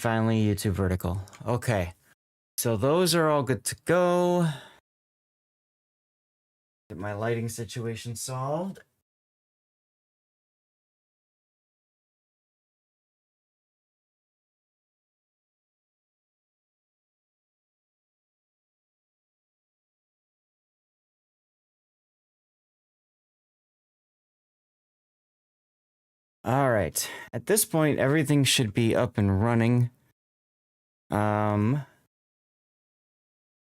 finally YouTube vertical. Okay. So those are all good to go. Get my lighting situation solved. All right. At this point, everything should be up and running.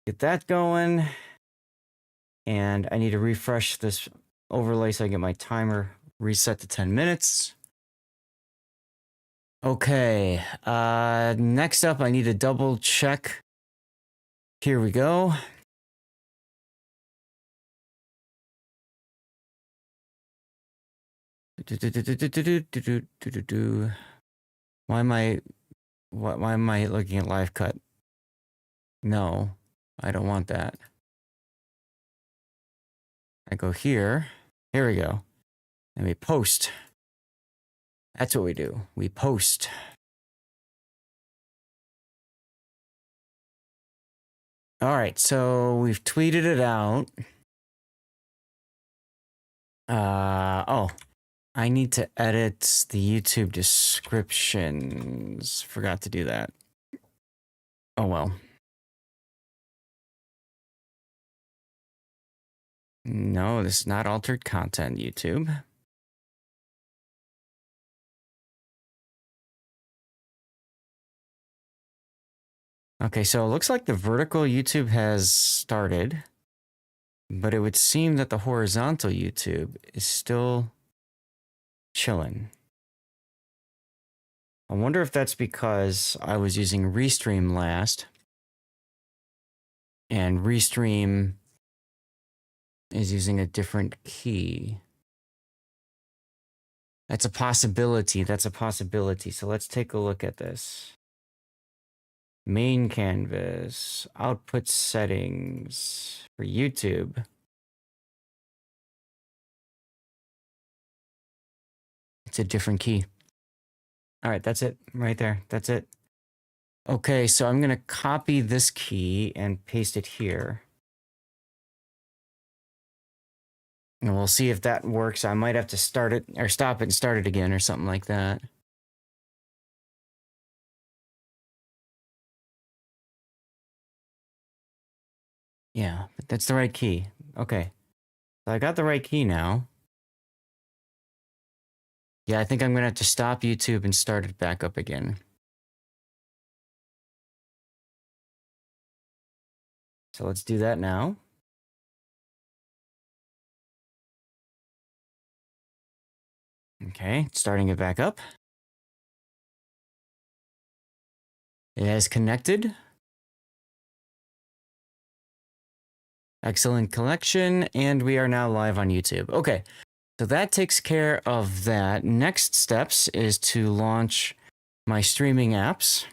Get that going. And I need to refresh this overlay so I get my timer reset to 10 minutes. Okay. Next up, I need to double check. Here we go. Why am I looking at live cut? No, I don't want that. I go here. Here we go. And we post. That's what we do. We post. All right, so we've tweeted it out. Oh, I need to edit the YouTube descriptions. Forgot to do that. Oh well. No, this is not altered content, YouTube. Okay, so it looks like the vertical YouTube has started, but it would seem that the horizontal YouTube is still chilling. I wonder if that's because I was using Restream last, and Restream is using a different key. That's a possibility. That's a possibility. So let's take a look at this. Main canvas, output settings for YouTube. It's a different key. All right, that's it right there. That's it. Okay, so I'm going to copy this key and paste it here. And we'll see if that works. I might have to start it or stop it and start it again or something like that. Yeah, but that's the right key. Okay. So I got the right key now. Yeah, I think I'm going to have to stop YouTube and start it back up again. So let's do that now. Okay, starting it back up. It has connected. Excellent collection, and we are now live on YouTube. Okay, so that takes care of that. Next steps is to launch my streaming apps.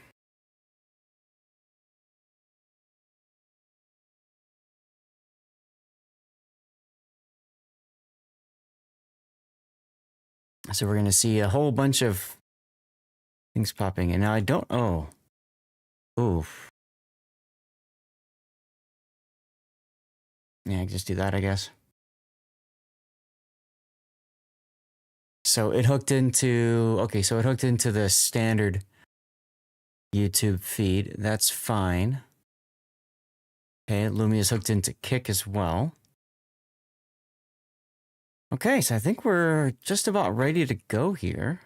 So we're going to see a whole bunch of things popping in. Now I don't, oh, oof. Yeah, just do that, I guess. So it hooked into, okay, so it hooked into the standard YouTube feed. That's fine. Okay, Lumia's hooked into Kick as well. Okay, so I think we're just about ready to go here.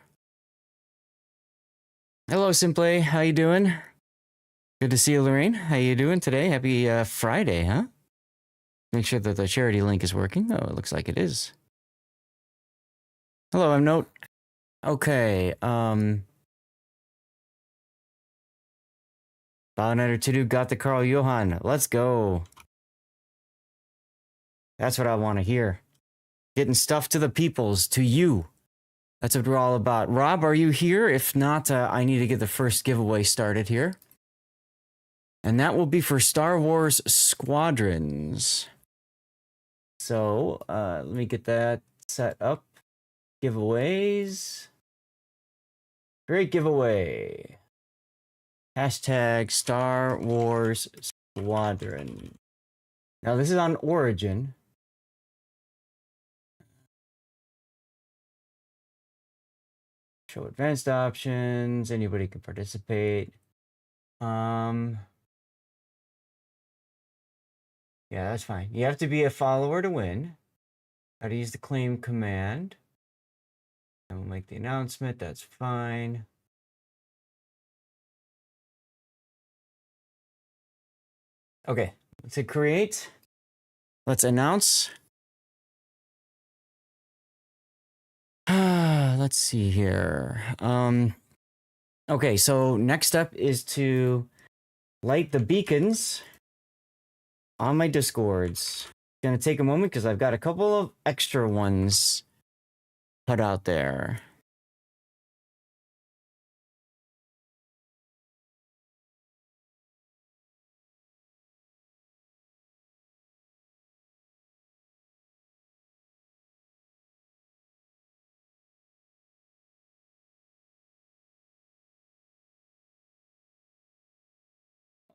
Hello, Simple. How you doing? Good to see you, Lorraine. How you doing today? Happy Friday, huh? Make sure that the charity link is working. Oh, it looks like it is. Hello, I'm Note. Okay, Baunetter to do got the Carl Johan. Let's go. That's what I want to hear. Getting stuff to the peoples, to you. That's what we're all about. Rob, are you here? If not, I need to get the first giveaway started here. And that will be for Star Wars Squadrons. So, let me get that set up. Giveaways. Great giveaway. Hashtag Star Wars Squadron. Now this is on Origin. Show advanced options. Anybody can participate. Yeah, that's fine. You have to be a follower to win. How to use the claim command. And we'll make the announcement. That's fine. Okay, let's hit create. Let's announce. Let's see here. Okay, so next up is to light the beacons on my Discords. It's gonna take a moment because I've got a couple of extra ones put out there.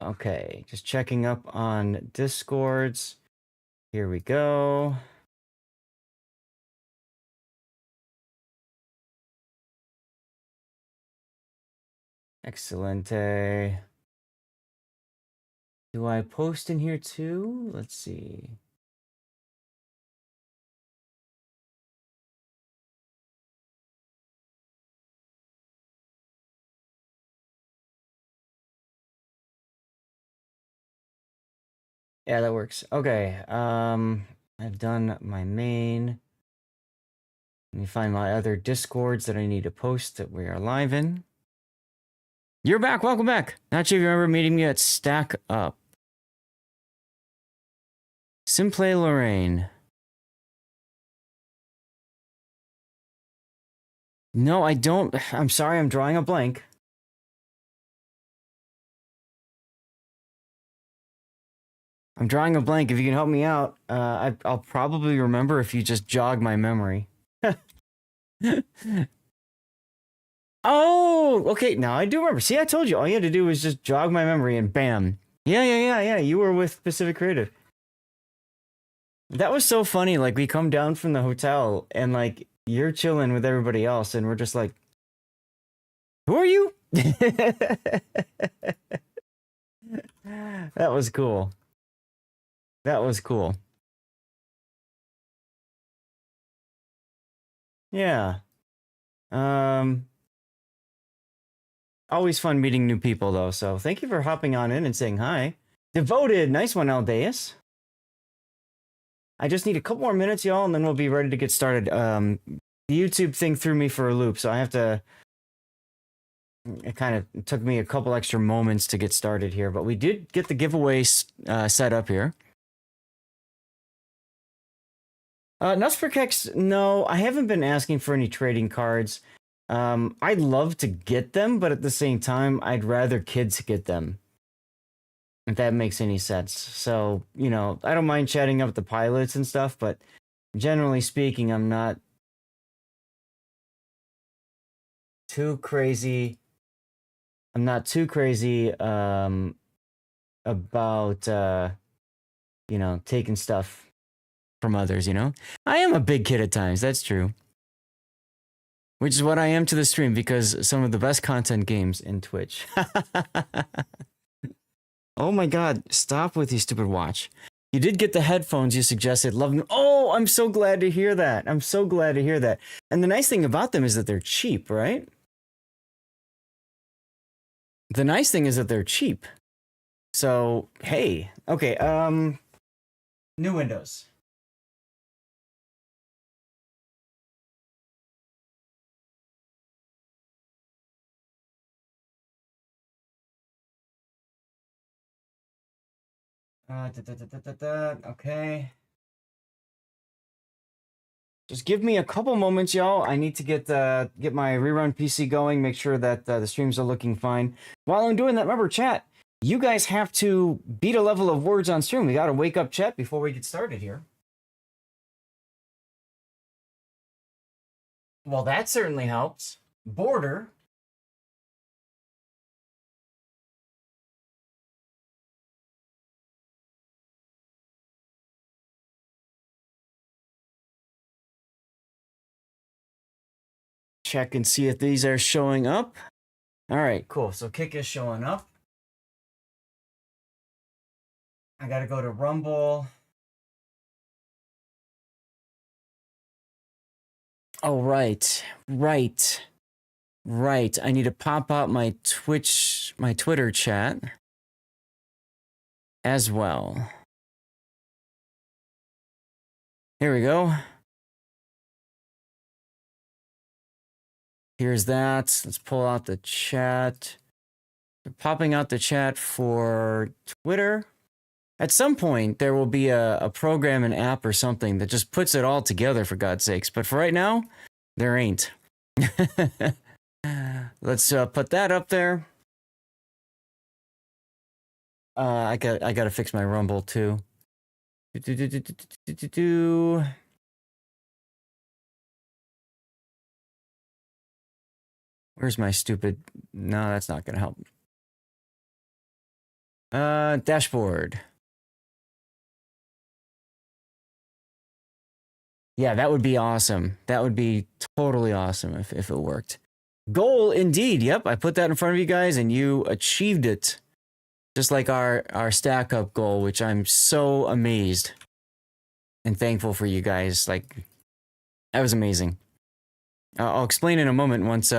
Okay, just checking up on Discords. Here we go. Excelente. Do I post in here too? Let's see. Yeah, that works. Okay. I've done my main. Let me find my other Discords that I need to post that we are live in. You're back. Welcome back. Not sure if you remember meeting me at Stack Up. Simple Lorraine. No, I don't. I'm sorry. I'm drawing a blank. I'm drawing a blank. If you can help me out, I'll probably remember if you just jog my memory. Oh, okay. Now I do remember. See, I told you all you had to do was just jog my memory and bam. Yeah. You were with Pacific Creative. That was so funny. Like, we come down from the hotel and, like, you're chilling with everybody else, and we're just like, who are you? That was cool. That was cool. Yeah. Always fun meeting new people, though. So thank you for hopping on in and saying hi. Devoted. Nice one, Aldeus. I just need a couple more minutes, y'all, and then we'll be ready to get started. The YouTube thing threw me for a loop, so I have to... It kind of took me a couple extra moments to get started here, but we did get the giveaway set up here. Nutsperkex, no, I haven't been asking for any trading cards. I'd love to get them, but at the same time, I'd rather kids get them. If that makes any sense. So, you know, I don't mind chatting up the pilots and stuff, but generally speaking, I'm not too crazy. I'm not too crazy about you know, taking stuff from others, you know? I am a big kid at times, that's true. Which is what I am to the stream, because some of the best content games in Twitch. Oh my god, stop with your stupid watch. You did get the headphones you suggested. Love them. Oh, I'm so glad to hear that. I'm so glad to hear that. And the nice thing about them is that they're cheap, right? The nice thing is that they're cheap. So, hey. Okay, new Windows. Okay. Just give me a couple moments, y'all. I need to get my rerun PC going, make sure that the streams are looking fine. While I'm doing that, remember, chat, you guys have to beat a level of words on stream. We got to wake up chat before we get started here. Well, that certainly helps. Border. check and see if these are showing up. All right, cool. So Kick is showing up. I got to go to Rumble. Oh, right. I need to pop out my Twitter chat as well. Here we go. Here's that. Let's pull out the chat. We're popping out the chat for Twitter. At some point, there will be a program, an app, or something that just puts it all together, for God's sakes. But for right now, there ain't. Let's put that up there. I got to fix my Rumble too. Where's my stupid? No, that's not gonna help. Dashboard. Yeah, that would be awesome. That would be totally awesome if it worked. Goal indeed. Yep, I put that in front of you guys and you achieved it. Just like our stack up goal, which I'm so amazed and thankful for you guys. Like, that was amazing. I'll explain in a moment once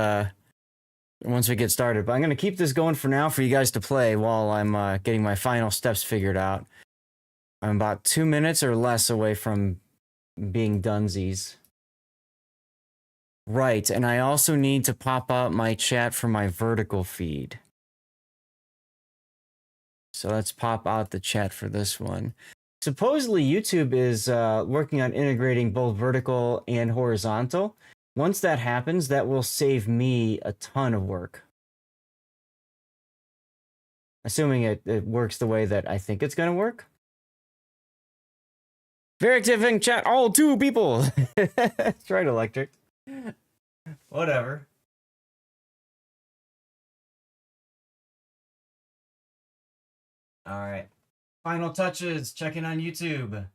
we get started. But I'm gonna keep this going for now for you guys to play while I'm getting my final steps figured out. I'm about 2 minutes or less away from being dunsies. Right, and I also need to pop out my chat for my vertical feed. So let's pop out the chat for this one. Supposedly YouTube is working on integrating both vertical and horizontal. Once that happens, that will save me a ton of work. Assuming it works the way that I think it's going to work. Very active in chat, all 2 people. That's right, Electric. Whatever. All right. Final touches, checking on YouTube.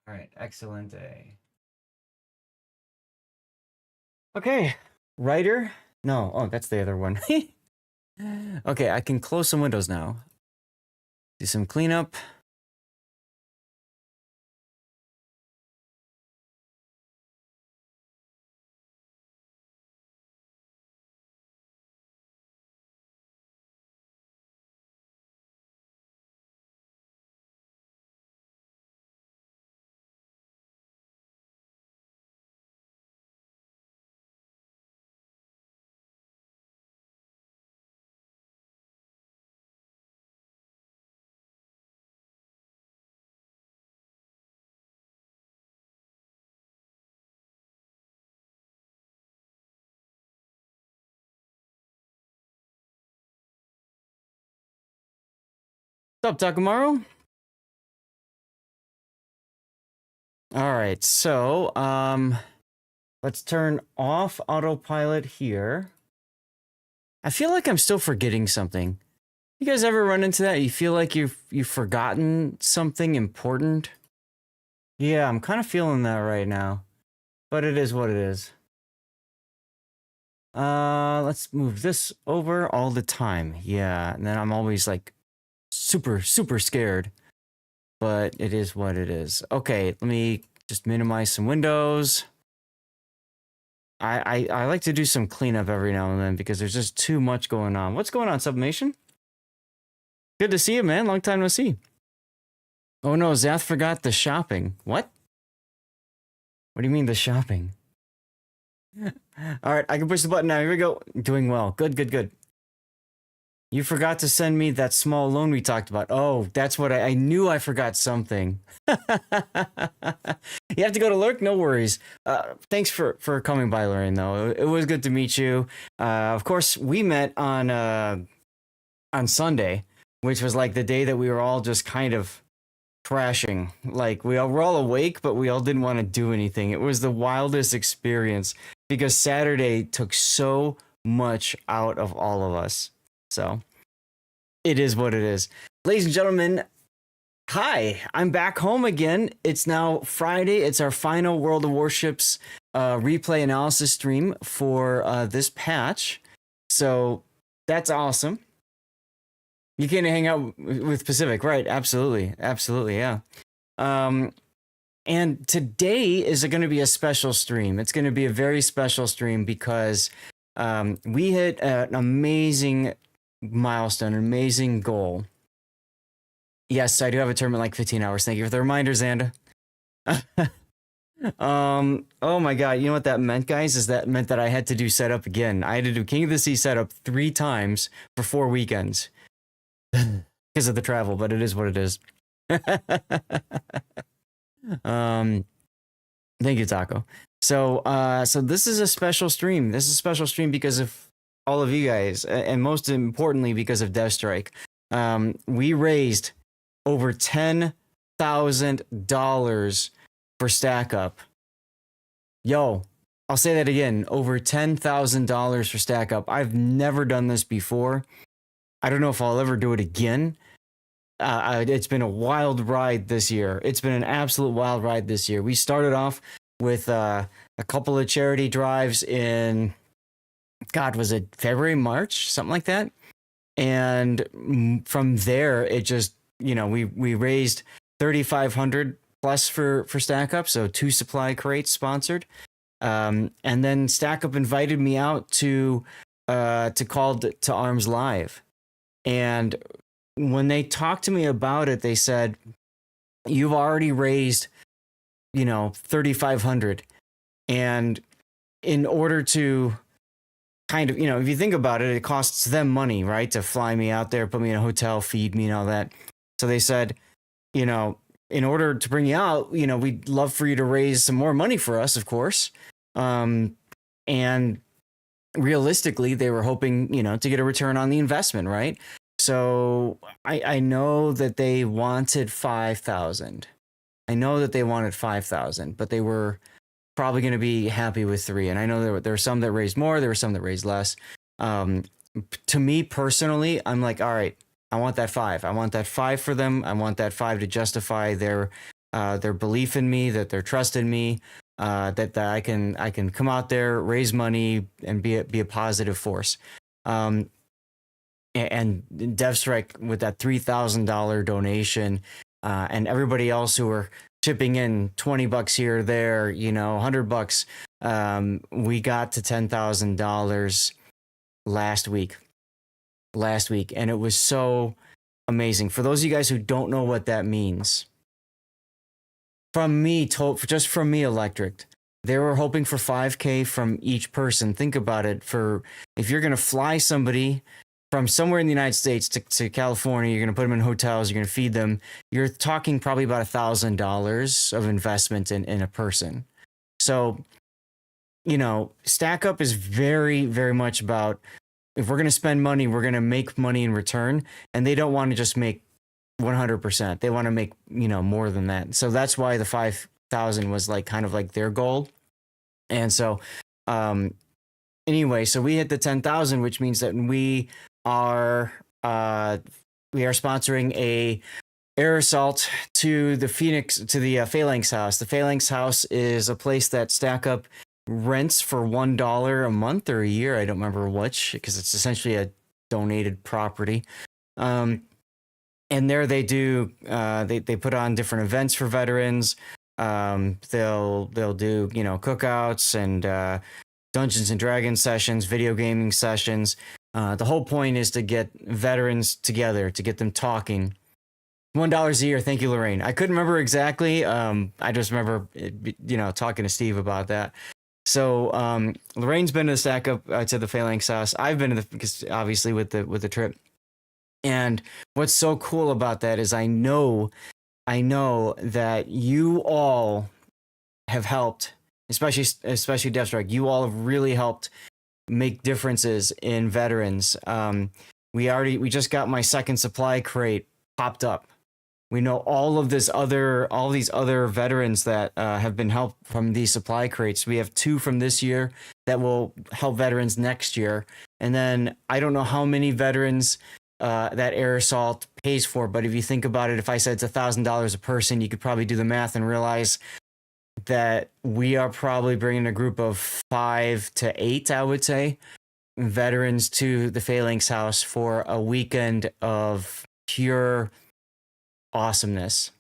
All right, excellent day. Okay, writer. No, oh, that's the other one. Okay, I can close some windows now. Do some cleanup. What's up, Takamaru? All right, so let's turn off autopilot here. I feel like I'm still forgetting something. You guys ever run into that? You feel like you've forgotten something important? Yeah, I'm kind of feeling that right now. But it is what it is. Let's move this over all the time. Yeah, and then I'm always like super scared. But it is what it is. Okay, let me just minimize some windows. I like to do some cleanup every now and then because there's just too much going on. What's going on, Submation? Good to see you, man. Long time no see. Oh no, Zath forgot the shopping. What? What do you mean the shopping? All right, I can push the button now. Here we go. Doing well. Good. You forgot to send me that small loan we talked about. Oh, that's what I knew. I forgot something. You have to go to Lurk? No worries. Thanks for coming by, Lorraine, though. It was good to meet you. Of course, we met on Sunday. which was like the day that we were all just kind of crashing. Like we're all awake, but we all didn't want to do anything. It was the wildest experience because Saturday took so much out of all of us. So it is what it is. Ladies and gentlemen, hi, I'm back home again. It's now Friday. It's our final World of Warships replay analysis stream for this patch. So that's awesome. You can't hang out with Pacific, right? Absolutely. Absolutely, yeah. And today is going to be a special stream. It's going to be a very special stream because we hit an amazing milestone, an amazing goal. Yes, I do have a tournament like 15 hours. Thank you for the reminder, Xanda. Oh my god, you know what that meant, guys? Is that meant that I had to do setup again. I had to do King of the Sea setup 3 times for 4 weekends because of the travel, but it is what it is. Thank you, Taco. So this is a special stream. This is a special stream because of all of you guys, and most importantly because of Deathstrike. We raised over $10,000 for Stack Up. Yo, I'll say that again. Over $10,000 for Stack Up. I've never done this before. I don't know if I'll ever do it again. It's been a wild ride this year. It's been an absolute wild ride this year. We started off with a couple of charity drives in, God, was it February, March, something like that? And from there, it just, you know, we raised 3,500 plus for Stack Up, so 2 supply crates sponsored. And then Stack Up invited me out to Call to Arms Live. And when they talked to me about it, they said, you've already raised, 3,500. And in order to kind of, if you think about it, it costs them money, right? To fly me out there, put me in a hotel, feed me and all that. So they said, in order to bring you out, we'd love for you to raise some more money for us, of course. And realistically, they were hoping, to get a return on the investment, right? So I know that they wanted 5,000. I know that they wanted 5,000, but they were probably going to be happy with 3. And I know there were some that raised more, there were some that raised less. To me personally, I'm like, all right, I want that 5. I want that 5 for them. I want that 5 to justify their belief in me, that they're trusting me, that I can come out there, raise money, and be a positive force. And Deathstrike with that $3,000 donation, and everybody else who were chipping in $20 here or there, $100. We got to $10,000 last week, and it was so amazing. For those of you guys who don't know what that means, from me, Electric, they were hoping for 5K from each person. Think about it. If you're going to fly somebody from somewhere in the United States to California, you're going to put them in hotels, you're going to feed them, you're talking probably about $1,000 of investment in a person. So, Stack Up is very, very much about, if we're going to spend money, we're going to make money in return. And they don't want to just make 100%. They want to make, more than that. So that's why the 5,000 was kind of their goal. And so, anyway, so we hit the 10,000, which means that we are sponsoring a air assault to the Phalanx House. The Phalanx House is a place that Stack Up rents for $1 a month or a year. I don't remember which, because it's essentially a donated property. And there they do they put on different events for veterans. They'll do cookouts and Dungeons and Dragons sessions, video gaming sessions. The whole point is to get veterans together, to get them talking. $1 a year. Thank you, Lorraine. I couldn't remember exactly. I just remember, talking to Steve about that. So Lorraine's been to the Stack Up to the Phalanx House. I've been to because obviously with the trip. And what's so cool about that is I know that you all have helped, especially Deathstrike. You all have really helped make differences in veterans. We just got my second supply crate popped up. We know all these other veterans that have been helped from these supply crates. We have 2 from this year that will help veterans next year. And then I don't know how many veterans that Air Assault pays for, but if you think about it, if I said it's $1,000 a person, you could probably do the math and realize that we are probably bringing a group of 5 to 8, I would say, veterans to the Phalanx House for a weekend of pure awesomeness.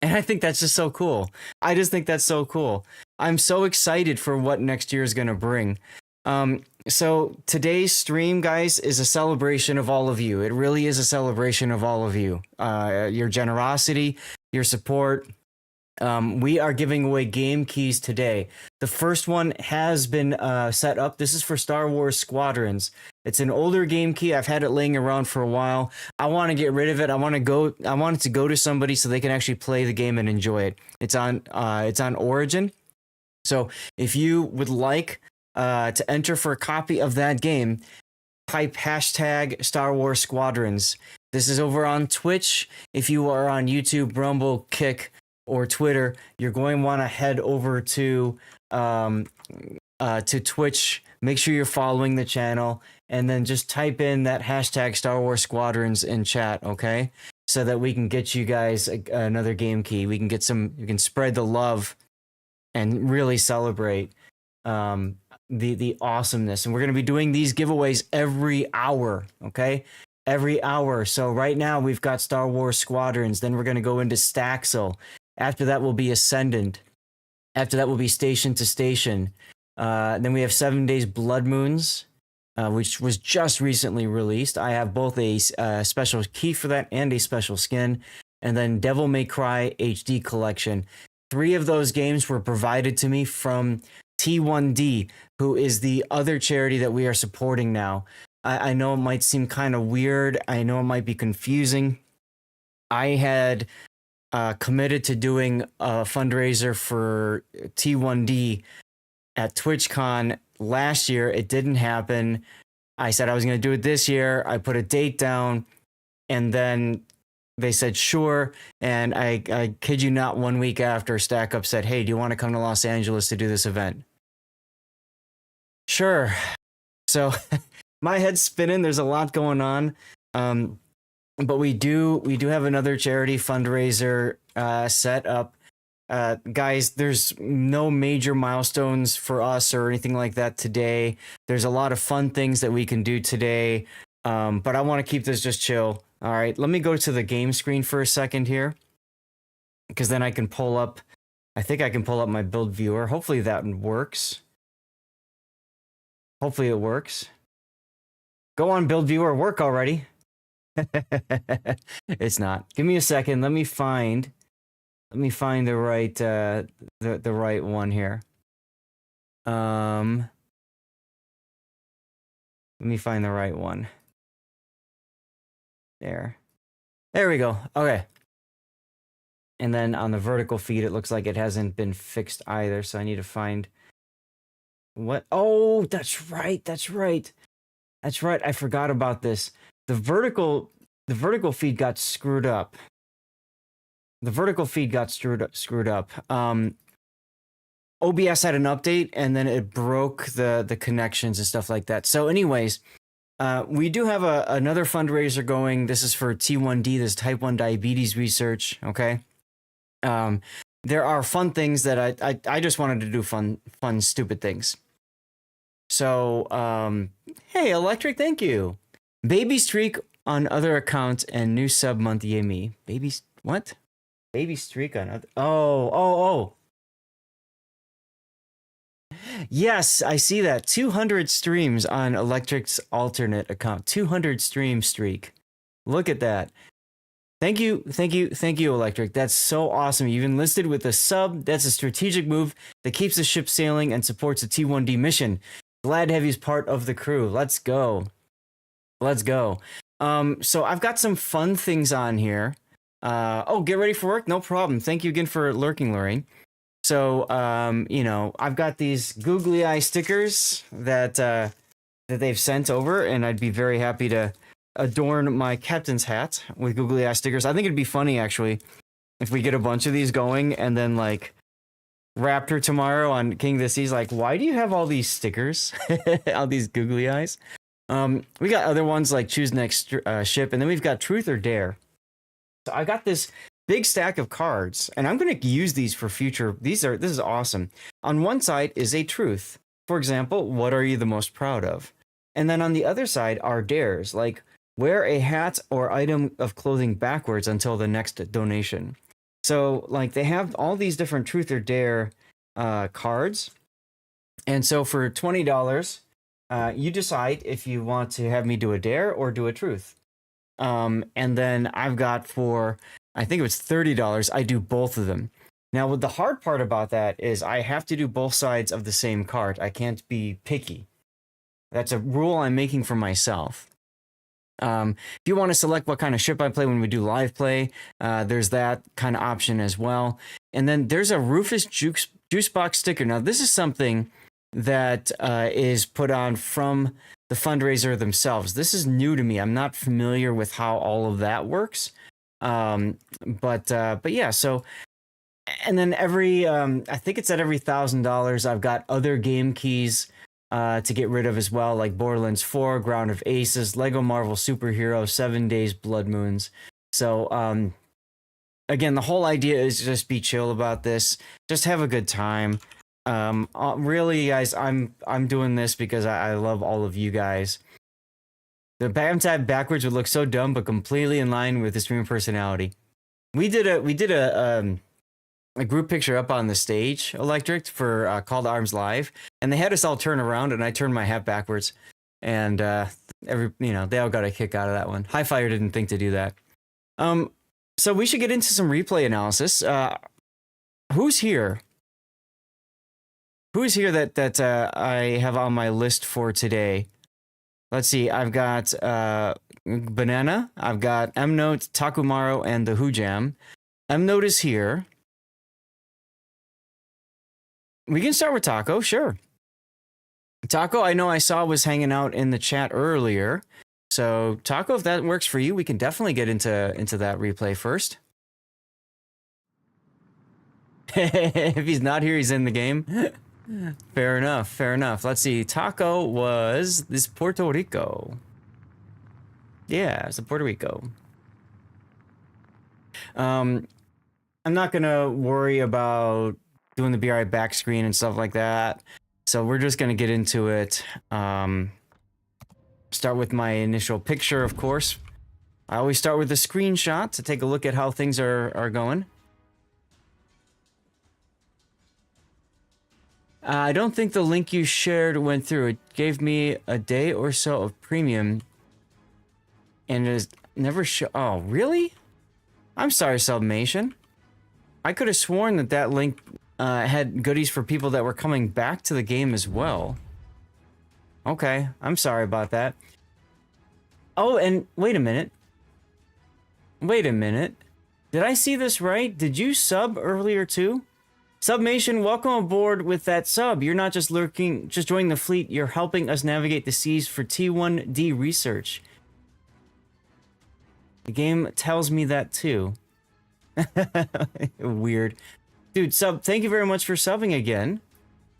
And I think that's just so cool. I just think that's so cool. I'm so excited for what next year is going to bring. So today's stream, guys, is a celebration of all of you. It really is a celebration of all of you. Your generosity, your support. We are giving away game keys today. The first one has been set up. This is for Star Wars Squadrons. It's an older game key. I've had it laying around for a while. I want to get rid of it. I want it to go to somebody so they can actually play the game and enjoy it. It's on Origin. So if you would like to enter for a copy of that game, type hashtag Star Wars Squadrons. This is over on Twitch. If you are on YouTube, Rumble, Kick, or Twitter, you're going to want to head over to Twitch. Make sure you're following the channel, and then just type in that hashtag Star Wars Squadrons in chat, okay? So that we can get you guys another game key. We can spread the love and really celebrate the awesomeness. And we're going to be doing these giveaways every hour, okay? Every hour. So right now we've got Star Wars Squadrons. Then we're going to go into Staxel. After that will be Ascendant. After that will be Station to Station. Then we have 7 Days Blood Moons, which was just recently released. I have both a special key for that and a special skin. And then Devil May Cry HD Collection. 3 of those games were provided to me from T1D, who is the other charity that we are supporting now. I know it might seem kind of weird. I know it might be confusing. I had committed to doing a fundraiser for T1D at TwitchCon last year. It didn't happen. I said I was going to do it this year. I put a date down, and then they said sure. And I kid you not, 1 week after, Stack Up said, hey, do you want to come to Los Angeles to do this event? Sure. So my head's spinning. There's a lot going on. But we do have another charity fundraiser set up. Guys, there's no major milestones for us or anything like that today. There's a lot of fun things that we can do today. But I want to keep this just chill. All right, let me go to the game screen for a second here, because then I can pull up, I think I can pull up my build viewer. Hopefully that works. Hopefully it works. Go on, build viewer, work already. It's not. Give me a second. Let me find the right the right one here. Let me find the right one. There we go. Okay. And then on the vertical feed, it looks like it hasn't been fixed either, so I need to find what. Oh, that's right. I forgot about this. The vertical feed got screwed up. Screwed up. OBS had an update, and then it broke the connections and stuff like that. So anyways, we do have another fundraiser going. This is for T1D, this type 1 diabetes research, okay? There are fun things that I just wanted to do fun, stupid things. So, hey, Electric, thank you. Baby streak on other accounts and new sub month, yay me. What? Baby streak on other, oh. Yes, I see that. 200 streams on Electric's alternate account. 200 stream streak. Look at that. Thank you, Electric. That's so awesome. You've enlisted with a sub. That's a strategic move that keeps the ship sailing and supports the T1D mission. Glad to have you as part of the crew. Let's go. So I've got some fun things on here. Oh, get ready for work? No problem. Thank you again for lurking, Lorraine. So, I've got these googly eye stickers that they've sent over, and I'd be very happy to adorn my captain's hat with googly eye stickers. I think it'd be funny actually if we get a bunch of these going, and then like Raptor tomorrow on King of the Seas, like, why do you have all these stickers? All these googly eyes. We got other ones like choose next ship, and then we've got truth or dare. So I got this big stack of cards, and I'm going to use these for future. This is awesome. On one side is a truth. For example, what are you the most proud of? And then on the other side are dares, like wear a hat or item of clothing backwards until the next donation. So like they have all these different truth or dare cards. And so for $20, you decide if you want to have me do a dare or do a truth. And then I've got for, I think it was $30, I do both of them. Now, the hard part about that is I have to do both sides of the same card. I can't be picky. That's a rule I'm making for myself. If you want to select what kind of ship I play when we do live play, there's that kind of option as well. And then there's a Rufus juice box sticker. Now, this is something that is put on from the fundraiser themselves. This is new to me. I'm not familiar with how all of that works. But yeah, so, and then every, I think it's at every $1,000, I've got other game keys to get rid of as well, like Borderlands 4, Ground of Aces, Lego Marvel Superhero, 7 Days, Blood Moons. So, again, the whole idea is just be chill about this. Just have a good time. Really, guys, I'm doing this because I love all of you guys. The BAM tab backwards would look so dumb, but completely in line with the streamer personality. We did a group picture up on the stage, Electric, for Call to Arms Live, and they had us all turn around, and I turned my hat backwards, and they all got a kick out of that one. Highfire didn't think to do that. So we should get into some replay analysis. Who's here? Who's here that I have on my list for today? Let's see. I've got Banana. I've got M-Note, Takumaro, and the Who Jam. M-Note is here. We can start with Taco, sure. Taco, I know I saw was hanging out in the chat earlier. So, Taco, if that works for you, we can definitely get into that replay first. If he's not here, he's in the game. Fair enough, fair enough. Let's see. Taco was this Puerto Rico. Yeah, it's Puerto Rico. I'm not gonna worry about doing the BRI back screen and stuff like that. So we're just gonna get into it. Start with my initial picture, of course. I always start with a screenshot to take a look at how things are going. I don't think the link you shared went through. It gave me a day or so of premium, and it is never show. Oh, really? I'm sorry, Submation. I could have sworn that link had goodies for people that were coming back to the game as well. Okay, I'm sorry about that. Oh, and wait a minute. Wait a minute. Did I see this right? Did you sub earlier too? Submation, welcome aboard with that sub. You're not just lurking, just joining the fleet. You're helping us navigate the seas for T1D research. The game tells me that too. Weird. Dude, sub, thank you very much for subbing again.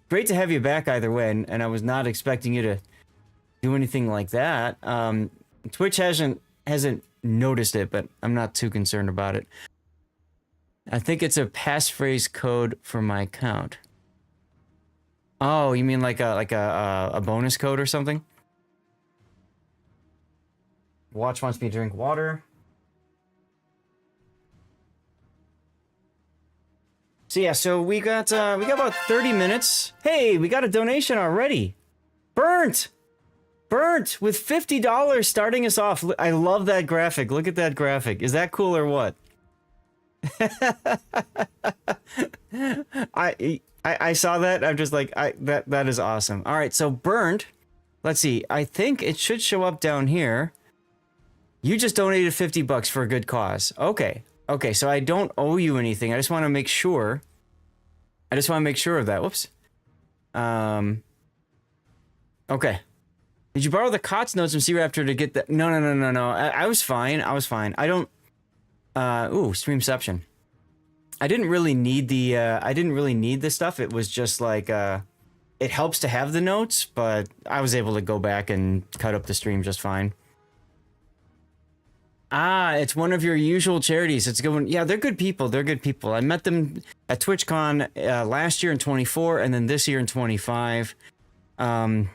Great to have you back either way, and I was not expecting you to do anything like that. Twitch hasn't noticed it, but I'm not too concerned about it. I think it's a passphrase code for my account. Oh, you mean like a bonus code or something? Watch wants me to drink water. So yeah, so we got about 30 minutes. Hey, we got a donation already. Burnt with $50 starting us off. I love that graphic. Look at that graphic. Is that cool or what? I saw that. I'm just like, that is awesome. All right, so Burnt. Let's see. I think it should show up down here. You just donated $50 for a good cause. Okay. Okay, so I don't owe you anything. I just want to make sure. Of that. Whoops. Okay. Did you borrow the COTS notes from Sea Raptor to get the? No. I was fine. I don't. Streamception. I didn't really need the. I didn't really need the stuff. It was just like. It helps to have the notes, but I was able to go back and cut up the stream just fine. It's one of your usual charities. It's a good one. Yeah, they're good people. I met them at TwitchCon last year in 24, and then this year in 25. I'm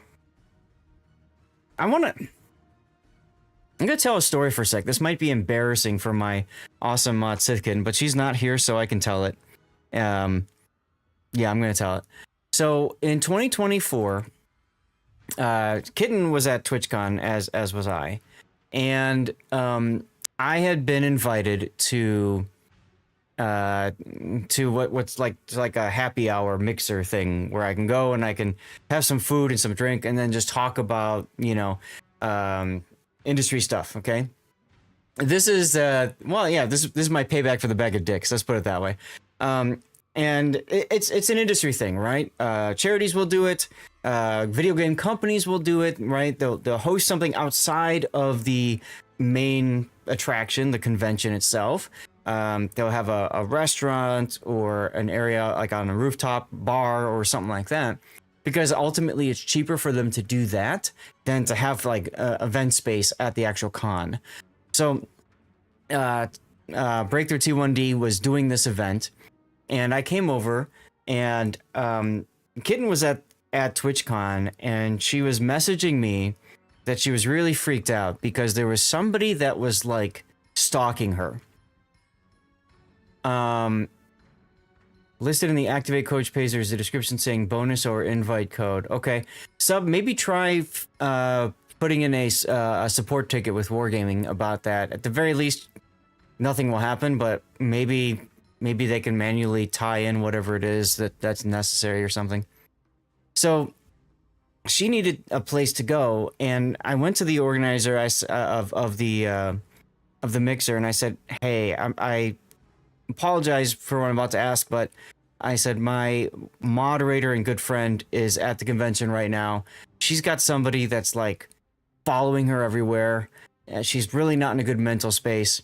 gonna tell a story for a sec. This might be embarrassing for my awesome Sithkin, but she's not here, so I can tell it. Yeah, I'm gonna tell it. So in 2024, Kitten was at TwitchCon as was I, and I had been invited to what's like a happy hour mixer thing where I can go and I can have some food and some drink and then just talk about industry stuff. Okay, this is this is my payback for the bag of dicks. Let's put it that way. And it's an industry thing, right? Charities will do it. Video game companies will do it, right? They'll host something outside of the main attraction, the convention itself. They'll have a restaurant or an area like on a rooftop bar or something like that, because ultimately it's cheaper for them to do that than to have like event space at the actual con. So Breakthrough T1D was doing this event, and I came over, and Kitten was at TwitchCon, and she was messaging me that she was really freaked out because there was somebody that was like stalking her. Listed in the Activate Coach page, there's a description saying bonus or invite code. Okay, sub, maybe try putting in a support ticket with Wargaming about that. At the very least, nothing will happen, but maybe they can manually tie in whatever it is that's necessary or something. So she needed a place to go, and I went to the organizer of the mixer, and I said, "Hey, I apologize for what I'm about to ask, but I said my moderator and good friend is at the convention right now. She's got somebody that's like following her everywhere. She's really not in a good mental space.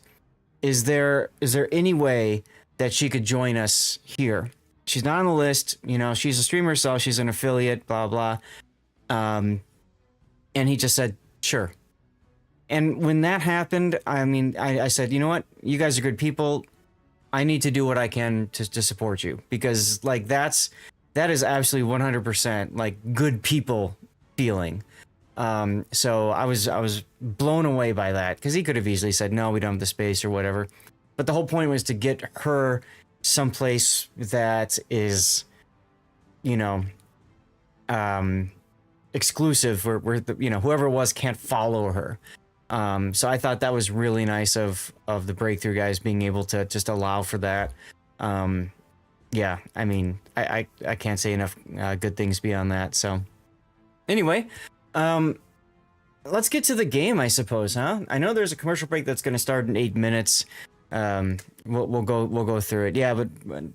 Is there any way that she could join us here? She's not on the list, she's a streamer herself, she's an affiliate, blah blah." And he just said, "Sure." And when that happened, I said, "You know what? You guys are good people. I need to do what I can to support you," because like that is absolutely 100% like good people feeling. So I was blown away by that, because he could have easily said, "No, we don't have the space," or whatever. But the whole point was to get her someplace that is, exclusive, where whoever it was can't follow her. So I thought that was really nice of the Breakthrough guys being able to just allow for that. Yeah, I can't say enough good things beyond that. So anyway, let's get to the game, I suppose, huh? I know there's a commercial break that's going to start in 8 minutes. We'll go through it. Yeah, but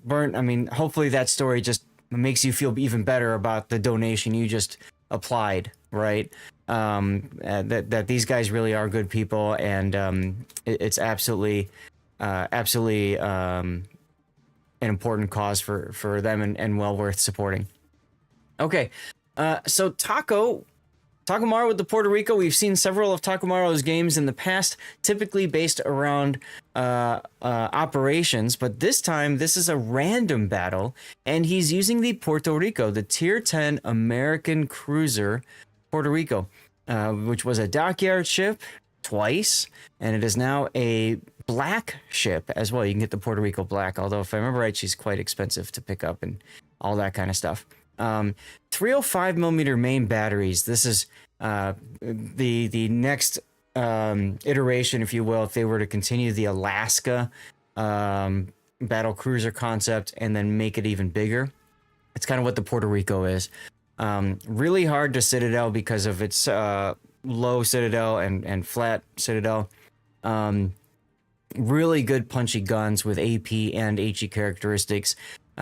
Burnt, hopefully that story just makes you feel even better about the donation you just applied, right? That these guys really are good people, and it's absolutely an important cause for them, and well worth supporting. Okay, so Takamaro with the Puerto Rico. We've seen several of Takamaro's games in the past, typically based around operations, but this time this is a random battle, and he's using the Puerto Rico, the Tier 10 American cruiser Puerto Rico, which was a dockyard ship twice, and it is now a black ship as well. You can get the Puerto Rico black, although if I remember right, she's quite expensive to pick up and all that kind of stuff. 305mm main batteries. This is the next iteration, if you will, if they were to continue the Alaska battle cruiser concept and then make it even bigger. It's kind of what the Puerto Rico is. Really hard to citadel because of its low citadel and flat citadel. Really good punchy guns with AP and HE characteristics.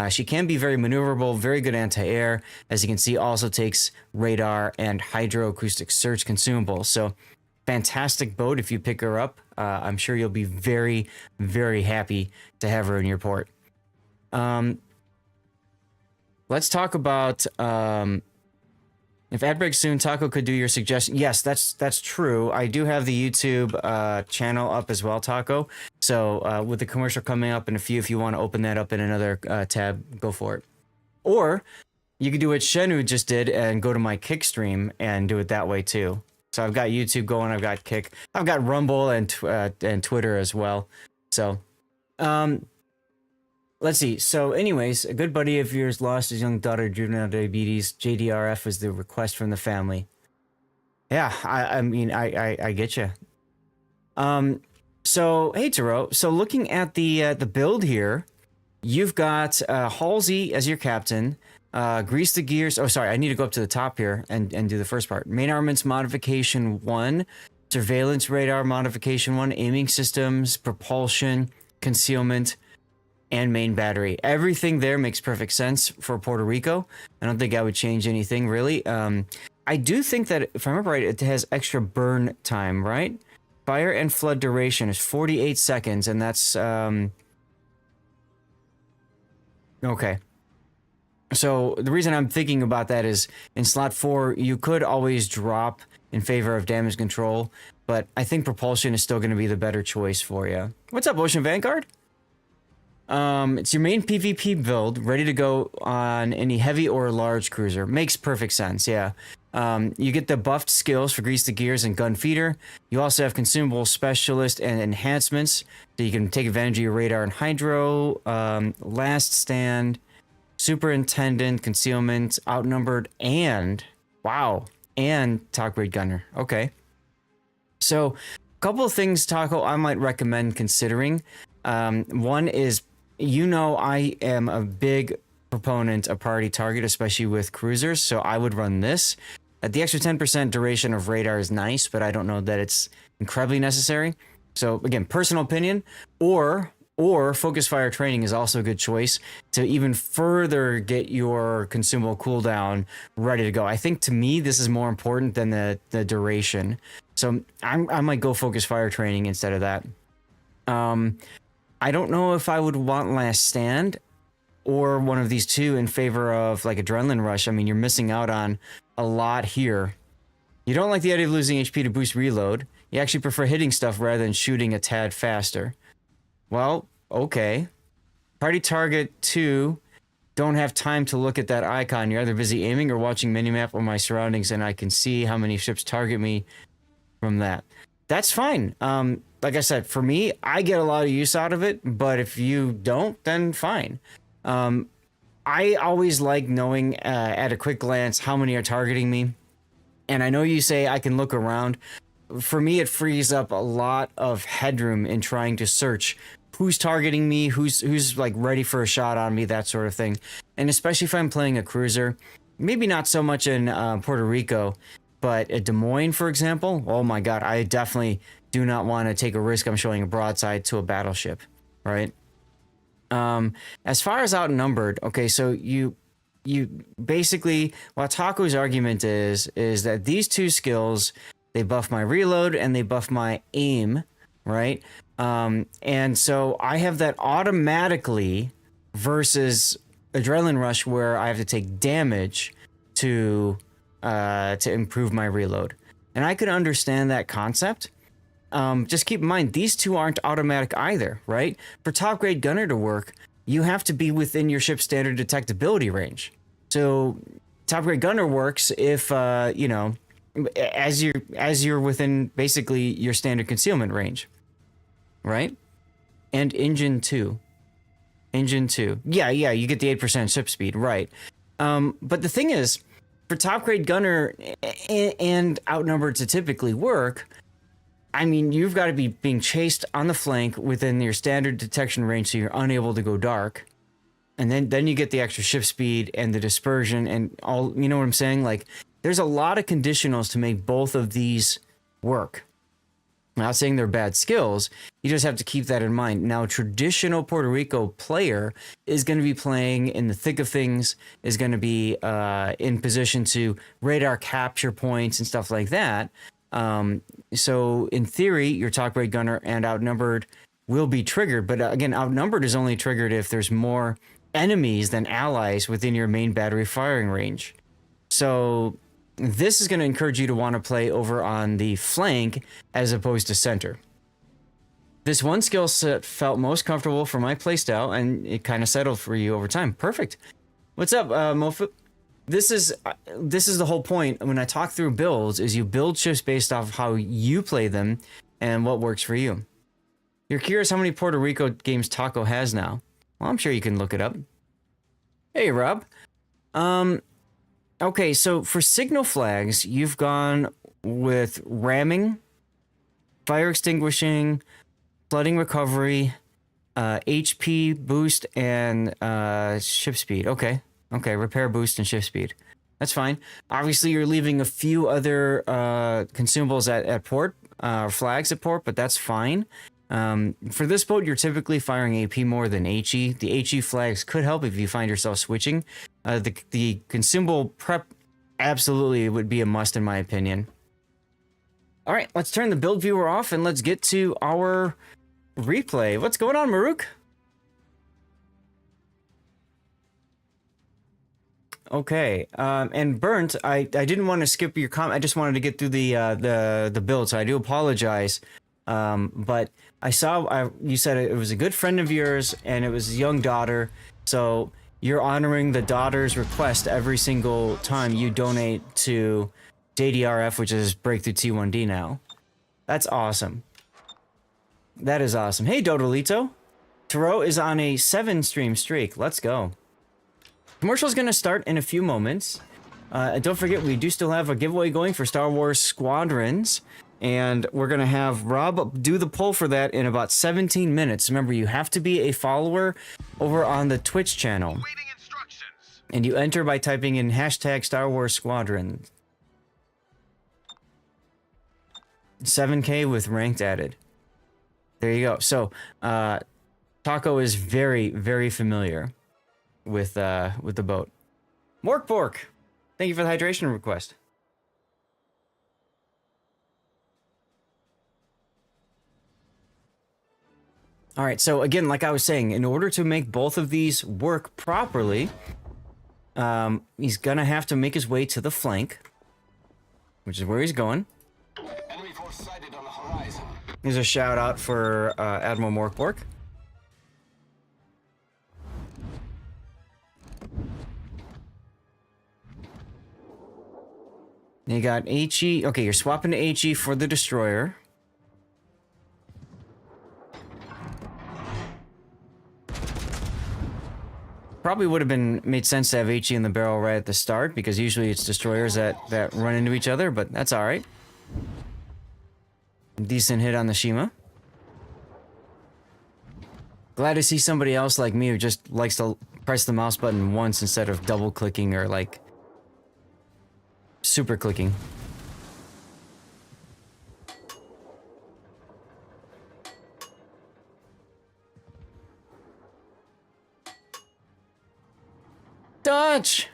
She can be very maneuverable, very good anti-air. As you can see, also takes radar and hydroacoustic search consumables. So fantastic boat if you pick her up. I'm sure you'll be very, very happy to have her in your port. Let's talk about if ad break soon, Taco could do your suggestion. Yes, that's true. I do have the YouTube channel up as well, Taco. So with the commercial coming up in a few, if you want to open that up in another tab, go for it. Or you could do what Shenu just did and go to my Kick stream and do it that way too. So I've got YouTube going, I've got Kick, I've got Rumble and Twitter as well. So let's see. So anyways, a good buddy of yours lost his young daughter to juvenile diabetes. JDRF was the request from the family. Yeah, I mean, I get you. So, hey, Taro. So looking at the build here, you've got Halsey as your captain. Grease the gears. Oh, sorry. I need to go up to the top here and do the first part. Main armaments modification 1. Surveillance radar modification 1. Aiming systems, propulsion, concealment, and main battery. Everything there makes perfect sense for Puerto Rico. I don't think I would change anything really. I do think that if I remember right, it has extra burn time, right? Fire and flood duration is 48 seconds, and that's okay. So the reason I'm thinking about that is in slot 4, you could always drop in favor of damage control, but I think propulsion is still going to be the better choice for you. What's up, Ocean Vanguard? It's your main PvP build, ready to go on any heavy or large cruiser. Makes perfect sense, yeah. You get the buffed skills for Grease the Gears and Gun Feeder. You also have consumable specialist and enhancements, so you can take advantage of your radar and hydro. Last stand, superintendent, concealment, outnumbered, and wow, and top grade gunner. Okay. So, a couple of things, Taco, I might recommend considering. One is, you know, I am a big proponent of priority target, especially with cruisers, so I would run this. The extra 10% duration of radar is nice, but I don't know that it's incredibly necessary. So again, personal opinion, or focus fire training is also a good choice to even further get your consumable cooldown ready to go. I think to me, this is more important than the duration. So I might go focus fire training instead of that. I don't know if I would want last stand or one of these two in favor of like adrenaline rush. I mean, you're missing out on a lot here. You don't like the idea of losing HP to boost reload. You actually prefer hitting stuff rather than shooting a tad faster. Well, okay. Party target 2. Don't have time to look at that icon. You're either busy aiming or watching minimap or my surroundings, and I can see how many ships target me from that. That's fine. Like I said, for me, I get a lot of use out of it, but if you don't, then fine. I always like knowing at a quick glance how many are targeting me. And I know you say I can look around. For me, it frees up a lot of headroom in trying to search who's targeting me, who's like ready for a shot on me, that sort of thing. And especially if I'm playing a cruiser, maybe not so much in Puerto Rico, but at Des Moines, for example, oh my God, I definitely do not want to take a risk. I'm showing a broadside to a battleship, right? As far as outnumbered, okay, so you basically, what Taco's argument is that these two skills, they buff my reload and they buff my aim, right? And so I have that automatically versus Adrenaline Rush where I have to take damage to improve my reload. And I could understand that concept. Just keep in mind, these two aren't automatic either, right? For top grade gunner to work, you have to be within your ship's standard detectability range. So top grade gunner works if, you know, as you're within basically your standard concealment range, right? And engine 2. Yeah, you get the 8% ship speed, right? But the thing is, for top grade gunner and outnumbered to typically work, I mean, you've got to be being chased on the flank within your standard detection range, so you're unable to go dark. And then you get the extra ship speed and the dispersion and all, you know what I'm saying? Like, there's a lot of conditionals to make both of these work. I'm not saying they're bad skills. You just have to keep that in mind. Now, a traditional Puerto Rico player is going to be playing in the thick of things, is going to be in position to radar capture points and stuff like that. So in theory, your talk rate gunner and outnumbered will be triggered. But again, outnumbered is only triggered if there's more enemies than allies within your main battery firing range. So this is going to encourage you to want to play over on the flank as opposed to center. This one skill set felt most comfortable for my playstyle, and it kind of settled for you over time. Perfect. What's up, Mofu? This is the whole point when I talk through builds, is you build ships based off of how you play them and what works for you. You're curious how many Puerto Rico games Taco has now? Well, I'm sure you can look it up. Hey, Rob. Okay, so for signal flags, you've gone with ramming, fire extinguishing, flooding recovery, HP boost, and ship speed. Okay, repair boost and ship speed. That's fine. Obviously, you're leaving a few other consumables at port, flags at port, but that's fine. For this boat, you're typically firing AP more than HE. The HE flags could help if you find yourself switching. The consumable prep absolutely would be a must in my opinion. All right, let's turn the build viewer off and let's get to our replay. What's going on, Maruk? Okay, and Burnt, I didn't want to skip your comment. I just wanted to get through the build, so I do apologize. But I saw you said it was a good friend of yours, and it was a young daughter. So you're honoring the daughter's request every single time you donate to JDRF, which is Breakthrough T1D now. That's awesome. That is awesome. Hey, Dodolito. Tarot is on a 7-stream streak. Let's go. Commercial's going to start in a few moments. Don't forget, we do still have a giveaway going for Star Wars Squadrons. And we're going to have Rob do the poll for that in about 17 minutes. Remember, you have to be a follower over on the Twitch channel. And you enter by typing in hashtag Star Wars Squadron. 7K with ranked added. There you go. So, Taco is very, very familiar with the boat. Morkbork, thank you for the hydration request. All right, so again, like I was saying, in order to make both of these work properly, he's gonna have to make his way to the flank, which is where he's going. Enemy force sighted on the horizon. Here's a shout out for Admiral Morkbork. You got HE. Okay, you're swapping to HE for the destroyer. Probably would have been made sense to have HE in the barrel right at the start, because usually it's destroyers that run into each other, but that's all right. Decent hit on the Shima. Glad to see somebody else like me who just likes to press the mouse button once instead of double clicking or like super clicking. Dutch!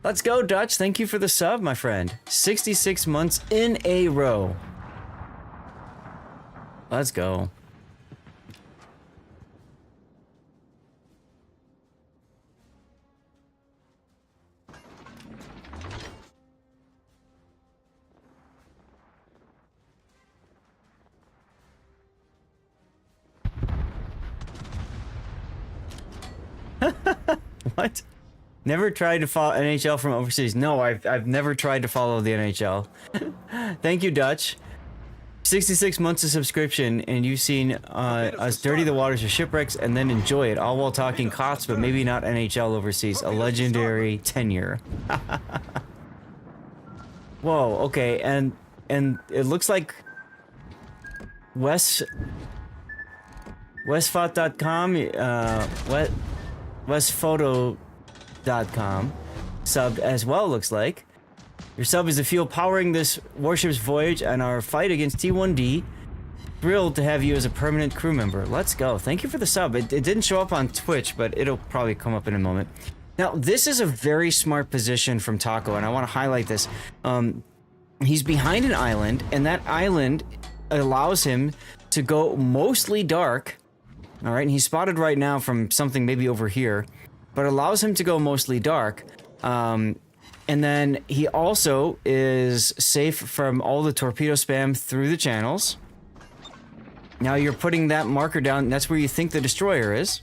Let's go, Dutch. Thank you for the sub, my friend. 66 months in a row. Let's go. What? Never tried to follow NHL from overseas. No, I've never tried to follow the NHL. Thank you, Dutch. 66 months of subscription, and you've seen us dirty the waters of shipwrecks and then enjoy it, all while talking COTS, but maybe not NHL overseas. A legendary tenure. Whoa, okay, and it looks like westphoto.com, westphoto.com subbed as well, looks like. Your sub is the fuel powering this warship's voyage and our fight against T1D. Thrilled to have you as a permanent crew member. Let's go. Thank you for the sub. It didn't show up on Twitch, but it'll probably come up in a moment. Now, this is a very smart position from Taco, and I want to highlight this. He's behind an island, and that island allows him to go mostly dark. All right, and he's spotted right now from something maybe over here, but allows him to go mostly dark. And then he also is safe from all the torpedo spam through the channels. Now you're putting that marker down. That's where you think the destroyer is.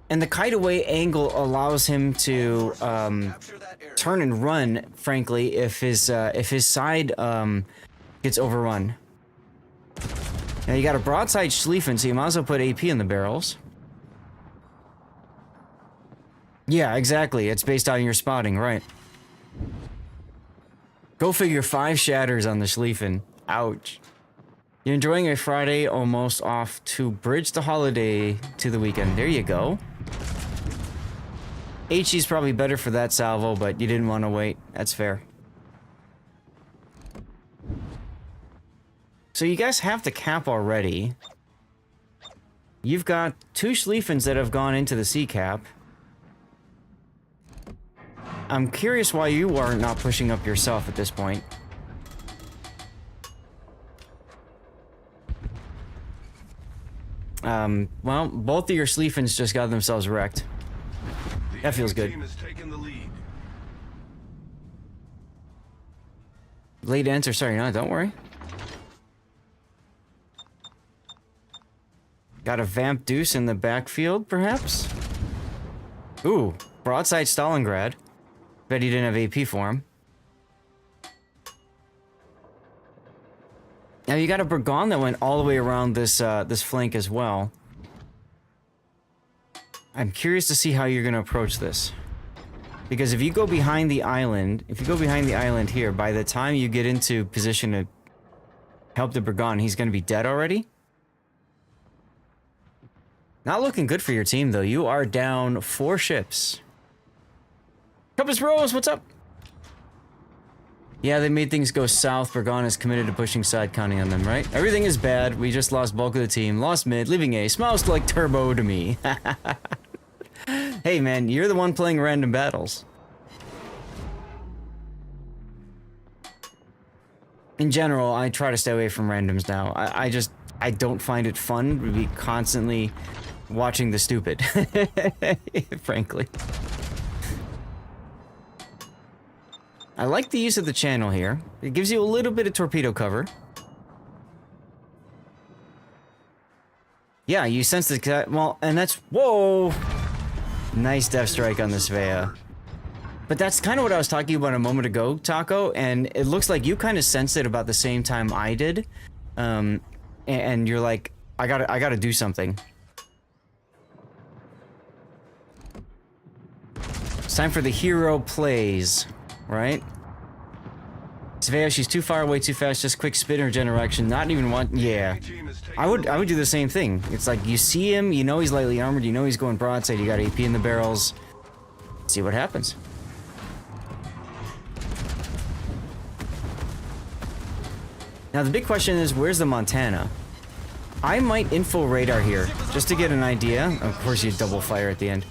And the kite-away angle allows him to turn and run, frankly, if his side gets overrun. Now you got a broadside Schlieffen, so you might as well put AP in the barrels. Yeah, exactly. It's based on your spotting, right? Go figure, 5 shatters on the Schlieffen. Ouch. You're enjoying a Friday almost off to bridge the holiday to the weekend. There you go. HE's probably better for that salvo, but you didn't want to wait. That's fair. So you guys have the cap already. You've got 2 Schlieffens that have gone into the sea cap. I'm curious why you are not pushing up yourself at this point. Well, both of your Schlieffens just got themselves wrecked. That feels good. Late enter, sorry, no, don't worry. Got a Vamp Deuce in the backfield, perhaps? Ooh, broadside Stalingrad. Bet he didn't have AP for him. Now you got a Burgon that went all the way around this this flank as well. I'm curious to see how you're going to approach this. Because if you go behind the island, here, by the time you get into position to help the Burgon, he's going to be dead already. Not looking good for your team, though. You are down 4 ships. Compass Rose, what's up? Yeah, they made things go south. Burgon is committed to pushing side, counting on them, right? Everything is bad. We just lost bulk of the team. Lost mid, leaving A. Smiles like Turbo to me. Hey, man, you're the one playing random battles. In general, I try to stay away from randoms now. I don't find it fun to be constantly watching the stupid. Frankly. I like the use of the channel here. It gives you a little bit of torpedo cover. Yeah, you sense the... Well, and that's... Whoa! Nice def strike on the Svea. But that's kind of what I was talking about a moment ago, Taco, and it looks like you kind of sensed it about the same time I did. And you're like, I gotta do something. It's time for the hero plays. Right? Svea, she's too far away, too fast, just quick spin in her generation, not even one. Yeah. I would do the same thing. It's like you see him, you know he's lightly armored, you know he's going broadside, you got AP in the barrels. See what happens. Now the big question is, where's the Montana? I might info radar here, just to get an idea. Of course you double fire at the end.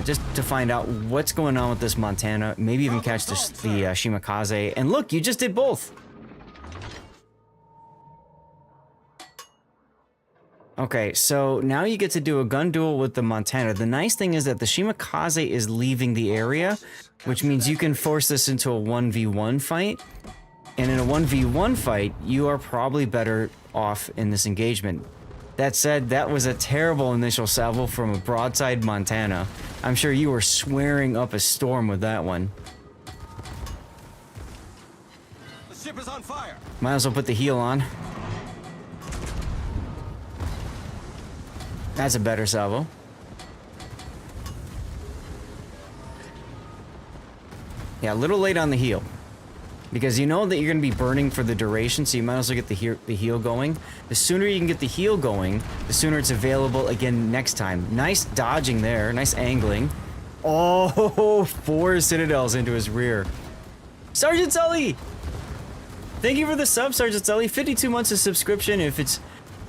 Just to find out what's going on with this Montana. Maybe even catch the Shimakaze. And look, you just did both. Okay, so now you get to do a gun duel with the Montana. The nice thing is that the Shimakaze is leaving the area, which means you can force this into a 1v1 fight. And in a 1v1 fight, you are probably better off in this engagement. That said, that was a terrible initial salvo from a broadside Montana. I'm sure you were swearing up a storm with that one. The ship is on fire. Might as well put the heel on. That's a better salvo. Yeah, a little late on the heel. Because you know that you're going to be burning for the duration, so you might as well get the heel going. The sooner you can get the heel going, the sooner it's available again next time. Nice dodging there, nice angling. Oh, 4 Citadels into his rear. Sergeant Sully! Thank you for the sub, Sergeant Sully. 52 months of subscription. If it's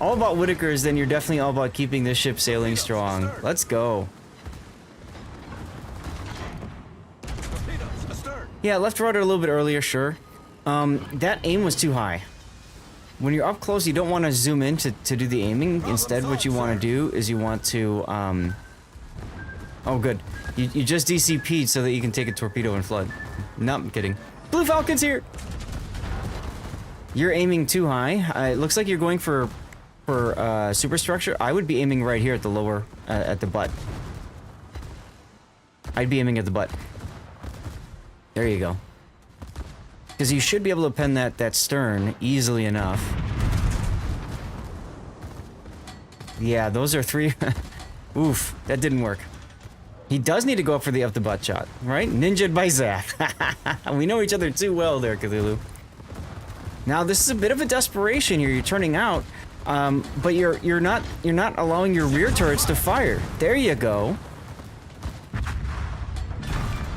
all about Whitakers, then you're definitely all about keeping this ship sailing strong. Let's go. Torpedoes astern. Yeah, left rudder a little bit earlier, sure. That aim was too high. When you're up close, you don't want to zoom in to do the aiming. Instead, what you want to do is you want to, oh, good. You just DCP'd so that you can take a torpedo and flood. No, I'm kidding. Blue Falcon's here! You're aiming too high. It looks like you're going for superstructure. I would be aiming right here at the lower, at the butt. I'd be aiming at the butt. There you go. Because you should be able to pen that stern easily enough. Yeah, those are 3. Oof, that didn't work. He does need to go up for the butt shot, right? Ninja'd by Zap. We know each other too well there, Cthulhu. Now this is a bit of a desperation here. You're turning out, but you're not allowing your rear turrets to fire. There you go.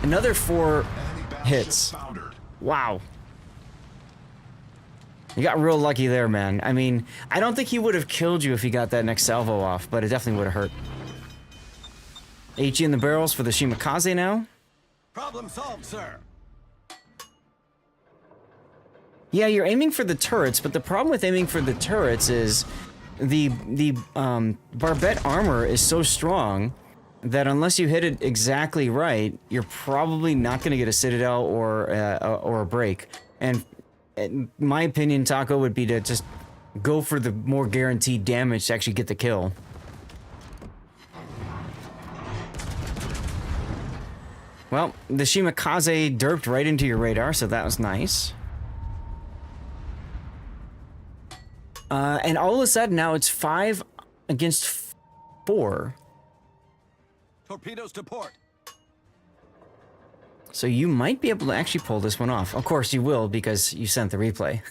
Another 4 hits. Wow. You got real lucky there, man. I mean, I don't think he would have killed you if he got that next salvo off, but it definitely would have hurt. HE in the barrels for the Shimakaze now. Problem solved, sir. Yeah, you're aiming for the turrets, but the problem with aiming for the turrets is the barbette armor is so strong that unless you hit it exactly right, you're probably not going to get a citadel or a break. And in my opinion, Taco, would be to just go for the more guaranteed damage to actually get the kill. Well, the Shimakaze derped right into your radar, so that was nice. And all of a sudden, now it's 5 against 4. Torpedoes to port. So you might be able to actually pull this one off. Of course you will, because you sent the replay.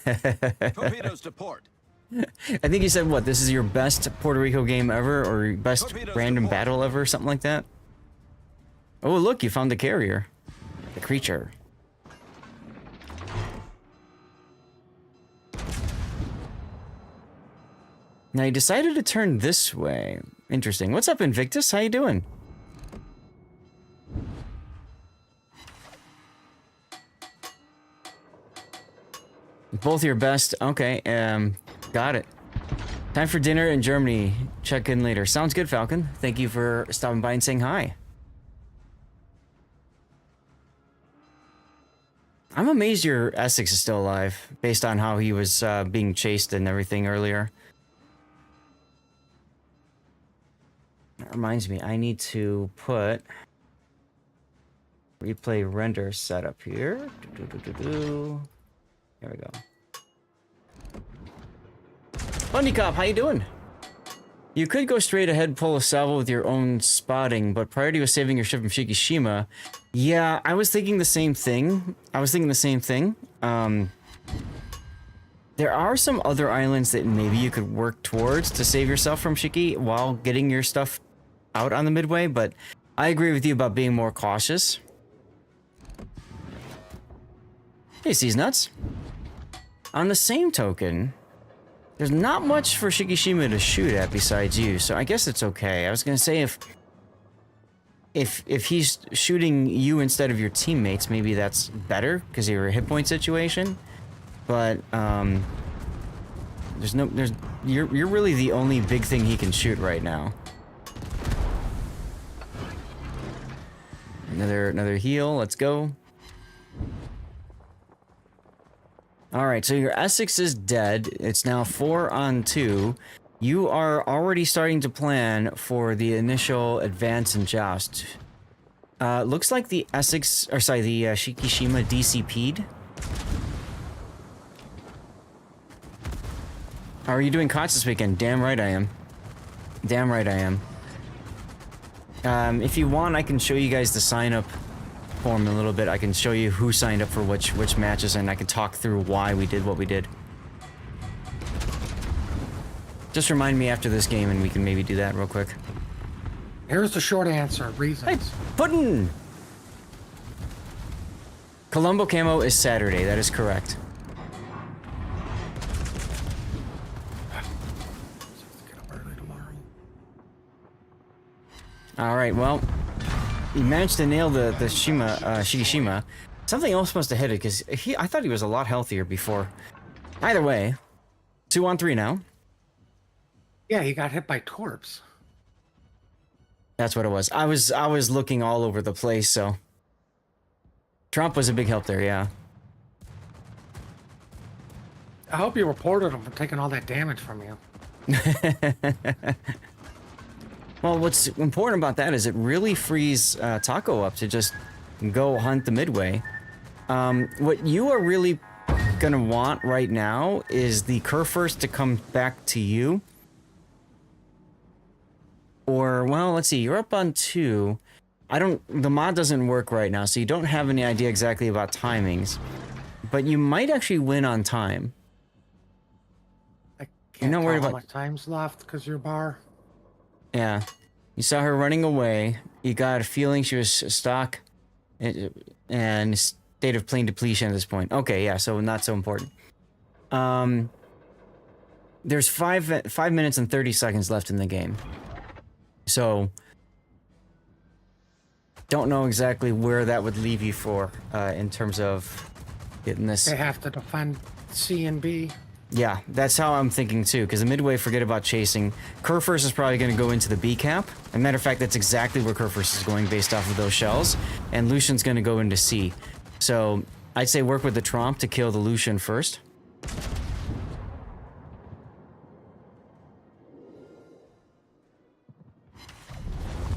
Torpedoes to port. I think you said, what, this is your best Puerto Rico game ever, or your best random battle ever, something like that? Oh, look, you found the carrier. The creature. Now you decided to turn this way. Interesting. What's up, Invictus? How you doing? Both your best. Okay, got it. Time for dinner in Germany. Check in later. Sounds good, Falcon. Thank you for stopping by and saying hi. I'm amazed your Essex is still alive, based on how he was being chased and everything earlier. That reminds me, I need to put replay render setup here. There we go. Bundy Cop, how you doing? You could go straight ahead, pull a salvo with your own spotting, but priority was saving your ship from Shikishima. Yeah, I was thinking the same thing. There are some other islands that maybe you could work towards to save yourself from Shiki while getting your stuff out on the midway, but I agree with you about being more cautious. Hey, Seas Nuts. On the same token, there's not much for Shikishima to shoot at besides you, so I guess it's okay. I was gonna say if he's shooting you instead of your teammates, maybe that's better because of your hit point situation. But you're really the only big thing he can shoot right now. Another heal. Let's go. All right, so your Essex is dead. It's now 4 on 2. You are already starting to plan for the initial advance and joust. Looks like the Essex, or sorry, the Shikishima DCP'd. How are you doing COTS this weekend? Damn right I am. Damn right I am. If you want, I can show you guys the sign-up form a little bit. I can show you who signed up for which matches, and I can talk through why we did what we did. Just remind me after this game, and we can maybe do that real quick. Here's the short answer. Reasons. Hey, Puddin'! Colombo camo is Saturday. That is correct. Get up early tomorrow. All right, well, he managed to nail the Shigishima. Something else must have hit it, because I thought he was a lot healthier before. Either way, 2-on-3 now. Yeah, he got hit by torps. That's what it was. I was looking all over the place, so... Trump was a big help there, yeah. I hope you reported him for taking all that damage from you. Well, what's important about that is it really frees Taco up to just go hunt the Midway. What you are really gonna want right now is the Kurfürst to come back to you. Or, well, let's see, you're up on 2. The mod doesn't work right now, so you don't have any idea exactly about timings. But you might actually win on time. I can't not tell worried how about- much time's left because your bar. Yeah. You saw her running away. You got a feeling she was stuck and state of plane depletion at this point. Okay, yeah, so not so important. There's 5 minutes and 30 seconds left in the game. So don't know exactly where that would leave you for in terms of getting this. They have to defend C and B. Yeah, that's how I'm thinking too, because the Midway, forget about chasing. Kurfürst is probably going to go into the B cap. As a matter of fact, that's exactly where Kurfürst is going based off of those shells. And Lucian's going to go into C. So I'd say work with the Tromp to kill the Lucian first.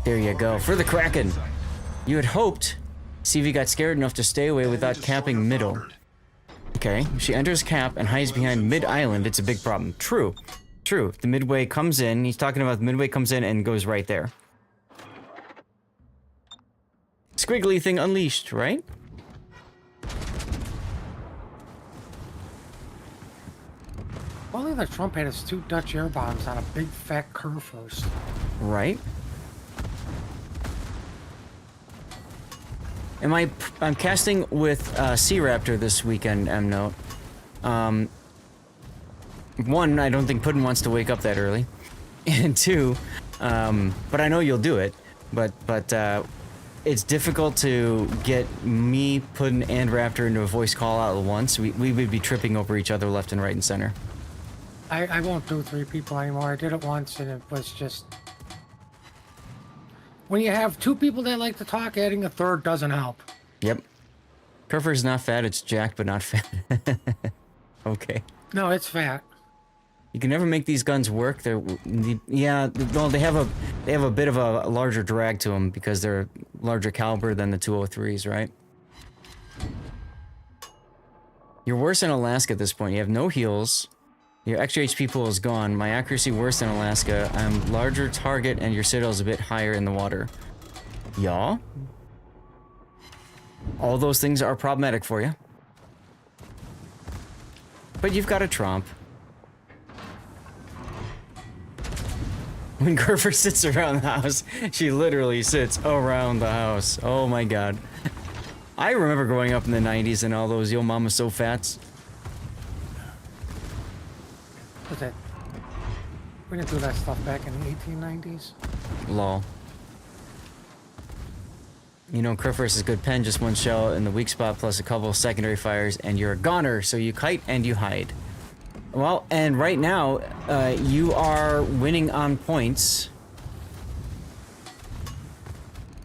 There you go. For the Kraken. You had hoped CV got scared enough to stay away without capping middle. Okay, she enters cap and hides behind mid-island. It's a big problem. True. True. The Midway comes in. He's talking about the Midway comes in and goes right there. Squiggly thing unleashed, right? Only the Trump had his 2 Dutch air bombs on a big fat curve first. Right. I'm casting with Sea Raptor this weekend, M-Note. 1, I don't think Puddin wants to wake up that early. And 2, but I know you'll do it. But it's difficult to get me, Puddin, and Raptor into a voice call out at once. We would be tripping over each other left and right and center. I won't do 3 people anymore. I did it once and it was just... When you have 2 people that like to talk, adding a 3rd doesn't help. Yep. Kurfürst's not fat, it's jacked but not fat. Okay. No, it's fat. You can never make these guns work. Yeah, well, they have a bit of a larger drag to them because they're larger caliber than the 203s, right? You're worse in Alaska at this point. You have no heals. Your extra HP pool is gone. My accuracy worse than Alaska. I'm larger target and your citadel is a bit higher in the water. Yeah? All those things are problematic for you. But you've got a Tromp. When Gerfer sits around the house, she literally sits around the house. Oh my god. I remember growing up in the 90s and all those Yo Mama So Fats. Was that? We didn't do that stuff back in the 1890s. Lol. You know, Kurfürst is a good pen, just 1 shell in the weak spot plus a couple of secondary fires, and you're a goner, so you kite and you hide. Well, and right now, you are winning on points.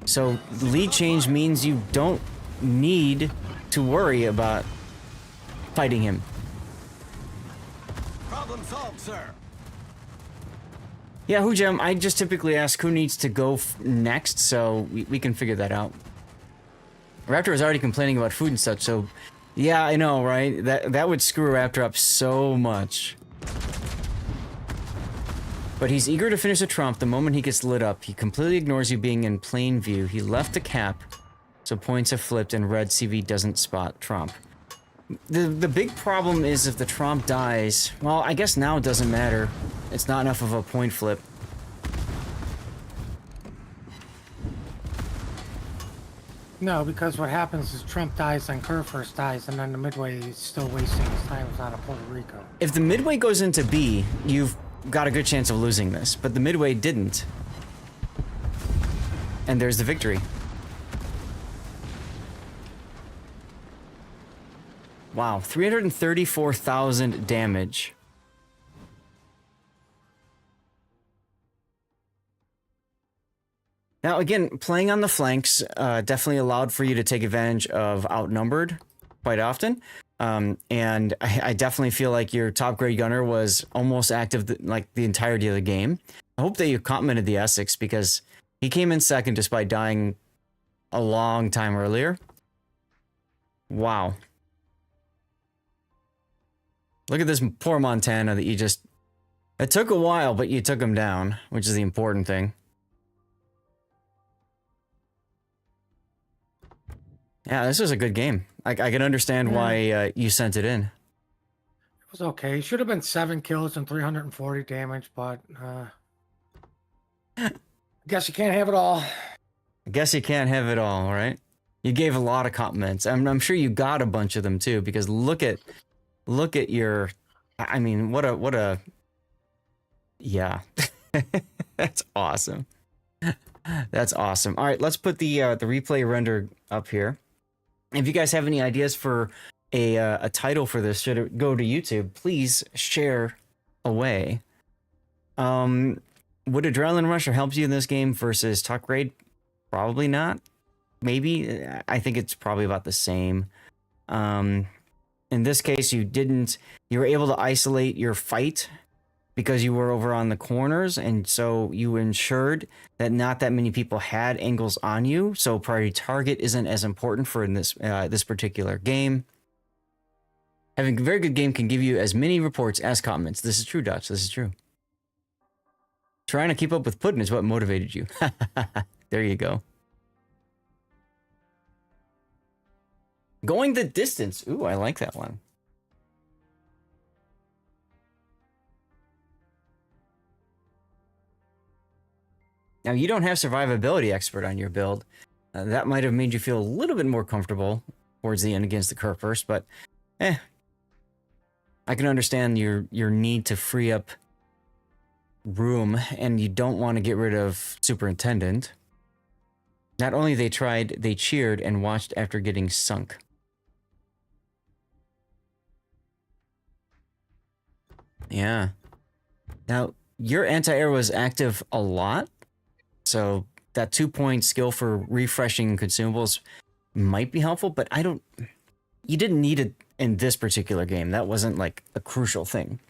So, lead change means you don't need to worry about fighting him. Problem solved, sir. Yeah, Hujam, I just typically ask who needs to go next, so we can figure that out. Raptor is already complaining about food and such, so... Yeah, I know, right? That would screw Raptor up so much. But he's eager to finish the Trump the moment he gets lit up. He completely ignores you being in plain view. He left the cap, so points have flipped and red CV doesn't spot Trump. The big problem is if the Trump dies... Well, I guess now it doesn't matter. It's not enough of a point flip. No, because what happens is Trump dies, then Kerr first dies, and then the Midway is still wasting his time out of Puerto Rico. If the Midway goes into B, you've got a good chance of losing this, but the Midway didn't. And there's the victory. Wow, 334,000 damage. Now, again, playing on the flanks definitely allowed for you to take advantage of outnumbered quite often. And I definitely feel like your top grade gunner was almost active like the entirety of the game. I hope that you complimented the Essex because he came in second despite dying a long time earlier. Wow. Look at this poor Montana that you just... It took a while, but you took him down, which is the important thing. Yeah, this was a good game. I can understand why you sent it in. It was okay. It should have been 7 kills and 340 damage, but I guess you can't have it all. I guess you can't have it all, right? You gave a lot of compliments. I'm sure you got a bunch of them too, because look at your... I mean, what a... Yeah. That's awesome. That's awesome. All right, let's put the replay render up here. If you guys have any ideas for a title for this, should it go to YouTube, please share away. Would Adrenaline Rush help you in this game versus Tuck Raid? Probably not. Maybe. I think it's probably about the same. In this case, you were able to isolate your fight because you were over on the corners, and so you ensured that not that many people had angles on you, so priority target isn't as important for this particular game. Having a very good game can give you as many reports as comments. This is true, Dutch. This is true. Trying to keep up with Putin is what motivated you. There you go. Going the distance. Ooh, I like that one. Now, you don't have survivability expert on your build. That might have made you feel a little bit more comfortable towards the end against the Kerr first, but I can understand your need to free up room, and you don't want to get rid of Superintendent. Not only they tried, they cheered and watched after getting sunk. Yeah. Now, your anti-air was active a lot. So that 2-point skill for refreshing consumables might be helpful, but you didn't need it in this particular game. That wasn't like a crucial thing.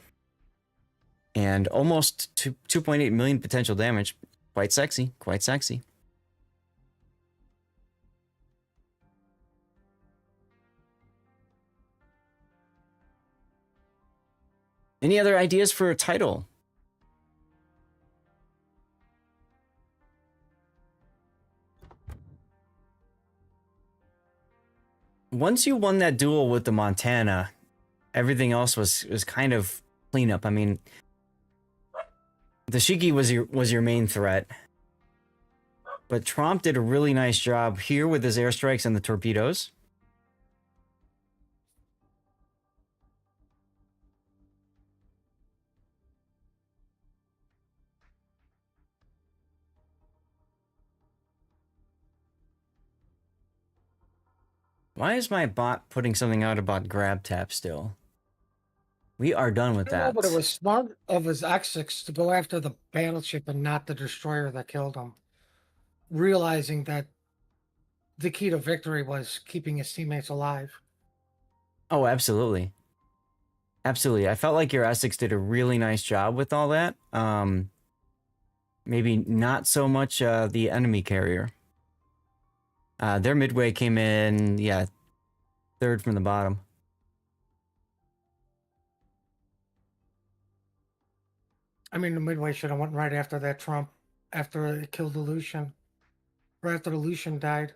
And almost 2.8 million potential damage. Quite sexy, quite sexy. Any other ideas for a title? Once you won that duel with the Montana, everything else was kind of cleanup. I mean, the Shiki was your main threat, but Tromp did a really nice job here with his airstrikes and the torpedoes. Why is my bot putting something out about grab tap still? We are done with that. But it was smart of his X6 to go after the battleship and not the destroyer that killed him, realizing that the key to victory was keeping his teammates alive. Oh, absolutely. Absolutely. I felt like your Essex did a really nice job with all that. Maybe not so much the enemy carrier. Their midway came in, yeah, third from the bottom. I mean, the midway should have went right after that Trump, after it killed the Lucian, or after the Lucian died.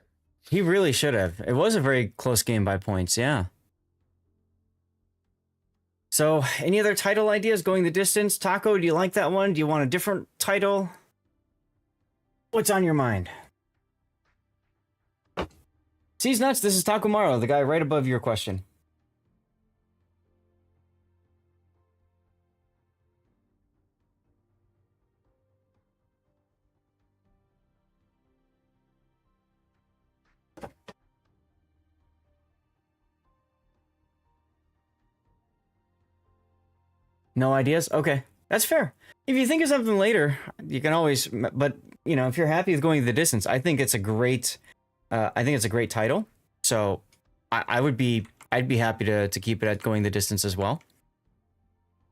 He really should have. It was a very close game by points, yeah. So, any other title ideas going the distance? Taco, do you like that one? Do you want a different title? What's on your mind? Sees nuts. This is Takumaro, the guy right above your question. No ideas? Okay, that's fair. If you think of something later, you can always. But you know, if you're happy with going the distance, I think it's a great. I think it's a great title. So, I'd be happy to keep it at going the distance as well.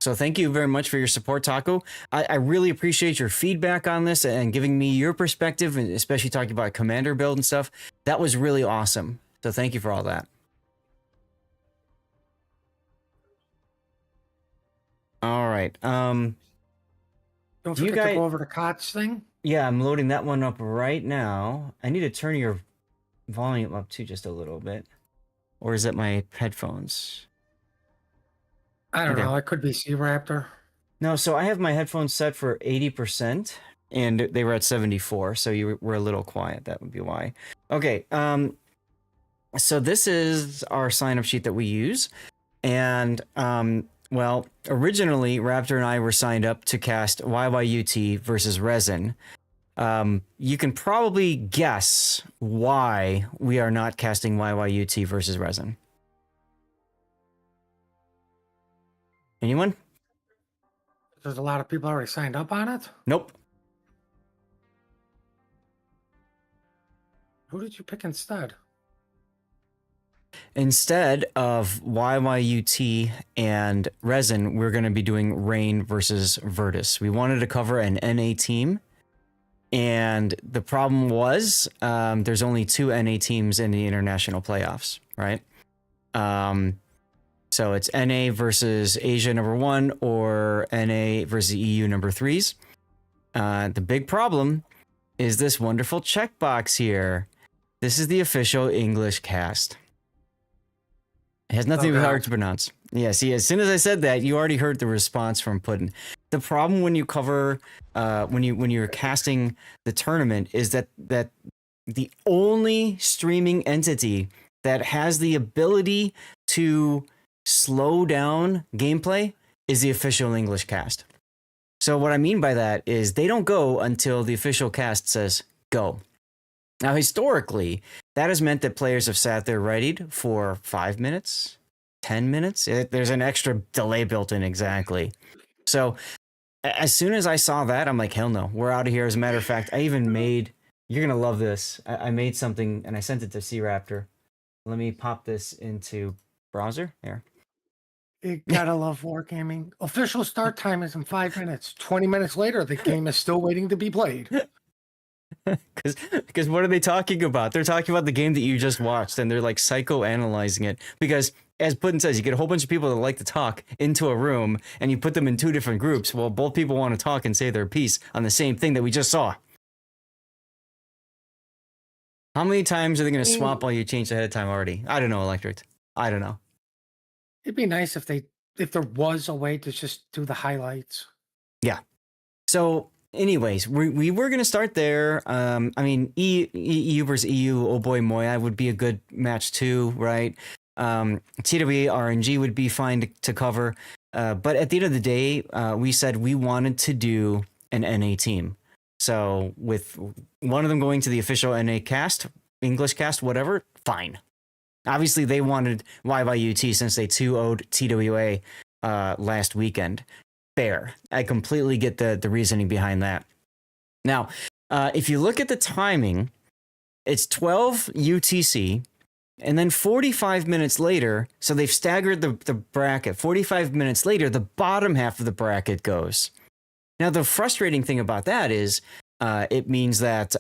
So thank you very much for your support, Taco. I really appreciate your feedback on this and giving me your perspective, and especially talking about commander build and stuff. That was really awesome. So thank you for all that. All right. Don't you forget to go over the COTS thing. Yeah, I'm loading that one up right now. I need to turn your volume up too just a little bit. Or is it my headphones? I don't know. It could be Sea Raptor. No, so I have my headphones set for 80%, and they were at 74, so you were a little quiet. That would be why. Okay, so this is our sign-up sheet that we use, and, well, originally, Raptor and I were signed up to cast YYUT versus Resin. You can probably guess why we are not casting YYUT versus Resin. Anyone? There's a lot of people already signed up on it. Nope. Who did you pick instead? Instead of YYUT and Resin, we're going to be doing Rain versus Virtus. We wanted to cover an NA team, and the problem was there's only 2 NA teams in the international playoffs, right? So it's NA versus Asia number 1 or NA versus EU number 3s. The big problem is this wonderful checkbox here. This is the official English cast. It has nothing hard to pronounce. Yeah, see, as soon as I said that, you already heard the response from Puddin. The problem when you cover, when you're casting the tournament is that the only streaming entity that has the ability to slow down gameplay is the official English cast. So what I mean by that is they don't go until the official cast says go. Now, historically, that has meant that players have sat there readied for 5 minutes, 10 minutes. There's an extra delay built in, exactly. So as soon as I saw that, I'm like, hell no, we're out of here. As a matter of fact, I even made, you're going to love this. I made something and I sent it to Sea Raptor. Let me pop this into browser here. You gotta love wargaming. Official start time is in 5 minutes. 20 minutes later, the game is still waiting to be played. Because what are they talking about? They're talking about the game that you just watched, and they're like psychoanalyzing it. Because, as Puddin says, you get a whole bunch of people that like to talk into a room, and you put them in 2 different groups. Well, both people want to talk and say their piece on the same thing that we just saw. How many times are they going to swap while you changed ahead of time already? I don't know, Electric. I don't know. It'd be nice if there was a way to just do the highlights. Yeah. So, anyways, we were going to start there. I mean, EU versus EU, oh boy, Moya would be a good match too, right? TWA RNG would be fine to cover. But at the end of the day, we said we wanted to do an NA team. So with one of them going to the official NA cast, English cast, whatever, fine. Obviously, they wanted YYUT since they 2-0'd TWA last weekend. Fair. I completely get the reasoning behind that. Now, if you look at the timing, it's 12 UTC, and then 45 minutes later, so they've staggered the bracket. 45 minutes later, the bottom half of the bracket goes. Now, the frustrating thing about that is it means that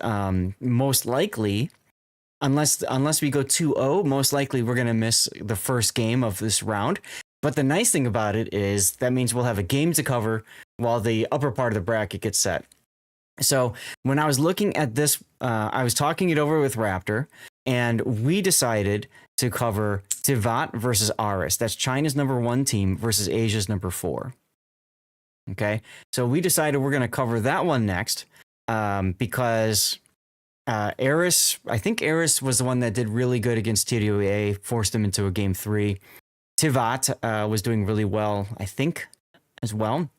most likely, unless we go 2-0, most likely we're going to miss the first game of this round. But the nice thing about it is that means we'll have a game to cover while the upper part of the bracket gets set. So when I was looking at this, I was talking it over with Raptor, and we decided to cover Tivat versus Aris. That's China's number 1 team versus Asia's number 4. Okay, so we decided we're going to cover that one next because Eris, I think Eris was the one that did really good against TWA, forced them into a game 3. Tivat was doing really well, I think, as well.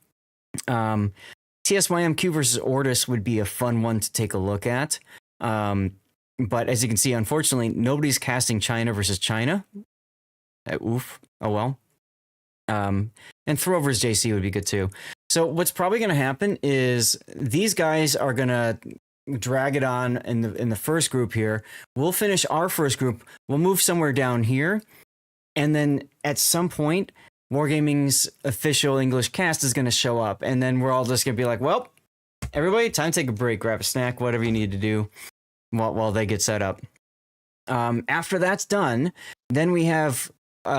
TSYMQ versus Ortis would be a fun one to take a look at. But as you can see, unfortunately, nobody's casting China versus China. Oof. Oh, well. And Throw versus JC would be good too. So what's probably going to happen is these guys are going to drag it on in the first group here. We'll finish our first group. We'll move somewhere down here. And then at some point, Wargaming's official English cast is going to show up. And then we're all just going to be like, well, everybody, time to take a break, grab a snack, whatever you need to do while they get set up. After that's done, then we have 2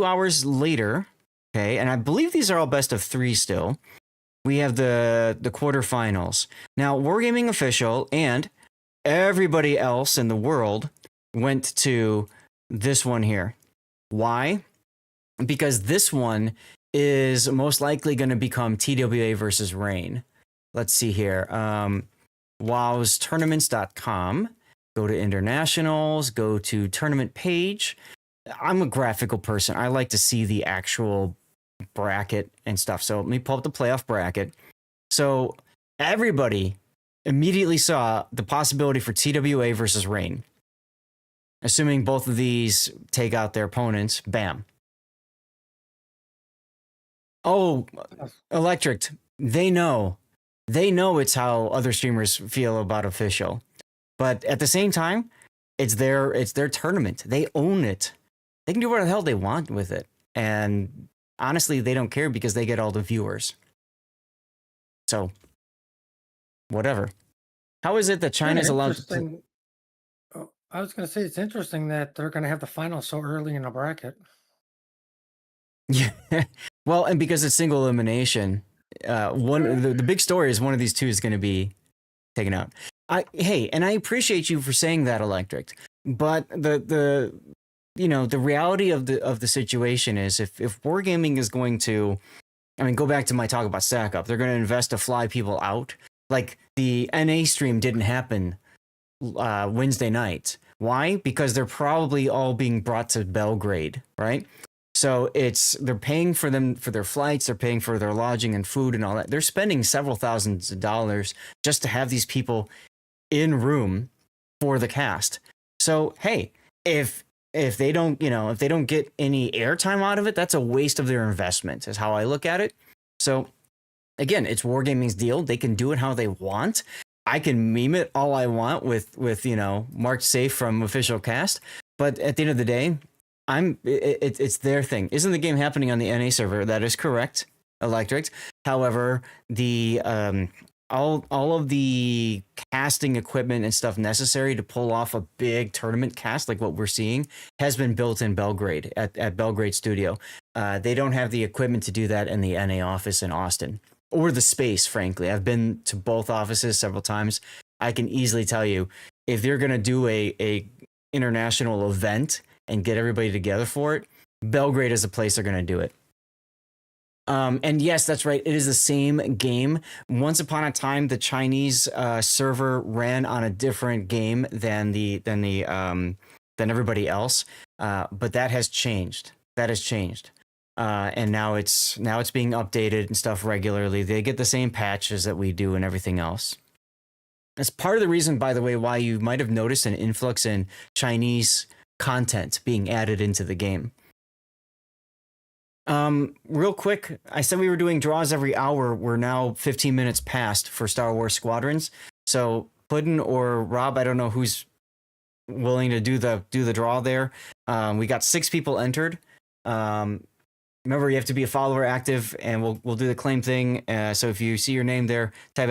hours later. Okay, and I believe these are all best of 3 still. We have the quarterfinals. Now, Wargaming official and everybody else in the world went to this one here. Why? Because this one is most likely going to become TWA versus Reign. Let's see here. WowsTournaments.com. Go to internationals. Go to tournament page. I'm a graphical person. I like to see the actual bracket and stuff. So let me pull up the playoff bracket. So everybody immediately saw the possibility for TWA versus Reign. Assuming both of these take out their opponents, bam. Oh, Electric, they know it's how other streamers feel about official. But at the same time, it's their tournament. They own it. They can do whatever the hell they want with it. And honestly, they don't care because they get all the viewers. So, whatever. How is it that China's allowed to... I was going to say, it's interesting that they're going to have the final so early in the bracket. Yeah. Well, and because it's single elimination, the big story is one of these two is going to be taken out. Hey, and I appreciate you for saying that, Electric. But the reality of the situation is if Wargaming is going to, I mean, go back to my talk about Stack Up, they're going to invest to fly people out. Like the NA stream didn't happen Wednesday night. Why? Because they're probably all being brought to Belgrade, right? So they're paying for them for their flights, they're paying for their lodging and food and all that. They're spending several thousands of dollars just to have these people in room for the cast. So hey, if they don't, if they don't get any airtime out of it, that's a waste of their investment, is how I look at it. So again, it's Wargaming's deal. They can do it how they want. I can meme it all I want with marked safe from official cast, but at the end of the day, it's their thing. Isn't the game happening on the NA server? That is correct, Electric. However, the all of the casting equipment and stuff necessary to pull off a big tournament cast like what we're seeing has been built in Belgrade at Belgrade Studio. They don't have the equipment to do that in the NA office in Austin, or the space, frankly. I've been to both offices several times. I can easily tell you, if they're going to do a international event and get everybody together for it, Belgrade is the place they're going to do it. And yes, that's right. It is the same game. Once upon a time, the Chinese server ran on a different game than everybody else. But that has changed. And now it's being updated and stuff regularly. They get the same patches that we do and everything else. That's part of the reason, by the way, why you might have noticed an influx in Chinese content being added into the game. Real quick, I said we were doing draws every hour. We're now 15 minutes past for Star Wars Squadrons. So Puddin or Rob, I don't know who's willing to do the draw there. We got 6 people entered. Remember, you have to be a follower active, and we'll do the claim thing. So if you see your name there, type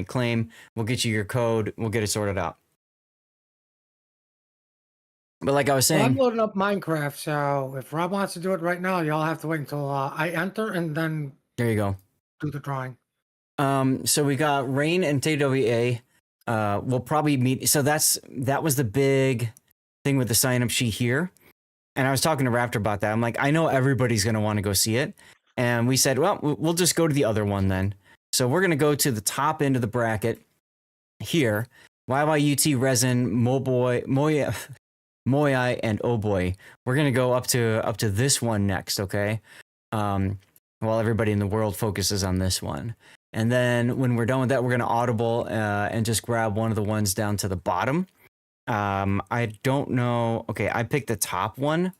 !claim. We'll get you your code. We'll get it sorted out. But like I was saying, I'm loading up Minecraft, so if Rob wants to do it right now, y'all have to wait until I enter and then there you go. Do the drawing. So we got Rain and TWA. We'll probably meet. So that was the big thing with the sign up sheet here. And I was talking to Raptor about that. I'm like, I know everybody's going to want to go see it. And we said, well, we'll just go to the other one then. So we're going to go to the top end of the bracket here. YYUT, Resin, Moboy, Moya, Moyai, and Oh Boy. We're gonna go up to this one next, okay? While everybody in the world focuses on this one. And then when we're done with that, we're gonna audible and just grab one of the ones down to the bottom. I don't know. Okay, I picked the top one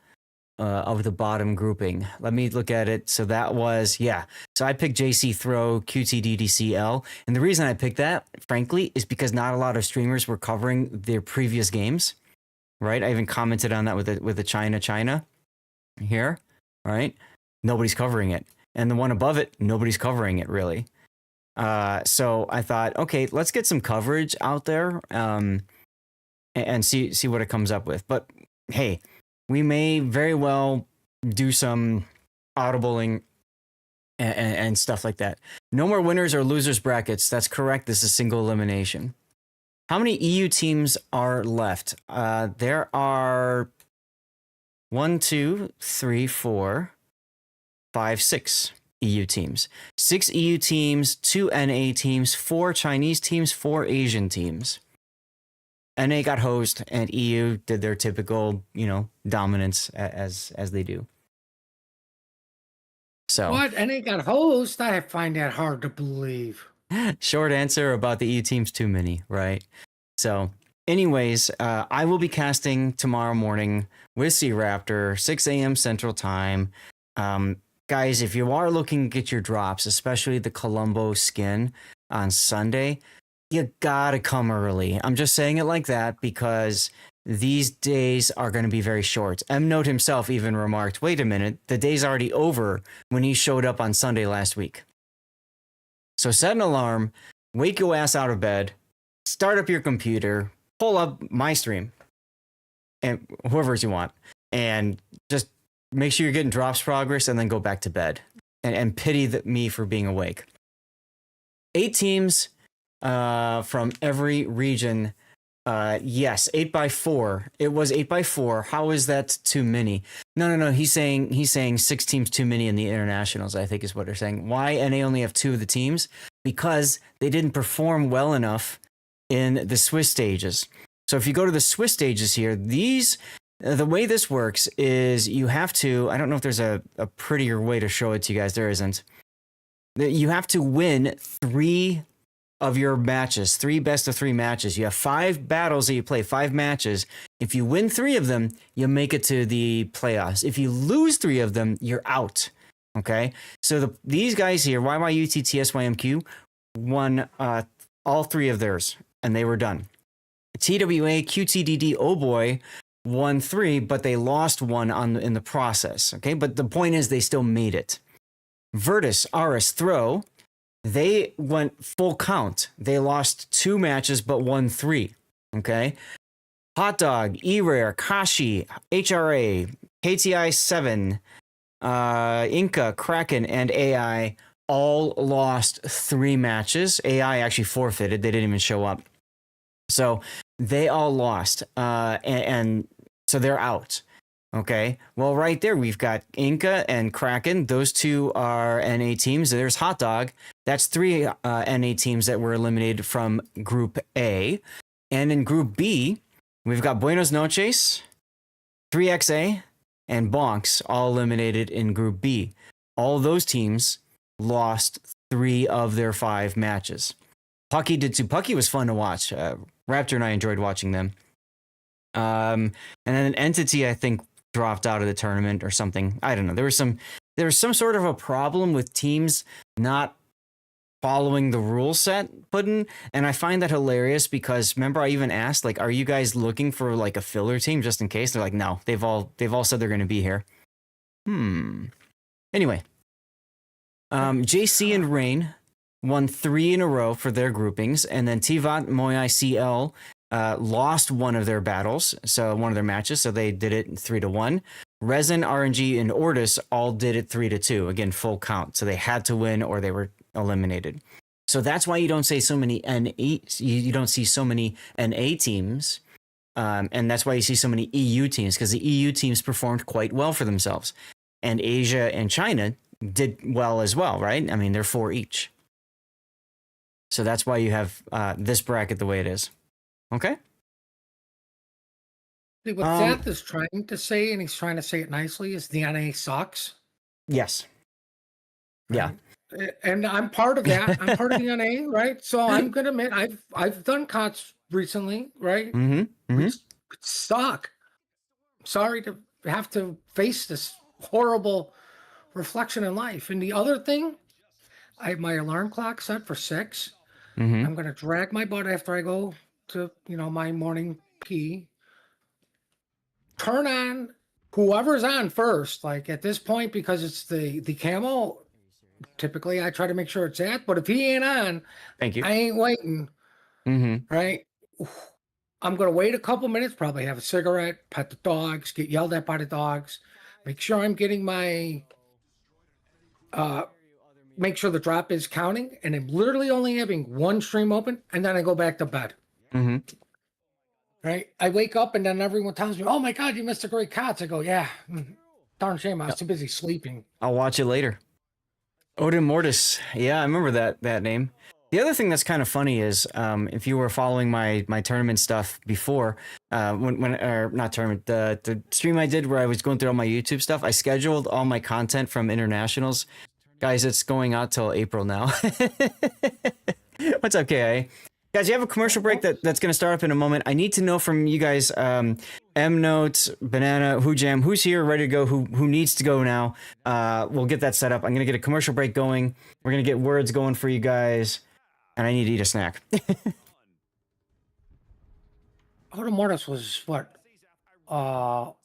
of the bottom grouping. Let me look at it. So that was, yeah. So I picked JC Throw QTDDCL. And the reason I picked that, frankly, is because not a lot of streamers were covering their previous games, right? I even commented on that with the China here, right? Nobody's covering it. And the one above it, nobody's covering it really. So I thought, okay, let's get some coverage out there and see what it comes up with. But hey, we may very well do some audibling and stuff like that. No more winners or losers brackets. That's correct. This is single elimination. How many EU teams are left? There are 1, 2, 3, 4, 5, 6 EU teams. 6 EU teams, 2 NA teams, 4 Chinese teams, 4 Asian teams. NA got hosed, and EU did their typical, dominance as they do. So What? NA got hosed? I find that hard to believe. short answer about the EU teams, too many, right? So anyways, I will be casting tomorrow morning with Sea Raptor, 6 a.m. Central Time. Guys, if you are looking to get your drops, especially the Colombo skin on Sunday, you gotta come early. I'm just saying it like that because these days are going to be very short. M Note himself even remarked, wait a minute, the day's already over when he showed up on Sunday last week. So set an alarm, wake your ass out of bed, start up your computer, pull up my stream, and whoever's you want, and just make sure you're getting drops progress and then go back to bed and pity me for being awake. 8 teams from every region. Yes, 8x4. It was 8x4. How is that too many? No. He's saying 6 teams too many in the internationals, I think is what they're saying. Why NA only have 2 of the teams? Because they didn't perform well enough in the Swiss stages. So if you go to the Swiss stages here, the way this works is you have to, I don't know if there's a prettier way to show it to you guys. There isn't. You have to win 3 of your matches, 3 best of 3 matches. You have 5 battles that you play, 5 matches. If you win 3 of them, you make it to the playoffs. If you lose 3 of them, you're out. Okay? So these guys here, YYUTTSYMQ, won all 3 of theirs, and they were done. TWA, QTDD, Oh Boy, won 3, but they lost 1 in the process. Okay? But the point is they still made it. Virtus, Aris, Throw, they went full count. They lost 2 matches, but won 3. Okay. Hot Dog, E-Rare, Kashi, HRA, KTI 7, Inca, Kraken, and AI all lost 3 matches. AI actually forfeited. They didn't even show up. So they all lost. And so they're out. Okay, well, right there, we've got Inca and Kraken. Those 2 are NA teams. There's Hot Dog. That's 3 NA teams that were eliminated from Group A. And in Group B, we've got Buenos Noches, 3XA, and Bonks all eliminated in Group B. All those teams lost 3 of their 5 matches. Pucky did too. Pucky was fun to watch. Raptor and I enjoyed watching them. And then Entity, I think, dropped out of the tournament or something. I don't know. There was some sort of a problem with teams not following the rule set put in, and I find that hilarious because remember I even asked, like, are you guys looking for like a filler team just in case? They're like, no, they've all said they're going to be here. Anyway, JC and Rain won 3 in a row for their groupings, and then Tivat, Moyai, CL lost 1 of their battles, so 1 of their matches, so they did it 3-1. Resin, RNG, and Ortis all did it 3-2. Again, full count. So they had to win or they were eliminated. So that's why you don't say so many you don't see so many NA teams, and that's why you see so many EU teams, because the EU teams performed quite well for themselves, and Asia and China did well as well, right? I mean, they're 4 each. So that's why you have this bracket the way it is. Okay. See, what Seth is trying to say, and he's trying to say it nicely, is the NA sucks. Yes. Yeah. And I'm part of that. I'm part of the NA, right? So I'm gonna admit I've done COTS recently, right? Mm-hmm. Mm-hmm. Which suck. Sorry to have to face this horrible reflection in life. And the other thing, I have my alarm clock set for 6. Mm-hmm. I'm gonna drag my butt after I go to my morning pee. Turn on whoever's on first. Like at this point, because it's the camo. Typically, I try to make sure it's that. But if he ain't on, Thank you. I ain't waiting. Mm-hmm. Right? I'm gonna wait a couple minutes. Probably have a cigarette, pet the dogs, get yelled at by the dogs. Make sure I'm getting my. Make sure the drop is counting, and I'm literally only having one stream open, and then I go back to bed. Mm-hmm. Right? I wake up, and then everyone tells me, "Oh my God, you missed a great COTS." I go, "Yeah, darn shame, I was too busy sleeping." I'll watch it later. Odin Mortis. Yeah, I remember that name. The other thing that's kind of funny is if you were following my tournament stuff before, or not tournament, the stream I did where I was going through all my YouTube stuff, I scheduled all my content from internationals. Guys, it's going out till April now. What's up, KA? Guys, you have a commercial break that's going to start up in a moment. I need to know from you guys, M-Notes, Banana, Jam, who's here, ready to go, who needs to go now. We'll get that set up. I'm going to get a commercial break going. We're going to get words going for you guys. And I need to eat a snack. Mortis was what? Well,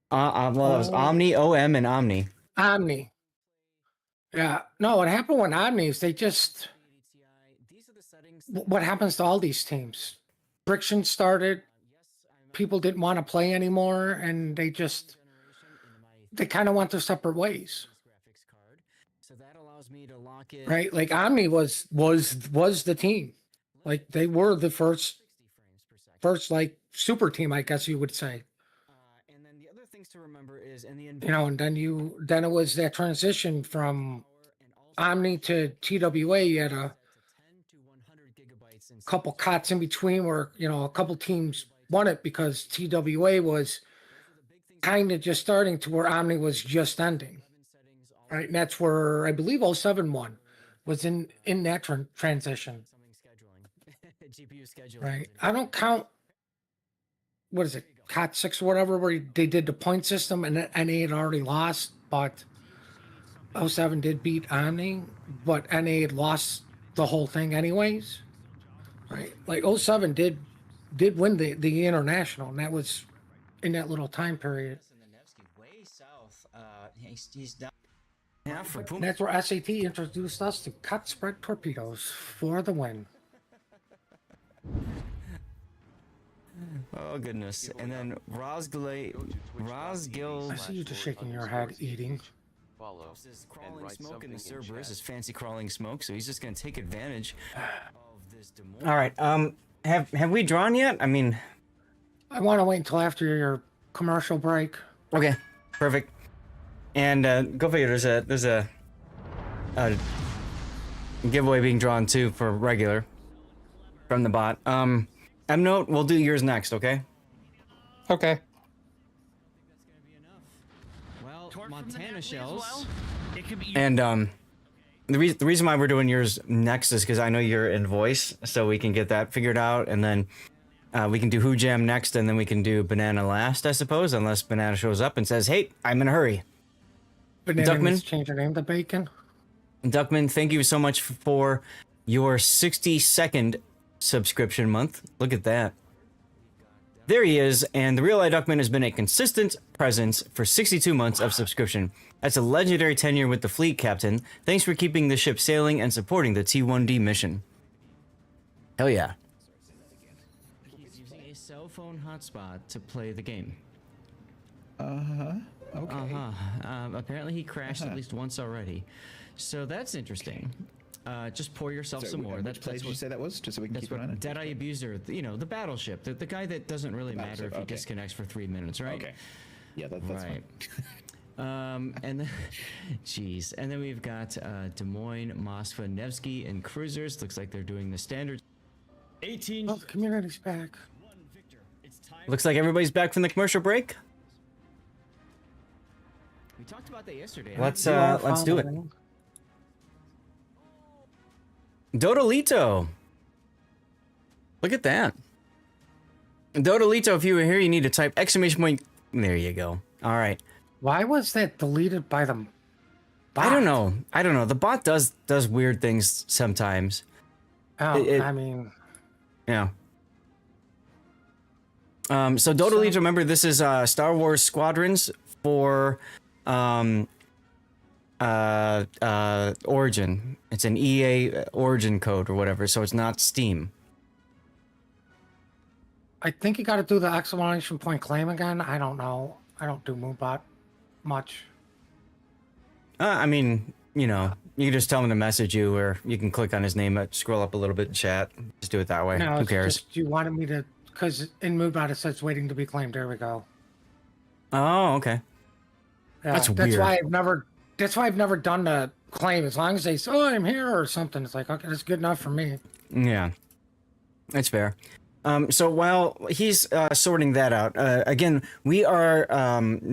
that was Omni, OM, and Omni. Omni. Yeah. No, what happened with Omni is they just... What happens to all these teams? Friction started. People didn't want to play anymore, and they kind of went their separate ways. Right? Like Omni was the team. Like they were the first like super team, I guess you would say. And then the other things to remember is in the and then it was that transition from Omni to TWA. You had a couple COTS in between where a couple teams won it because TWA was kind of just starting to where Omni was just ending. Right, and that's where I believe 07 won was in that transition. Right, I don't count. What is it, COT 6 or whatever, where they did the point system and NA had already lost, but 07 did beat Omni, but NA had lost the whole thing anyways. Right, like 07 did win the international, and that was in that little time period. Yeah, and that's where SAT introduced us to cut spread torpedoes for the win. Oh goodness! And then Rosgills. I see you just shaking your head, eating. Follow. This is crawling smoke in the Cerberus is fancy crawling smoke, so he's just gonna take advantage of this. All right. Have we drawn yet? I mean, I want to wait until after your commercial break. Okay, perfect. And go figure. There's a giveaway being drawn too for regular from the bot. M-Note, we'll do yours next, okay? Okay. Well, Montana shells. And the reason why we're doing yours next is because I know you're in voice, so we can get that figured out, and then we can do Who Jam next, and then we can do Banana last, I suppose, unless Banana shows up and says, "Hey, I'm in a hurry." Duckman, change your name to Bacon. Duckman, thank you so much for your 62nd subscription month. Look at that. There he is, and the Real Eye Duckman has been a consistent presence for 62 months of subscription. That's a legendary tenure with the fleet, Captain. Thanks for keeping the ship sailing and supporting the T1D mission. Hell yeah. He's using a cell phone hotspot to play the game. Okay. Apparently he crashed at least once already. So that's interesting. Just pour yourself some more. Which place did you say that was? Just so we can keep an eye on it. Deadeye Abuser, the battleship, the guy that doesn't really matter if he disconnects for 3 minutes, right? Okay. Yeah, that's right. Fine. And then, jeez, and then we've got Des Moines, Moskva, Nevsky, and cruisers. Looks like they're doing the standard. Oh, the community's back. Looks like everybody's back from the commercial break. We talked about that yesterday. Let's You are do it. following. Dodolito. Look at that. Dodolito, if you were here, you need to type exclamation point. There you go. All right. Why was that deleted by the bot? I don't know. I don't know. The bot does weird things sometimes. Oh, It- I mean, Yeah. So Dodolito, remember this is Star Wars Squadrons for Origin. It's an EA Origin code or whatever, so it's not Steam. I think you got to do the exclamation point claim again. I don't know. I don't do Moonbot much. I mean, you know, you can just tell him to message you, or you can click on his name, scroll up a little bit in chat. Just do it that way. No, Who it's cares? just you wanted me to, because in Moonbot it says waiting to be claimed. There we go. Oh, okay. Yeah, That's That's weird. why I've never. That's why I've never done the claim. As long as they say, "Oh, I'm here" or something, it's like, okay, that's good enough for me. Yeah, that's fair. So while he's sorting that out, again, we are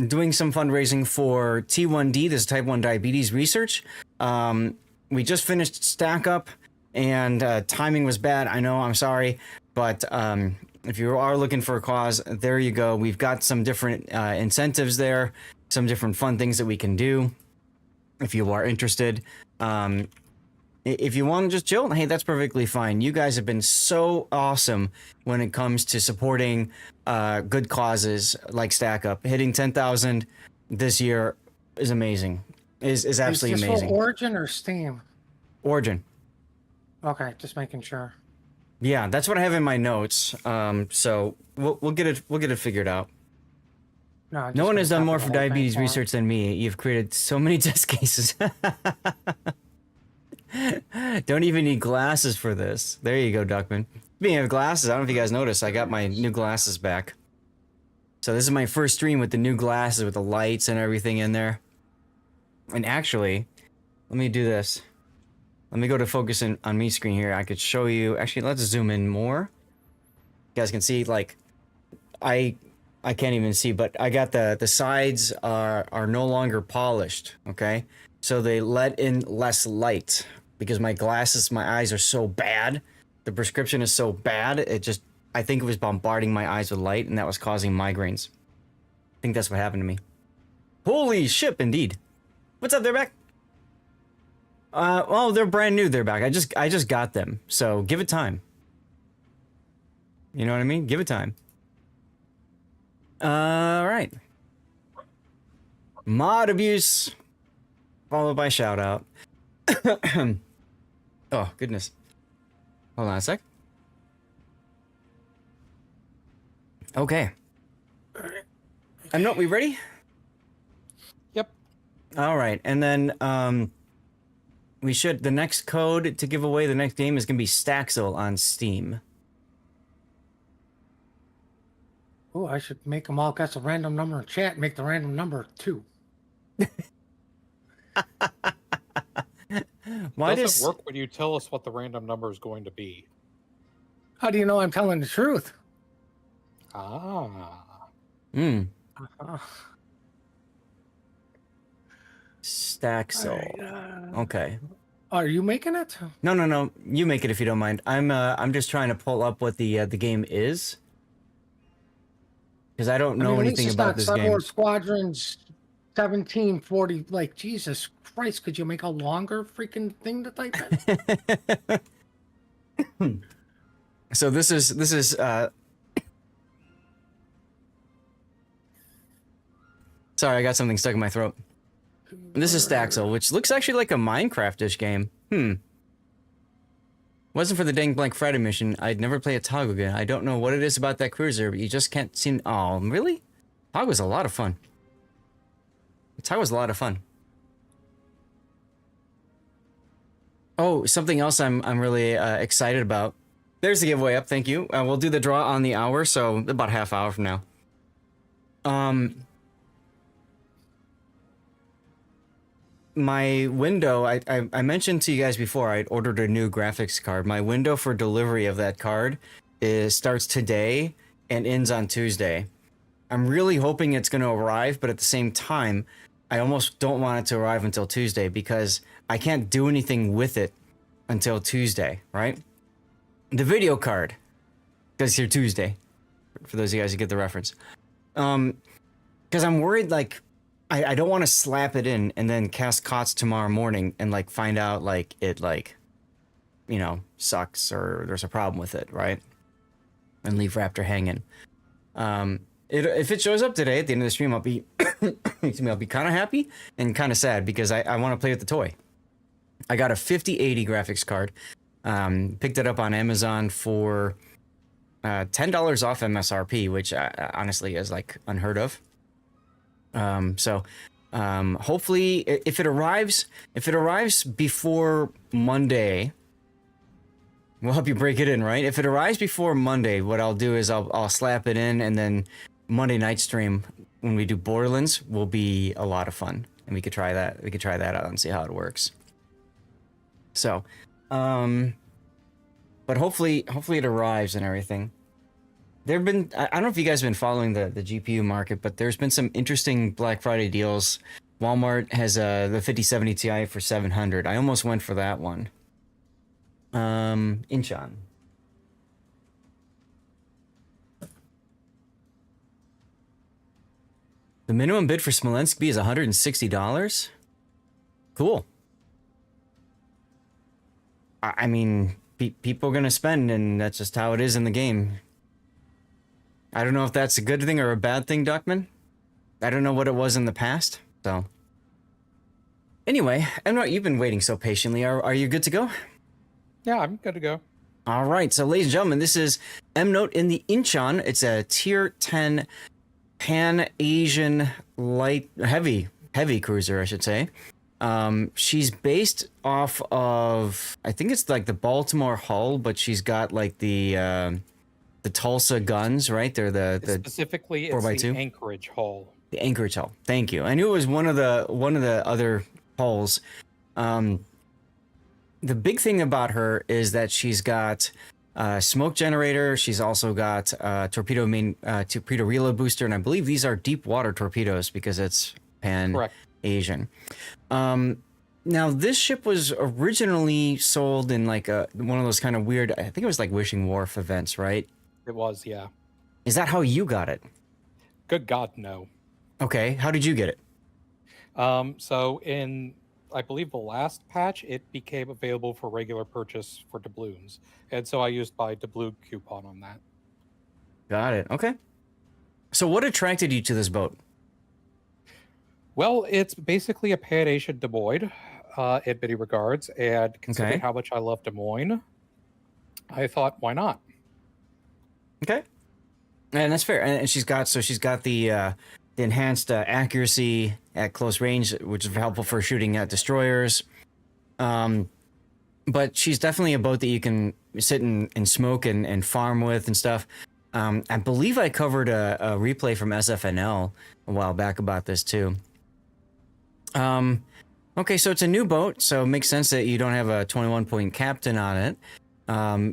doing some fundraising for T1D, this type 1 diabetes research. We just finished Stack Up, and timing was bad. I know, I'm sorry. But if you are looking for a cause, there you go. We've got some different incentives there, some different fun things that we can do if you are interested. If you want to just chill, hey, that's perfectly fine. You guys have been so awesome when it comes to supporting good causes like Stack Up. Hitting 10,000 this year is amazing. Is absolutely Is this amazing. for Origin or Steam? Origin. Okay, just making sure. Yeah, that's what I have in my notes. So we'll get it figured out. No, No one has done more for the whole thing diabetes for it. research than me. You've created so many test cases. Don't even need glasses for this. There you go, Duckman. Speaking of glasses, I don't know if you guys noticed, I got my new glasses back. So this is my first stream with the new glasses, with the lights and everything in there. And actually, let me do this. Let me go to focus on me screen here. I could show you. Actually, let's zoom in more. You guys can see, like, I can't even see, but I got the sides are no longer polished. Okay, so they let in less light because my eyes are so bad. The prescription is so bad. I think it was bombarding my eyes with light, and that was causing migraines. I think that's what happened to me. Holy shit, indeed. What's up, they're back? Well, they're brand new. They're back. I just got them, so give it time. You know what I mean? Give it time. All right. Mod abuse, followed by shout out. Oh goodness. Hold on a sec. Okay. No, we ready? Yep. All right, and then the next code to give away the next game is gonna be Staxel on Steam. Oh, I should make them all guess a random number in chat and make the random number 2. Why Doesn't does work when you tell us what the random number is going to be. How do you know I'm telling the truth? Ah. Uh, Staxel? Okay. Are you making it? No. You make it if you don't mind. I'm just trying to pull up what the game is, because I don't know at least anything it's about not this Star game. Wars Squadrons 1740. Like, Jesus Christ, could you make a longer freaking thing to type in? So this is sorry, I got something stuck in my throat. This is Staxel, which looks actually like a Minecraft-ish game. Wasn't for the dang Blank Friday mission, I'd never play a Toggle again. I don't know what it is about that cruiser, but you just can't seem... Oh, really? Tog was a lot of fun. Tog was a lot of fun. Oh, something else I'm really excited about. There's the giveaway up, thank you. We'll do the draw on the hour, so about half hour from now. my window, I mentioned to you guys before, I'd ordered a new graphics card. My window for delivery of that card starts today and ends on Tuesday. I'm really hoping it's going to arrive, but at the same time, I almost don't want it to arrive until Tuesday because I can't do anything with it until Tuesday, right? The video card goes here Tuesday, for those of you guys who get the reference. Because I'm worried, like, I don't want to slap it in and then cast COTS tomorrow morning and, like, find out, like, it, like, you know, sucks or there's a problem with it, right? And leave Raptor hanging. If it shows up today at the end of the stream, I'll be, excuse me, I'll be kind of happy and kind of sad because I want to play with the toy. I got a 5080 graphics card. Picked it up on Amazon for $10 off MSRP, which honestly is like unheard of. Hopefully if it arrives before Monday, we'll help you break it in, right? If it arrives before Monday, what I'll do is I'll slap it in, and then Monday night stream when we do Borderlands will be a lot of fun, and we could try that. We could try that out and see how it works. So, but hopefully it arrives and everything. There've been, I don't know if you guys have been following the GPU market, but there's been some interesting Black Friday deals. Walmart has the 5070 Ti for $700. I almost went for that one. Incheon. The minimum bid for Smolensk B is $160. Cool. I mean, people are gonna spend, and that's just how it is in the game. I don't know if that's a good thing or a bad thing, Duckman. I don't know what it was in the past, so. Anyway, I know you've been waiting so patiently. Are you good to go? Yeah, I'm good to go. All right, so ladies and gentlemen, this is M-Note in the Incheon. It's a tier 10 Pan-Asian light, heavy cruiser, I should say. She's based off of, I think it's like the Baltimore hull, but she's got like the Tulsa guns, right? They're the Specifically, it's 4x2? the Anchorage hull. The Anchorage hull. Thank you. I knew it was one of the other hulls. The big thing about her is that she's got smoke generator. She's also got torpedo reload booster, and I believe these are deep water torpedoes because it's Pan-Asian. Now this ship was originally sold in like one of those kind of weird, I think it was like Wishing Wharf events, right? It was, yeah. Is that how you got it? Good God, no. Okay, how did you get it? So in, I believe, the last patch, it became available for regular purchase for doubloons. And so I used my doubloon coupon on that. Got it. Okay. So what attracted you to this boat? Well, it's basically a Pan-Asian Des Moines, in many regards. And considering how much I love Des Moines, I thought, why not? Okay. And that's fair. And she's got the enhanced accuracy at close range, which is helpful for shooting at destroyers. But she's definitely a boat that you can sit and smoke and farm with and stuff. I believe I covered a replay from SFNL a while back about this too. Okay, so it's a new boat, so it makes sense that you don't have a 21-point captain on it.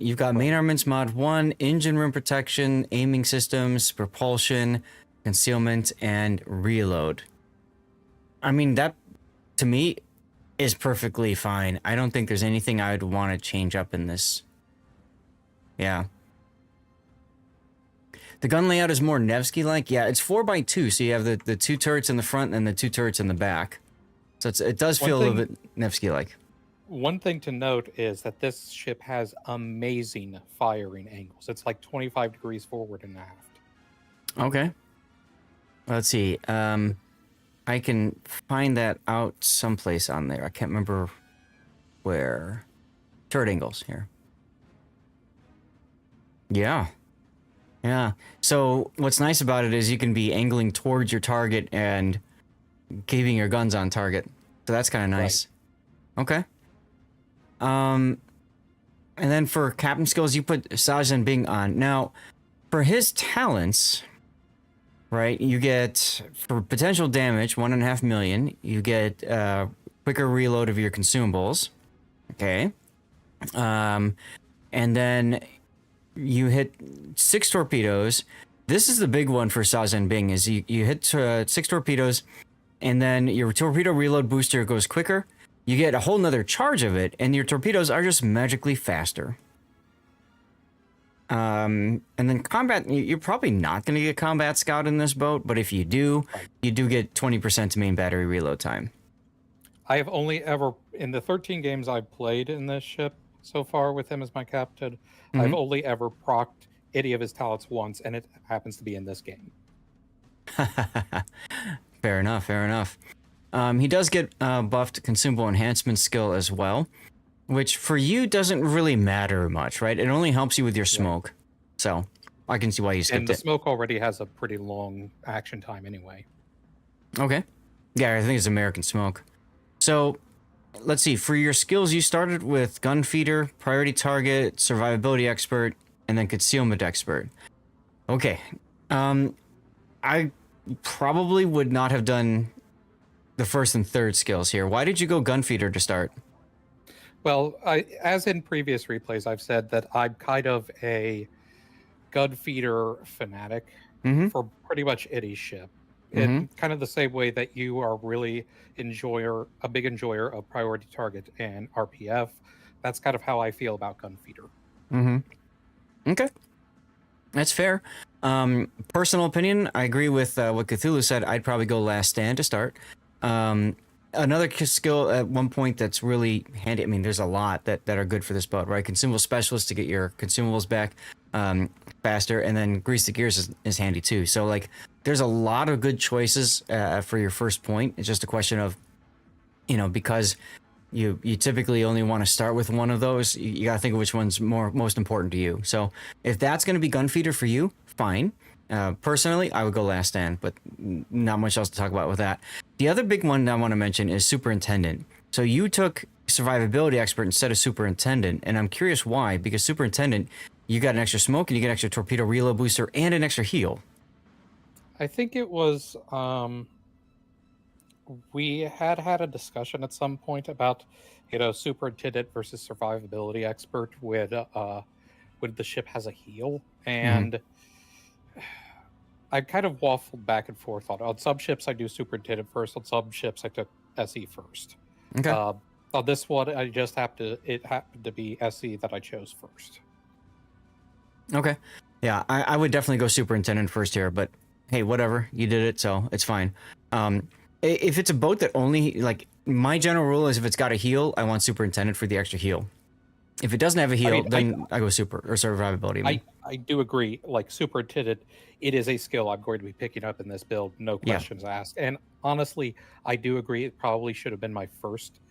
You've got main armaments mod 1, engine room protection, aiming systems, propulsion, concealment, and reload. I mean, that, to me, is perfectly fine. I don't think there's anything I would want to change up in this. Yeah. The gun layout is more Nevsky-like. Yeah, it's 4x2, so you have the two turrets in the front and the two turrets in the back. So it does feel a little bit Nevsky-like. One thing to note is that this ship has amazing firing angles. It's like 25 degrees forward and aft. Okay. Let's see. I can find that out someplace on there. I can't remember where. Turret angles here. Yeah. Yeah. So what's nice about it is you can be angling towards your target and keeping your guns on target. So that's kind of nice. Right. Okay. And then for captain skills, you put Sajan Bing on. Now, for his talents, right, you get, for potential damage, 1.5 million. You get quicker reload of your consumables. Okay. And then you hit 6 torpedoes. This is the big one for Sazen Bing, is you hit 6 torpedoes, and then your torpedo reload booster goes quicker. You get a whole nother charge of it, and your torpedoes are just magically faster. And then combat, you're probably not going to get combat scout in this boat, but if you do, you do get 20% to main battery reload time. I have only ever, in the 13 games I've played in this ship so far with him as my captain, I've only ever procced any of his talents once, and it happens to be in this game. Fair enough, fair enough. He does get buffed consumable enhancement skill as well, which for you doesn't really matter much, right? It only helps you with your smoke. So I can see why you skipped it. And the smoke already has a pretty long action time anyway. Okay. Yeah, I think it's American smoke. So let's see. For your skills, you started with gun feeder, priority target, survivability expert, and then concealment expert. Okay. I probably would not have done the first and third skills here. Why did you go gun feeder to start? Well, as in previous replays, I've said that I'm kind of a gun feeder fanatic for pretty much any ship. In kind of the same way that you are really a big enjoyer of priority target and RPF. That's kind of how I feel about gun feeder. Okay. That's fair. Personal opinion, I agree with what Cthulhu said. I'd probably go last stand to start. Another skill at one point that's really handy. I mean, there's a lot that are good for this boat, right? Consumable specialist to get your consumables back faster, and then grease the gears is handy too. So like, there's a lot of good choices for your first point. It's just a question of, because you typically only want to start with one of those. You got to think of which one's most important to you. So if that's going to be gun feeder for you, fine. Personally, I would go last stand, but not much else to talk about with that. The other big one I want to mention is superintendent. So you took survivability expert instead of superintendent, and I'm curious why. Because superintendent, you got an extra smoke, and you get an extra torpedo reload booster, and an extra heal. I think it was we had a discussion at some point about superintendent versus survivability expert when the ship has a heal, and I kind of waffled back and forth on some ships I do superintendent first, on some ships I took SE first. Okay. On this one, it happened to be SE that I chose first. Okay. Yeah, I would definitely go superintendent first here, but hey, whatever, you did it, so it's fine. If it's a boat that only, like, my general rule is if it's got a heal, I want superintendent for the extra heal. If it doesn't have a heal, then I go super or survivability. I do agree. Like superintendent, it is a skill I'm going to be picking up in this build, no questions asked. And honestly, I do agree it probably should have been my first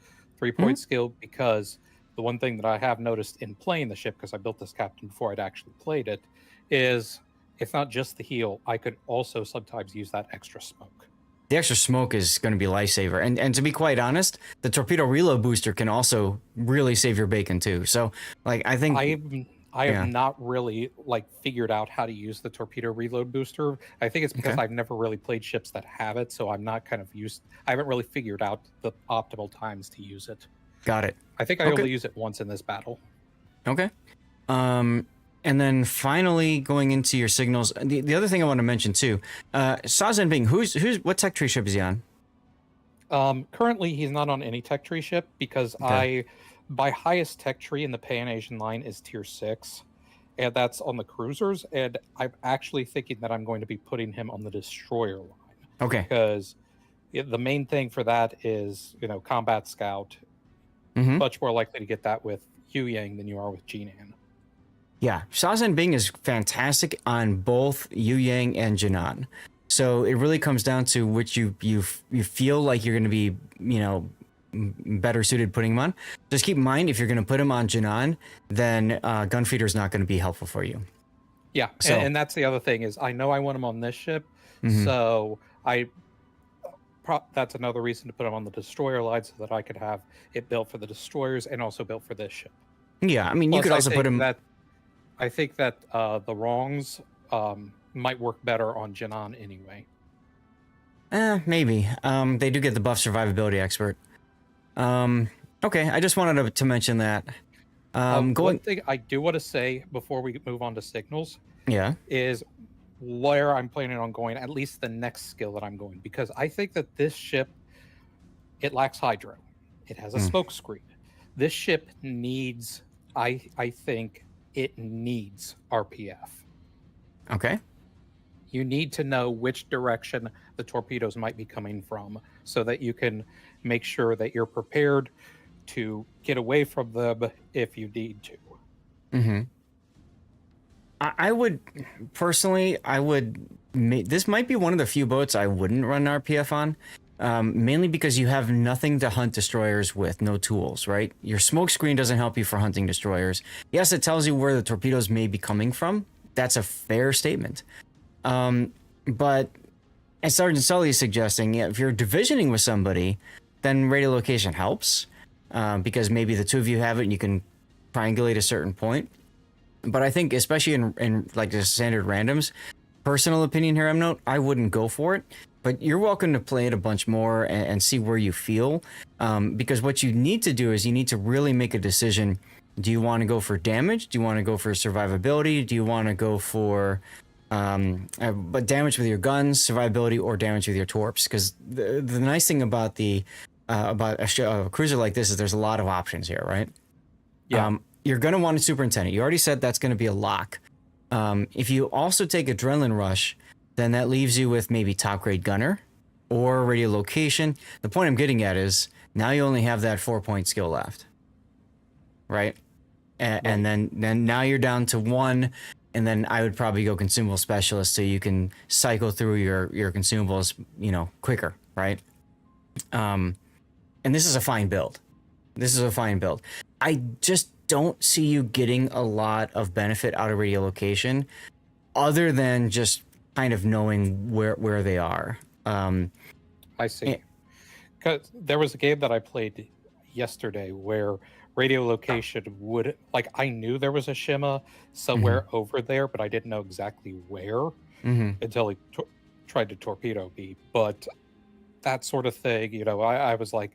3-point skill, because the one thing that I have noticed in playing the ship, because I built this captain before I'd actually played it, is it's not just the heal. I could also sometimes use that extra smoke. The extra smoke is going to be lifesaver, and to be quite honest, the torpedo reload booster can also really save your bacon too. So, like, I think I have not really figured out how to use the torpedo reload booster. I think it's because I've never really played ships that have it, so I'm not I haven't really figured out the optimal times to use it. Got it. I think I only use it once in this battle. Okay. And then finally going into your signals, the other thing I want to mention too, Sazen Bing, what tech tree ship is he on? Currently he's not on any tech tree ship, because my highest tech tree in the Pan Asian line is tier 6, and that's on the cruisers, and I'm actually thinking that I'm going to be putting him on the destroyer line. Okay. Because the main thing for that is, combat scout. Much more likely to get that with Yu Yang than you are with Jinan. Yeah, Sazen Bing is fantastic on both Yu Yang and Jinan. So it really comes down to which you feel like you're going to be, better suited putting him on. Just keep in mind, if you're going to put him on Jinan, then Gunfeeder is not going to be helpful for you. Yeah, so, and that's the other thing is I know I want him on this ship, so that's another reason to put him on the destroyer line, so that I could have it built for the destroyers and also built for this ship. Yeah, I mean, you could also put him. I think that the wrongs might work better on Jinan anyway. Maybe. They do get the buff survivability expert. Okay, I just wanted to mention that. One thing I do want to say before we move on to signals Yeah. is where I'm planning on going, at least the next skill that I'm going, because I think that this ship, it lacks hydro. It has a smoke screen. This ship needs, I think it needs RPF. Okay. You need to know which direction the torpedoes might be coming from so that you can make sure that you're prepared to get away from them if you need to. Mm-hmm. I would personally, this might be one of the few boats I wouldn't run RPF on, mainly because you have nothing to hunt destroyers with, no tools, right? Your smoke screen doesn't help you for hunting destroyers. Yes, it tells you where the torpedoes may be coming from. That's a fair statement. But as Sergeant Sully is suggesting, if you're divisioning with somebody, then radiolocation helps, because maybe the two of you have it and you can triangulate a certain point. But I think, especially in like the standard randoms, personal opinion here, I wouldn't go for it. But you're welcome to play it a bunch more and see where you feel. Because what you need to do is you need to really make a decision. Do you want to go for damage? Do you want to go for survivability? Do you want to go for but damage with your guns, survivability, or damage with your torps? Because the nice thing about a cruiser like this is there's a lot of options here, right? Yeah. You're going to want a superintendent. You already said that's going to be a lock. If you also take adrenaline rush, then that leaves you with maybe top grade gunner or radiolocation. The point I'm getting at is now you only have that 4-point skill left, right? And then now you're down to 1. And then I would probably go consumable specialist so you can cycle through your consumables, quicker, right? And this is a fine build. I just don't see you getting a lot of benefit out of radiolocation other than just kind of knowing where they are. I see. Because there was a game that I played yesterday where radiolocation would, like, I knew there was a Shima somewhere over there, but I didn't know exactly where until he tried to torpedo me. But that sort of thing, I was like,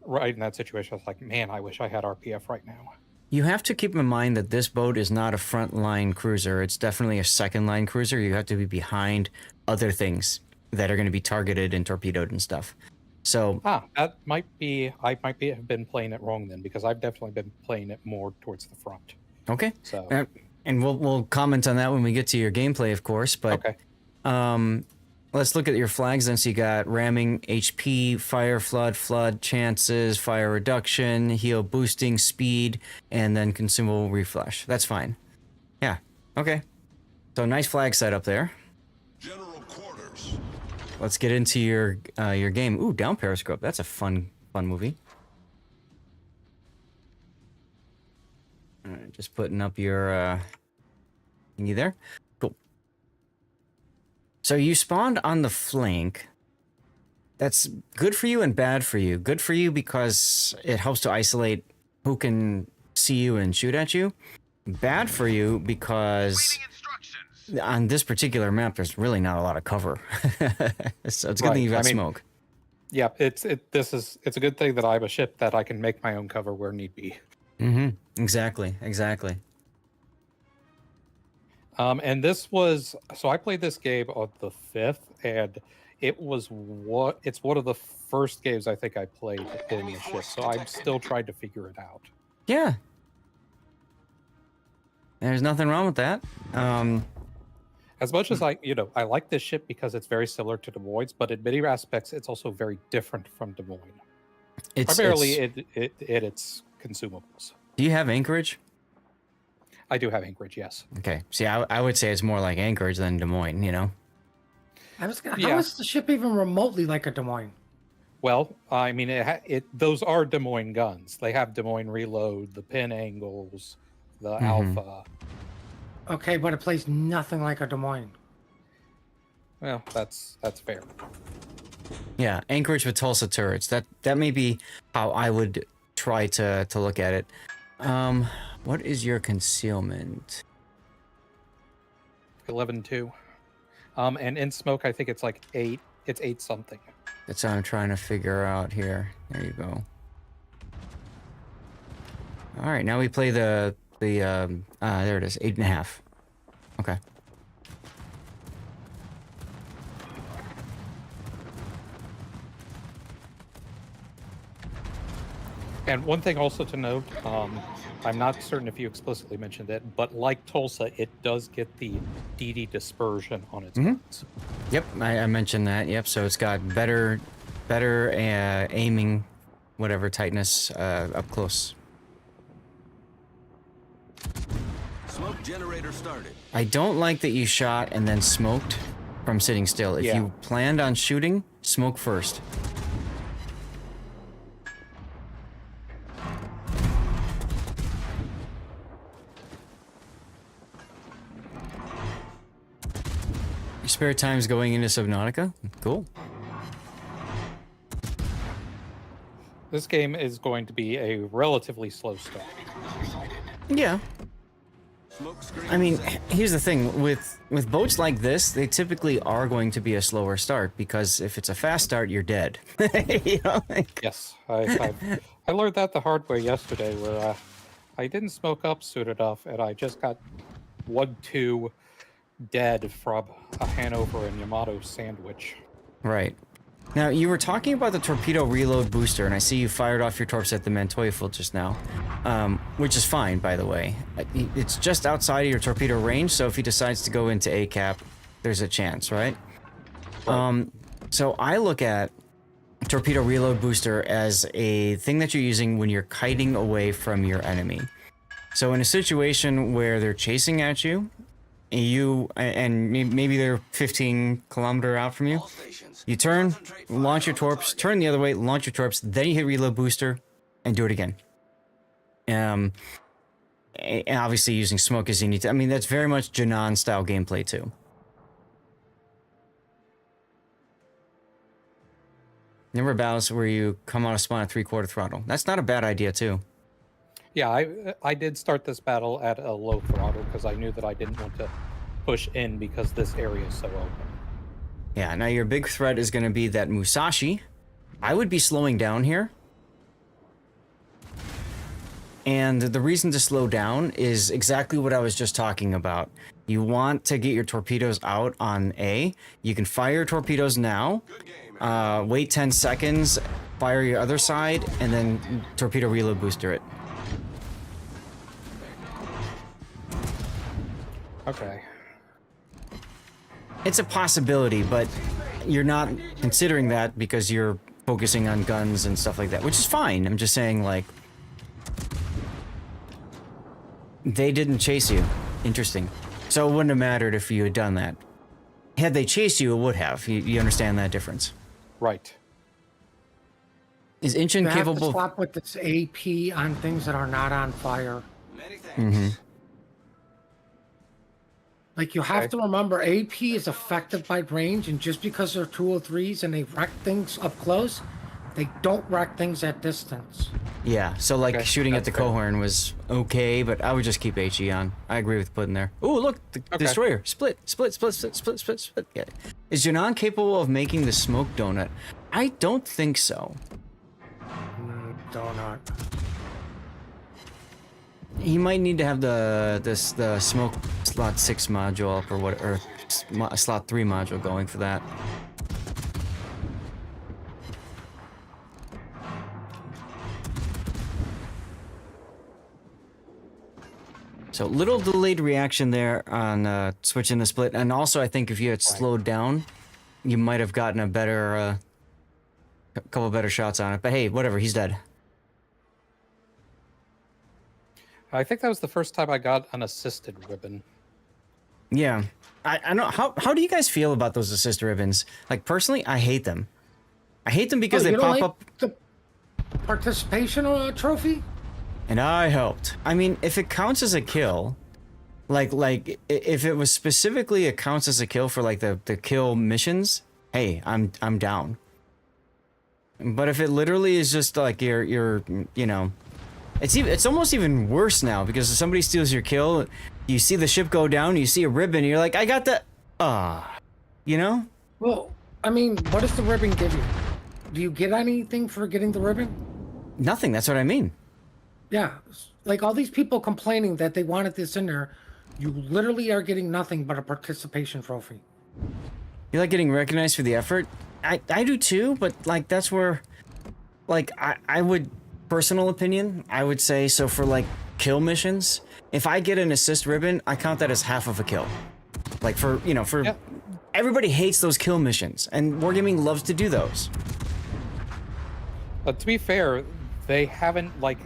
right in that situation, I was like, man, I wish I had RPF right now. You have to keep in mind that this boat is not a frontline cruiser. It's definitely a second line cruiser. You have to be behind other things that are going to be targeted and torpedoed and stuff. So that might be, I might have been playing it wrong then, because I've definitely been playing it more towards the front. Okay. So and we'll comment on that when we get to your gameplay, of course. But okay. Let's look at your flags then. So you got ramming, HP, fire, flood chances, fire reduction, heal boosting, speed, and then consumable refresh. That's fine. Yeah. Okay. So nice flag setup there. General quarters. Let's get into your game. Ooh, down periscope. That's a fun movie. All right, just putting up your thingy there. Cool. So you spawned on the flank. That's good for you and bad for you. Good for you because it helps to isolate who can see you and shoot at you. Bad for you because on this particular map, there's really not a lot of cover. So it's a good thing you've got smoke. Yeah, it's a good thing that I have a ship that I can make my own cover where need be. Exactly. And this was, so I played this game on the 5th, and it's one of the first games I think I played in the ship, so I'm still trying to figure it out. Yeah. There's nothing wrong with that. As much as I like this ship because it's very similar to Des Moines, but in many aspects, it's also very different from Des Moines. Primarily it's consumables. Do you have Anchorage? I do have Anchorage, yes. Okay. See, I would say it's more like Anchorage than Des Moines, How is the ship even remotely like a Des Moines? Well, I mean, those are Des Moines guns. They have Des Moines reload, the pin angles, the alpha. Okay, but it plays nothing like a Des Moines. Well, that's fair. Yeah, Anchorage with Tulsa turrets. That may be how I would try to look at it. What is your concealment? 11.2. And in smoke, I think it's like 8. It's 8 something. That's what I'm trying to figure out here. There you go. All right, now we play there it is, 8.5. Okay. And one thing also to note, I'm not certain if you explicitly mentioned it, but like Tulsa, it does get the DD dispersion on its guns. Yep, I mentioned that. Yep, so it's got better aiming, whatever, tightness up close. Smoke generator started. I don't like that you shot and then smoked from sitting still. If you planned on shooting, smoke first. Your spare time's going into Subnautica? Cool. This game is going to be a relatively slow start. Yeah. Smoke screen I mean, set. here's the thing. With boats like this, they typically are going to be a slower start, because if it's a fast start, you're dead. You know, like, Yes, I learned that the hard way yesterday, where I didn't smoke up soon enough, and I just got 1-2 dead from a Hanover and Yamato sandwich. right. Now, you were talking about the torpedo reload booster, and I see you fired off your torps at the Mantoyful just now, which is fine, by the way. It's just outside of your torpedo range, so if he decides to go into ACAP, there's a chance, right? So I look at torpedo reload booster as a thing that you're using when you're kiting away from your enemy. So in a situation where they're chasing at you, and maybe they're 15 kilometer out from you, All stations. you turn, Concentrate launch fire your on torps, target. turn the other way, launch your torps, then you hit reload booster, and do it again. And obviously using smoke as you need to. I mean, that's very much Janan style gameplay too. Number of battles where you come out of spawn at 3/4 throttle. That's not a bad idea too. Yeah, I did start this battle at a low throttle because I knew that I didn't want to push in because this area is so open. Yeah, now your big threat is going to be that Musashi. I would be slowing down here. And the reason to slow down is exactly what I was just talking about. You want to get your torpedoes out on A. You can fire your torpedoes now. Good game. Wait 10 seconds, fire your other side, and then torpedo reload booster it. Okay. It's a possibility, but you're not considering that because you're focusing on guns and stuff like that, which is fine. I'm just saying, like, they didn't chase you. Interesting. So it wouldn't have mattered if you had done that. Had they chased you, it would have. You understand that difference. Right. Is Inchin You have to capable? stop with this AP on things that are not on fire. Many thanks. Like, you have to remember, AP is affected by range, and just because they're 203s and they wreck things up close, they don't wreck things at distance. Yeah, so like Okay, shooting at the that's fair. cohorn was okay, but I would just keep HE on. I agree with putting there. Ooh, look, the Okay. destroyer. Split. Yeah. Is Janan capable of making the smoke donut? I don't think so. Donut. He might need to have the smoke slot 6 module up, or what, or slot 3 module going for that. So little delayed reaction there on switching the split, and also I think if you had slowed down, you might have gotten a better, couple better shots on it. But hey, whatever, he's dead. I think that was the first time I got an assisted ribbon. Yeah, I know. How do you guys feel about those assist ribbons? Like, personally, I hate them. I hate them because Oh, they you don't pop like up, the participation trophy? and I helped. I mean, if it counts as a kill, like if it was specifically it counts as a kill for like the kill missions, hey, I'm down. But if it literally is just like you're you know, it's almost even worse now, because if somebody steals your kill, you see the ship go down, you see a ribbon, and you're like, I got the you know? Well, I mean, what does the ribbon give you? Do you get anything for getting the ribbon? Nothing, that's what I mean. Yeah, like all these people complaining that they wanted this in there, you literally are getting nothing but a participation trophy. You like getting recognized for the effort? I do too, but like that's where, like I would, personal opinion, I would say, so for like kill missions, if I get an assist ribbon, I count that as half of a kill. Like for, you know, for everybody hates those kill missions, and Wargaming loves to do those. But to be fair, they haven't like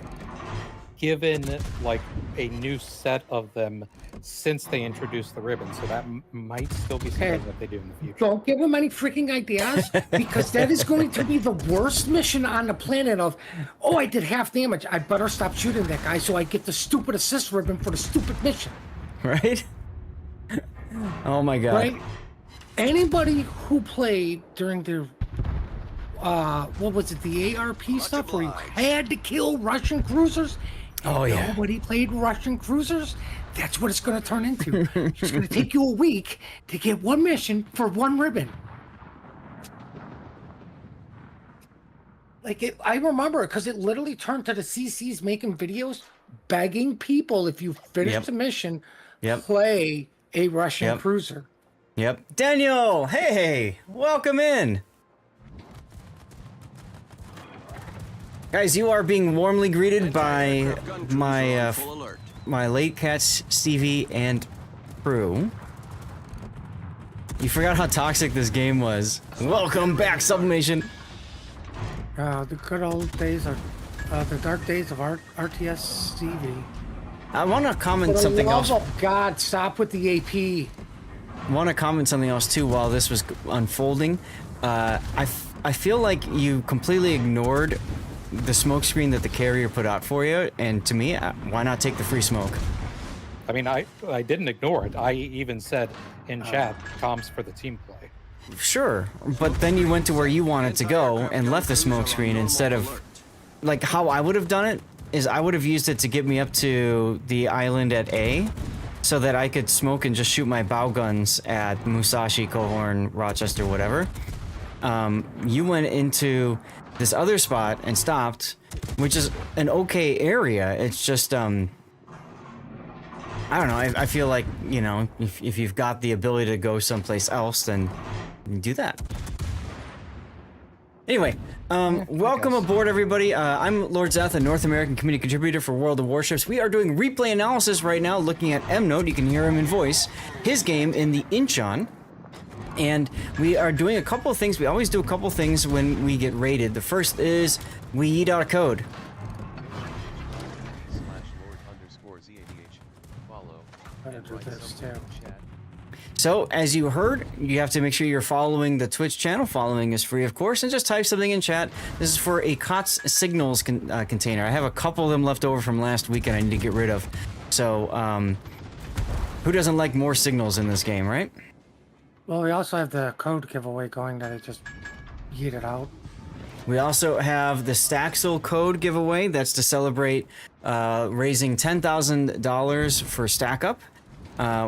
given like a new set of them since they introduced the ribbon, so that might still be something that they do in the future. Don't give them any freaking ideas, because that is going to be the worst mission on the planet of, oh, I did half damage. I better stop shooting that guy so I get the stupid assist ribbon for the stupid mission. Right? Oh my god. Right? Anybody who played during the what was it, the ARP stuff where you had to kill Russian cruisers? Oh yeah. Nobody played Russian cruisers? That's what it's going to turn into. It's going to take you a week to get one mission for one ribbon. Like, I remember it because it literally turned to the CCs making videos begging people, if you finish the mission, play a Russian cruiser. Yep. Daniel, hey, welcome in. Guys, you are being warmly greeted by my late cats, Stevie and crew. You forgot how toxic this game was. Welcome back, Sublimation. The good old days are the dark days of RTS Stevie. I want to comment something else. For the love of God, stop with the AP. I want to comment something else too while this was unfolding. I feel like you completely ignored the smoke screen that the carrier put out for you, and to me, why not take the free smoke? I mean, I didn't ignore it. I even said in chat, comms for the team play. Sure, but then you went to where you wanted to go and left the smoke screen instead of, like, how I would have done it is I would have used it to get me up to the island at A, so that I could smoke and just shoot my bow guns at Musashi, Cohorn, Rochester, whatever. You went into this other spot and stopped, which is an okay area. It's just, I don't know, I feel like, you know, if you've got the ability to go someplace else, then do that. Anyway, welcome aboard, everybody. I'm Lord Zeth, a North American community contributor for World of Warships. We are doing replay analysis right now, looking at M-Note. You can hear him in voice. His game in the Incheon. And we are doing a couple of things. We always do a couple of things when we get raided. The first is we eat out a code. So, as you heard, you have to make sure you're following the Twitch channel. Following is free, of course, and just type something in chat. This is for a COTS signals container. I have a couple of them left over from last weekend I need to get rid of. So, who doesn't like more signals in this game, right? Well, we also have the code giveaway going that I just yeeted out. We also have the Staxel code giveaway. That's to celebrate raising $10,000 for Stack Up.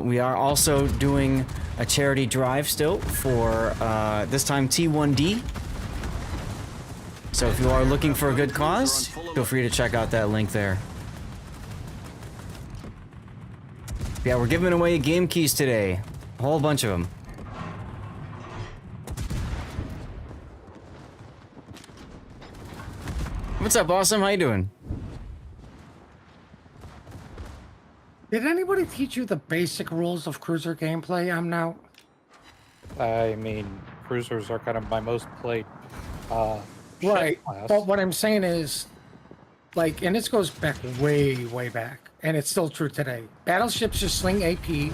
We are also doing a charity drive still for this time T1D. So if you are looking for a good cause, feel free to check out that link there. Yeah, we're giving away game keys today. A whole bunch of them. What's up, Awesome? How you doing? Did anybody teach you the basic rules of cruiser gameplay? I'm now. I mean, cruisers are kind of my most played right, class. but what I'm saying is, like, and this goes back way back, and it's still true today. Battleships just sling AP.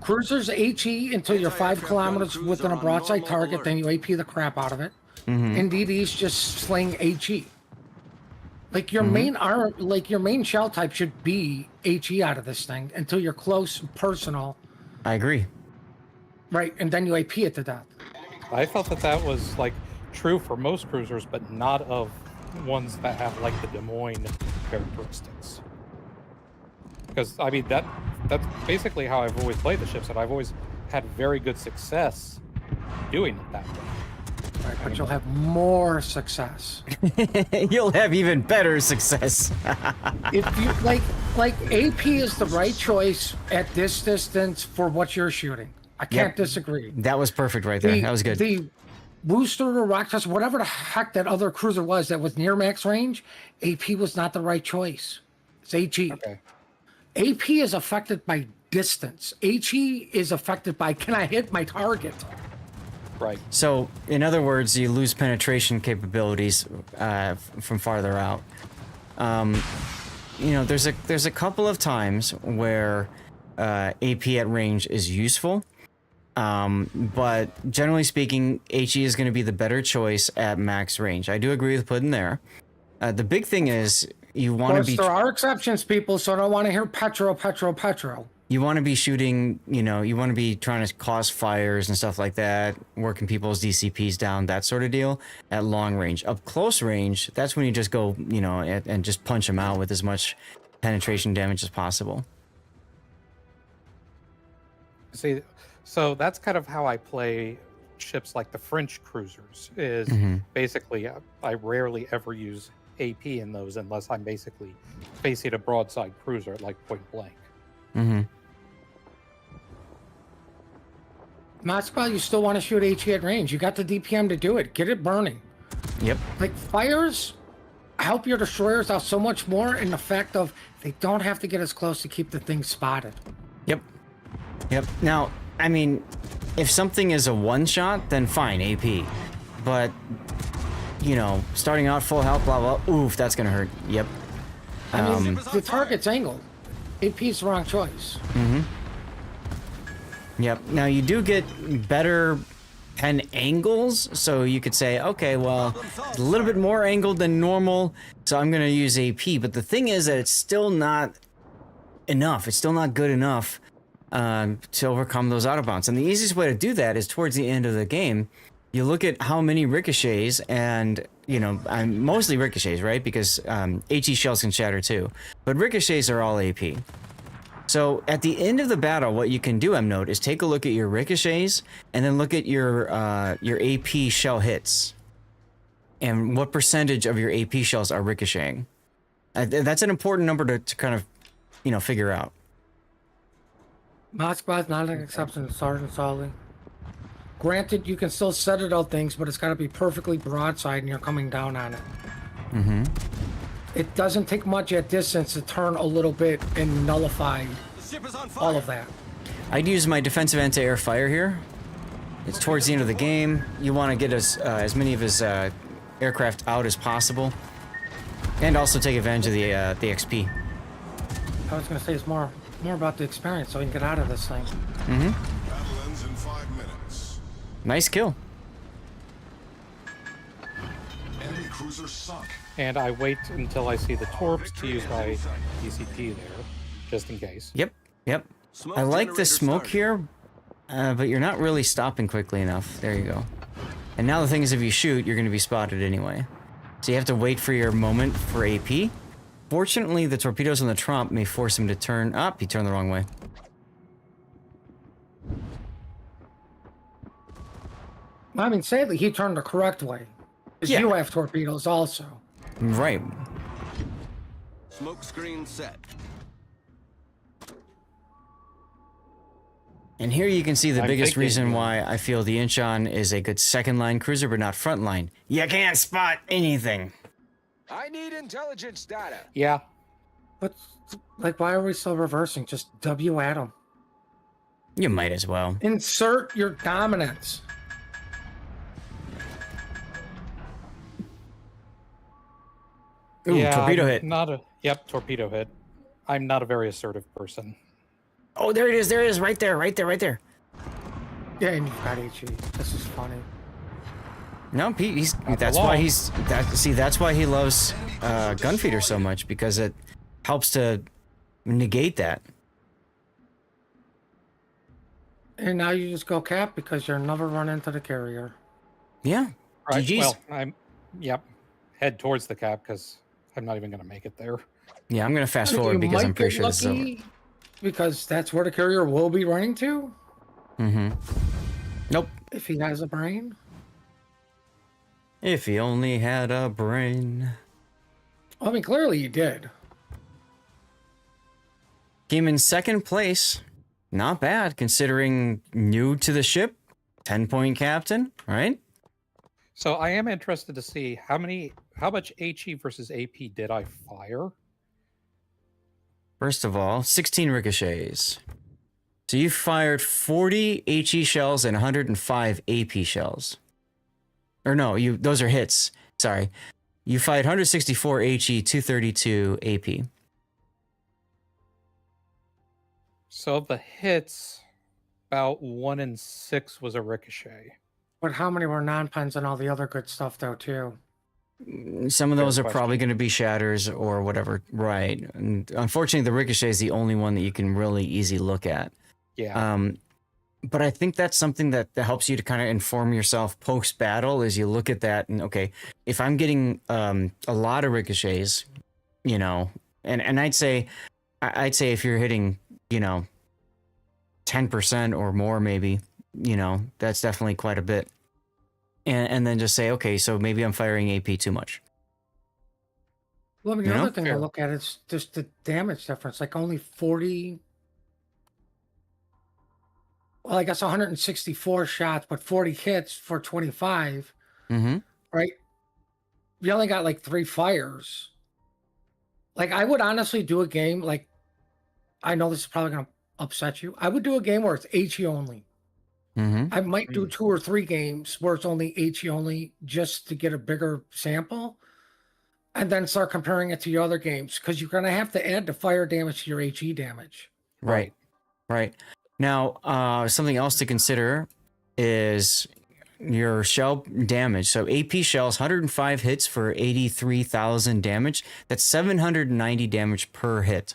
Cruisers HE until you're 5 kilometers within a broadside target, then you AP the crap out of it. And DDs just sling HE. Like your main arm, like your main shell type should be HE out of this thing until you're close and personal. I agree. Right, and then you AP it to death. I felt that was like true for most cruisers, but not of ones that have like the Des Moines characteristics. Because I mean that's basically how I've always played the ships, and I've always had very good success doing it that way. Right, but you'll have more success. You'll have even better success. If you like AP is the right choice at this distance for what you're shooting. I can't disagree. That was perfect right there. That was good. The booster or rock test, whatever the heck that other cruiser was that was near max range, AP was not the right choice. It's HE. Okay. AP is affected by distance. HE is affected by, can I hit my target? Right. So, in other words, you lose penetration capabilities from farther out. You know, there's a couple of times where AP at range is useful, but generally speaking, HE is going to be the better choice at max range. I do agree with Puddin there. The big thing is you want to be. There are exceptions, people, so I don't want to hear petro. You want to be shooting, you know, you want to be trying to cause fires and stuff like that, working people's DCPs down, that sort of deal at long range. Up close range, that's when you just go, you know, and just punch them out with as much penetration damage as possible. See, so that's kind of how I play ships like the French cruisers. Is basically I rarely ever use AP in those unless I'm basically facing a broadside cruiser like point blank. Moscow, you still want to shoot HE at range. You got the DPM to do it. Get it burning. Yep. Like, fires help your destroyers out so much more in the fact of they don't have to get as close to keep the thing spotted. Yep. Now, I mean, if something is a one-shot, then fine, AP. But, you know, starting out full health, blah, blah, oof, that's going to hurt. Yep. I mean, the target's angled. AP's the wrong choice. Yep. Now, you do get better pen angles, so you could say, okay, well, it's a little bit more angled than normal, so I'm going to use AP. But the thing is that it's still not enough. It's still not good enough to overcome those out of bounds. And the easiest way to do that is towards the end of the game. You look at how many ricochets, and, you know, mostly ricochets, right? Because HE shells can shatter too. But ricochets are all AP. So at the end of the battle, what you can do, Note, is take a look at your ricochets and then look at your AP shell hits. And what percentage of your AP shells are ricocheting. That's an important number to kind of, you know, figure out. Moskva's not an exception to Sergeant Solly. Granted, you can still set it out things, but it's got to be perfectly broadside and you're coming down on it. It doesn't take much at distance to turn a little bit and nullify all of that. I'd use my defensive anti-air fire here. It's towards the end of the game. You want to get as many of his aircraft out as possible, and also take advantage of the XP. I was going to say it's more about the experience, so we can get out of this thing. Battle ends in 5 minutes. Nice kill. Enemy cruiser sunk. And I wait until I see the torps to use my DCP there, just in case. Yep. Smoke I like the generator smoke started. here, but you're not really stopping quickly enough. There you go. And now the thing is, if you shoot, you're going to be spotted anyway. So you have to wait for your moment for AP. Fortunately, the torpedoes on the Trump may force him to turn up. He turned the wrong way. I mean, sadly, he turned the correct way. 'Cause Yeah. you have torpedoes also. Right. Smoke screen set. And here you can see the I'm biggest thinking, reason why I feel the Incheon is a good second-line cruiser, but not front-line. You can't spot anything. I need intelligence data. Yeah, But, like, why are we still reversing? Just W at him. You might as well. Insert your dominance. Ooh, yeah. torpedo I'm hit. Yep, torpedo hit. I'm not a very assertive person. Oh, there it is. There it is. Right there. Yeah, and you've got HE. This is funny. No, Pete, that's why he loves Gunfeeder so much, because it helps to negate that. And now you just go cap because you'll never run into the carrier. Yeah. Right. GG's. Well, head towards the cap because I'm not even going to make it there. Yeah, I'm going to fast forward You because might I'm pretty get sure this is over. lucky because that's where the carrier will be running to Nope. if he has a brain. If he only had a brain. I mean, clearly you did. Came in second place. Not bad considering new to the ship. 10-point captain, right? So I am interested to see how much HE versus AP did I fire? First of all, 16 ricochets. So you fired 40 HE shells and 105 AP shells. Or no, those are hits. Sorry. You fired 164 HE, 232 AP. So of the hits, about 1 in 6 was a ricochet. But how many were non-pens and all the other good stuff, though, too? Some of those Fair are probably question. going to be shatters or whatever. Right. And unfortunately, the ricochet is the only one that you can really easy look at. Yeah. But I think that's something that helps you to kind of inform yourself post battle is you look at that and okay, if I'm getting a lot of ricochets, you know, and I'd say if you're hitting, you know, 10% or more, maybe, you know, that's definitely quite a bit. And then just say, okay, so maybe I'm firing AP too much. Well, I mean, You the know? other thing to Fair. look at is just the damage difference. Like only 40. Well, I guess 164 shots, but 40 hits for 25, Mm-hmm. right? You only got like 3 fires. Like, I would honestly do a game, like, I know this is probably going to upset you. I would do a game where it's HE only. Mm-hmm. I might do 2 or 3 games where it's only HE only just to get a bigger sample and then start comparing it to your other games because you're going to have to add the fire damage to your HE damage. Right. Right. Now, something else to consider is your shell damage. So AP shells, 105 hits for 83,000 damage. That's 790 damage per hit.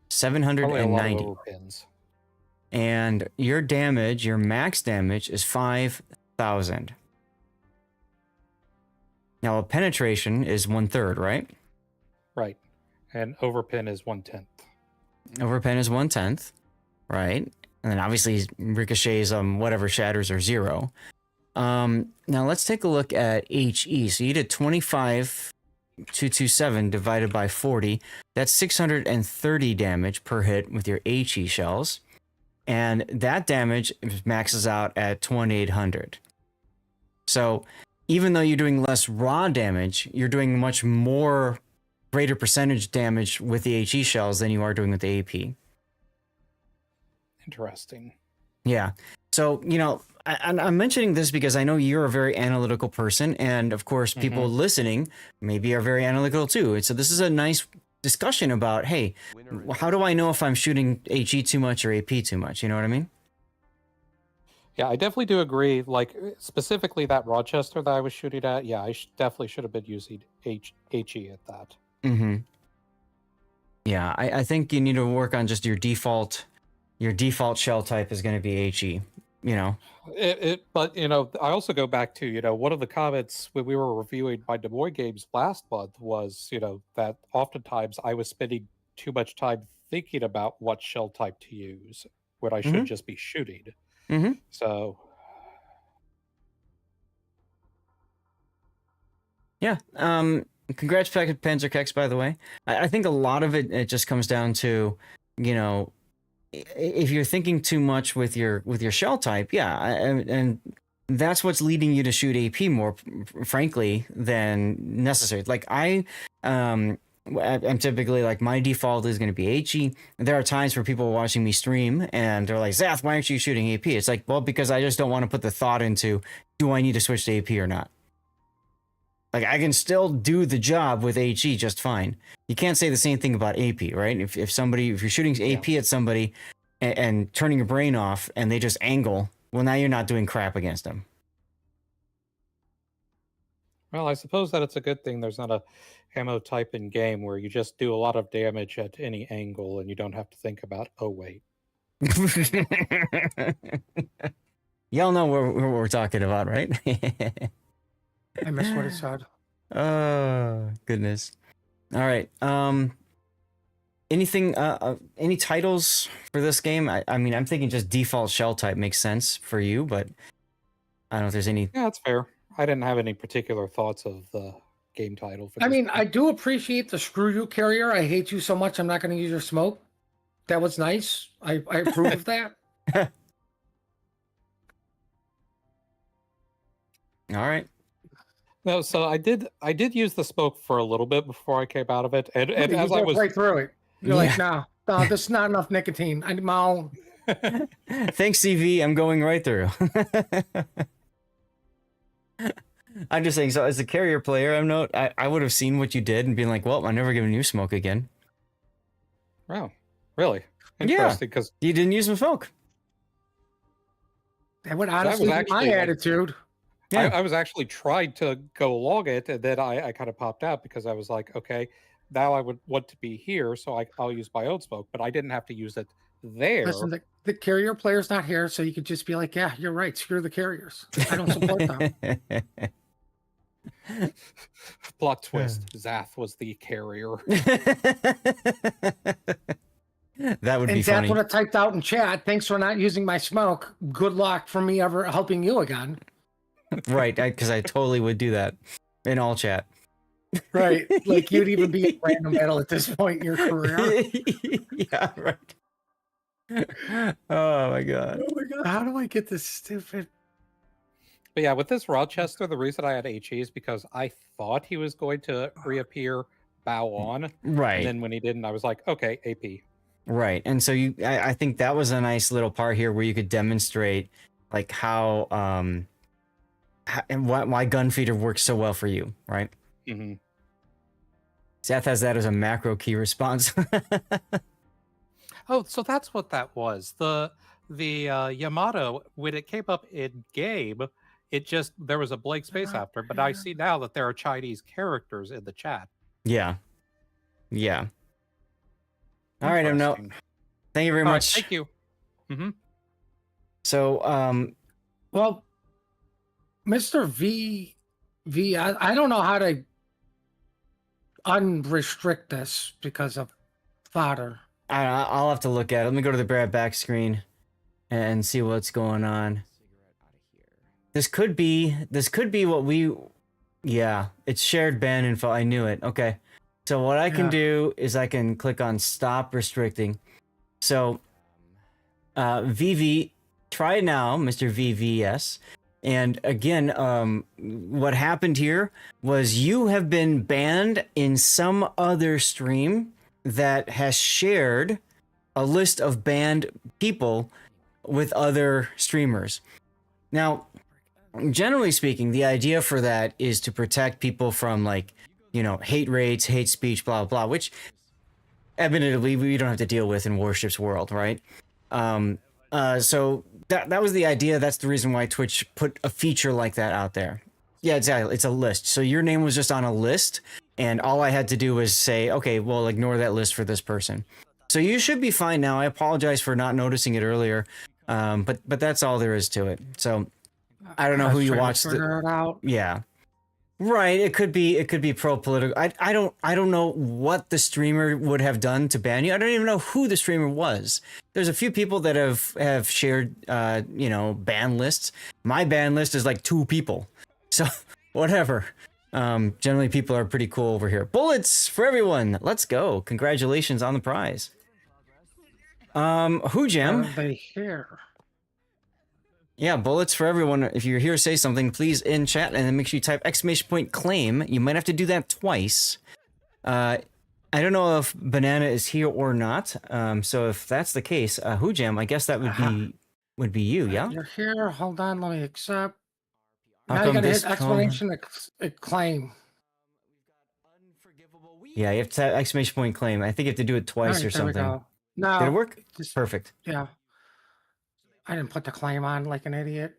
Probably a lot of 790. overpins. And your damage, your max damage is 5,000. Now, a penetration is 1/3, right? Right. And overpin is 1/10. Overpen is 1/10, right? And then obviously ricochets, whatever shatters are 0. Now let's take a look at HE. So you did 25,227 divided by 40. That's 630 damage per hit with your HE shells. And that damage maxes out at 2,800. So even though you're doing less raw damage, you're doing much more greater percentage damage with the HE shells than you are doing with the AP. Interesting. Yeah. So, you know, I'm mentioning this because I know you're a very analytical person. And of course, people listening maybe are very analytical too. And so this is a nice discussion about, hey, how do I know if I'm shooting HE too much or AP too much? You know what I mean? Yeah, I definitely do agree. Like specifically that Rochester that I was shooting at, yeah, I definitely should have been using HE at that. Mm-hmm. Yeah, I think you need to work on just your default shell type is going to be HE, you know? But, you know, I also go back to, you know, one of the comments when we were reviewing my Des Moines games last month was, you know, that oftentimes I was spending too much time thinking about what shell type to use when I should just be shooting. Mm-hmm. So, Yeah. Congrats, Panzerkex, by the way. I think a lot of it just comes down to, you know, if you're thinking too much with your shell type, yeah, and that's what's leading you to shoot AP more, frankly, than necessary. Like I'm typically like my default is going to be HE. There are times where people are watching me stream and they're like, Zath, why aren't you shooting AP? It's like, well, because I just don't want to put the thought into, do I need to switch to AP or not? Like I can still do the job with HE just fine. You can't say the same thing about AP, right? If you're shooting AP at somebody and turning your brain off and they just angle, well, now you're not doing crap against them. well, I suppose that it's a good thing there's not a ammo type in game where you just do a lot of damage at any angle and you don't have to think about, oh, wait. Y'all know what we're talking about, right? I missed what it said. Oh, goodness. All right. Anything, any titles for this game? I mean, I'm thinking just default shell type makes sense for you, but I don't know if there's any. Yeah, that's fair. I didn't have any particular thoughts of the game title. For I this mean, game. I do appreciate the screw you carrier. I hate you so much. I'm not going to use your smoke. That was nice. I approve of that. All right. No, so I did use the smoke for a little bit before I came out of it, and You as I broke was right through it. You're like, no, this is not enough nicotine. I need my own. Thanks, CV. I'm going right through. I'm just saying. So, as a carrier player, I would have seen what you did and been like, "Well, I'm never giving you smoke again." Oh, really? Yeah. Interesting, because You didn't use the smoke. That would honestly be my actually, like, attitude. Yeah. I was actually tried to go along it, and then I kind of popped out because I was like, okay, now I would want to be here, so I'll use my own smoke, but I didn't have to use it there. Listen, the carrier player's not here, so you could just be like, yeah, you're right. Screw the carriers. I don't support them. Plot twist: Zath was the carrier. That would be And Zach funny. would have typed out in chat, thanks for not using my smoke. Good luck for me ever helping you again. Right, because I totally would do that in all chat. Right. Like you'd even be in random battle at this point in your career. Yeah, right. Oh my god. Oh my god, how do I get this stupid? But yeah, with this Rochester, the reason I had HE is because I thought he was going to reappear bow on. Right. And then when he didn't, I was like, okay, AP. Right. And so I think that was a nice little part here where you could demonstrate like how and why Gunfeeder works so well for you, right? Mm-hmm. Seth has that as a macro key response. Oh, so that's what that was. The Yamato, when it came up in game, there was a blank space after, but I see now that there are Chinese characters in the chat. Yeah. Yeah. All right, no. Thank you very All right, much. thank you. Mm-hmm. So, Well, Mr. I don't know how to unrestrict this because of fodder. I'll have to look at it. Let me go to the back screen and see what's going on. This could be what we, yeah, it's shared ban info. I knew it. Okay. So what I can do is I can click on stop restricting. So, VV, try it now, Mr. VVS. And again, what happened here was you have been banned in some other stream that has shared a list of banned people with other streamers. Now, generally speaking, the idea for that is to protect people from like, hate rates, hate speech, blah, blah, blah, which admittedly we don't have to deal with in Warships world, right? So that was the idea. That's the reason why Twitch put a feature like that out there. Yeah, exactly. It's a list. So your name was just on a list, and all I had to do was say, okay, well, ignore that list for this person. So you should be fine now. I apologize for not noticing it earlier, but that's all there is to it. So I don't know who you watched. Figure it out. Yeah. Right, it could be pro political. I don't know what the streamer would have done to ban you. I don't even know who the streamer was. There's a few people that have shared ban lists. My ban list is like 2 people. So whatever. Generally people are pretty cool over here. Bullets for everyone. Let's go. Congratulations on the prize. Who Jam? Are they here? Yeah, bullets for everyone. If you're here, say something, please, in chat, and then make sure you type !claim. You might have to do that twice. I don't know if Banana is here or not. So if that's the case, Hoojam, I guess that would be you, yeah? You're here. Hold on, let me accept. How Now you come gotta this hit exclamation claim. Yeah, you have to type !claim. I think you have to do it twice or There we something. go. No. Did it work? Just, Perfect. yeah. I didn't put the claim on like an idiot.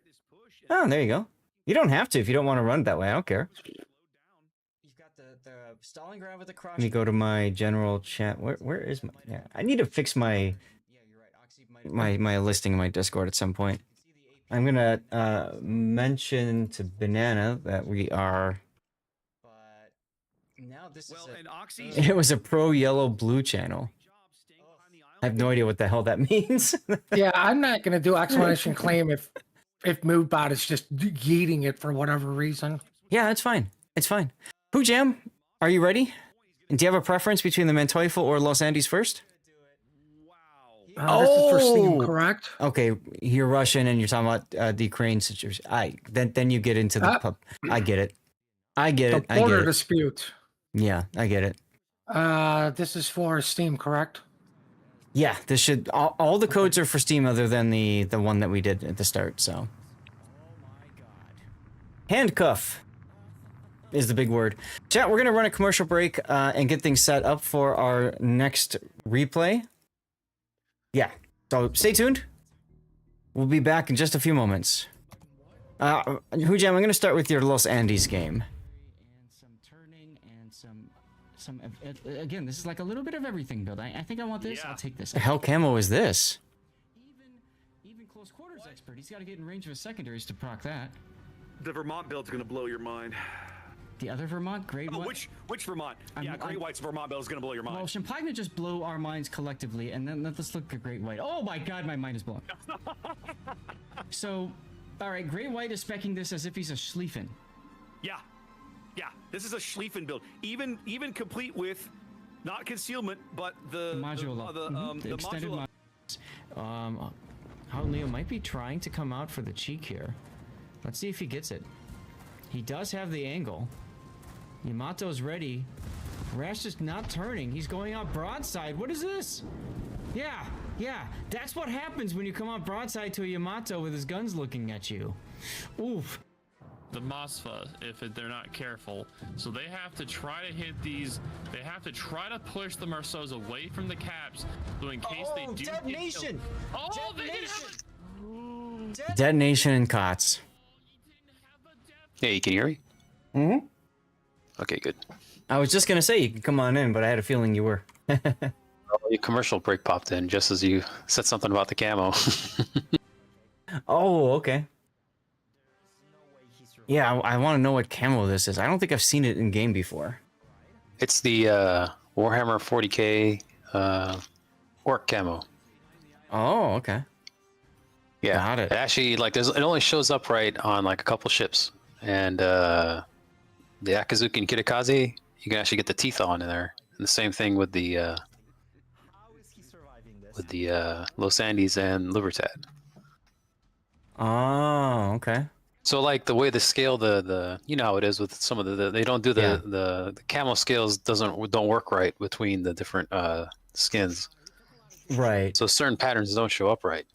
Oh, there you go. You don't have to if you don't want to run it that way. I don't care. You've got the stalling ground with the cross. Let me go to my general chat. Where is my? Yeah, I need to fix my my listing in my Discord at some point. I'm gonna mention to Banana that we are. But now this is it was a pro yellow blue channel. I have no idea what the hell that means. Yeah, I'm not gonna do exclamation claim if if MoveBot is just yeeting it for whatever reason. Yeah, it's fine. It's fine. Pooh Jam, are you ready? And do you have a preference between the Manteufel or Los Andes first? This is for Steam, Oh! correct? Okay, you're Russian and you're talking about the Ukraine situation. Then you get into the pub. I get it. I get The it. I border get it. dispute. Yeah, I get it. This is for Steam, correct? Yeah, this should all the codes are for Steam other than the one that we did at the start. So, handcuff is the big word. Chat, we're gonna run a commercial break and get things set up for our next replay. Yeah, so stay tuned. We'll be back in just a few moments. Hujam, I'm gonna start with your Los Andes game. And some turning and some again, this is like a little bit of everything build. I think I want this. I'll take this. The hell camo is this? Even close quarters expert. He's got to get in range of his secondaries to proc that. The Vermont build's gonna blow your mind. The other Vermont, Great Oh, White. which Vermont? Great White's Vermont build is gonna blow your mind. Well, Champagne just blow our minds collectively, and then let's look at Great White. Oh my God, my mind is blown. So, all right, Great White is specking this as if he's a Schlieffen. Yeah, this is a Schlieffen build, even complete with not concealment, but the module, the extended module. How Leo might be trying to come out for the cheek here. Let's see if he gets it. He does have the angle. Yamato's ready. Rash is not turning. He's going out broadside. What is this? Yeah. That's what happens when you come out broadside to a Yamato with his guns looking at you. Oof. The Mosfa, if they're not careful, so they have to try to hit these. They have to try to push the Marceaus away from the caps, so in case they do. Detonation! Oh, Detonation and COTS. Hey, you can hear me? Mm-hmm. Okay, good. I was just gonna say you can come on in, but I had a feeling you were. Your commercial break popped in just as you said something about the camo. Oh, okay. Yeah, I want to know what camo this is. I don't think I've seen it in game before. It's the Warhammer 40k orc camo. Oh, okay. Yeah, got it. Actually, like, it only shows up right on like a couple ships, and the Akazuki and Kitakaze, you can actually get the teeth on in there. And the same thing with the Los Andes and Libertad. Oh, okay. So like the way the scale, the you know how it is with some of the they don't do the camo scales don't work right between the different skins. Right. So certain patterns don't show up right.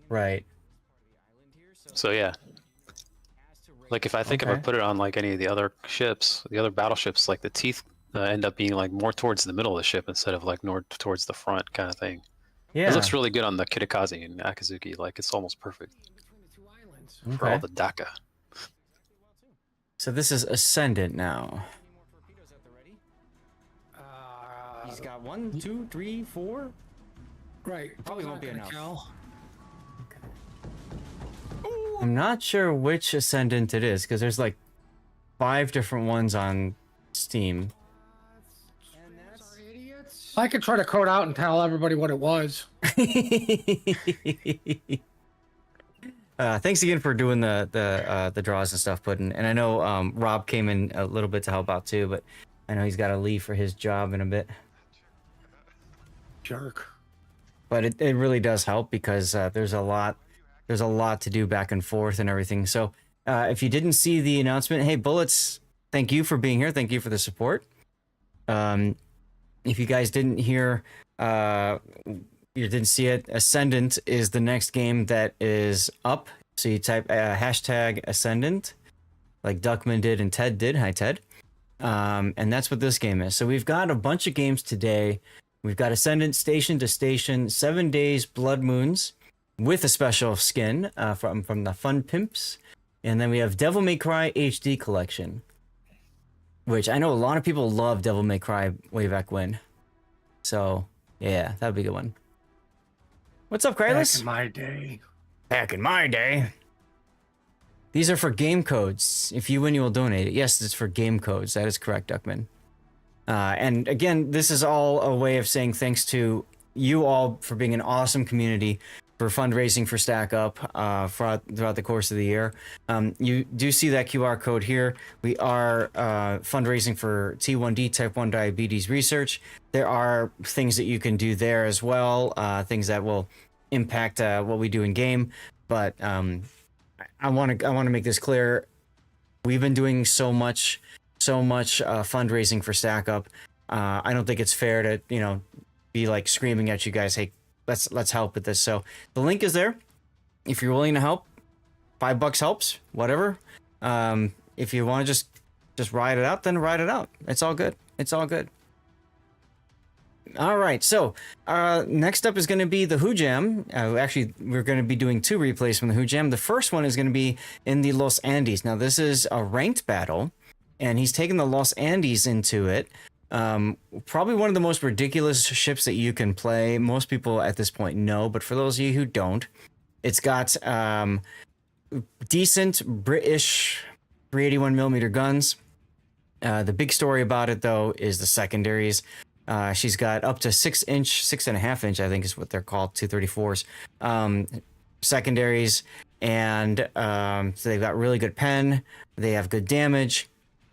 Right. So yeah. Like if I think if I put it on like any of the other ships, the other battleships, like the teeth end up being like more towards the middle of the ship instead of like more towards the front kind of thing. Yeah. It looks really good on the Kitakaze and Akazuki. Like it's almost perfect for all the DACA. So this is Ascendant now. He's got 1, 2, 3, 4. Right. Probably won't be enough. I'm not sure which Ascendant it is because there's like 5 different ones on Steam. I could try to code out and tell everybody what it was. Thanks again for doing the draws and stuff, Puddin'. And I know Rob came in a little bit to help out too, but I know he's got to leave for his job in a bit. Jerk. But it really does help because there's a lot to do back and forth and everything. So if you didn't see the announcement, hey Bullets, thank you for being here. Thank you for the support. If you guys didn't hear, you didn't see it, Ascendant is the next game that is up. So you type hashtag Ascendant, like Duckman did and Ted did. Hi, Ted. And that's what this game is. So we've got a bunch of games today. We've got Ascendant Station to Station, 7 Days Blood Moons with a special skin from the Fun Pimps. And then we have Devil May Cry HD Collection, which I know a lot of people love Devil May Cry way back when. So, yeah, that'd be a good one. What's up, Krylus? Back in my day. Back in my day. These are for game codes. If you win, you will donate it. Yes, it's for game codes. That is correct, Duckman. And again, this is all a way of saying thanks to you all for being an awesome community. for fundraising for Stack Up throughout the course of the year. You do see that QR code here. We are fundraising for T1D, type 1 diabetes research. There are things that you can do there as well, things that will impact what we do in game. But I want to make this clear. We've been doing so much fundraising for Stack Up. I don't think it's fair to be like screaming at you guys, hey, let's help with this. So the link is there. If you're willing to help, $5 helps, whatever. If you want to just ride it out, then ride it out. It's all good. It's all good. All right. So next up is going to be the Who Jam. Actually, we're going to be doing 2 replays from the Who Jam. The first one is going to be in the Los Andes. Now, this is a ranked battle, and he's taken the Los Andes into it. Probably one of the most ridiculous ships that you can play. Most people at this point know, but for those of you who don't, it's got decent British 381mm guns. The big story about it, though, is the secondaries. She's got up to 6.5 inch, I think is what they're called, 234s, secondaries, and so they've got really good pen. They have good damage,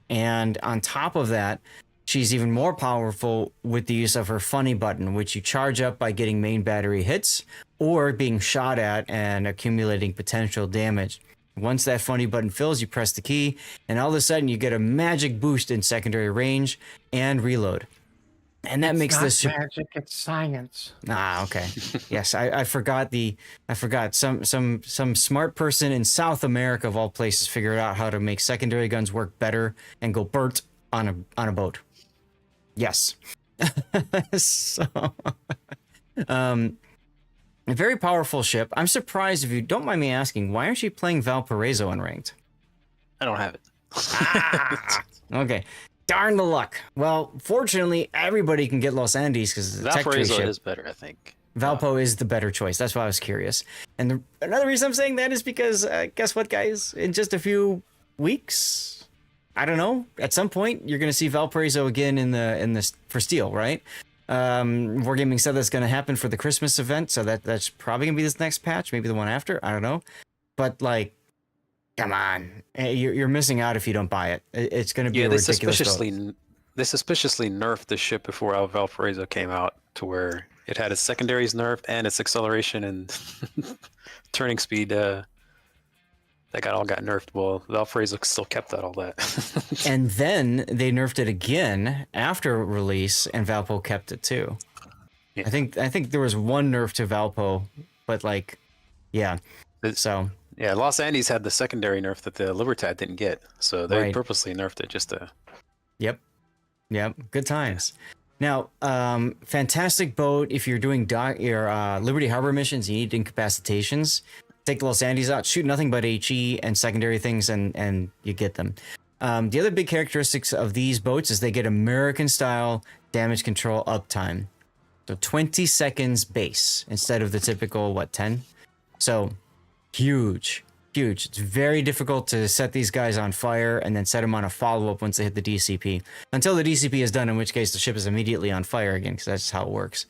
and on top of that, she's even more powerful with the use of her funny button, which you charge up by getting main battery hits or being shot at and accumulating potential damage. Once that funny button fills, you press the key, and all of a sudden you get a magic boost in secondary range and reload. And that makes this magic, it's science. Ah, okay. Yes, I forgot some smart person in South America of all places figured out how to make secondary guns work better and go burnt on a boat. Yes. So, a very powerful ship. I'm surprised, if you don't mind me asking, why aren't you playing Valparaiso unranked? I don't have it. Okay. Darn the luck. Well, fortunately, everybody can get Los Andes because it's a tech tree Valparaiso ship. is better, I think. Valpo is the better choice. That's why I was curious. And another reason I'm saying that is because, guess what, guys? In just a few weeks, I don't know, at some point, you're going to see Valparaiso again in the for Steel, right? Wargaming said that's going to happen for the Christmas event, so that's probably going to be this next patch, maybe the one after. I don't know. But, like, come on. You're missing out if you don't buy it. It's going to be a ridiculous vote. They suspiciously nerfed the ship before Valparaiso came out to where it had its secondaries nerfed and its acceleration and turning speed that all got nerfed. Well, Valparaiso still kept all that. And then they nerfed it again after release, and Valpo kept it too. Yeah. I think there was one nerf to Valpo, but like, yeah. So yeah, Los Andes had the secondary nerf that the Libertad didn't get, so they purposely nerfed it just to. Yep. Good times. Now, fantastic boat. If you're doing your Liberty Harbor missions, you need incapacitations. Take the Los Andes out, shoot nothing but HE and secondary things, and you get them. The other big characteristics of these boats is they get American-style damage control uptime. So 20 seconds base instead of the typical, 10? So huge. It's very difficult to set these guys on fire and then set them on a follow-up once they hit the DCP. Until the DCP is done, in which case the ship is immediately on fire again, because that's how it works.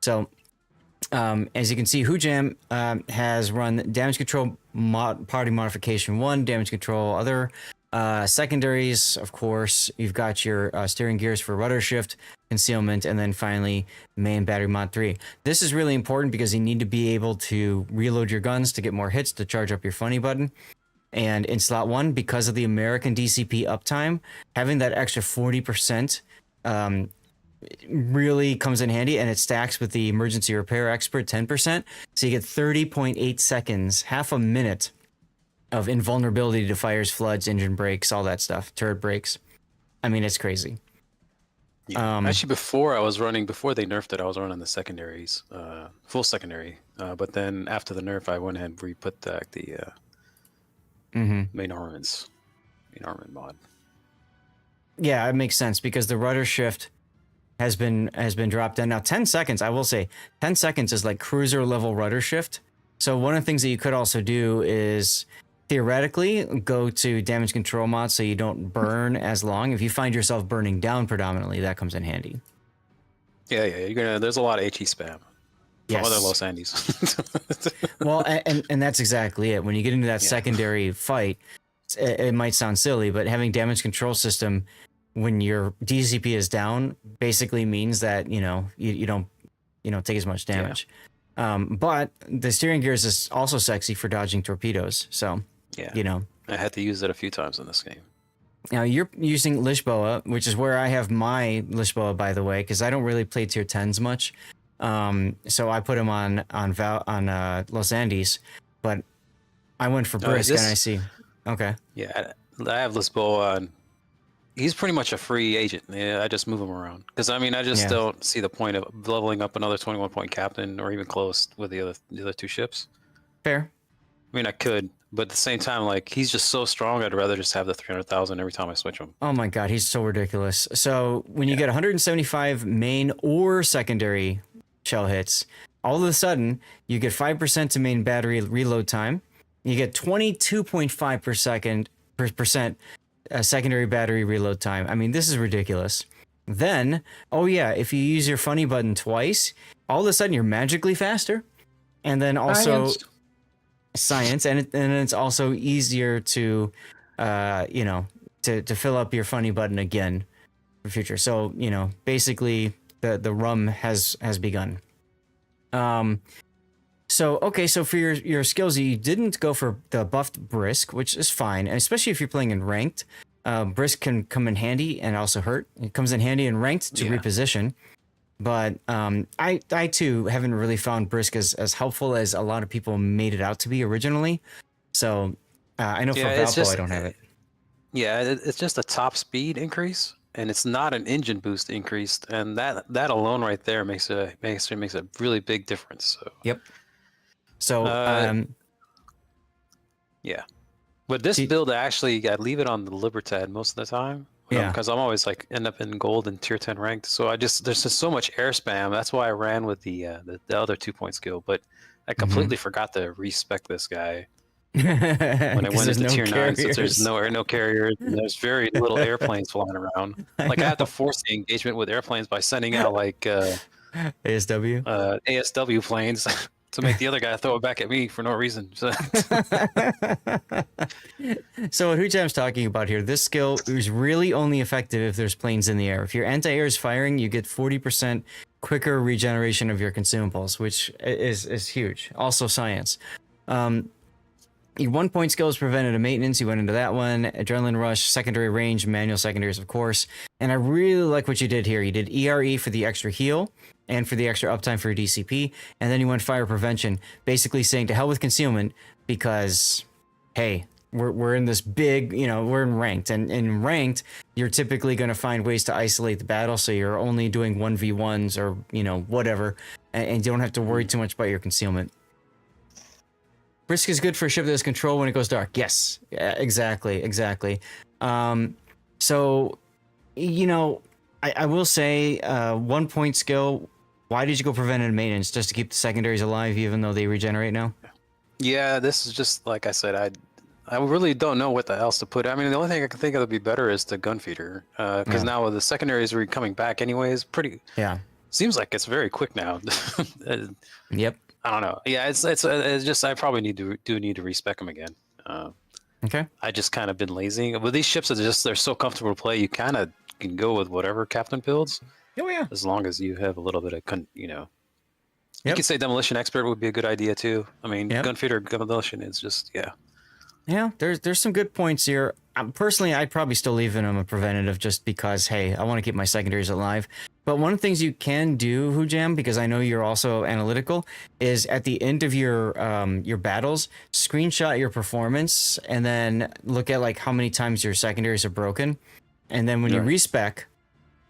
So, as you can see, Who Jam has run damage control party modification 1, damage control other, secondaries, of course. You've got your steering gears for rudder shift, concealment, and then finally main battery mod 3. This is really important because you need to be able to reload your guns to get more hits to charge up your funny button. And in slot 1, because of the American DCP uptime, having that extra 40% really comes in handy, and it stacks with the emergency repair expert 10%. So you get 30.8 seconds, half a minute of invulnerability to fires, floods, engine brakes, all that stuff, turret brakes. I mean, it's crazy. Yeah. Actually, before they nerfed it, I was running the secondaries, full secondary. But then after the nerf, I went ahead and re-put the main armament mod. Yeah, it makes sense because the rudder shift has been dropped down. Now 10 seconds, I will say 10 seconds is like cruiser level rudder shift. So one of the things that you could also do is theoretically go to damage control mod so you don't burn as long. If you find yourself burning down predominantly, that comes in handy. Yeah, there's a lot of HE spam. from other Yes. Los Andes. Well, and that's exactly it. When you get into that Yeah. secondary fight, it might sound silly, but having damage control system when your DCP is down basically means that you don't take as much damage. But the steering gears is also sexy for dodging torpedoes. So Yeah. I had to use it a few times in this game. Now you're using Lisboa, which is where I have my Lisboa, by the way, because I don't really play tier 10s much. So I put him on Los Andes, but I went for Brisk and I see. Okay. Yeah, I have Lisboa on. He's pretty much a free agent. Yeah, I just move him around because I just don't see the point of leveling up another 21-point captain or even close with the other two ships. Fair. I mean, I could, but at the same time, like he's just so strong. I'd rather just have the 300,000 every time I switch him. Oh my God, he's so ridiculous. So when you get 175 main or secondary shell hits, all of a sudden you get 5% to main battery reload time. You get 22.5% secondary battery reload time. I mean, this is ridiculous. Then, if you use your funny button twice, all of a sudden you're magically faster. And then also science, and it's also easier to, to fill up your funny button again for future. So, basically the rum has begun. So for your skills, you didn't go for the buffed Brisk, which is fine, and especially if you're playing in ranked. Brisk can come in handy and also hurt. It comes in handy in ranked to reposition. But I too haven't really found Brisk as helpful as a lot of people made it out to be originally. So I know for Valpo I don't have it. Yeah, it's just a top speed increase, and it's not an engine boost increase, and that alone right there makes a really big difference. So. Yep. So yeah, but this build actually I leave it on the Libertad most of the time. Because I'm always like end up in gold and tier 10 ranked. So there's just so much air spam. That's why I ran with the other 2-point skill. But I completely forgot to respec this guy when I went into tier 9. Since there's no carriers, and there's very little airplanes flying around. Like I had to force the engagement with airplanes by sending out like ASW planes. To make the other guy throw it back at me for no reason. So what Hujam's talking about here, this skill is really only effective if there's planes in the air. If your anti-air is firing, you get 40% quicker regeneration of your consumables, which is huge. Also science. Your 1-point skill is preventative maintenance. You went into that one. Adrenaline rush, secondary range, manual secondaries, of course. And I really like what you did here. You did ERE for the extra heal and for the extra uptime for your DCP. And then you went fire prevention, basically saying to hell with concealment because, hey, we're in this big, we're in ranked. And in ranked, you're typically going to find ways to isolate the battle. So you're only doing 1v1s or, whatever. And you don't have to worry too much about your concealment. Brisk is good for a ship that has control when it goes dark. Yes, exactly. So, I will say 1-point skill. Why did you go preventative maintenance? Just to keep the secondaries alive, even though they regenerate now? Yeah, this is just like I said. I really don't know what else to put. I mean, the only thing I can think of would be better is the gun feeder, because now with the secondaries are coming back anyways. Seems like it's very quick now. Yep. I don't know. Yeah, it's just I probably need to respec them again. Okay. I just kind of been lazy with these ships. They're so comfortable to play. You kind of can go with whatever captain builds. Oh yeah. As long as you have a little bit of You could say demolition expert would be a good idea too. I mean, gun feeder demolition is just Yeah, there's some good points here. Personally, I'd probably still leave them a preventative just because, hey, I want to keep my secondaries alive. But one of the things you can do, Hujam, because I know you're also analytical, is at the end of your battles, screenshot your performance and then look at like how many times your secondaries are broken. And then when you respec,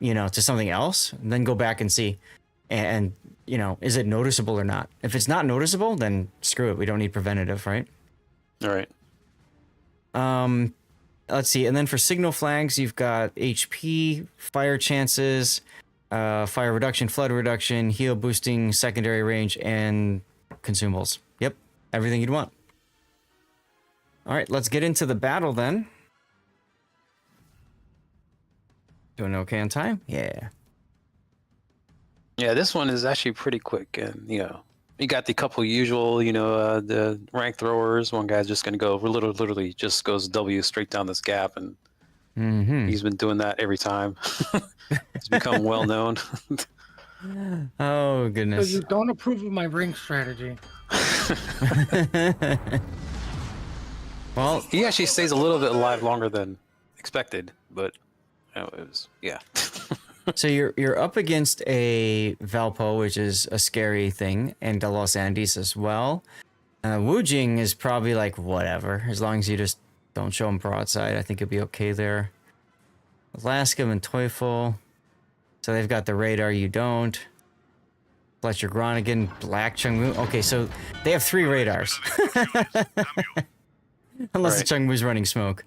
to something else, then go back and see. And, is it noticeable or not? If it's not noticeable, then screw it. We don't need preventative, right? All right. Let's see. And then for signal flags, you've got HP, fire chances, fire reduction, flood reduction, heal boosting, secondary range, and consumables. Yep. Everything you'd want. All right. Let's get into the battle then. Doing okay on time? Yeah. Yeah, this one is actually pretty quick, and You got the couple usual, the rank throwers. One guy's just gonna go literally just goes W straight down this gap, and he's been doing that every time. It's become well known. Oh So goodness. you don't approve of my ring strategy. Well, He actually stays a little bit alive longer than expected, but it was so you're up against a Valpo, which is a scary thing, and a Los Andes as well. Wujing is probably like whatever, as long as you just don't show him broadside. I think it'll be okay there. Alaska and Teufel. So they've got the radar, you don't. Fletcher Groningen, Black Chungmu. Okay, so they have 3 radars. Unless the Chungmu's running smoke.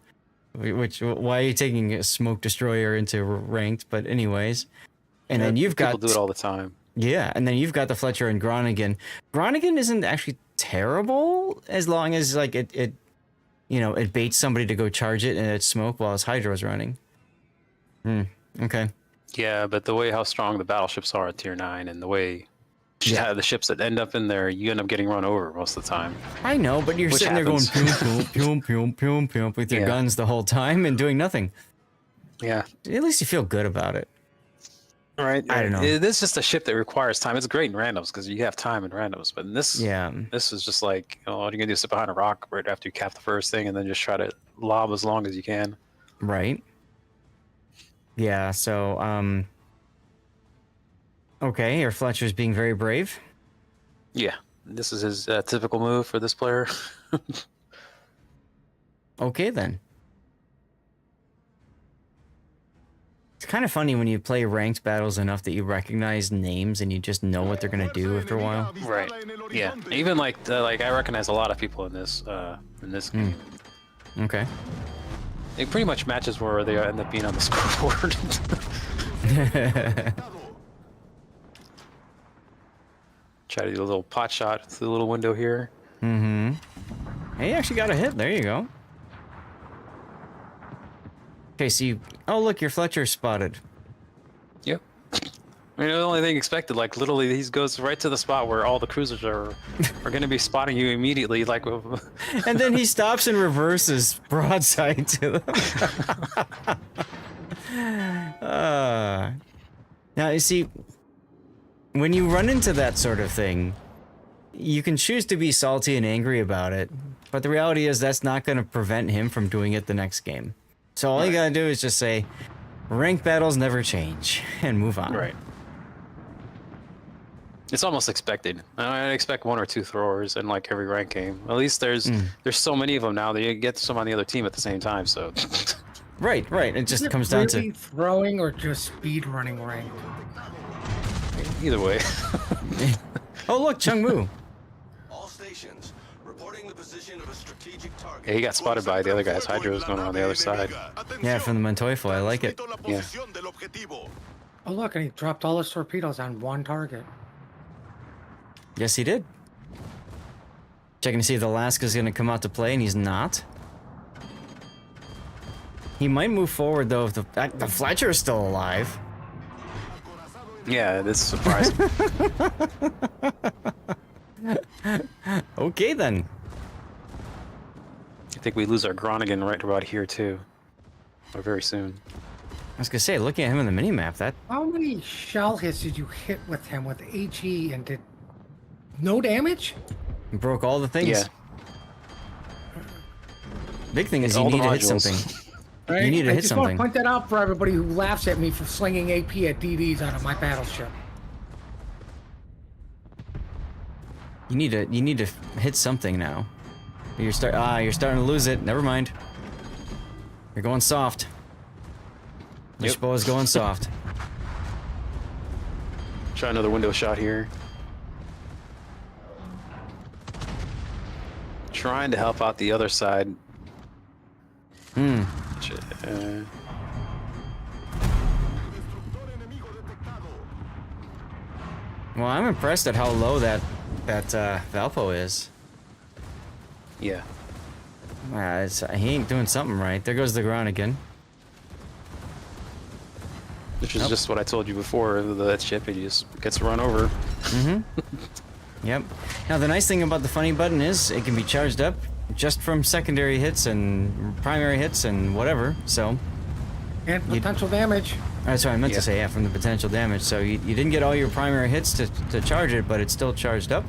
Why are you taking a smoke destroyer into ranked? But anyways. And then you've got... People do it all the time. Yeah, and then you've got the Fletcher and Groningen. Groningen isn't actually terrible as long as like it baits somebody to go charge it and it's smoke while its hydro's running. Okay. Yeah, but the way how strong the battleships are at tier 9 and the way the ships that end up in there, you end up getting run over most of the time. I know, but you're sitting there going pew, pew, pew, pew, pew, with your guns the whole time and doing nothing. Yeah. At least you feel good about it. Right. I don't know. This is just a ship that requires time. It's great in randoms because you have time in randoms, but in this is just like, all you're gonna do is sit behind a rock right after you cap the first thing and then just try to lob as long as you can. Right. Yeah, so, okay, your Fletcher's being very brave. Yeah, this is his typical move for this player. Okay, then. It's kind of funny when you play ranked battles enough that you recognize names and you just know what they're going to do after a while. Right. Yeah, even like I recognize a lot of people in this game. Okay. It pretty much matches where they end up being on the scoreboard. Try to do a little pot shot through the little window here. Hey, you actually got a hit. There you go. Okay, so you... Oh, look, your Fletcher spotted. Yep. I mean, the only thing expected, like, literally, he goes right to the spot where all the cruisers are going to be spotting you immediately, like... And then he stops and reverses broadside to them. Now, you see, when you run into that sort of thing, you can choose to be salty and angry about it, but the reality is that's not going to prevent him from doing it the next game. So all you gotta do is just say, ranked battles never change, and move on. Right. It's almost expected. I expect 1 or 2 throwers in like every rank game. At least there's so many of them now that you get some on the other team at the same time. So. Right. It just comes really down to throwing or just speed running ranked. Either way. Oh look, Chungmu. All stations reporting the position of a strategic target. Yeah, he got spotted by the other guys. Hydro's going on the other side. Yeah, from the Montoyful. I like it. Yeah. Oh look, and he dropped all his torpedoes on one target. Yes, he did. Checking to see if the Alaska's gonna come out to play, and he's not. He might move forward though if the Fletcher is still alive. Yeah, that's surprising. Okay then. I think we lose our Groningen right about here too, or very soon. I was gonna say, looking at him on the minimap, that How many shell hits did you hit with him with HE and did no damage? broke all the things. Yeah. Big thing is All you the need to hit modules. something. Right? You need to I hit just want something. to point that out for everybody who laughs at me for slinging AP at DDs out of my battleship. You need to hit something now. You're starting to lose it. Never mind. You're going soft. Your bow is going soft. Try another window shot here. Trying to help out the other side. Well, I'm impressed at how low that Valpo is. Yeah. He ain't doing something right. There goes the ground again. Which is just what I told you before. That ship, it just gets run over. Yep. Now the nice thing about the funny button is it can be charged up just from secondary hits and primary hits and whatever. So. And potential damage. That's what I meant to say. Yeah, from the potential damage. So you didn't get all your primary hits to charge it, but it's still charged up.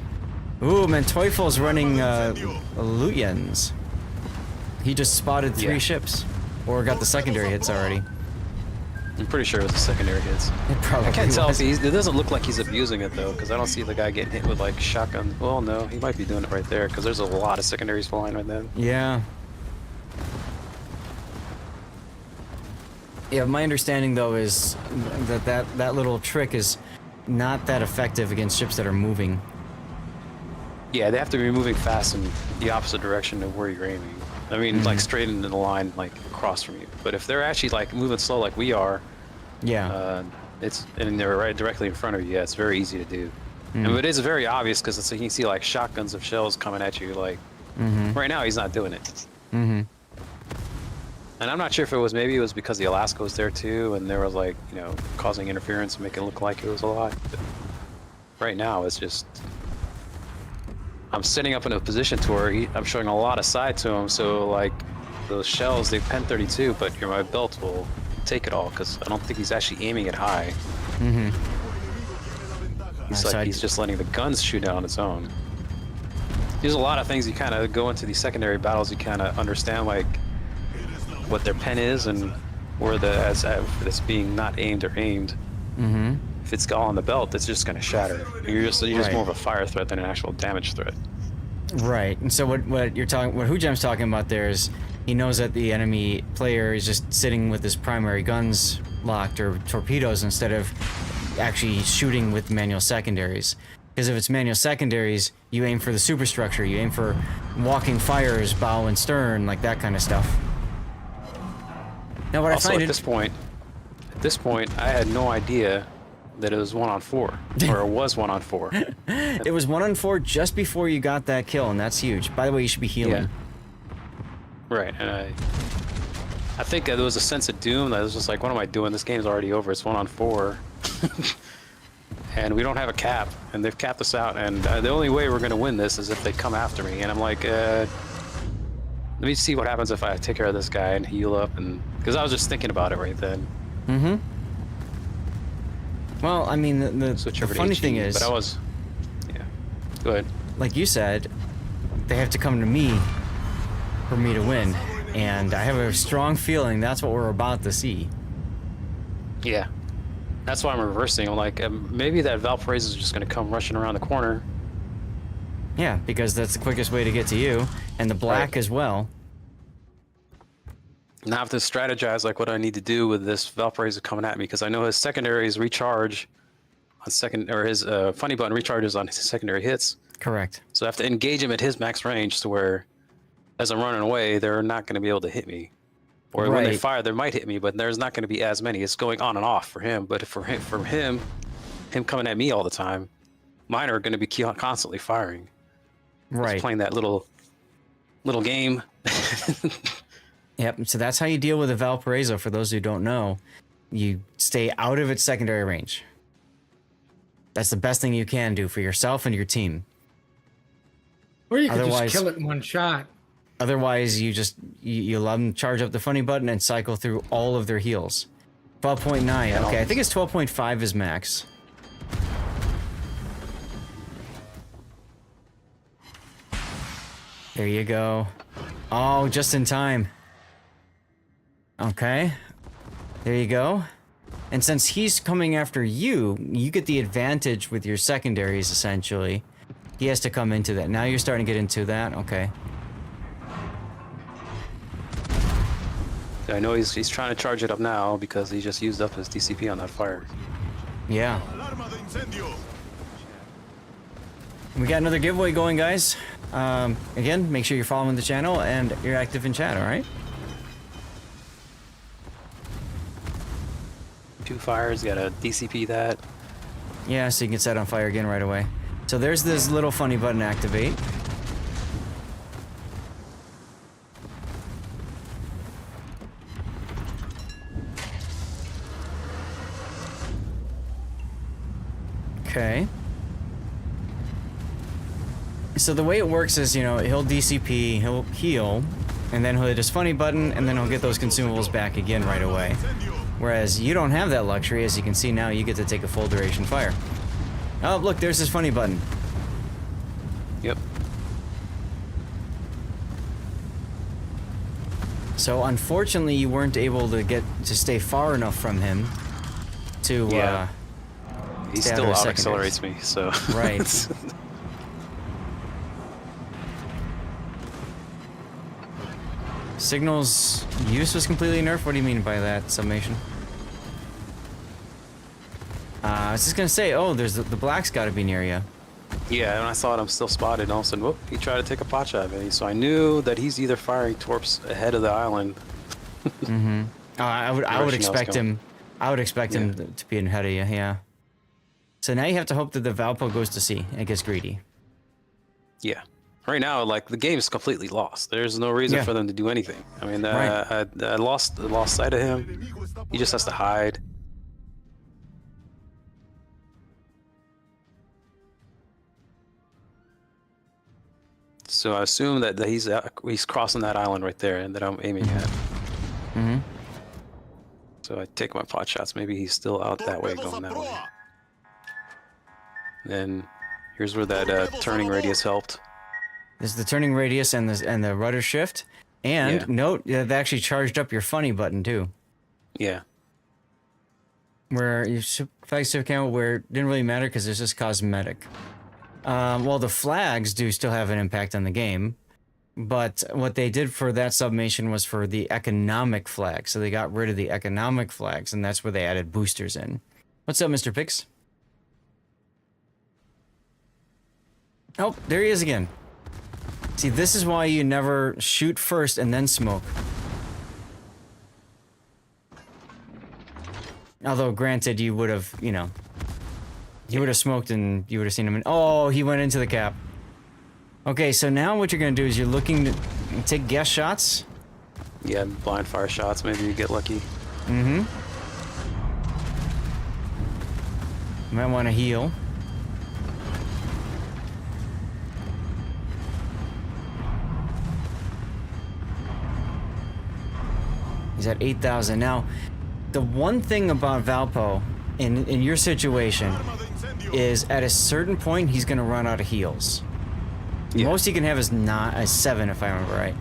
Ooh, man, Teufel's running Luyens. He just spotted 3 ships, or got the secondary hits already. I'm pretty sure it was the secondary hits. It probably I can't tell was. if it doesn't look like he's abusing it though, because I don't see the guy getting hit with like shotgun. Well, no, he might be doing it right there, because there's a lot of secondaries flying right then. Yeah. Yeah, my understanding though is that little trick is not that effective against ships that are moving. Yeah, they have to be moving fast in the opposite direction of where you're aiming. I mean, like straight into the line, like across from you. But if they're actually like moving slow, like we are, and they're right directly in front of you. Yeah, it's very easy to do. And it is very obvious because you can see like shotguns of shells coming at you. Like right now, he's not doing it. And I'm not sure if maybe it was because the Alaska was there too, and there was like causing interference and making it look like it was a lot. But right now, it's just. I'm setting up in a position to where I'm showing a lot of side to him, so like those shells, they pen 32, but my belt will take it all because I don't think he's actually aiming it high. He's just letting the guns shoot out on its own. There's a lot of things you kind of go into these secondary battles, you kind of understand like what their pen is and where it's being not aimed or aimed. If it's all on the belt, it's just going to shatter. You're just more of a fire threat than an actual damage threat. Right. And so what Hujam's talking about there is he knows that the enemy player is just sitting with his primary guns locked or torpedoes instead of actually shooting with manual secondaries. Because if it's manual secondaries, you aim for the superstructure, you aim for walking fires, bow and stern, like that kind of stuff. Now what also, I find at this point, I had no idea that it was 1-on-4, or it was 1-on-4. It was 1-on-4 just before you got that kill, and that's huge. By the way, you should be healing. Yeah. Right, and I think there was a sense of doom that I was just like, what am I doing? This game's already over. It's 1-on-4. And we don't have a cap, and they've capped us out, and the only way we're going to win this is if they come after me. And I'm like, let me see what happens if I take care of this guy and heal up, and because I was just thinking about it right then. Well, I mean, the funny thing is... But I was... Yeah. Go ahead. Like you said, they have to come to me for me to win. And I have a strong feeling that's what we're about to see. Yeah. That's why I'm reversing. I'm like, maybe that Valparaiso is just going to come rushing around the corner. Yeah, because that's the quickest way to get to you. And the black as well. Now I have to strategize like what I need to do with this Valparaiso coming at me, because I know his secondaries recharge on his funny button recharges on his secondary hits. Correct. So I have to engage him at his max range to where, as I'm running away, they're not going to be able to hit me. Or when they fire, they might hit me, but there's not going to be as many. It's going on and off for him. But for him coming at me all the time, mine are going to be constantly firing. Right. Just playing that little game. Yep, so that's how you deal with a Valparaiso, for those who don't know. You stay out of its secondary range. That's the best thing you can do for yourself and your team. Or you can just kill it in one shot. Otherwise, you let them charge up the funny button and cycle through all of their heals. 12.9, okay, I think it's 12.5 is max. There you go. Oh, just in time. Okay, there you go. And since he's coming after you, you get the advantage with your secondaries, essentially. He has to come into that. Now you're starting to get into that, okay. I know he's trying to charge it up now because he just used up his DCP on that fire. Yeah. We got another giveaway going, guys. Again, make sure you're following the channel and you're active in chat, all right? 2 fires, you gotta DCP that. Yeah, so you can set on fire again right away. So there's this little funny button activate. Okay. So the way it works is, you know, he'll DCP, he'll heal, and then he'll hit his funny button, and then he'll get those consumables back again right away. Whereas you don't have that luxury. As you can see now, you get to take a full duration fire. Oh, look, there's his funny button. Yep. So unfortunately, you weren't able to stay far enough from him to. Yeah. He stay still out out of accelerates me, so. Right. Signal's use was completely nerfed? What do you mean by that, summation? I was just gonna say, oh, there's the black's gotta be near you. Yeah, and I thought I'm still spotted, and all of a sudden, whoop, he tried to take a pot shot at me. So I knew that he's either firing torps ahead of the island. Mm-hmm. I would expect him. I would expect him to be ahead of you. Yeah. So now you have to hope that the Valpo goes to sea and gets greedy. Yeah. Right now, like, the game is completely lost. There's no reason for them to do anything. I mean, I lost sight of him. He just has to hide. So I assume that he's crossing that island right there, and that I'm aiming at. Mm-hmm. So I take my pot shots. Maybe he's still out that way, going that way. Then here's where that turning radius helped. There's the turning radius and the rudder shift, and note that actually charged up your funny button too. Yeah. Where you flag shift camo, where it didn't really matter because it's just cosmetic. Well, the flags do still have an impact on the game, but what they did for that summation was for the economic flag. So they got rid of the economic flags, and that's where they added boosters in. What's up, Mr. Pix? Oh, there he is again. See, this is why you never shoot first and then smoke. Although, granted, you would have, you know, you would have smoked and you would have seen him. Oh, he went into the cap. Okay, so now what you're going to do is you're looking to take guess shots. Yeah, blind fire shots. Maybe you get lucky. Mm-hmm. You might want to heal. He's at 8,000. Now, the one thing about Valpo in your situation is at a certain point he's going to run out of heals. Yeah. Most he can have is 7, if I remember right.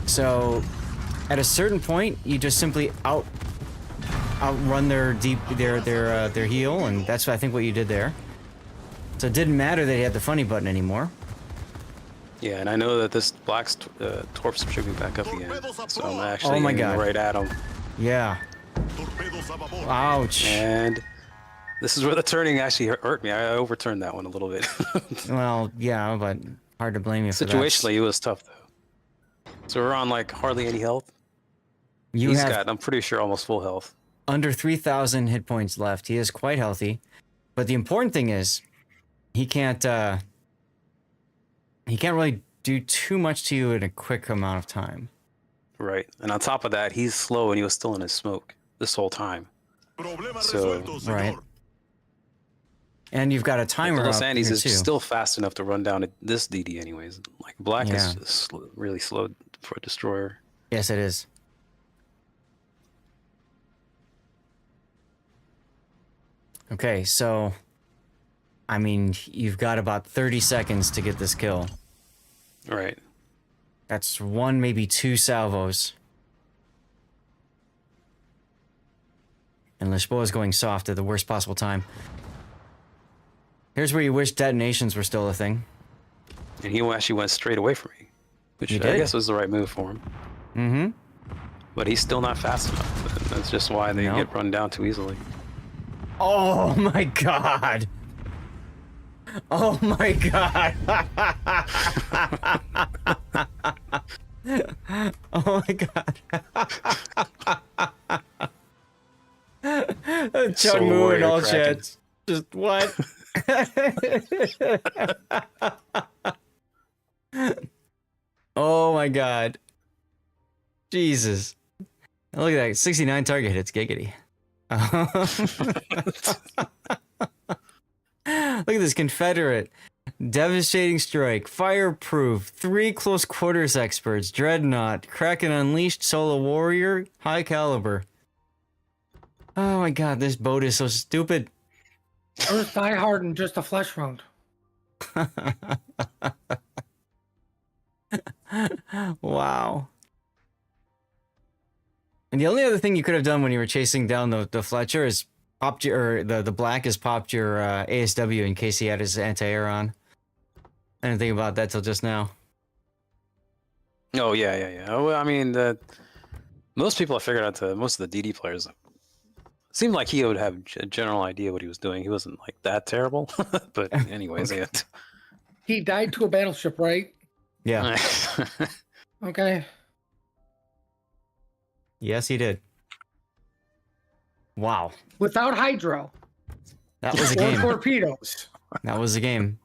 So, at a certain point, you just simply outrun their heal, and that's I think what you did there. So it didn't matter that he had the funny button anymore. Yeah, and I know that this black's torps should be back up again, so I'm actually aiming right at him. Yeah. Ouch. And this is where the turning actually hurt me. I overturned that one a little bit. Well, yeah, but hard to blame you for that. Situationally, it was tough, though. So we're on, like, hardly any health. He's got, I'm pretty sure, almost full health. Under 3,000 hit points left. He is quite healthy. But the important thing is, he can't really do too much to you in a quick amount of time. Right. And on top of that, he's slow and he was still in his smoke this whole time. So, right. And you've got a timer Los up Andes here is too. still fast enough to run down this DD anyways. Like, black is really slow for a destroyer. Yes, it is. Okay, so I mean, you've got about 30 seconds to get this kill. Right. That's 1, maybe 2 salvos. And Lisboa is going soft at the worst possible time. Here's where you wish detonations were still a thing. And he actually went straight away from me, which I guess was the right move for him. Mm-hmm. But he's still not fast enough. And that's just why they get run down too easily. Oh my god! Oh my god! Oh my god! Chug Moo in all chats. Just what? Oh my god. Jesus. Look at that. 69 target hits. Giggity. Look at this Confederate. Devastating strike, fireproof, 3 close quarters experts, dreadnought, Kraken unleashed, solo warrior, high caliber. Oh my god, this boat is so stupid. Earth die hard and just a flesh wound. Wow. And the only other thing you could have done when you were chasing down the Fletcher is popped your, or the black is popped your ASW in case he had his anti-air on. I didn't think about that till just now. Oh yeah. Well, I mean, most people I figured out to most of the DD players seemed like he would have a general idea what he was doing. He wasn't like that terrible, but anyways, Okay. yeah. He died to a battleship, right? Yeah. Okay. Yes, he did. Wow. Without hydro. That was a Or game. torpedoes. That was a game.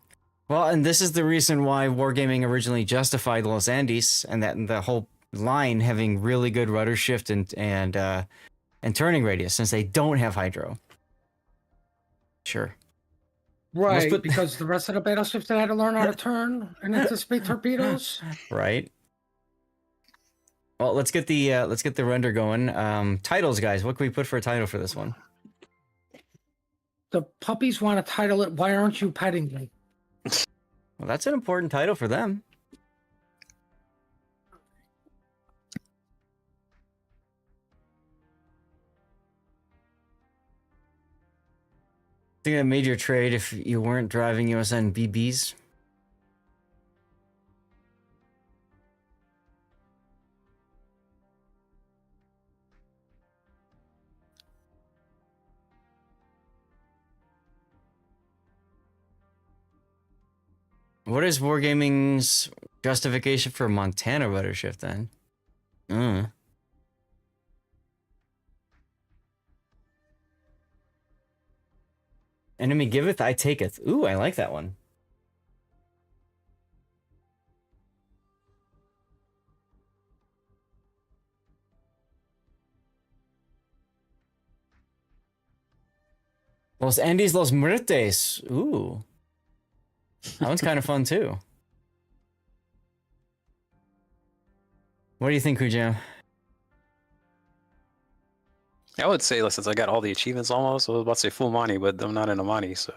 Well, and this is the reason why Wargaming originally justified Los Andes and that the whole line having really good rudder shift and turning radius, since they don't have hydro. Sure. Right, because the rest of the battleships that had to learn how to turn and anticipate torpedoes. Right. Well, let's get the render going. Titles, guys. What can we put for a title for this one? The puppies want to title it, "Why Aren't You Petting Me?" Well, that's an important title for them. Think that made your trade if you weren't driving USN BBs? What is Wargaming's justification for Montana rudder shift then? Enemy giveth, I taketh. Ooh, I like that one. Los Andes, Los Muertes. Ooh. That one's kind of fun too. What do you think, Kujam? I would say, since I got all the achievements almost, I was about to say full money, but I'm not in a money, so.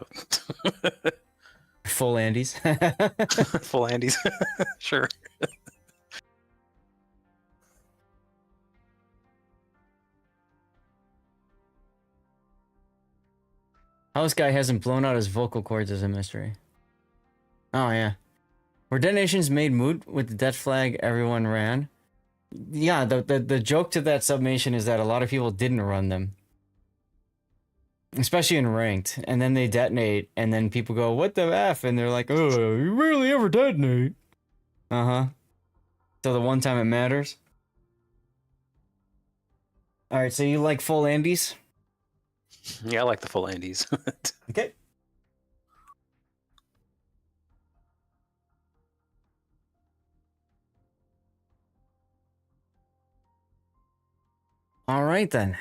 Full Andes. Full Andes. Sure. How this guy hasn't blown out his vocal cords is a mystery. Oh, yeah. Were detonations made moot with the death flag everyone ran? Yeah, the joke to that summation is that a lot of people didn't run them. Especially in ranked. And then they detonate, and then people go, what the F? And they're like, oh, you rarely ever detonate. Uh-huh. So the one time it matters. Alright, so you like full Andes? Yeah, I like the full Andes. Okay. All right, then.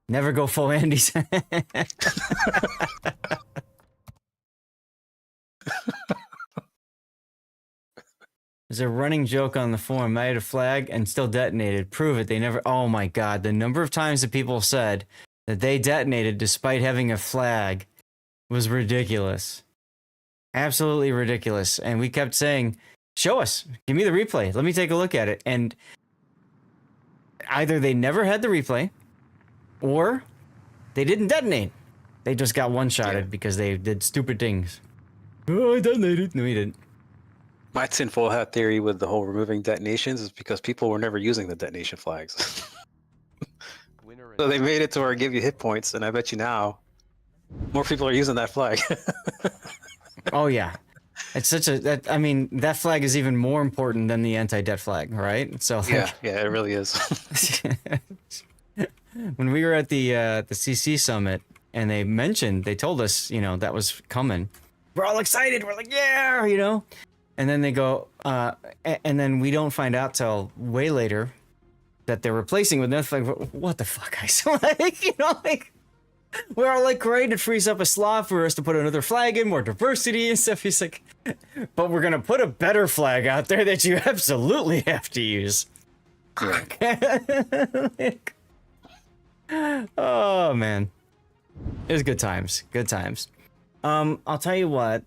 Never go full Andes. There's a running joke on the forum. I had a flag and still detonated. Prove it. They never... Oh, my God. The number of times that people said that they detonated despite having a flag was ridiculous. Absolutely ridiculous. And we kept saying, show us. Give me the replay. Let me take a look at it. And either they never had the replay or they didn't detonate. They just got one-shotted because they did stupid things. Oh, I detonated. No, he didn't. My tinfoil hat theory with the whole removing detonations is because people were never using the detonation flags. So they made it to where it give you hit points, and I bet you now more people are using that flag. Oh, yeah. It's such a... I mean, that flag is even more important than the anti-det flag, right? So like, yeah, it really is. When we were at the CC summit, and they told us, that was coming. We're all excited. We're like, yeah, And then they go, and then we don't find out till way later that they're replacing with nothing. What the fuck, guys? We're all like, great, it frees up a slot for us to put another flag in, more diversity and stuff. He's like, but we're gonna put a better flag out there that you absolutely have to use. Like, oh man, it was good times. Good times. I'll tell you what.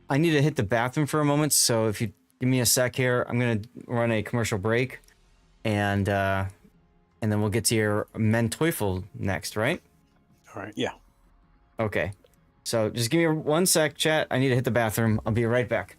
I need to hit the bathroom for a moment, so if you give me a sec here, I'm gonna run a commercial break, and then we'll get to your Menteufel next, right? All right. Yeah. Okay. So just give me 1 sec, chat. I need to hit the bathroom. I'll be right back.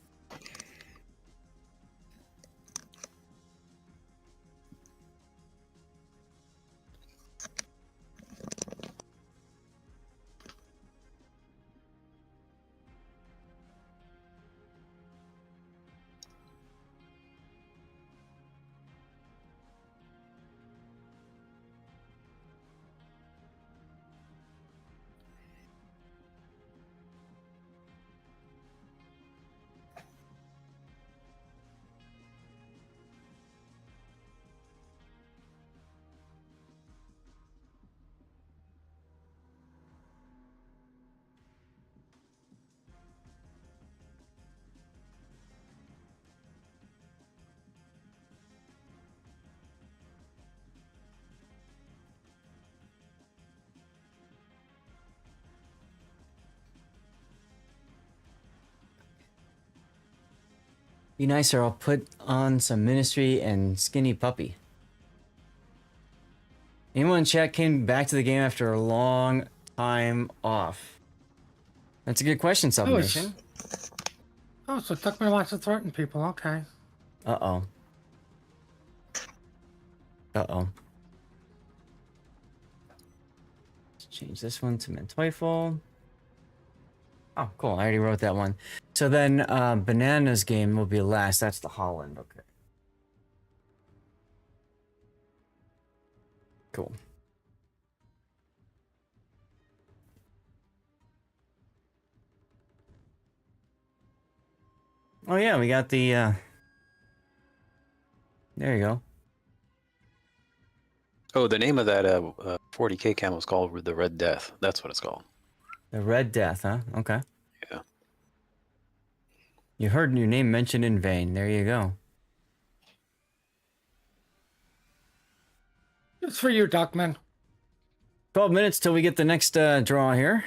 Be nicer, I'll put on some Ministry and Skinny Puppy. Anyone in chat came back to the game after a long time off? That's a good question, Subnurse. Oh, so Tuckman wants to threaten people, okay. Uh-oh. Uh-oh. Let's change this one to Menteufel. Oh, cool. I already wrote that one. So then Banana's game will be last. That's the Holland. Okay. Cool. Oh, yeah. We got the... There you go. Oh, the name of that 40K camo is called the Red Death. That's what it's called. The Red Death, huh? Okay. Yeah. You heard your name mentioned in vain. There you go. It's for you, Duckman. 12 minutes till we get the next draw here.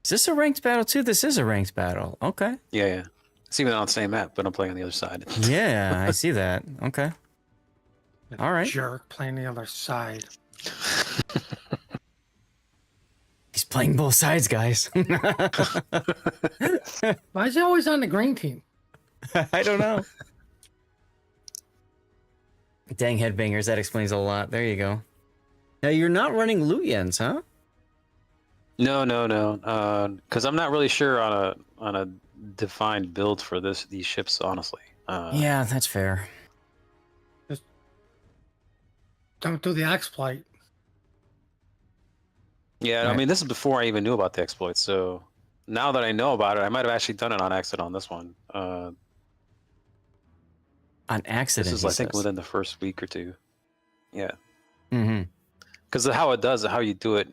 Is this a ranked battle too? This is a ranked battle. Okay. Yeah, yeah. It's even on the same map, but I'm playing on the other side. Yeah, I see that. Okay. All right. Jerk playing the other side. He's playing both sides, guys. Why is he always on the green team? I don't know. Dang headbangers, that explains a lot. There you go. Now you're not running Luyens, huh? No. Because I'm not really sure on a defined build for these ships, honestly. Yeah, that's fair. Just don't do the exploit. Yeah, Right. I mean, this is before I even knew about the exploits, so now that I know about it, I might have actually done it on accident on this one. On accident. This is, I think, within the first week or two. Yeah. Mm-hmm. Because how you do it,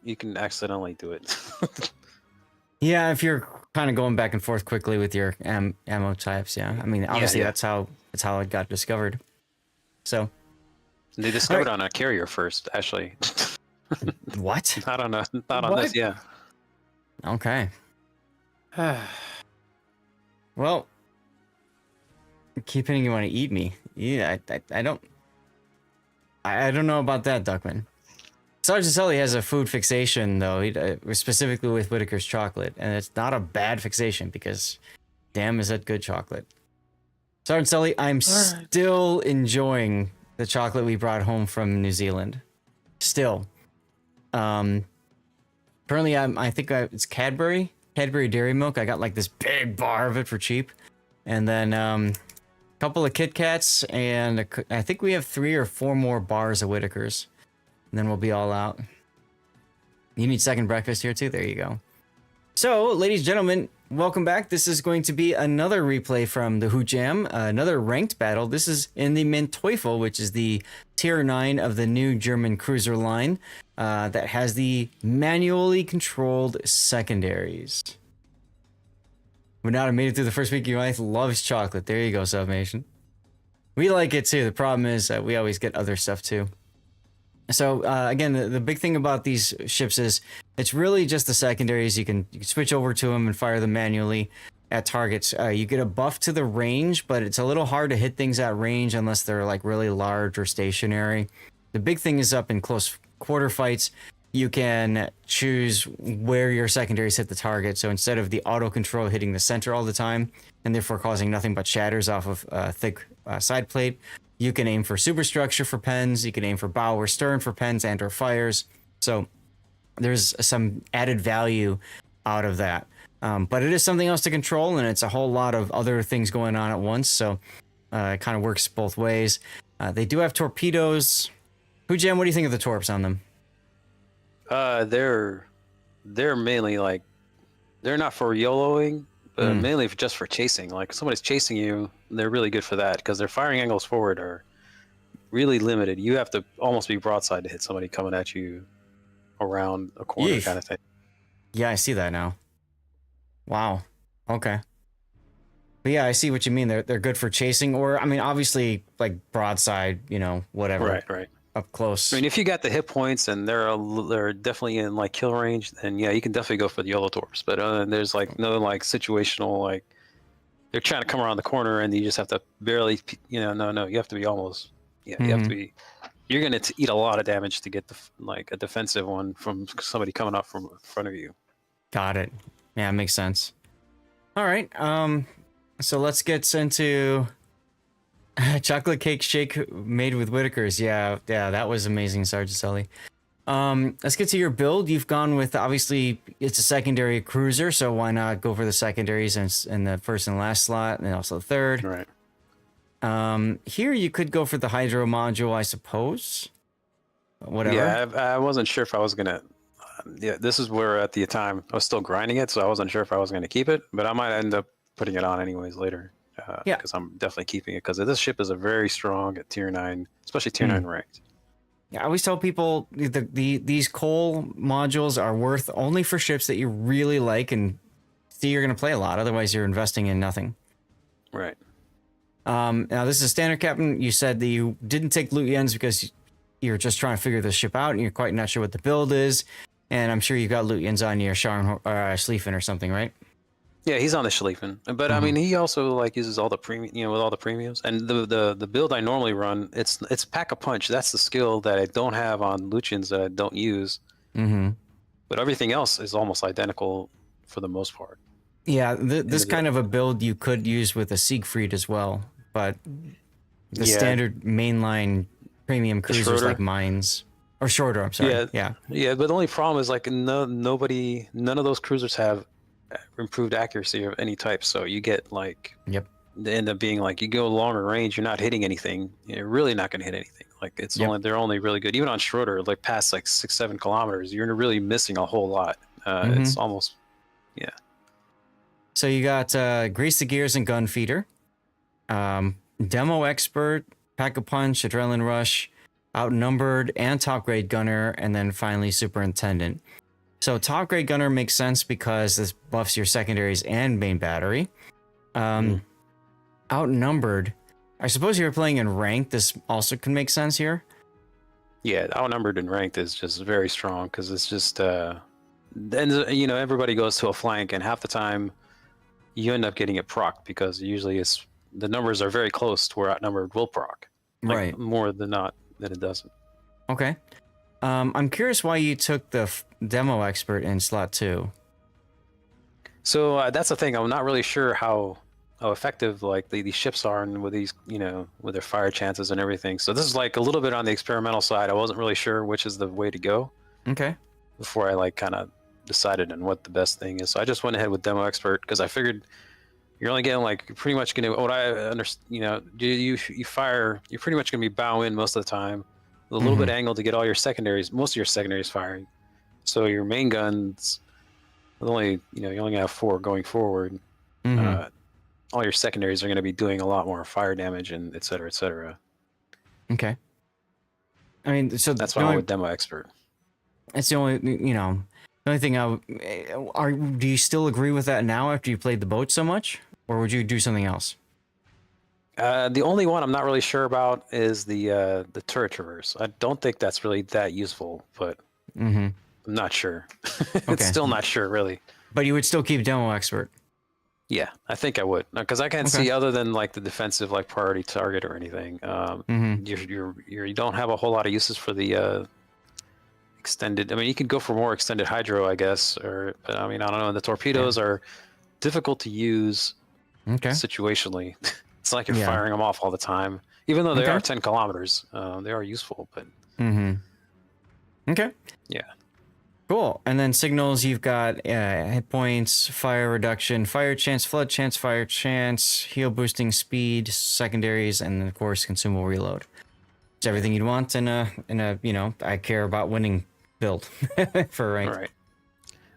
you can accidentally do it. Yeah, if you're kind of going back and forth quickly with your ammo types, yeah. I mean, obviously that's how it got discovered. So they discovered on a carrier first, actually. What? Not on this, yeah. Okay. Well, keep hitting you want to eat me. Yeah, I don't know about that, Duckman. Sergeant Sully has a food fixation, though, specifically with Whitaker's chocolate, and it's not a bad fixation because, damn, is that good chocolate. Sergeant Sully, I'm still enjoying the chocolate we brought home from New Zealand. Still. Currently, I think it's Cadbury Dairy Milk. I got like this big bar of it for cheap, and then a couple of Kit Kats, and I think we have 3 or 4 more bars of Whitaker's. And then we'll be all out. You need second breakfast here too? There you go. So, ladies and gentlemen, welcome back. This is going to be another replay from the Who Jam, another ranked battle. This is in the Manteuffel, which is the tier 9 of the new German cruiser line that has the manually controlled secondaries. Would not have made it through the first week. Your wife loves chocolate. There you go, Submation. We like it too. The problem is we always get other stuff too. So again, the big thing about these ships is it's really just the secondaries. You can switch over to them and fire them manually at targets. You get a buff to the range, but it's a little hard to hit things at range unless they're like really large or stationary. The big thing is up in close quarter fights. You can choose where your secondaries hit the target. So instead of the auto control hitting the center all the time and therefore causing nothing but shatters off of thick side plate, you can aim for superstructure for pens. You can aim for bow or stern for pens and or fires. So there's some added value out of that. But it is something else to control, and it's a whole lot of other things going on at once. So it kind of works both ways. They do have torpedoes. Jam, what do you think of the torps on them? They're mainly like, they're not for YOLOing, but mainly just for chasing. Like, if somebody's chasing you, they're really good for that because their firing angles forward are really limited. You have to almost be broadside to hit somebody coming at you around a corner kind of thing. Yeah, I see that now. Wow. Okay. But yeah, I see what you mean. They're good for chasing, or I mean, obviously like broadside, you know, whatever. Right. Up close. I mean, if you got the hit points and they're definitely in like kill range, then yeah, you can definitely go for the YOLO torps. But there's like no like situational, like they're trying to come around the corner and you just have to barely, you know, you have to be almost, you have to be, you're going to eat a lot of damage to get like a defensive one from somebody coming up from in front of you. Got it. Yeah, makes sense. All right. So let's get into chocolate cake shake made with Whitakers. Yeah, that was amazing, Sargiselli. Let's get to your build. You've gone with, obviously, it's a secondary cruiser, so why not go for the secondaries in the first and last slot, and also the third. Right. Here you could go for the hydro module, I suppose. Whatever. Yeah, I wasn't sure if I was gonna. Yeah, this is where at the time I was still grinding it, so I wasn't sure if I was gonna keep it, but I might end up putting it on anyways later. Because I'm definitely keeping it because this ship is a very strong at tier 9, especially tier 9 ranked. Yeah, I always tell people these coal modules are worth only for ships that you really like and see you're going to play a lot. Otherwise, you're investing in nothing. Right. Now, this is a standard, Captain. You said that you didn't take Lutyens because you're just trying to figure this ship out and you're quite not sure what the build is. And I'm sure you've got Lutyens on your Schlieffen or something, right? Yeah, he's on the Schlieffen, but I mean, he also like uses all the premium, with all the premiums. And the build I normally run, it's pack a punch. That's the skill that I don't have on Lutyens that I don't use. But everything else is almost identical for the most part. Yeah, this kind of a build you could use with a Siegfried as well, but the standard mainline premium cruisers like mines or shorter. I'm sorry. Yeah. But the only problem is like none of those cruisers have improved accuracy of any type, so you get like they end up being like you go longer range, you're not hitting anything, you're really not going to hit anything. Like it's they're only really good even on Schroeder, like past like 6-7 kilometers, you're really missing a whole lot. It's almost so you got Grease the Gears and Gun Feeder, Demo Expert, Pack a Punch, Adrenaline Rush, Outnumbered, and Top Grade Gunner, and then finally Superintendent. So top grade gunner makes sense because this buffs your secondaries and main battery. Outnumbered, I suppose you're playing in ranked. This also can make sense here. Yeah, outnumbered and ranked is just very strong because it's just then everybody goes to a flank and half the time you end up getting it procced because usually the numbers are very close to where outnumbered will proc. Right. More than not that it doesn't. Okay. I'm curious why you took the Demo Expert in slot 2. So that's the thing. I'm not really sure how effective like these ships are and with these, with their fire chances and everything. So this is like a little bit on the experimental side. I wasn't really sure which is the way to go. Okay. Before I like kind of decided on what the best thing is. So I just went ahead with Demo Expert because I figured you're only getting like pretty much going to what I understand. You fire. You're pretty much going to be bow in most of the time. With a little bit angle to get all your secondaries, most of your secondaries firing. So your main guns with only you only have 4 going forward. All your secondaries are going to be doing a lot more fire damage and et cetera, et cetera. Okay. I mean, so That's why I'm with Demo Expert. That's the only, the only thing do you still agree with that now after you played the boat so much? Or would you do something else? The only one I'm not really sure about is the turret traverse. I don't think that's really that useful, but I'm not sure. It's still not sure, really. But you would still keep Demo Expert? Yeah, I think I would, because I can't see, other than like the defensive, like priority target or anything. You don't have a whole lot of uses for the extended. I mean, you could go for more extended hydro, I guess, but I mean, I don't know. And the torpedoes are difficult to use situationally. It's like you're firing them off all the time, even though they are 10 kilometers. They are useful, but okay. Yeah. Cool. And then signals, you've got hit points, fire reduction, fire chance, flood chance, fire chance, heal boosting speed, secondaries, and then of course consumable reload. It's everything you'd want in a I care about winning build for ranked. Right.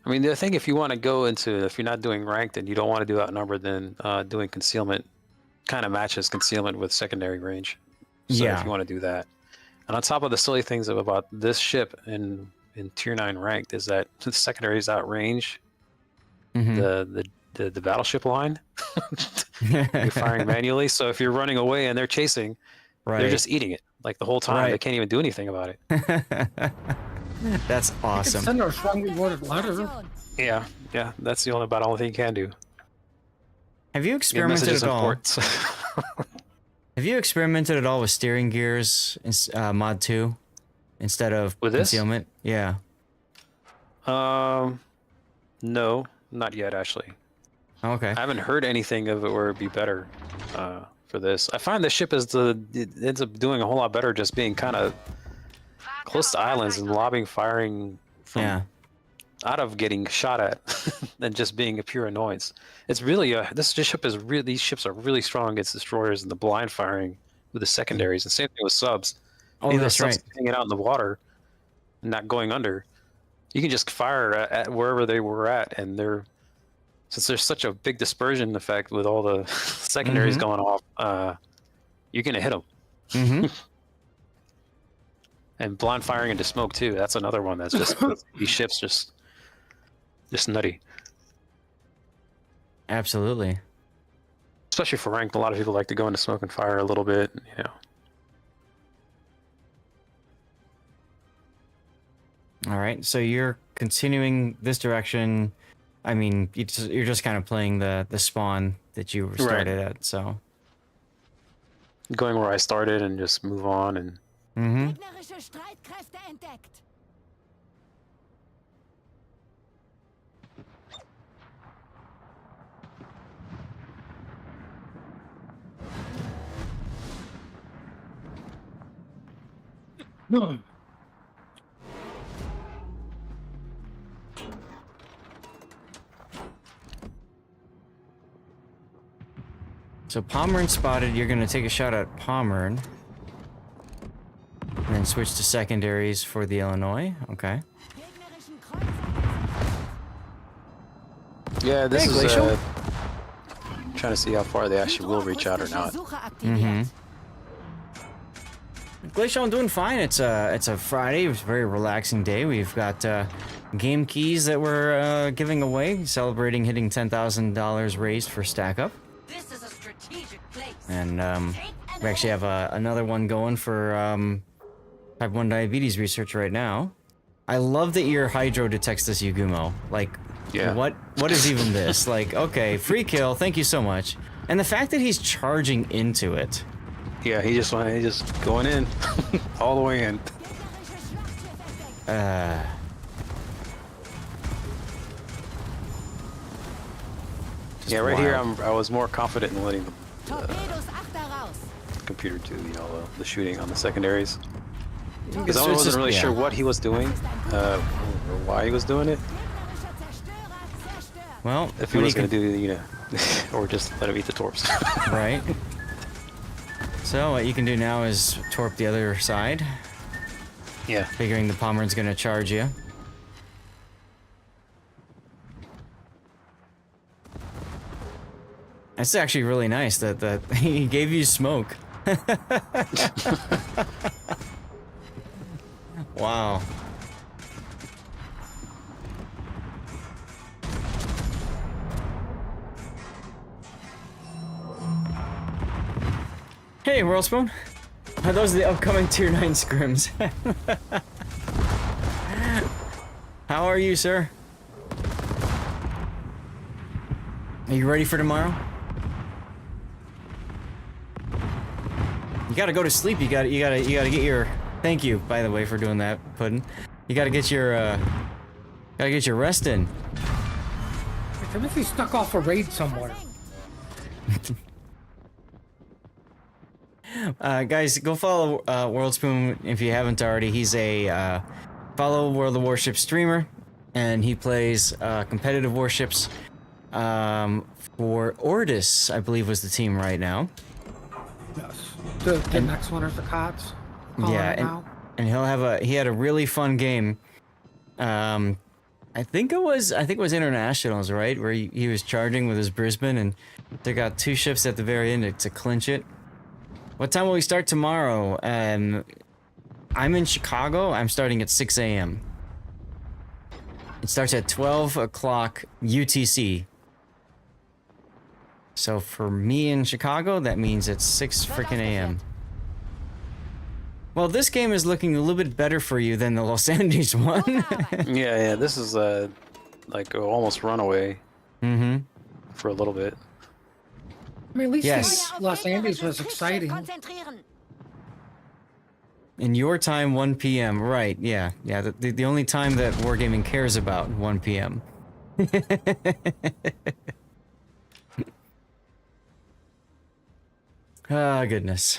I mean, I think if you want to go into, if you're not doing ranked and you don't want to do outnumbered, then doing concealment kind of matches concealment with secondary range. So if you want to do that. And on top of the silly things about this ship in Tier 9 ranked is that the secondaries outrange the battleship line. You're firing manually, so if you're running away and they're chasing, they're just eating it like the whole time. They can't even do anything about it. That's awesome. Send our strongly worded letter. Yeah, that's the only thing you can do. Have you experimented at all? Have you experimented at all with steering gears in mod 2 instead of with concealment? Yeah. No, not yet actually. Okay. I haven't heard anything of it where it'd be better for this. I find the ship it ends up doing a whole lot better just being kind of close to islands and lobbing firing from out of getting shot at than just being a pure annoyance. It's really these ships are really strong against destroyers and the blind firing with the secondaries. The same thing with subs. Oh, that's subs right. hanging out in the water and not going under. You can just fire at wherever they were at, and since there's such a big dispersion effect with all the secondaries going off, you're gonna hit them. And blind firing into smoke too. That's another one that's just these ships just nutty. Absolutely. Especially for ranked, a lot of people like to go into smoke and fire a little bit. All right, so you're continuing this direction. I mean, you're just kind of playing the spawn that you started at, so. Going where I started and just move on and. Gegnerische Streitkräfte entdeckt. No. So Pommern spotted. You're going to take a shot at Pommern. And then switch to secondaries for the Illinois. Okay. Yeah, this is trying to see how far they actually will reach out or not. Glacial doing fine. It's a Friday. It was a very relaxing day. We've got game keys that we're giving away, celebrating hitting $10,000 raised for Stack Up. This is a strategic place. And we actually have another one going for type 1 diabetes research right now. I love that your hydro detects this Yugumo. Like, what is even this? Like, okay, free kill. Thank you so much. And the fact that he's charging into it. Yeah, he's just going in all the way in. Yeah, right here I was more confident in letting the computer do the shooting on the secondaries. Because I wasn't really sure what he was doing, or why he was doing it. Well, if he was going to do, or just let him eat the torps. Right. So what you can do now is torp the other side. Yeah. Figuring the Pommern's going to charge you. That's actually really nice that he gave you smoke. Wow. Hey, World Spoon. Are those the upcoming Tier 9 scrims? How are you, sir? Are you ready for tomorrow? You gotta go to sleep. You gotta get your. Thank you, by the way, for doing that, Puddin'. You gotta get your rest in. Timothy's stuck off a raid somewhere. Guys, go follow World Spoon if you haven't already. He's a follow World of Warships streamer, and he plays competitive warships for Ordis, I believe was the team right now. Yes. The next one is the COTS. Yeah, and he had a really fun game. I think it was internationals, right, where he was charging with his Brisbane, and they got 2 ships at the very end to clinch it. What time will we start tomorrow? I'm in Chicago. I'm starting at 6 a.m. It starts at 12 o'clock UTC. So for me in Chicago, that means it's 6 freaking a.m. Well, this game is looking a little bit better for you than the Los Angeles one. Yeah, this is like almost runaway. Mm-hmm. For a little bit. I mean, at least yes. Los Angeles was exciting. In your time, 1 p.m. Right, yeah. The only time that Wargaming cares about, 1 p.m. Ah, goodness.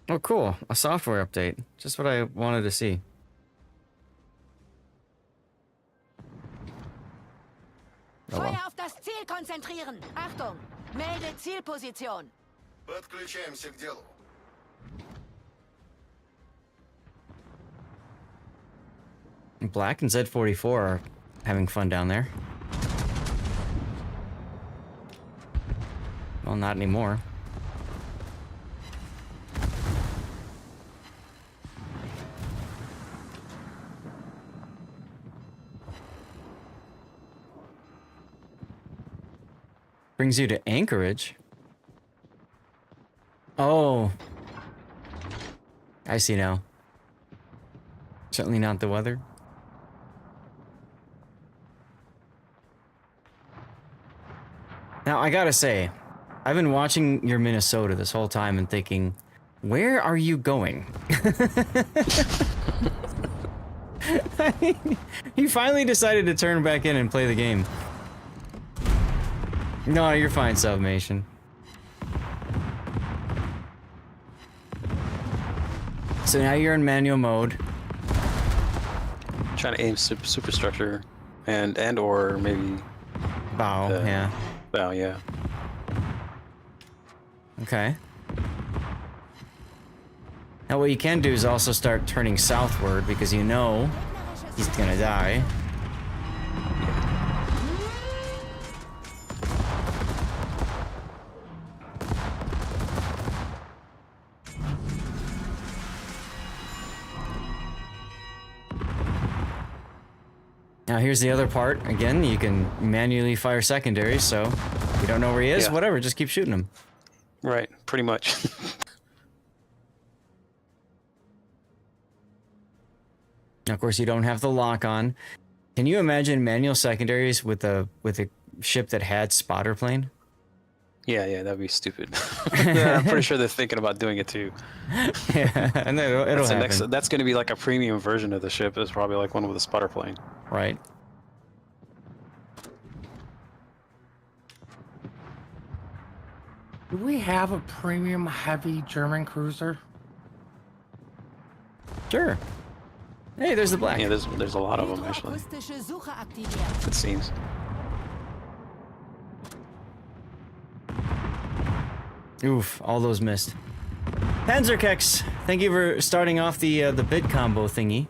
Oh, cool. A software update. Just what I wanted to see. Oh, well. Feuer auf das Ziel konzentrieren. Achtung, melde Zielposition. Подключаемся к делу. Black and Z44 are having fun down there. Well, not anymore. Brings you to Anchorage. Oh. I see now. Certainly not the weather. Now, I gotta say, I've been watching your Minnesota this whole time and thinking, where are you going? He finally decided to turn back in and play the game. No, you're fine, Submation. So now you're in manual mode. Trying to aim superstructure and or maybe bow, yeah. Bow, yeah. Okay. Now what you can do is also start turning southward because you know he's gonna die. Now here's the other part. Again, you can manually fire secondaries, so if you don't know where he is, whatever, just keep shooting him. Right, pretty much. Of course, you don't have the lock on. Can you imagine manual secondaries with a ship that had spotter plane? Yeah, that'd be stupid. I'm pretty sure they're thinking about doing it too. Yeah, and it'll happen. That's going to be like a premium version of the ship. It's probably like one with a spotter plane. Right. Do we have a premium heavy German cruiser? Sure. Hey, there's the black. Yeah, there's a lot of them actually. It seems. Oof, all those missed. Panzerkex, thank you for starting off the bid combo thingy.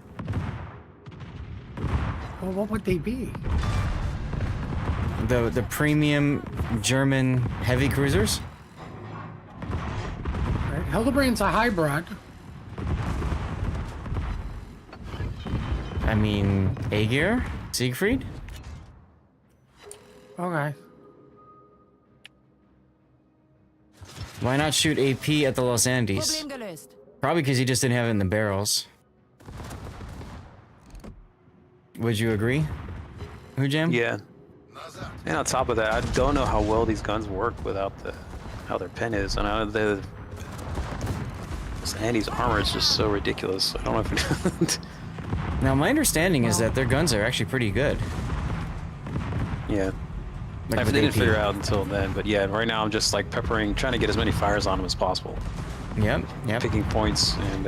Well, what would they be? the premium German heavy cruisers. Right. Hildebrand's a hybrid. I mean, Aegir, Siegfried. Okay. Why not shoot AP at the Los Andes? Problem gelöst. Probably because he just didn't have it in the barrels. Would you agree? Who, Jim? Yeah. And on top of that, I don't know how well these guns work without how their pen is. And Andy's armor is just so ridiculous. I don't know if Now, my understanding is that their guns are actually pretty good. Yeah. Like I with didn't AP. figure out until then, but yeah, right now I'm just like peppering, trying to get as many fires on them as possible. Yep, yep. Picking points, and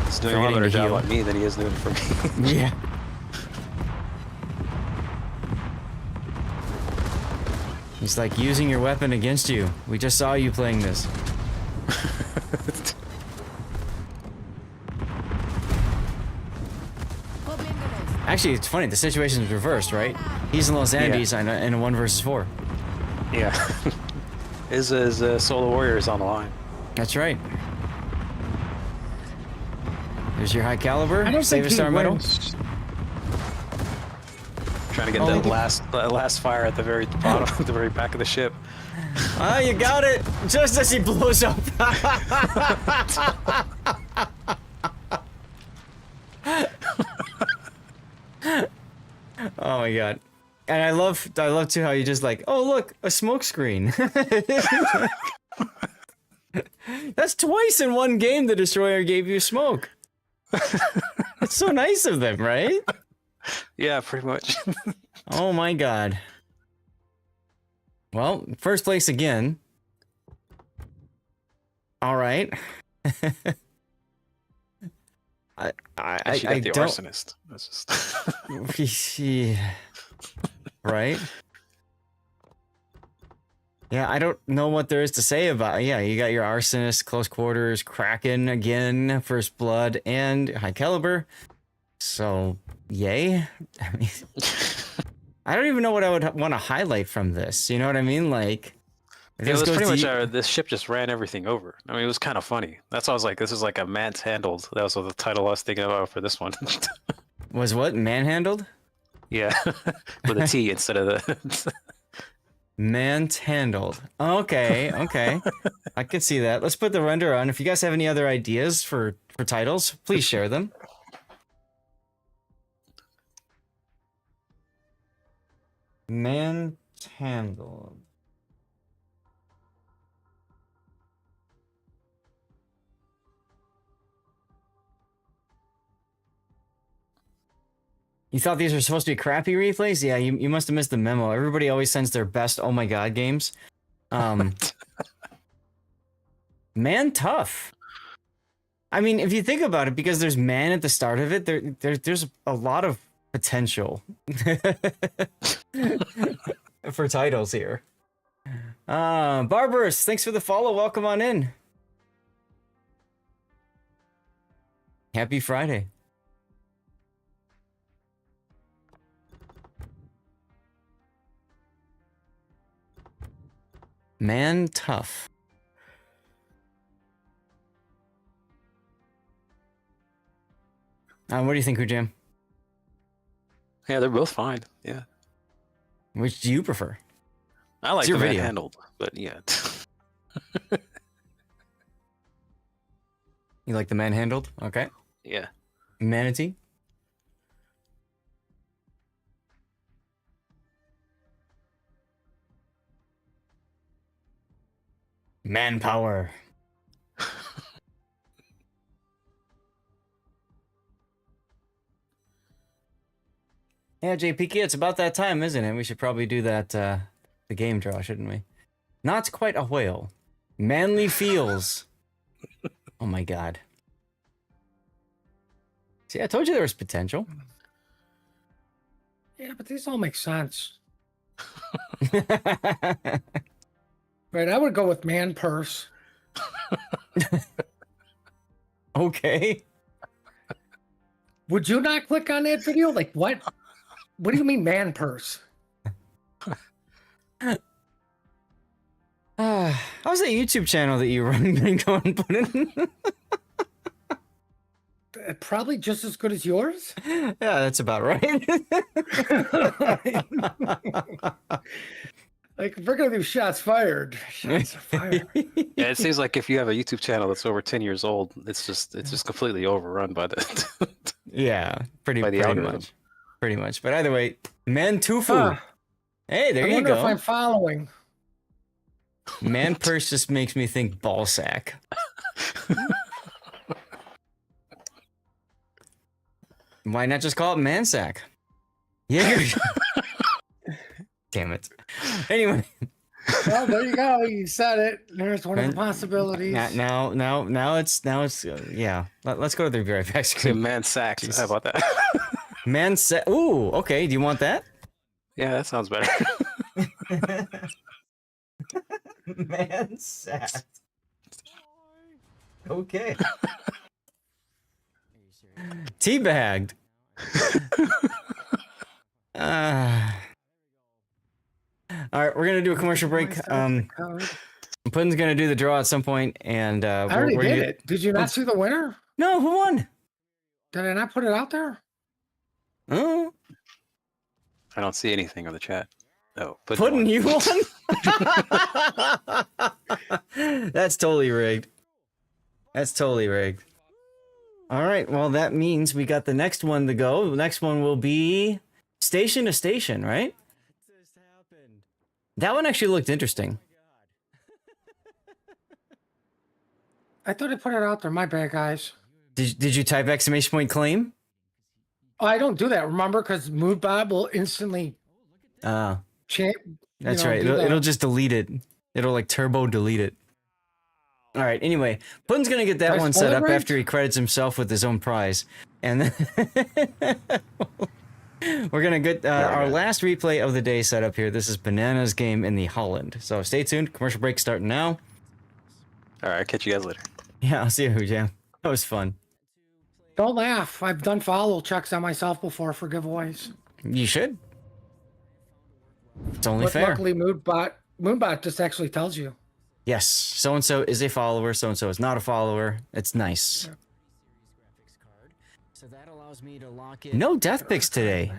he's doing a lot Forgetting better to job heal. on me than he is doing for me. Yeah. He's like using your weapon against you. We just saw you playing this. Problem gelöst. Actually, it's funny. The situation is reversed, right? He's in Los Andes in a 1 versus 4. Yeah. His Solo Warrior is on the line. That's right. There's your high I caliber. don't Save a think he star medal. wins. Trying to get that last fire at the very bottom, at the very back of the ship. Ah, you got it! Just as he blows up. Oh my god. And I love too how you just like, oh look, a smoke screen. That's twice in one game the destroyer gave you smoke. It's so nice of them, right? Yeah, pretty much. Oh my god. Well, first place again. All right. I Actually, got the don't. arsonist. That's just. Yeah. Right? Yeah, I don't know what there is to say about it. Yeah, you got your arsonist, close quarters, Kraken again, first blood, and high caliber. So, yay. I mean, I don't even know what I would want to highlight from this. You know what I mean? Like, if It this was goes pretty to much this ship just ran everything over. I mean, it was kind of funny. That's why I was like, this is like a manhandled. That was the title I was thinking about for this one. was what? Manhandled? Yeah, with a T instead of the. Manhandled. Okay, okay. I can see that. Let's put the render on. If you guys have any other ideas for titles, please share them. Manhandled. You thought these were supposed to be crappy replays? Yeah, you must have missed the memo. Everybody always sends their best oh my god games. Man tough. I mean, if you think about it, because there's man at the start of it, there's a lot of potential for titles here. Barbarous, thanks for the follow. Welcome on in. Happy Friday. Man tough. What do you think, Ujam? Yeah, they're both fine. Yeah, Which do you prefer? I like your the video. manhandled, but yeah. You like the manhandled? Okay. Yeah. Manatee? Manpower. Yeah, JPK, it's about that time, isn't it? We should probably do that, the game draw, shouldn't we? Not quite a whale. Manly feels. Oh my god. See, I told you there was potential. Yeah, but these all make sense. Right, I would go with man purse. Okay. Would you not click on that video? Like, what? What do you mean, man purse? How's that YouTube channel that you run been going put in? Probably just as good as yours. Yeah, that's about right. Like, if we're gonna do shots fired, shots are fired. Yeah, it seems like if you have a YouTube channel that's over 10 years old, it's just completely overrun by the Yeah, pretty algorithm. much. Pretty much. But either way, Man Tufu. Hey, there I you wonder go. if I'm following. Man purse just makes me think ball sack. Why not just call it man sack? Yeah. Damn it. Anyway. Well, there you go. You said it. There's one of the possibilities. Now it's yeah. Let's go to the very back Say screen. man sacks. How about that? Man sack. Ooh, okay. Do you want that? Yeah, that sounds better. Man sack. Okay. Teabagged. All right, we're gonna do a commercial break. Puddin's gonna do the draw at some point, and I already did it. Did you not see the winner? No, who won? Did I not put it out there? Oh, I don't see anything on the chat. Oh, Puddin, you won. That's totally rigged. That's totally rigged. All right, well that means we got the next one to go. The next one will be station to station, right? That one actually looked interesting. I thought I put it out there. My bad, guys. Did you type exclamation point claim? Oh, I don't do that. Remember, because Moodbob will instantly. That's know, right. It'll just delete it. It'll like turbo delete it. All right. Anyway, Puddin's gonna get that one set up after he credits himself with his own prize, and then we're gonna get our last replay of the day set up here. This is Banana's game in the Holland. So stay tuned. Commercial break starting now. All right. Catch you guys later. Yeah, I'll see you, Jam. That was fun. Don't laugh. I've done follow checks on myself before for giveaways. You should. It's only But fair. luckily, Moonbot just actually tells you. Yes, so and so is a follower. So and so is not a follower. It's nice. Yeah. So that allows me to lock in. No death picks today,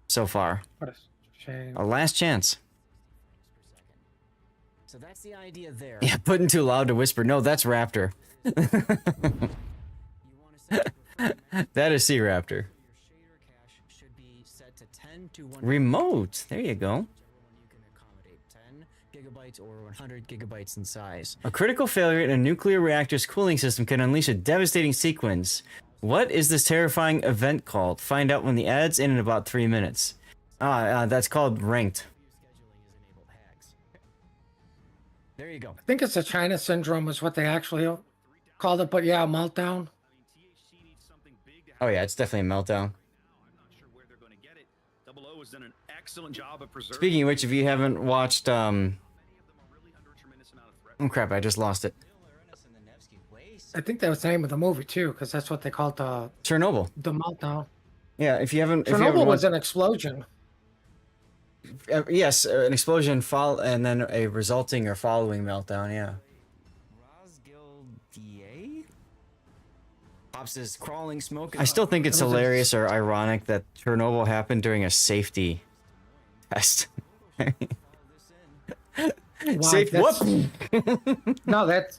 so far. What a shame. A last chance. So that's the idea there. Yeah, Puddin too loud to whisper. No, that's Raptor. That is Sea Raptor. Remote. There you go. Gigabytes or 100 gigabytes in size. A critical failure in a nuclear reactor's cooling system can unleash a devastating sequence. What is this terrifying event called? Find out when the ad's in about 3 minutes. That's called ranked. There you go. I think it's a China syndrome is what they actually called it. But yeah, meltdown. Oh yeah, it's definitely a meltdown. Excellent job of preserving. Speaking of which, if you haven't watched, oh crap, I just lost it. I think that was the name of the movie too, because that's what they called the Chernobyl. The meltdown. Yeah, if you haven't, Chernobyl was an explosion. Yes, an explosion, and then a resulting or following meltdown. Yeah. Pops is crawling smoke. I still think it's hilarious or ironic that Chernobyl happened during a safety test. Safe. Whoop. No, that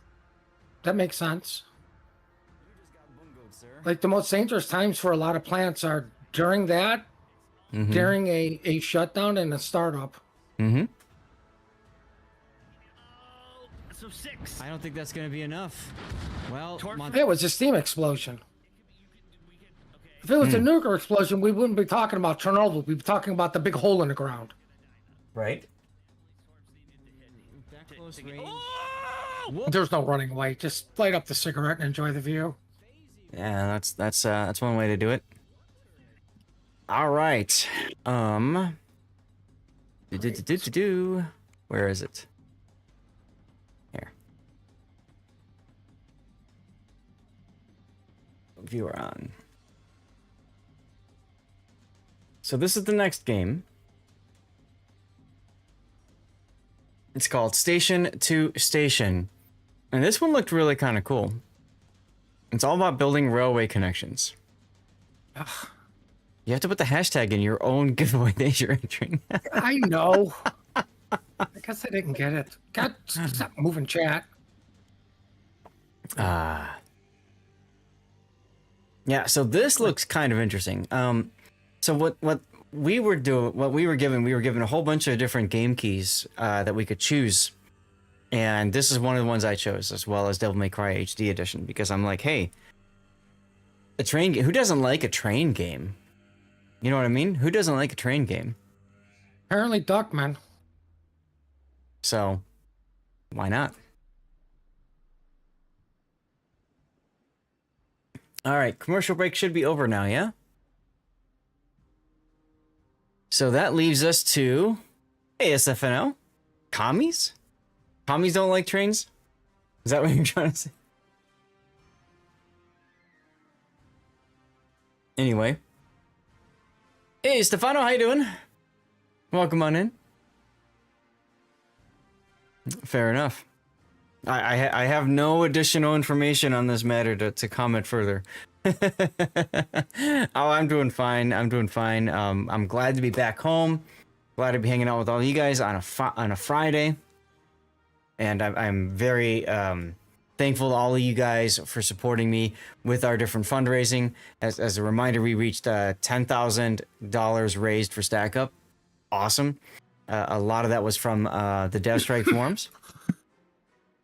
makes sense. Like the most dangerous times for a lot of plants are during that, during a shutdown and a startup. So 6. I don't think that's going to be enough. Well, it was a steam explosion. If it was a nuclear explosion, we wouldn't be talking about Chernobyl. We'd be talking about the big hole in the ground. Right. That close range. There's no running away. Just light up the cigarette and enjoy the view. Yeah, that's one way to do it. All right. Where is it? Here. Viewer on. So this is the next game. It's called Station to Station. And this one looked really kind of cool. It's all about building railway connections. Ugh. You have to put the hashtag in your own giveaway that you're entering. I know. I guess I didn't get it. God, stop moving, chat. Yeah, so this looks kind of interesting. So what we were given a whole bunch of different game keys that we could choose. And this is one of the ones I chose, as well as Devil May Cry HD Edition, because I'm like, hey, a train game. Who doesn't like a train game? You know what I mean? Who doesn't like a train game? Apparently Duckman. So, why not? All right, commercial break should be over now, yeah? So that leaves us to ASFNO. Commies? Commies don't like trains? Is that what you're trying to say? Anyway. Hey, Stefano, how you doing? Welcome on in. Fair enough. I have no additional information on this matter to comment further. Oh, I'm doing fine. I'm doing fine. I'm glad to be back home. Glad to be hanging out with all you guys on a Friday. And I'm very thankful to all of you guys for supporting me with our different fundraising. As a reminder, we reached $10,000 raised for Stack Up. Awesome. A lot of that was from the DevStrike forums.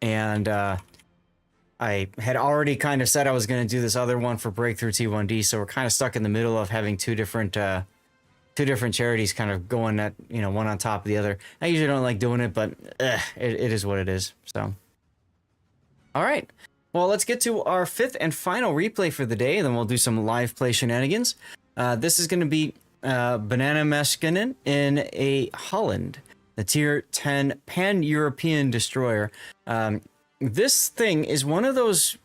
And I had already kind of said I was going to do this other one for Breakthrough T1D, so we're kind of stuck in the middle of having two different charities kind of going at, one on top of the other. I usually don't like doing it, but it is what it is. So, all right. Well, let's get to our fifth and final replay for the day, and then we'll do some live play shenanigans. This is going to be Banana Meskinen in a Holland, the Tier 10 Pan-European destroyer. This thing is one of those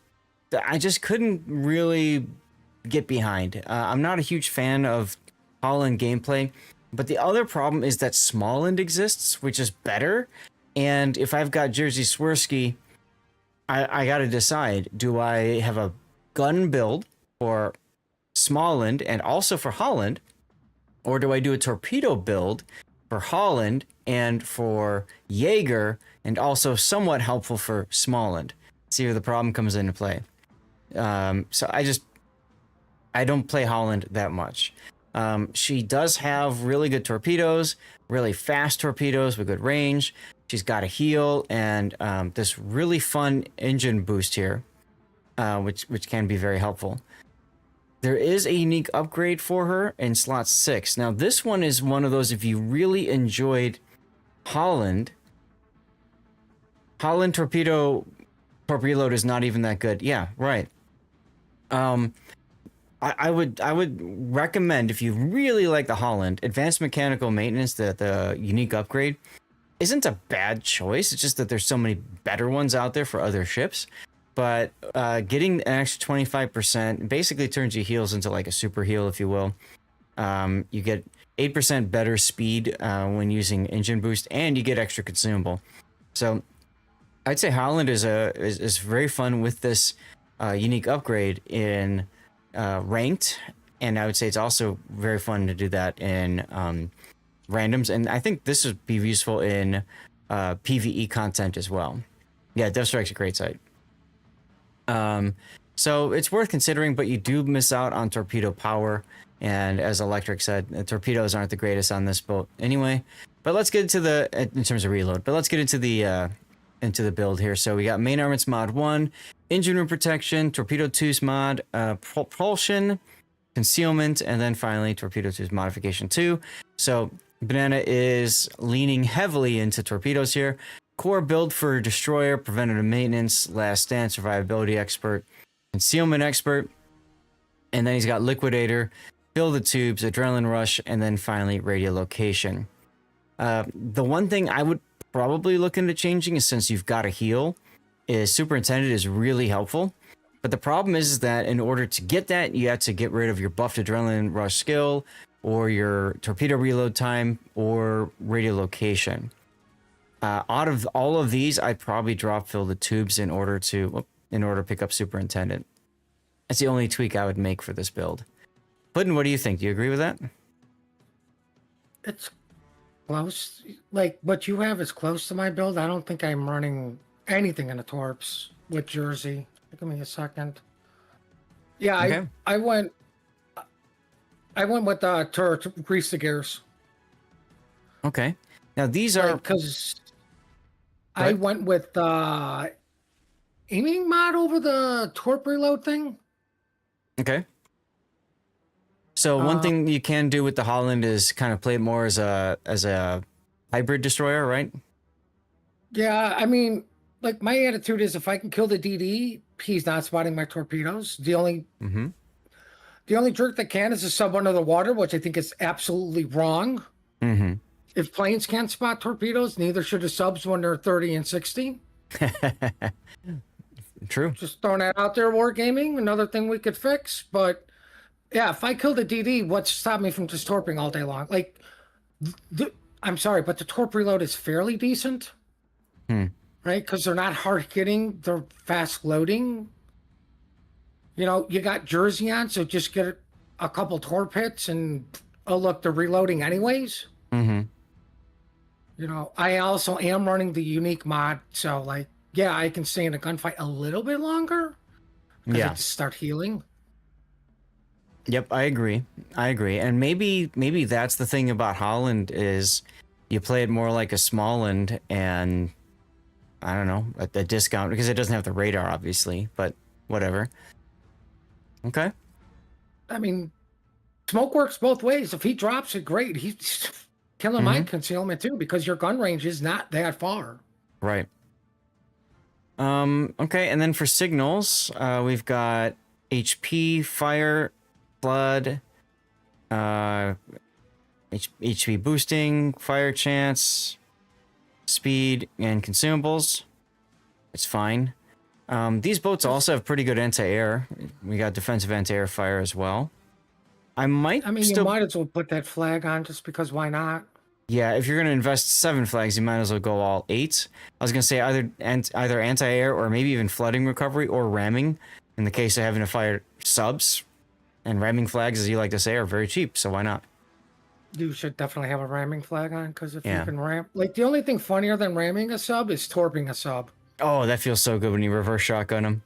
that I just couldn't really get behind. I'm not a huge fan of Holland gameplay, but the other problem is that Småland exists, which is better. And if I've got Jerzy Swirsky, I got to decide, do I have a gun build for Småland and also for Holland, or do I do a torpedo build for Holland and for Jaeger, and also somewhat helpful for Småland? See where the problem comes into play. So I don't play Holland that much. She does have really good torpedoes, really fast torpedoes with good range. She's got a heal and this really fun engine boost here, which can be very helpful. There is a unique upgrade for her in slot 6. Now, this one is one of those, if you really enjoyed Holland torpedo reload is not even that good. Yeah, right. I would recommend, if you really like the Holland, Advanced Mechanical Maintenance, the unique upgrade, isn't a bad choice. It's just that there's so many better ones out there for other ships. But getting an extra 25% basically turns your heals into like a super heal, if you will. You get 8% better speed when using engine boost, and you get extra consumable. So I'd say Holland is very fun with this unique upgrade in ranked, and I would say it's also very fun to do that in randoms. And I think this would be useful in PvE content as well. Yeah, DevStrike's a great site. So it's worth considering, but you do miss out on torpedo power. And as Electric said, the torpedoes aren't the greatest on this boat anyway. But let's get into in terms of reload, but let's get into the build here. So we got main armaments mod 1, engine room protection, torpedo 2's mod, propulsion, concealment, and then finally torpedo 2's modification 2. So Banana is leaning heavily into torpedoes here. Core build for destroyer, preventative maintenance, last stand, survivability expert, concealment expert, and then he's got liquidator, fill the tubes, adrenaline rush, and then finally radiolocation. The one thing I would probably look into changing is, since you've got a heal, is Superintendent is really helpful. But the problem is that in order to get that, you have to get rid of your buffed adrenaline rush skill, or your torpedo reload time, or radio location. Out of all of these, I'd probably drop fill the tubes in order to pick up Superintendent. That's the only tweak I would make for this build. Puddin', what do you think? Do you agree with that? It's close. Like, what you have is close to my build. I don't think I'm running anything in the torps with Jersey. Give me a second. Yeah, Okay. I went with to grease the gears. Okay. Now these are because I went with aiming mod over the torp reload thing. okay. So one thing you can do with the Holland is kind of play it more as a hybrid destroyer, right? Yeah, I mean, like my attitude is if I can kill the DD, he's not spotting my torpedoes. The only jerk that can is a sub under the water, which I think is absolutely wrong. Mm-hmm. If planes can't spot torpedoes, neither should the subs when they're 30 and 60. True. Just throwing that out there, wargaming, another thing we could fix. But yeah, if I kill the DD, what's stopped me from just torping all day long? Like, I'm sorry, but the torp reload is fairly decent. Right? Because they're not hard hitting, they're fast loading. You know, you got Jersey on, so just get a couple torp hits and, oh, look, they're reloading anyways. Mm-hmm. You know, I also am running the unique mod, so, like, yeah, I can stay in a gunfight a little bit longer. Yeah. I have to start healing. Yep, I agree. And maybe that's the thing about Holland is you play it more like a Smallland and I don't know, at the discount because it doesn't have the radar obviously, but whatever. Okay. I mean, smoke works both ways. If he drops it, great. He's killing my concealment too because your gun range is not that far. Right. Okay, and then for signals, we've got HP, fire, flood, HP boosting, fire chance, speed, and consumables. It's fine. These boats also have pretty good anti-air. We got defensive anti-air fire as well. I mean, you might as well put that flag on just because why not? Yeah, if you're going to invest 7 flags, you might as well go all 8. I was going to say either anti-air or maybe even flooding recovery or ramming. In the case of having to fire subs, and ramming flags, as you like to say, are very cheap, so why not? You should definitely have a ramming flag on because if you can ram, like the only thing funnier than ramming a sub is torping a sub. Oh, that feels so good when you reverse shotgun them.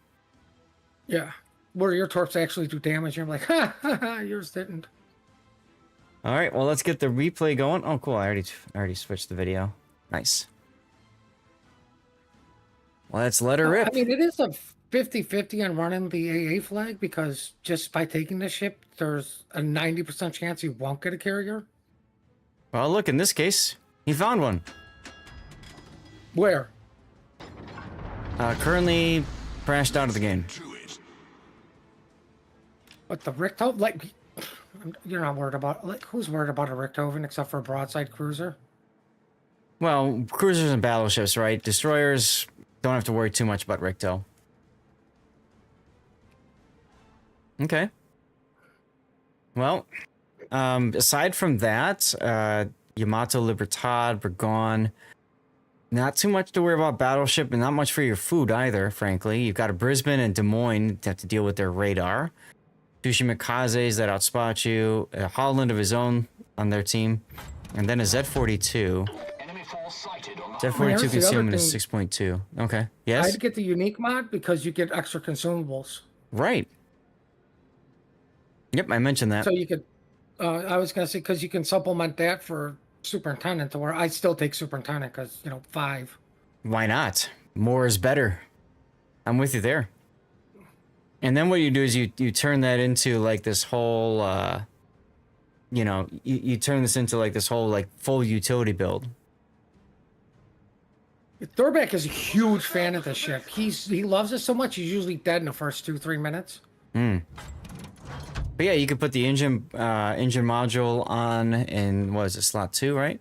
Yeah, where your torps actually do damage. You're like, ha, yours didn't. All right, well, let's get the replay going. Oh, cool. I already switched the video. Nice. Well, let's let her rip. I mean, it is a 50-50 on running the AA flag because just by taking the ship, there's a 90% chance you won't get a carrier. Well, look, in this case, he found one. Where? Currently crashed out of the game. But the Richthofen, like, you're not worried about, like, who's worried about a Richthofen except for a broadside cruiser? Well, cruisers and battleships, right? Destroyers don't have to worry too much about Richto. Okay. Well, aside from that, Yamato, Libertad, Burgon, not too much to worry about battleship and not much for your food either, frankly. You've got a Brisbane and Des Moines to have to deal with their radar. Tsushima-kazes that outspot you, a Holland of his own on their team, and then a Z-42. Z-42 concealment is 6.2. Okay. Yes? I'd get the unique mod because you get extra consumables. Right. Yep, I mentioned that. So you could, I was going to say, because you can supplement that for Superintendent, to where I still take Superintendent because, 5. Why not? More is better. I'm with you there. And then what you do is you turn that into like this whole, you turn this into like this whole like full utility build. Thorbeck is a huge fan of the ship. He loves it so much he's usually dead in the first 2-3 minutes. But yeah, you could put the engine module on in, what is it, slot 2, right?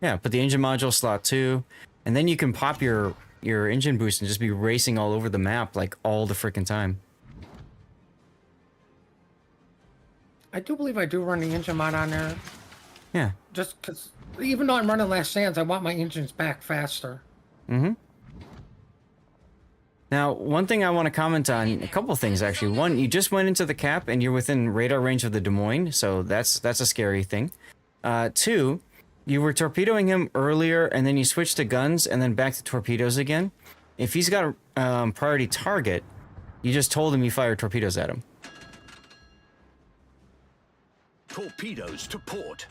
Yeah, put the engine module slot 2, and then you can pop your engine boost and just be racing all over the map like all the freaking time. I do believe I do run the engine mod on there. Yeah. Just because, even though I'm running Last Stands, I want my engines back faster. Mm-hmm. Now, one thing I want to comment on, a couple things actually. One, you just went into the cap and you're within radar range of the Des Moines, so that's a scary thing. Two, you were torpedoing him earlier and then you switched to guns and then back to torpedoes again. If he's got a priority target, you just told him you fired torpedoes at him. Torpedoes to port.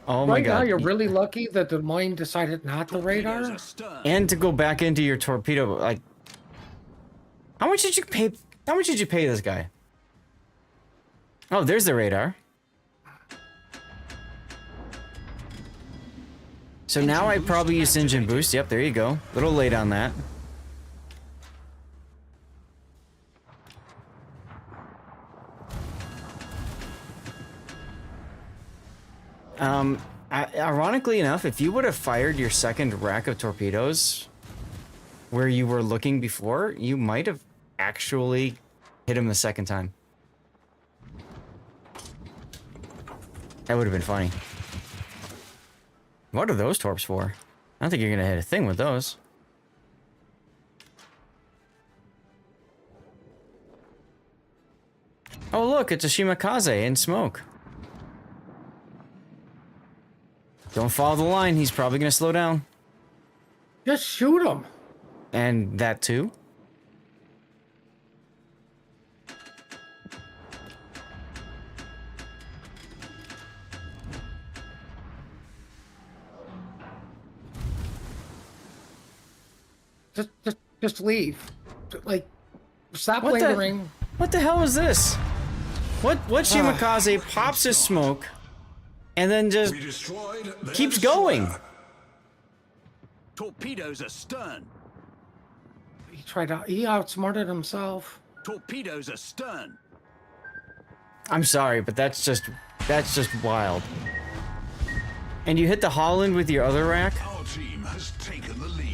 Oh my right god. now, you're really lucky that Des Moines decided not to radar. And to go back into your torpedo, like, how much did you pay? How much did you pay this guy? Oh, there's the radar. So now I probably use engine boost. Yep, there you go. Little late on that. Ironically enough, if you would have fired your second rack of torpedoes where you were looking before, you might have actually hit him the second time. That would have been funny. What are those torps for? I don't think you're gonna hit a thing with those. Oh look, it's a Shimakaze in smoke. Don't follow the line, he's probably gonna slow down. Just shoot him. And that too. Just leave. Like, stop lingering. What the hell is this? What Shimakaze pops his smoke and then just keeps going? Torpedoes astern. He outsmarted himself. Torpedoes astern. I'm sorry, but that's just wild. And you hit the Holland with your other rack? Our team has taken the lead.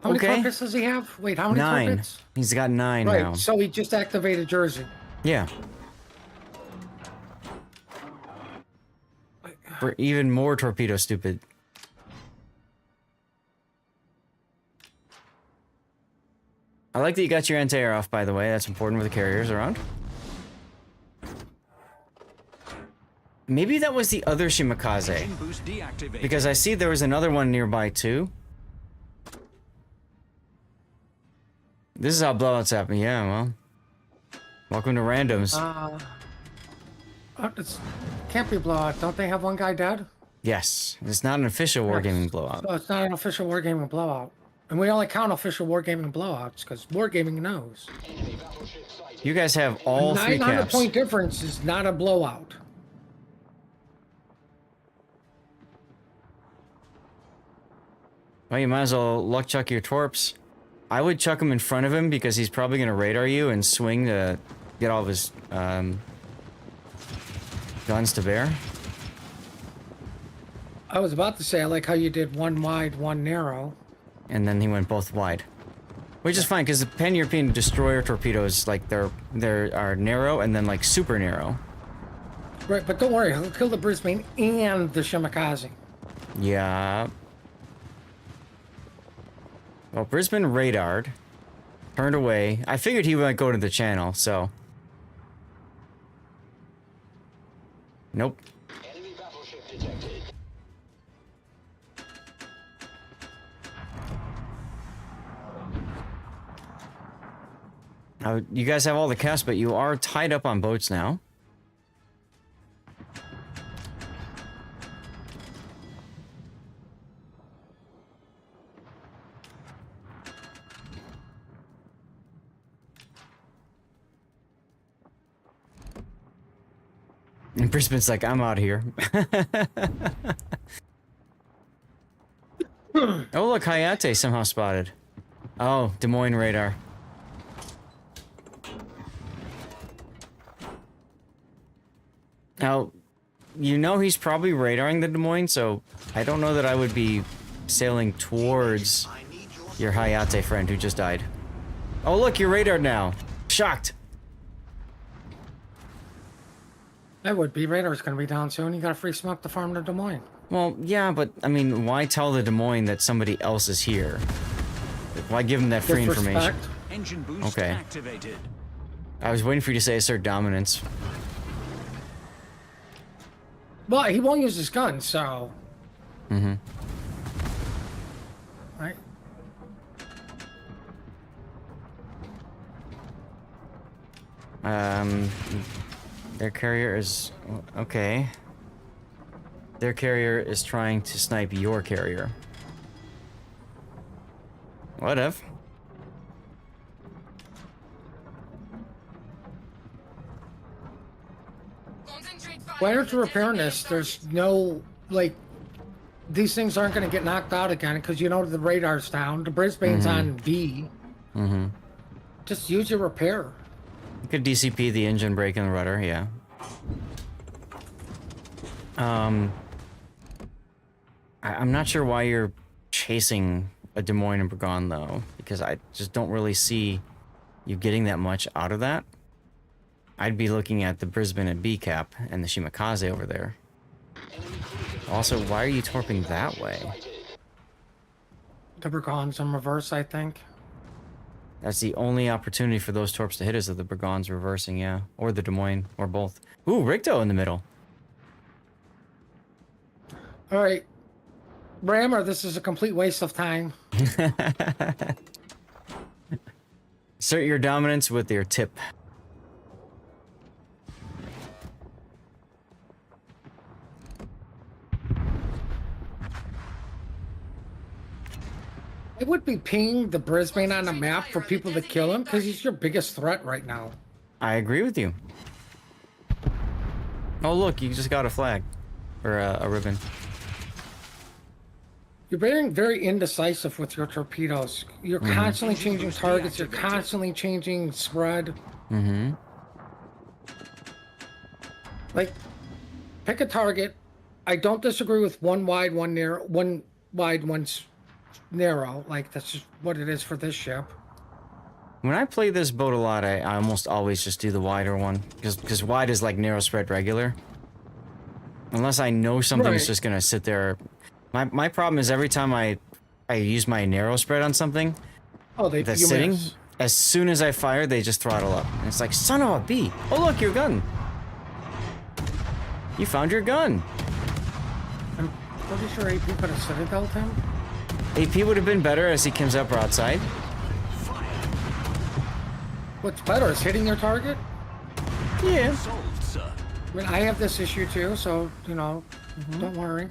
How many torpedoes does he have? Wait, how many 9. torpedoes? He's got 9 right, now. so he just activated Jersey. Yeah. For even more torpedo stupid. I like that you got your anti-air off, by the way. That's important with the carriers around. Maybe that was the other Shimakaze. Because I see there was another one nearby, too. This is how blowouts happen. Yeah, well. Welcome to randoms. It can't be blowout. Don't they have one guy dead? Yes. It's not an official wargaming blowout. So it's not an official wargaming blowout. And we only count official wargaming blowouts because wargaming knows. You guys have all 3 caps. 900-point difference is not a blowout. Well, you might as well luck chuck your torps. I would chuck him in front of him because he's probably going to radar you and swing to get all of his guns to bear. I was about to say, I like how you did one wide, one narrow. And then he went both wide. Which is fine, because the Pan-European destroyer torpedoes, like, they're narrow and then, like, super narrow. Right, but don't worry, he'll kill the Brisbane and the Shimakaze. Yeah. Well, Brisbane radared. Turned away. I figured he might go to the channel, so... Nope. Enemy battleship detected. You guys have all the caps, but you are tied up on boats now. And Brisbane's like, I'm out here. Oh, look, Hayate somehow spotted. Oh, Des Moines radar. Now, you know he's probably radaring the Des Moines, so I don't know that I would be sailing towards your Hayate friend who just died. Oh, look, you're radared now. Shocked. I would be. Radar's going to be down soon. You got a free smoke to farm to Des Moines. Well, yeah, but I mean, why tell the Des Moines that somebody else is here? Why give them that free information? Engine boost Okay. activated. I was waiting for you to say assert dominance. Well, he won't use his gun, so... Mm-hmm. Right? Their carrier is... Okay. Their carrier is trying to snipe your carrier. Whatever. Why aren't you repairing this? There's no, like, these things aren't going to get knocked out again because you know the radar's down. The Brisbane's on B. Mm-hmm. Just use your repair. You could DCP the engine brake and the rudder, yeah. I'm not sure why you're chasing a Des Moines and Burgon, though, because I just don't really see you getting that much out of that. I'd be looking at the Brisbane and B cap and the Shimakaze over there. Also, why are you torping that way? The Burgon's in reverse, I think. That's the only opportunity for those torps to hit us if the Burgon's reversing, yeah. Or the Des Moines, or both. Ooh, Richto in the middle. All right. Rammer, this is a complete waste of time. Assert your dominance with your tip. It would be pinging the Brisbane on the map for people to kill him because he's your biggest threat right now. I agree with you. Oh, look, you just got a flag. Or a ribbon. You're being very indecisive with your torpedoes. You're constantly changing targets. You're constantly changing spread. Mm-hmm. Like, pick a target. I don't disagree with one wide, one narrow, one wide, narrow. Like, that's just what it is for this ship. When I play this boat a lot, I almost always just do the wider one. Because wide is like narrow spread regular. Unless I know something's just going to sit there. My problem is every time I use my narrow spread on something that's sitting, miss. As soon as I fire, they just throttle up. And it's like, son of a bee. Oh, look, your gun. You found your gun. I'm pretty sure AP could have citadelled him. AP would have been better as he comes up broadside. What's better is hitting your target? Yeah. I mean, I have this issue too, so, you know, don't worry.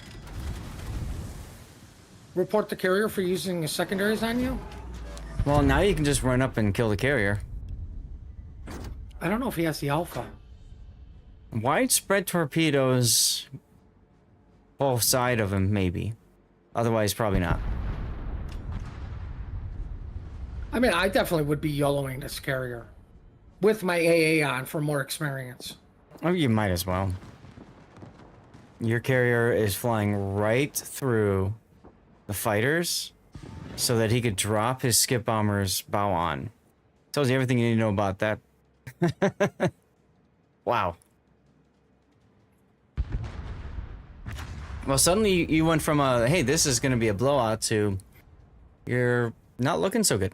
Report the carrier for using the secondaries on you? Well, now you can just run up and kill the carrier. I don't know if he has the alpha. Widespread torpedoes both side of him, maybe. Otherwise, probably not. I mean, I definitely would be YOLOing this carrier with my AA on for more experience. Oh, you might as well. Your carrier is flying right through the fighters so that he could drop his skip bomber's bow on. Tells you everything you need to know about that. Wow. Well, suddenly you went from a, hey, this is going to be a blowout to you're not looking so good.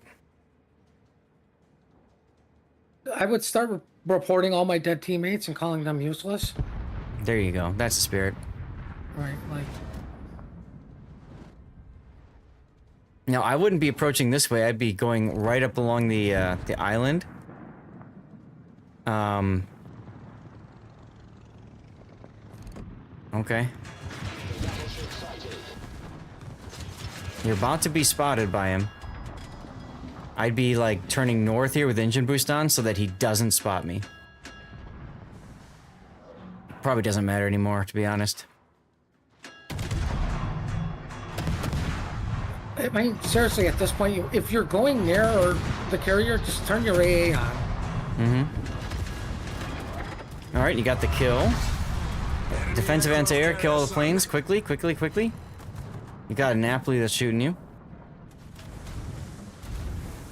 I would start reporting all my dead teammates and calling them useless. There you go. That's the spirit. Right, like... Now, I wouldn't be approaching this way. I'd be going right up along the island. Okay. You're about to be spotted by him. I'd be, like, turning north here with engine boost on so that he doesn't spot me. Probably doesn't matter anymore, to be honest. I mean, seriously, at this point, if you're going near or the carrier, just turn your AA on. Mm-hmm. Alright, you got the kill. Defensive anti-air, kill all the planes. Quickly, quickly, quickly. You got a Napoli that's shooting you.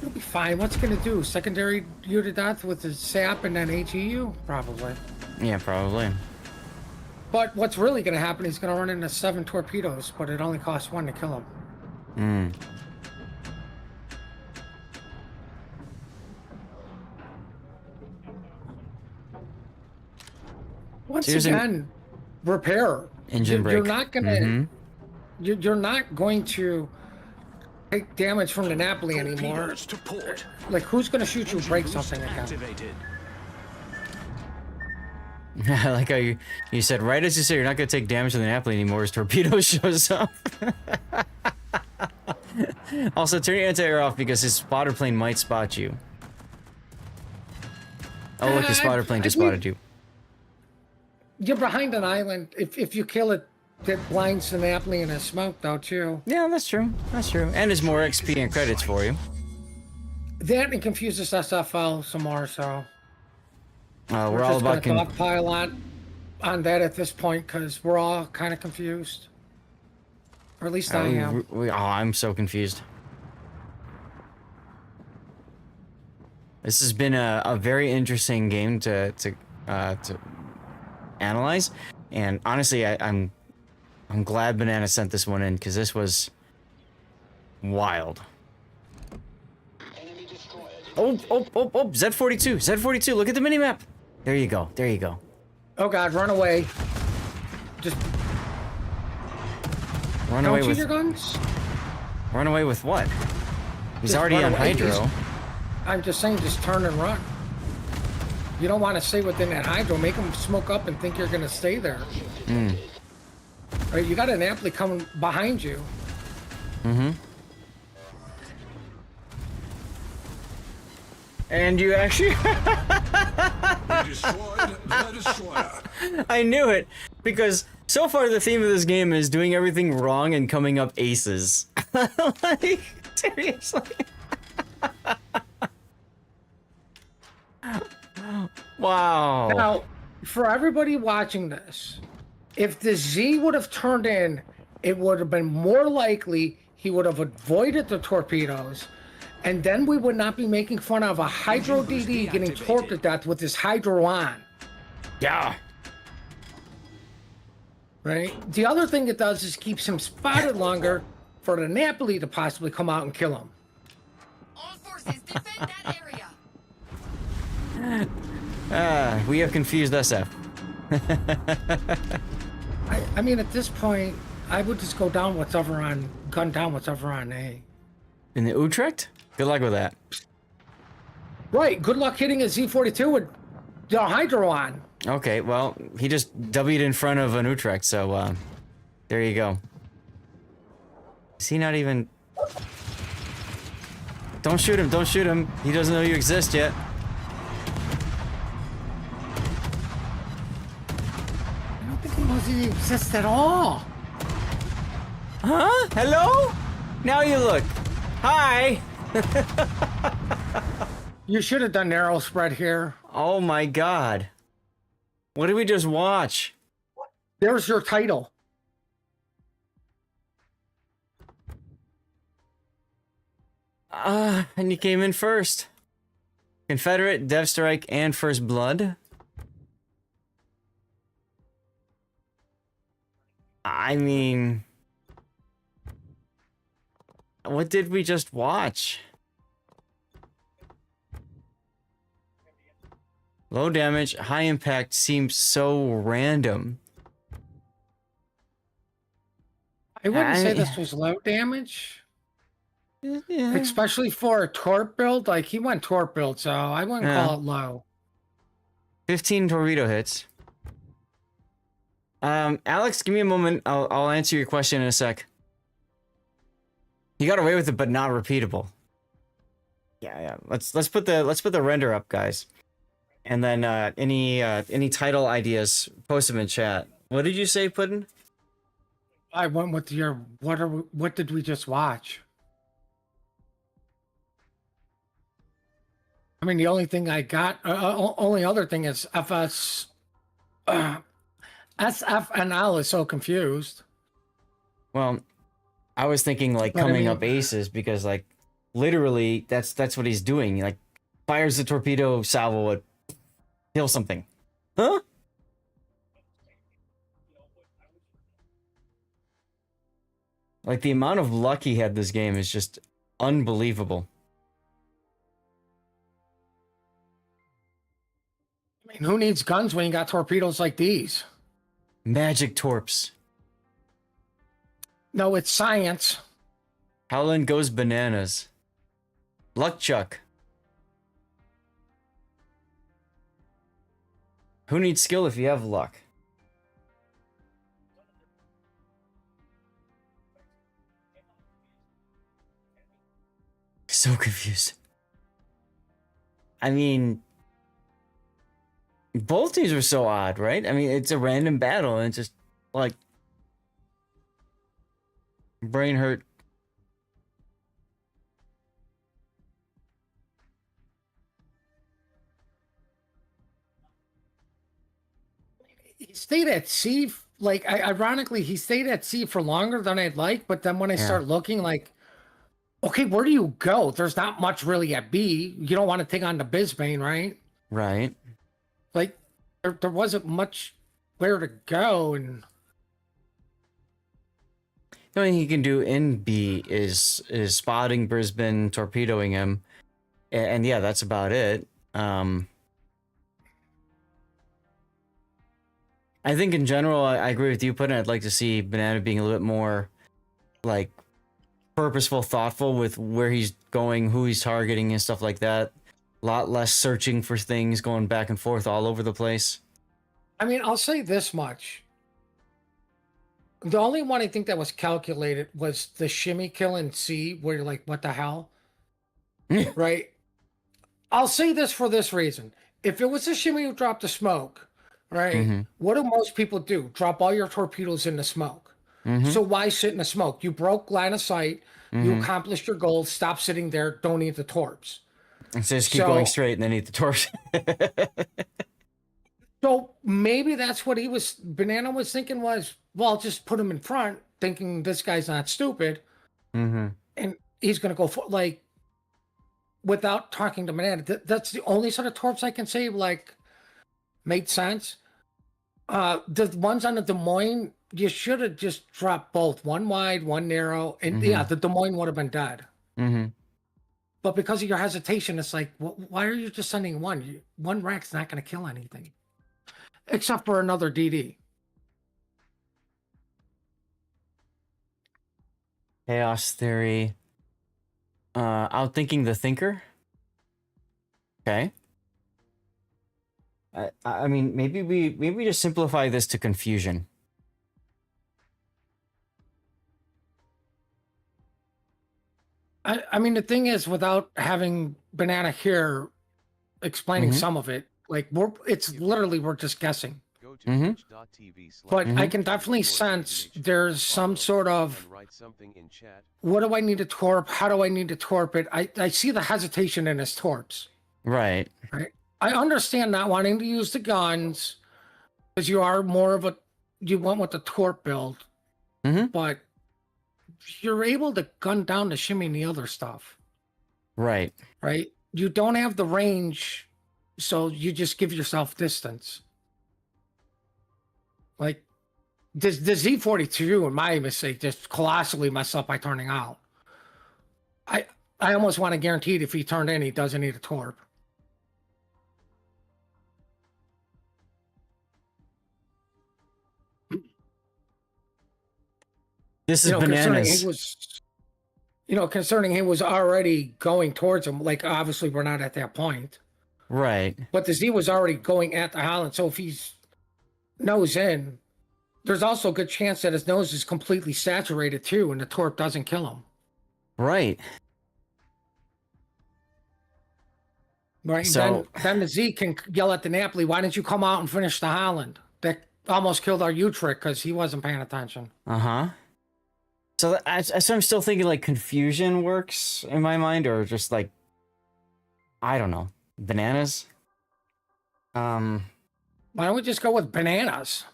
You'll be fine. What's it gonna do? Secondary you to death with the SAP and then HEU? Probably. Yeah, probably. But what's really going to happen, he's going to run into 7 torpedoes, but it only costs 1 to kill him. Hmm. Once So here's again, repair. Engine brake. You're not going to... You're not going to take damage from the Napoli anymore. Torpedoes to port. Like, who's going to shoot you Engine break boost something again? activated. I like how you said, right as you say, you're not going to take damage from the Napoli anymore as torpedo shows up. Also, turn your anti-air off because his spotter plane might spot you. Oh, look, his spotter plane just spotted you. You're behind an island. If you kill it, that blinds the Napoli in a smoke, though, too. Yeah, that's true. That's true. And there's more XP and credits for you. That and confuses SFL some more, so... We're all about... We're just going to dogpile on that at this point, because we're all kind of confused. Or at least I am. I'm so confused. This has been a very interesting game to analyze, and honestly, I'm glad Banana sent this one in because this was wild. Oh, Z42, Z42. Look at the minimap. There you go. There you go. Oh God, run away! Just run away with your guns. Run away with what? He's Just already run on away. hydro. I'm just saying, just turn and run. You don't want to stay within that hydro. Make them smoke up and think you're going to stay there. Right? You got an Napoli coming behind you. And you actually... We destroyed the destroyer. I knew it, because so far the theme of this game is doing everything wrong and coming up aces. Like, seriously. Wow. Now, for everybody watching this, if the Z would have turned in, it would have been more likely he would have avoided the torpedoes, and then we would not be making fun of a Hydro DD getting torped to death with his Hydro on. Yeah. Right? The other thing it does is keeps him spotted longer for the Napoli to possibly come out and kill him. All forces defend that area. We have confused SF. I mean, at this point, I would just go down whatever on, gun down whatever on A. In the Utrecht? Good luck with that. Right, good luck hitting a Z42 with the Hydro on. Okay, well, he just W'd in front of an Utrecht, so, there you go. Is he not even... Don't shoot him, don't shoot him. He doesn't know you exist yet. I don't think he knows he exists at all. Huh? Hello? Now you look. Hi! You should have done narrow spread here. Oh my god. What did we just watch? There's your title. And you came in first. Confederate, Dev Strike, and First Blood. I mean... What did we just watch? Low damage, high impact seems so random. I wouldn't say this was low damage. Yeah. Especially for a torp build. Like, he went torp build, so I wouldn't call it low. 15 torpedo hits. Alex, give me a moment. I'll answer your question in a sec. You got away with it, but not repeatable. Yeah. Let's put the render up, guys. And then any title ideas, post them in chat. What did you say, Puddin'? I went with your what did we just watch? I mean, the only thing I got, only other thing is FS, SF and L is so confused. Well, I was thinking like coming up aces because like literally that's what he's doing. He, like fires the torpedo salvo at kill something. Huh? Like, the amount of luck he had this game is just unbelievable. I mean, who needs guns when you got torpedoes like these? Magic torps. No, it's science. Howland goes bananas. Luck Chuck. Who needs skill if you have luck? So confused. I mean, both teams are so odd, right? I mean, it's a random battle and it's just like brain hurt. He stayed at sea, like, ironically, he stayed at sea for longer than I'd like, but then when I start looking, like, okay, where do you go? There's not much really at B. You don't want to take on the Bisbane, right? Right. Like, there wasn't much where to go, and the only thing he can do in B is spotting Brisbane, torpedoing him, and yeah, that's about it. I think in general, I agree with you, Puddin'. I'd like to see Banana being a little bit more, like, purposeful, thoughtful with where he's going, who he's targeting, and stuff like that. A lot less searching for things, going back and forth all over the place. I mean, I'll say this much. The only one I think that was calculated was the shimmy kill in C, where you're like, what the hell? Right? I'll say this for this reason. If it was a shimmy who dropped the smoke, right? What do most people do? Drop all your torpedoes in the smoke. So why sit in the smoke? You broke line of sight. You accomplished your goal. Stop sitting there. Don't eat the torps. And so just keep going straight and then eat the torps. So maybe that's what Banana was thinking was, well, just put him in front, thinking this guy's not stupid. And he's going to go for, like, without talking to Banana. That's the only sort of torps I can say, like, made sense. The ones on the Des Moines, you should have just dropped both, one wide, one narrow, and yeah, the Des Moines would have been dead. But because of your hesitation, it's like, why are you just sending one? One rack's not going to kill anything, except for another DD. Chaos Theory. Outthinking the Thinker. Okay. I mean, maybe we just simplify this to confusion. I mean, the thing is, without having Banana here explaining some of it, like, it's literally, we're just guessing. But I can definitely sense there's some sort of, what do I need to torp? How do I need to torp it? I see the hesitation in his torps. Right. I understand not wanting to use the guns because you are more of you went with the torp build, but you're able to gun down the shimmy and the other stuff. Right. You don't have the range, so you just give yourself distance. Like, the Z42, in my mistake, just colossally messed up by turning out. I almost want to guarantee it, if he turned in, he doesn't need a torp. This is bananas. Concerning he was already going towards him, like, obviously we're not at that point. Right. But the Z was already going at the Howland, so if he's nose in, there's also a good chance that his nose is completely saturated too, and the torp doesn't kill him. Right. Right. So, then the Z can yell at the Napoli, why didn't you come out and finish the Howland? That almost killed our U-trick because he wasn't paying attention. So I'm still thinking, like, confusion works in my mind, or just, like, I don't know, bananas. Why don't we just go with bananas?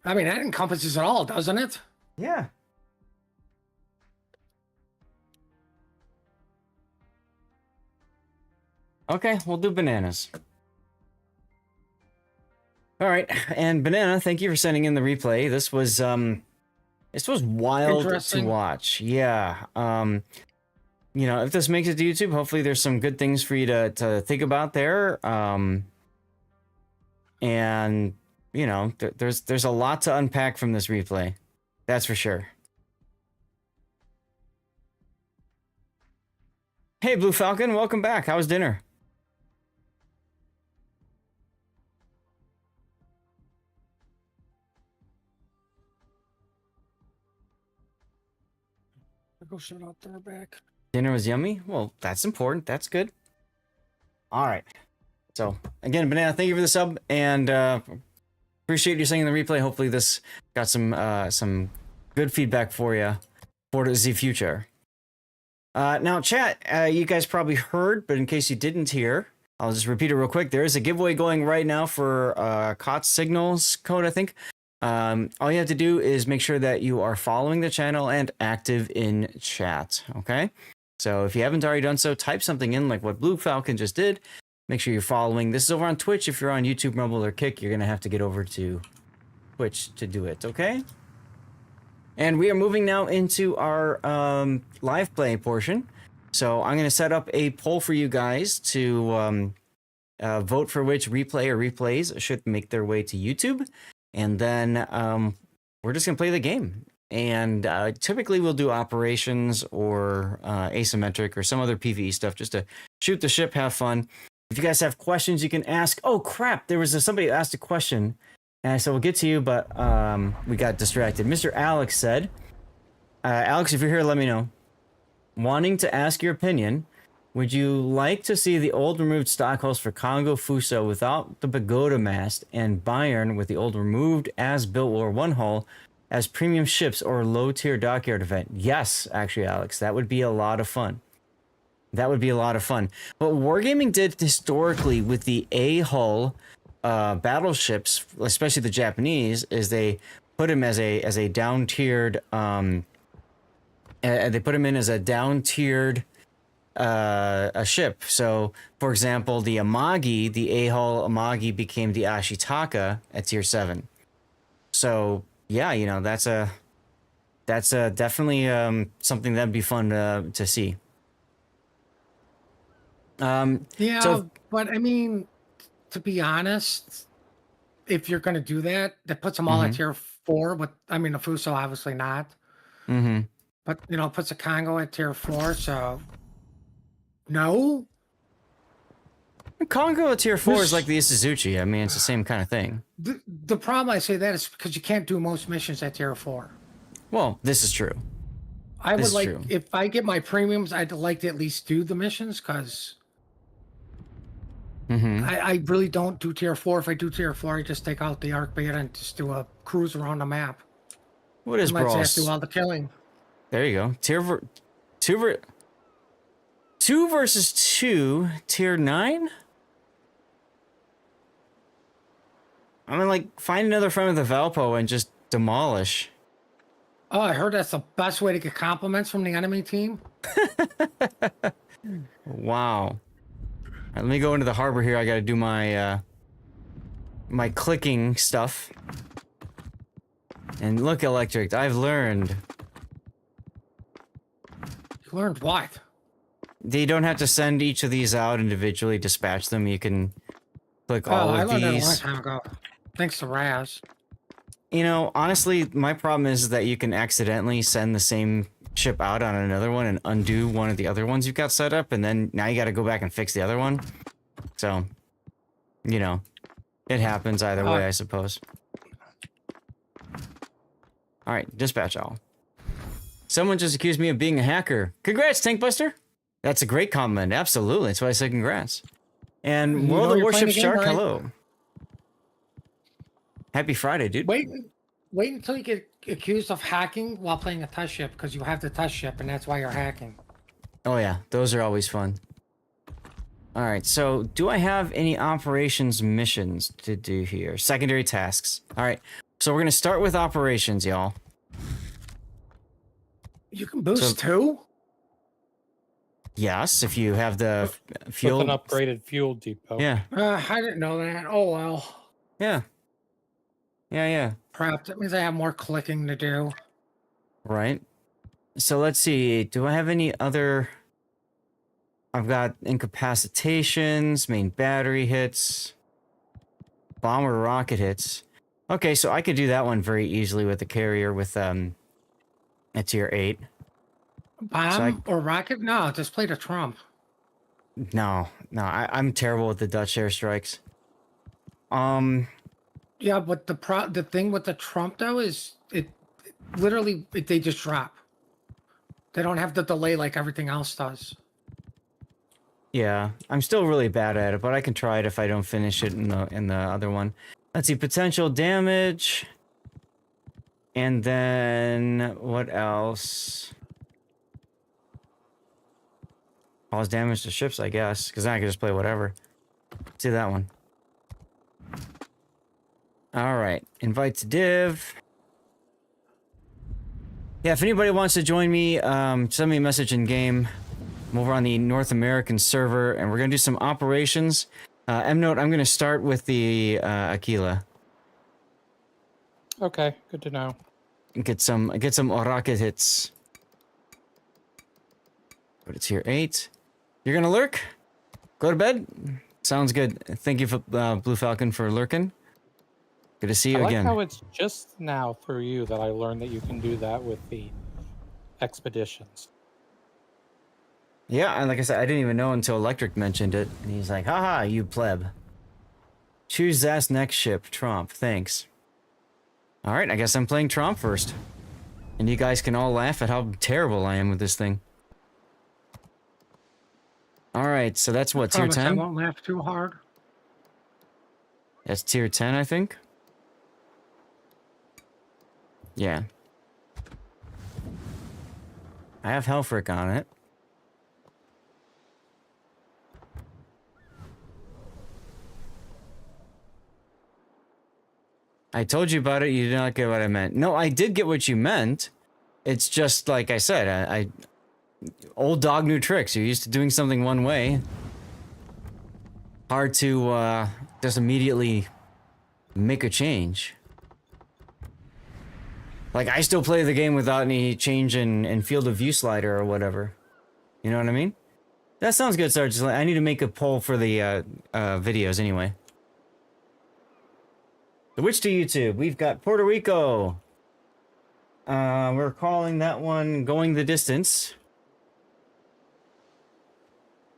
I mean, that encompasses it all, doesn't it? Yeah. Okay, we'll do bananas. All right, and Banana, thank you for sending in the replay. This was This was wild to Interesting. watch. Yeah. You know, if this makes it to YouTube, hopefully there's some good things for you to think about there. And you know, there's a lot to unpack from this replay. That's for sure. Hey, Blue Falcon, welcome back. How was dinner? Go shut out there back. Dinner was yummy. Well, that's important. That's good. All right. So again, Banana, thank you for the sub, and appreciate you saying in the replay. Hopefully, this got some good feedback for you for the future. Now, chat, you guys probably heard, but in case you didn't hear, I'll just repeat it real quick. There is a giveaway going right now for COTS Signals code, I think. All you have to do is make sure that you are following the channel and active in chat, okay? So if you haven't already done so, type something in like what Blue Falcon just did. Make sure you're following. This is over on Twitch. If you're on YouTube, Rumble, or Kick, you're going to have to get over to Twitch to do it, okay? And we are moving now into our live play portion. So I'm going to set up a poll for you guys to vote for which replay or replays should make their way to YouTube. And then we're just going to play the game. And typically we'll do operations or asymmetric or some other PvE stuff just to shoot the ship, have fun. If you guys have questions, you can ask. Oh, crap. There was somebody who asked a question. And I said, we'll get to you, but we got distracted. Mr. Alex said, Alex, if you're here, let me know. Wanting to ask your opinion, would you like to see the old removed stock host for Congo Fuso without the Pagoda mast and Bayern with the old removed as-built War 1 hull as premium ships or low-tier dockyard event? Yes, actually, Alex, that would be a lot of fun. That would be a lot of fun. What Wargaming did historically with the A-hull battleships, especially the Japanese, is they put them as a down-tiered they put them in as a down-tiered a ship. So, for example, the Amagi, the A-hull Amagi became the Ashitaka at tier 7. So, yeah, you know, that's definitely something that'd be fun to see. Yeah, so, but I mean, to be honest, if you're going to do that, that puts them all at tier 4. But I mean, the Fuso obviously not. But you know, puts a Congo at tier 4. So no. Congo at tier 4 is like the Isuzuchi. I mean, it's the same kind of thing. The problem I say that is because you can't do most missions at tier 4. Well, this is true. I would like, if I get my premiums, I'd like to at least do the missions because I really don't do tier 4. If I do tier 4, I just take out the arc beta and just do a cruise around the map. What is Brawl? Let's do all the killing. There you go. Two versus 2, tier 9? I mean, like, find another friend with a Valpo and just demolish. Oh, I heard that's the best way to get compliments from the enemy team. Wow. All right, let me go into the harbor here. I got to do my my clicking stuff. And look, Electric, I've learned. You learned what? You don't have to send each of these out individually, dispatch them. You can click all of I learned these. that a long time ago. Thanks to Raz. You know, honestly, my problem is that you can accidentally send the same ship out on another one and undo one of the other ones you've got set up, and then now you got to go back and fix the other one. So, you know, it happens either way, I suppose. All right, dispatch all. Someone just accused me of being a hacker. Congrats, Tankbuster. That's a great compliment. Absolutely. That's why I said congrats. And World of Warships Shark, right? hello. Happy Friday, dude. Wait until you get accused of hacking while playing a test ship because you have the test ship and that's why you're hacking. Oh yeah, those are always fun. All right, so do I have any operations missions to do here? Secondary tasks. All right, so we're gonna start with operations, y'all. You can boost too? Yes, if you have the fuel. With an upgraded fuel depot. Yeah. I didn't know that. Oh well. Yeah. Yeah. Perhaps that means I have more clicking to do. Right. So let's see. Do I have any other? I've got incapacitations, main battery hits, bomber rocket hits. Okay, so I could do that one very easily with the carrier with a tier 8. Bomb or rocket? No, just play the Trump. No, I'm terrible with the Dutch airstrikes. Yeah, but the thing with the Trump though is they just drop. They don't have the delay like everything else does. Yeah, I'm still really bad at it, but I can try it if I don't finish it in the other one. Let's see, potential damage. And then what else? Cause damage to ships, I guess, because then I can just play whatever. Let's do that one. All right, invite to div. Yeah, if anybody wants to join me, send me a message in game. I'm over on the North American server, and we're gonna do some operations. M-Note, I'm gonna start with the Aquila. Okay, good to know. Get some rocket hits. But it's here 8. You're gonna lurk? Go to bed? Sounds good. Thank you for Blue Falcon for lurking. Good to see you again. I like how it's just now through you that I learned that you can do that with the expeditions. Yeah, and like I said, I didn't even know until Electric mentioned it. And he's like, haha, you pleb. Choose that next ship, Trump. Thanks. Alright, I guess I'm playing Trump first. And you guys can all laugh at how terrible I am with this thing. Alright, so that's what, tier 10? I won't laugh too hard. That's tier 10, I think. Yeah. I have Helfric on it. I told you about it, you did not get what I meant. No, I did get what you meant. It's just, like I said, I old dog, new tricks. You're used to doing something one way. Hard to, just immediately make a change. Like, I still play the game without any change in field of view slider or whatever. You know what I mean? That sounds good, Sarge. I need to make a poll for the videos anyway. Switch to YouTube. We've got Puerto Rico. We're calling that one Going the Distance.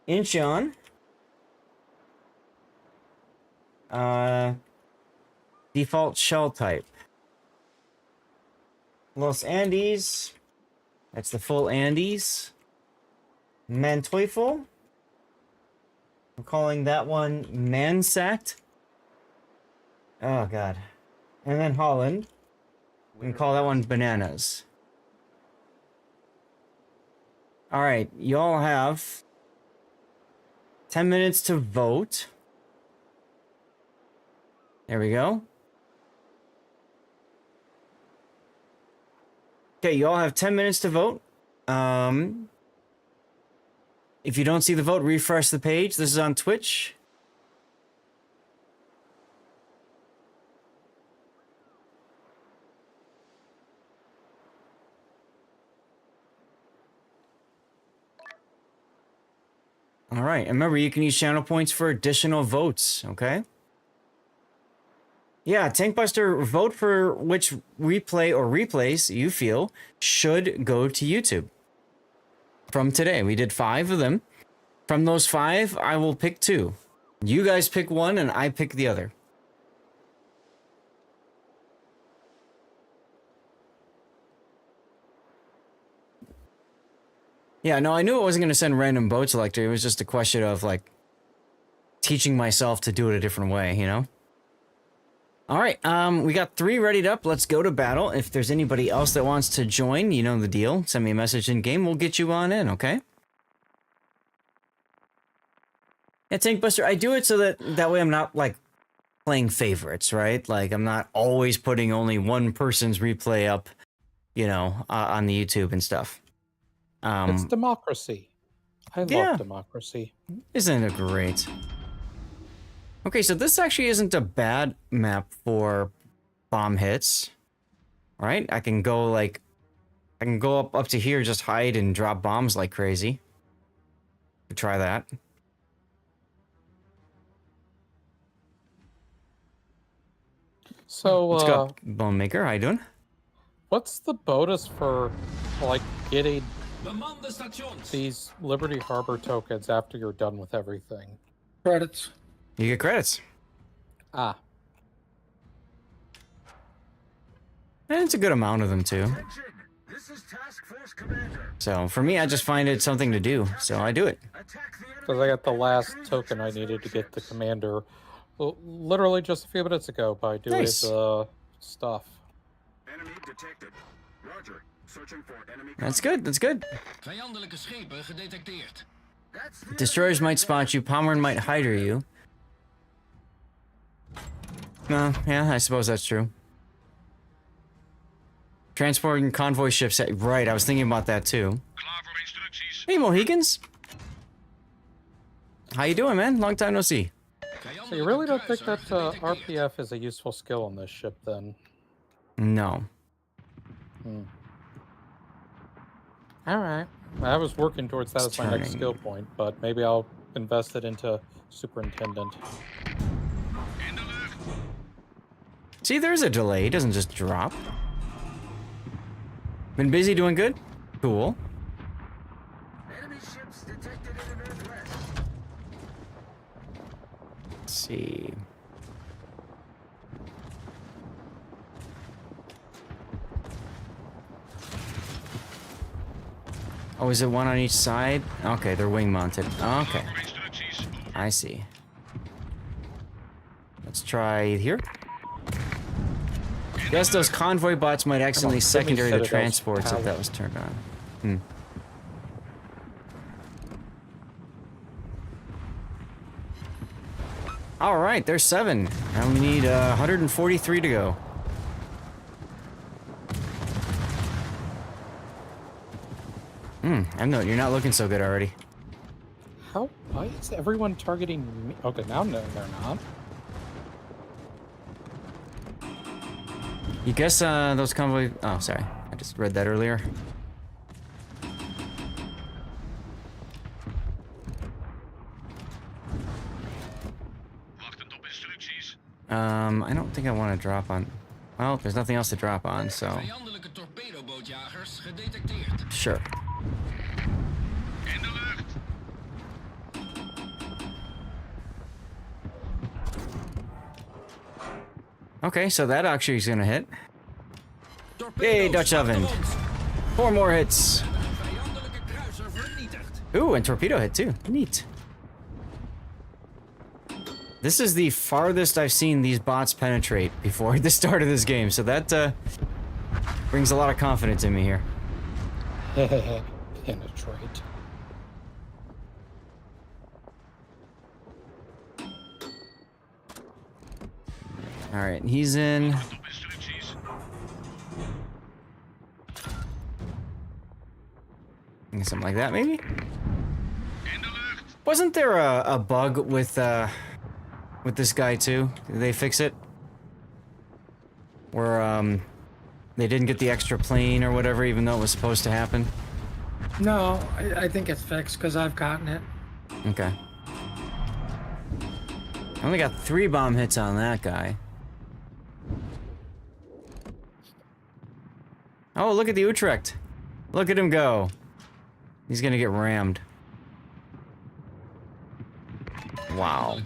Incheon. Default shell type. Los Andes. That's the full Andes. Manteuffel. We're calling that one Mansat. Oh, God. And then Holland. We can call that one Bananas. Alright, y'all have 10 minutes to vote. There we go. Okay, y'all have 10 minutes to vote. If you don't see the vote, refresh the page. This is on Twitch. All right, and remember, you can use channel points for additional votes, okay? Yeah, Tankbuster, vote for which replay or replays you feel should go to YouTube. From today, we did 5 of them. From those 5, I will pick 2. You guys pick one, and I pick the other. Yeah, no, I knew I wasn't going to send random boat selector. It was just a question of, like, teaching myself to do it a different way, you know? All right, we got 3 readied up. Let's go to battle. If there's anybody else that wants to join, you know the deal. Send me a message in game. We'll get you on in, okay? Yeah, Tankbuster, I do it so that way I'm not, like, playing favorites, right? Like, I'm not always putting only one person's replay up, you know, on the YouTube and stuff. It's democracy. I love democracy. Isn't it great? Okay, so this actually isn't a bad map for bomb hits. Right? I can go, like, I can go up to here, just hide and drop bombs like crazy. Could try that. So, let's go, Bone Maker. How you doing? What's the bonus for, like, getting these Liberty Harbor tokens after you're done with everything? Credits. You get credits. Ah. And it's a good amount of them, too. So, for me, I just find it something to do, so I do it. Because I got the last token I needed to get the commander literally just a few minutes ago by doing the stuff. Enemy detected. Roger. Searching for enemy. That's good. That's good. Destroyers might spot you. Pommern might hider you. No, yeah, I suppose that's true. Transporting convoy ships. Right, I was thinking about that too. Hey, Mohegans. How you doing, man? Long time no see. So you really don't think that RPF is a useful skill on this ship, then? No. Alright. I was working towards that as my next skill point, but maybe I'll invest it into Superintendent. See, there's a delay. It doesn't just drop. Been busy doing good? Cool. Enemy ships detected in the northwest. Let's see. Oh, is it one on each side? Okay, they're wing mounted. Okay. I see. Let's try here. Guess those convoy bots might accidentally secondary the transports if that was turned on. All right, there's 7. And we need 143 to go. I know you're not looking so good already. How? Why is everyone targeting me? Okay, now no, they're not. You guess those convoy... Oh, sorry. I just read that earlier. I don't think I want to drop on... Well, there's nothing else to drop on, so... Sure. Okay, so that actually is gonna hit. Yay, Dutch oven. 4 more hits. Ooh, and torpedo hit too. Neat. This is the farthest I've seen these bots penetrate before the start of this game, so that brings a lot of confidence in me here. Penetrate. All right, he's in. Something like that, maybe? Wasn't there a bug with this guy too? Did they fix it? Where they didn't get the extra plane or whatever, even though it was supposed to happen? No, I think it's fixed because I've gotten it. Okay. I only got 3 bomb hits on that guy. Oh, look at the Utrecht. Look at him go. He's gonna get rammed. Wow.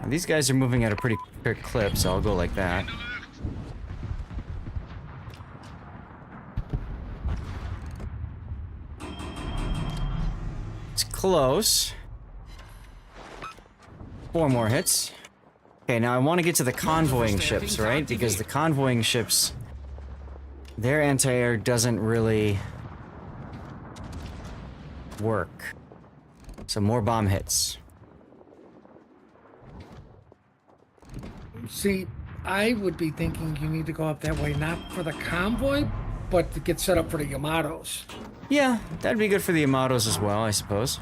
These guys are moving at a pretty quick clip, so I'll go like that. It's close. 4 more hits. Okay, now I want to get to the convoying ships, right? Because the convoying ships, their anti-air doesn't really work. So more bomb hits. See, I would be thinking you need to go up that way, not for the convoy, but to get set up for the Yamatos. Yeah, that'd be good for the Yamatos as well, I suppose.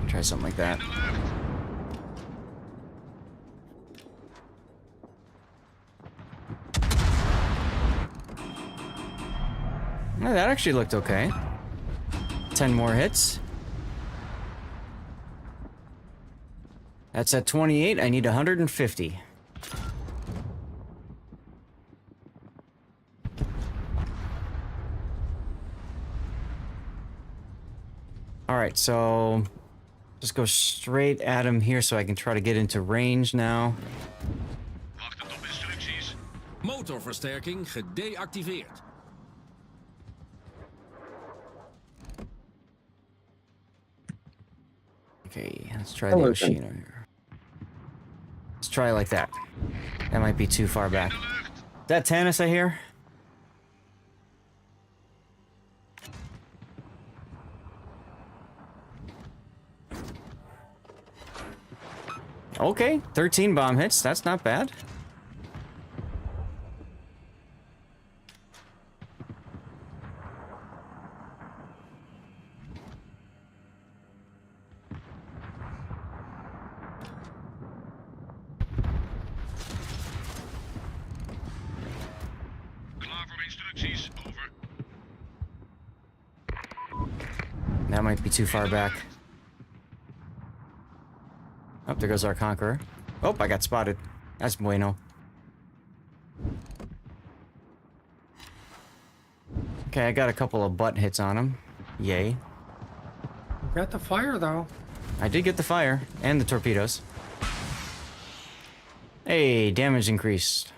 Try something like that. Oh, that actually looked okay. 10 more hits. That's at 28. I need 150. Alright, so just go straight at him here so I can try to get into range now. Wachtend op instructies. Motorversterking gedeactiveerd. Okay, let's try the machine over here. Let's try it like that. That might be too far back. Is that Tannis I hear? Okay, 13 bomb hits. That's not bad. Klaar voor instructies. Over. That might be too far back. Oh, there goes our Conqueror. Oh, I got spotted. That's bueno. Okay, I got a couple of butt hits on him. Yay. Got the fire, though. I did get the fire and the torpedoes. Hey, damage increased.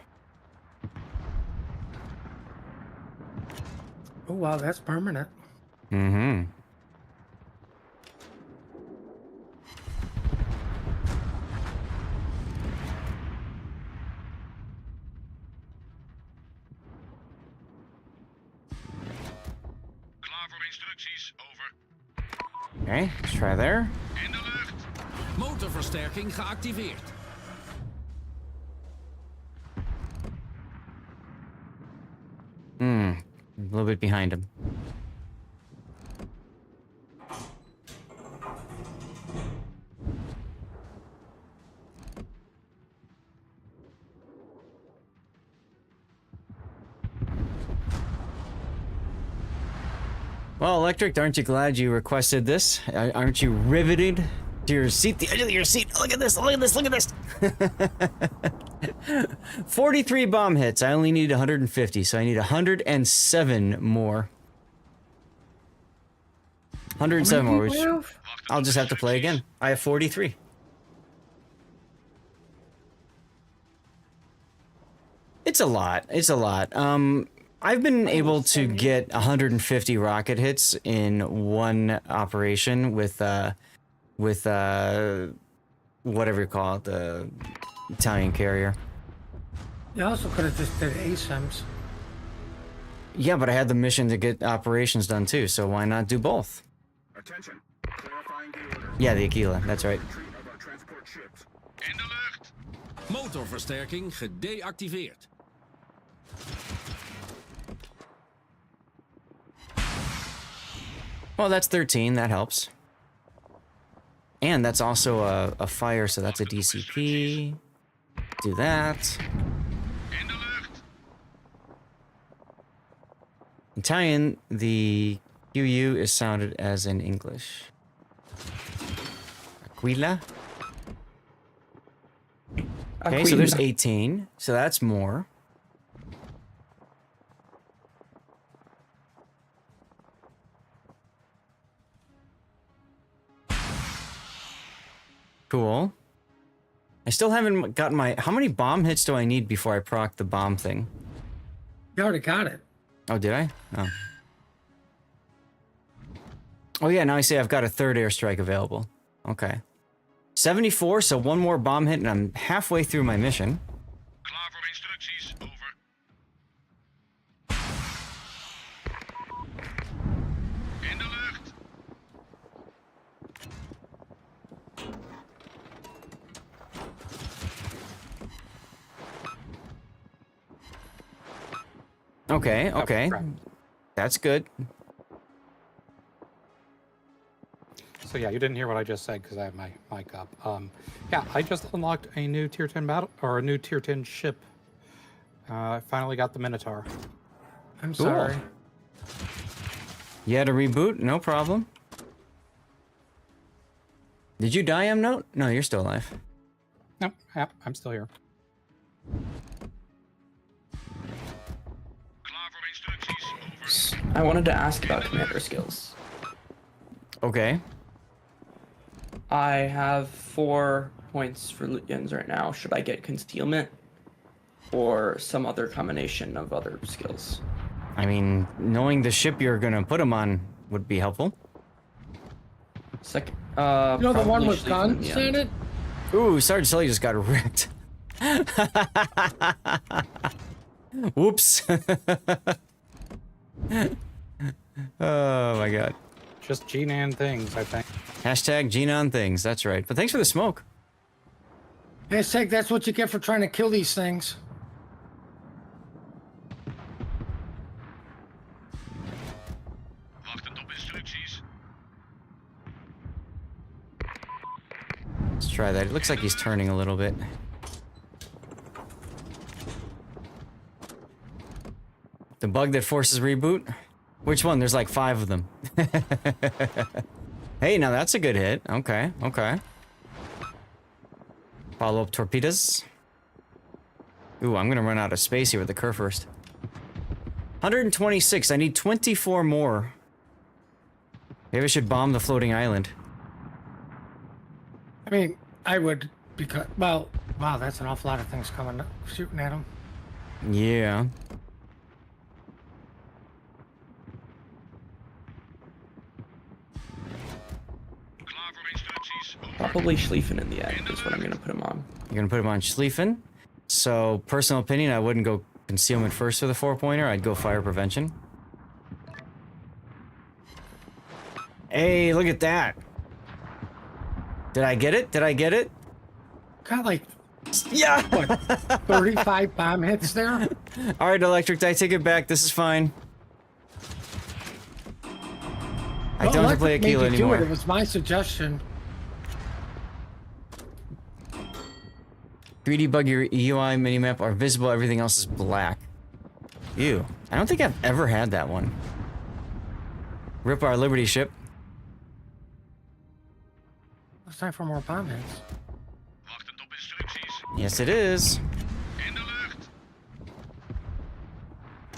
Oh, wow, that's permanent. Mm-hmm. Klaar voor instructies. Over. Okay, let's try there. In de lucht. Motorversterking geactiveerd. A little bit behind him. Well, Electric, aren't you glad you requested this? Aren't you riveted to your seat, the edge of your seat? Look at this, look at this, look at this! 43 bomb hits. I only need 150, so I need 107 more. 107 more, which I'll just have to play again. I have 43. It's a lot. It's a lot. I've been able to get 150 rocket hits in one operation with whatever you call it, the Italian carrier. You also could have just did ASIMs. Yeah, but I had the mission to get operations done too, so why not do both? Attention. Clarifying the order. Yeah, the Aquila, that's right. Retreat of our transport ships. In de lucht. Motorversterking gedeactiveerd. Well, that's 13, that helps. And that's also a fire, so that's a DCP. Do that. In de lucht. Italian, the QU is sounded as in English. Aquila. Okay, so there's 18, so that's more. Cool. I still haven't gotten my... How many bomb hits do I need before I proc the bomb thing? You already got it. Oh, did I? Oh. Oh yeah, now I see I've got a third airstrike available. Okay. 74, so one more bomb hit and I'm halfway through my mission. Klaar voor instructies. Over. In de lucht. Okay, okay. That's good. So yeah, you didn't hear what I just said because I have my mic up. Yeah, I just unlocked a new tier 10 battle or a new tier 10 ship. I finally got the Minotaur. I'm Cool. sorry. You had a reboot? No problem. Did you die, Note? No, you're still alive. No, yeah, I'm still here. I wanted to ask about commander skills. Okay. I have 4 points for Lutyens right now. Should I get concealment or some other combination of other skills? I mean, knowing the ship you're gonna put him on would be helpful. Second, You know the one probably with Schlieffen in guns the in end. it? Ooh, Sergeant Sully just got wrecked. Whoops. Oh my god. Just G-Nan things, I think. Hashtag Genon things, that's right. But thanks for the smoke. Hashtag that's what you get for trying to kill these things. Let's try that. It looks like he's turning a little bit. The bug that forces reboot? Which one? There's like 5 of them. Hey, now that's a good hit. Okay, okay. Follow up torpedoes. Ooh, I'm gonna run out of space here with the Kerr first. 126. I need 24 more. Maybe I should bomb the floating island. I mean, I would because well, wow, that's an awful lot of things coming shooting at them. Yeah. Probably Schlieffen in the end is what I'm going to put him on. You're gonna put him on Schlieffen. So, personal opinion, I wouldn't go concealment first for the 4-pointer. I'd go fire prevention. Hey, look at that. Did I get it? Did I get it? Got like, yeah, what, 35 bomb hits there? All right, Electric, I take it back. This is fine. I don't have to play Aquila anymore. It was my suggestion. 3D bug, your UI minimap are visible, everything else is black. Ew. I don't think I've ever had that one. Rip our Liberty ship. It's time for more bomb hits. Yes, it is.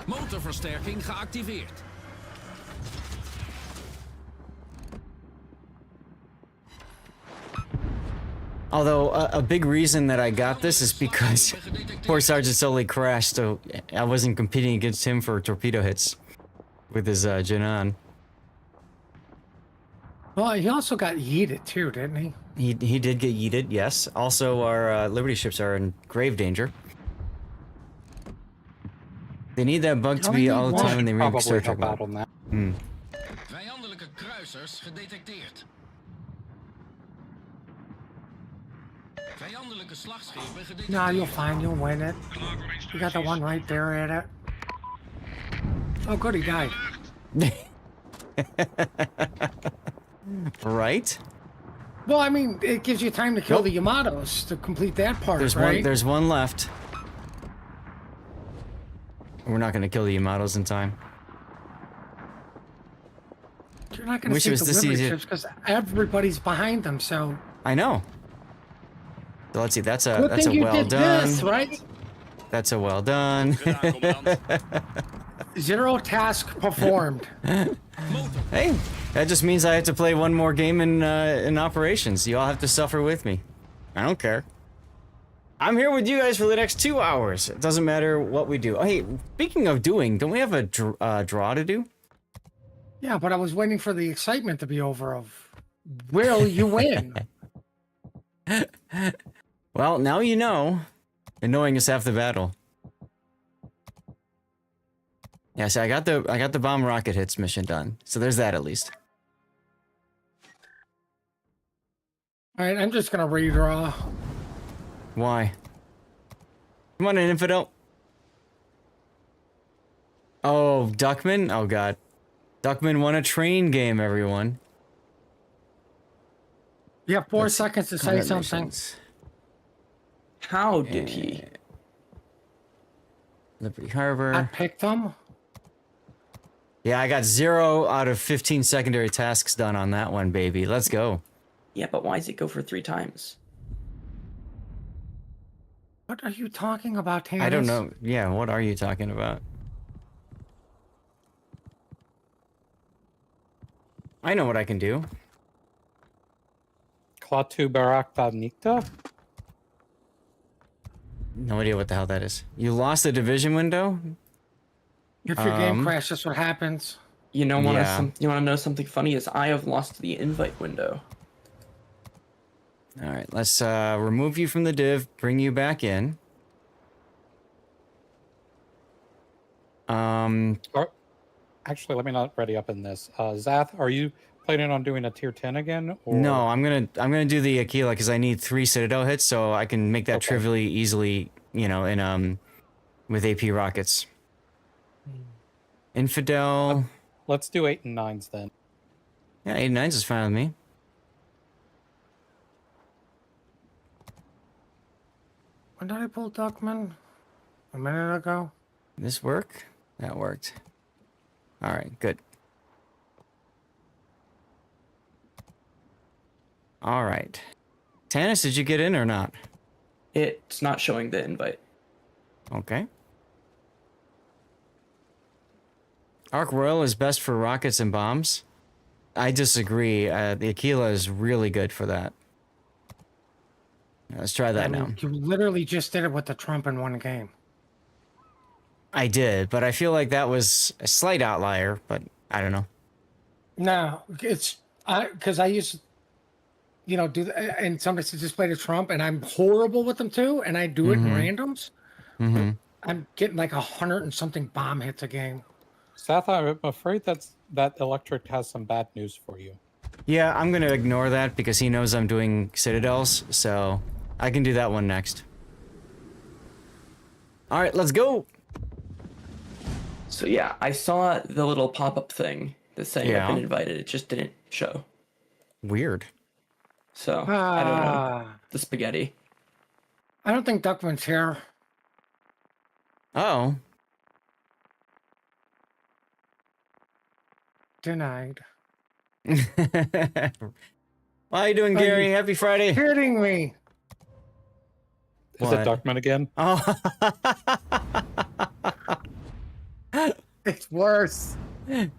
Motorversterking geactiveerd. Although, a big reason that I got this is because poor Sergeant Sully crashed, so I wasn't competing against him for torpedo hits with his Genon. Well, he also got yeeted too, didn't he? He did get yeeted, yes. Also, our Liberty ships are in grave danger. They need that bug to be all the time when they remake Star Trek. Vijandelijke kruisers gedetecteerd. Vijandelijke slagschepen gedetecteerd. Nah, you'll find you'll win it. You got the one right there at it. Oh, good, he died. Right? Well, I mean, it gives you time to kill the Yamatos to complete that part, There's right? there's one left. We're not going to kill the Yamatos in time. You're not going to Wish it see was the this Liberty easy. ships because everybody's behind them, so... I know. So let's see, that's a Good thing you well did done. this, right? That's a well done. 0 task performed. Hey, that just means I have to play one more game in operations. You all have to suffer with me. I don't care. I'm here with you guys for the next 2 hours. It doesn't matter what we do. Oh, hey, speaking of doing, don't we have a draw to do? Yeah, but I was waiting for the excitement to be over of, will you win? Well, now you know. And knowing is half the battle. Yeah, see, I got the bomb rocket hits mission done. So there's that at least. All right, I'm just going to redraw. Why? Come on, an infidel. Oh, Duckman? Oh, God. Duckman won a train game, everyone. You have 4 Let's see. seconds to say Combat something. missions. How did he? Liberty I Harbor. picked them. Yeah, I got 0 out of 15 secondary tasks done on that one, baby. Let's go. Yeah, but why does it go for 3 times? What are you talking about, Tannis? I don't know. Yeah, what are you talking about? I know what I can do. Klaatu Barakta Nikta? No idea what the hell that is. You lost the division window? If your game crashes, that's what happens. You know, Yeah. you want to know something funny? Is I have lost the invite window. All right, let's remove you from the div, bring you back in. Actually, let me not ready up in this. Zath, are you planning on doing a tier 10 again? Or... No, I'm gonna do the Aquila because I need 3 Citadel hits, so I can make that trivially easily, you know, in with AP rockets. Infidel. Let's do 8 and 9s then. Yeah, 8 and 9s is fine with me. When did I pull Duckman? A minute ago? This work? That worked. All right, good. All right. Tannis, did you get in or not? It's not showing the invite. Okay. Arc Royal is best for rockets and bombs. I disagree. The Aquila is really good for that. Let's try that now. You literally just did it with the Trump in one game. I did, but I feel like that was a slight outlier, but I don't know. No, it's because I used, you know, and somebody said just play the Trump, and I'm horrible with them too, and I do it in randoms. I'm getting like 100 and something bomb hits a game. Zath, I'm afraid that Electric has some bad news for you. Yeah, I'm gonna ignore that because he knows I'm doing Citadels, so I can do that one next. All right, let's go. So yeah, I saw the little pop-up thing that's saying I've been Yeah. invited. It just didn't show. Weird. So I don't know. The spaghetti. I don't think Duckman's here. Oh. Denied. How you doing, Gary? Happy Friday. Kidding me. Is it Duckman again? Oh. It's worse.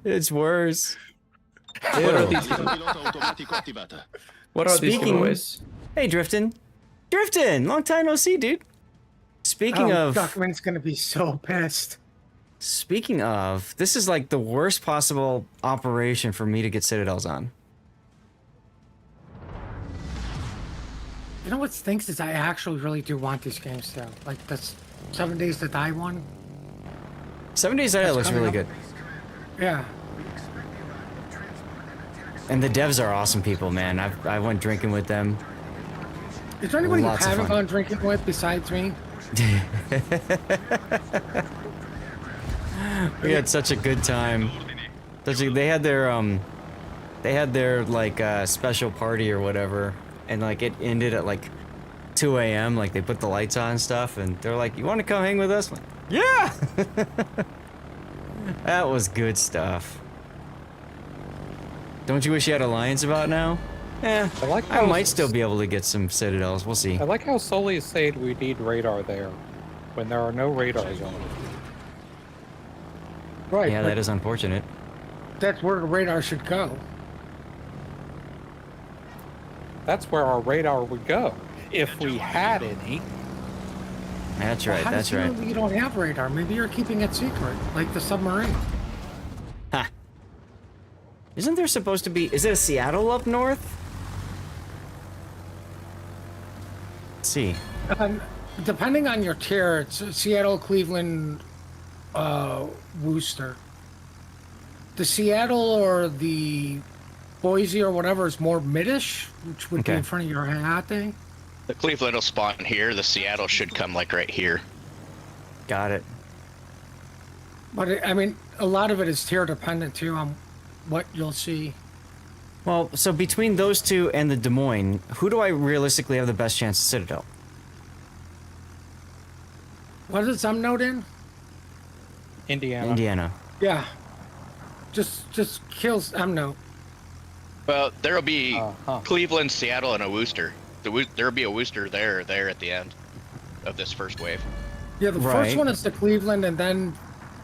It's worse. What are these? What are these giveaways? Hey, Driftin. Driftin! Long time no see, dude. Speaking of... Duckman's gonna be so pissed. Speaking of, this is like the worst possible operation for me to get Citadels on. You know what stinks is I actually really do want these games still. Like this 7 Days to Die one. 7 Days to Die looks really good. Yeah. And the devs are awesome people, man. I went drinking with them. Is there anybody you Lots of haven't fun. gone drinking with besides me? We had such a good time. They had their like special party or whatever, and like it ended at like 2 a.m. Like they put the lights on and stuff, and they're like, "You want to come hang with us?" I'm like, yeah. That was good stuff. Don't you wish you had Alliance about now? Yeah, I might still be able to get some Citadels. We'll see. I like how Sully is saying we need radar there when there are no radars on it. Right. Yeah, that is unfortunate. That's where the radar should go. That's where our radar would go if we had any. That's right. How That's does right. you know you don't have radar? Maybe you're keeping it secret, like the submarine. Ha. Isn't there supposed to be? Is it a Seattle up north? Let's see. Depending on your tier, it's Seattle, Cleveland, Worcester. The Seattle or the Boise or whatever is more midish, which would be in front of your Hayate. The Cleveland will spawn here. The Seattle should come like right here. Got it. But I mean, a lot of it is tier dependent too on what you'll see. Well, so between those two and the Des Moines, who do I realistically have the best chance of Citadel? What is some note in? Indiana. Indiana. Yeah. Just kills note. Well, there'll be Cleveland, Seattle, and a Worcester. There'll be a Worcester there at the end of this first wave. Yeah, the first one is the Cleveland, and then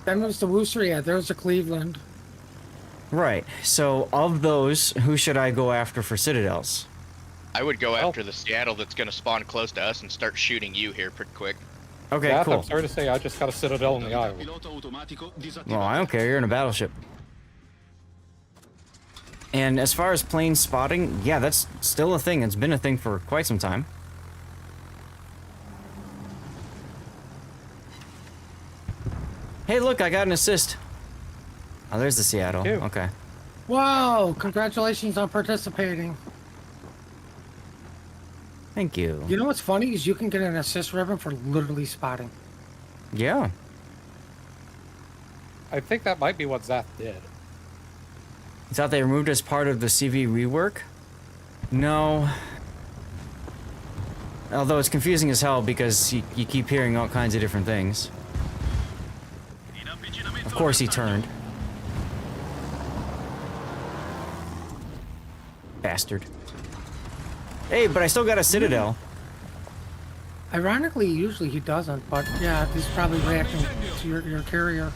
was the Worcester. Yeah, there's the Cleveland. Right. So, of those, who should I go after for Citadels? I would go after the Seattle that's going to spawn close to us and start shooting you here pretty quick. Okay, Beth, cool. I'm sorry to say, I just got a Citadel in the Iowa. Well, I don't care. You're in a battleship. And as far as plane spotting, yeah, that's still a thing. It's been a thing for quite some time. Hey, look, I got an assist. Oh, there's the Seattle. Okay. Wow! Congratulations on participating. Thank you. You know what's funny is you can get an assist ribbon for literally spotting. Yeah. I think that might be what Zath did. You thought they removed as part of the CV rework? No. Although it's confusing as hell because you keep hearing all kinds of different things. Of course he turned. Bastard. Hey, but I still got a Citadel. Ironically, usually he doesn't, but yeah, he's probably reacting to your carrier.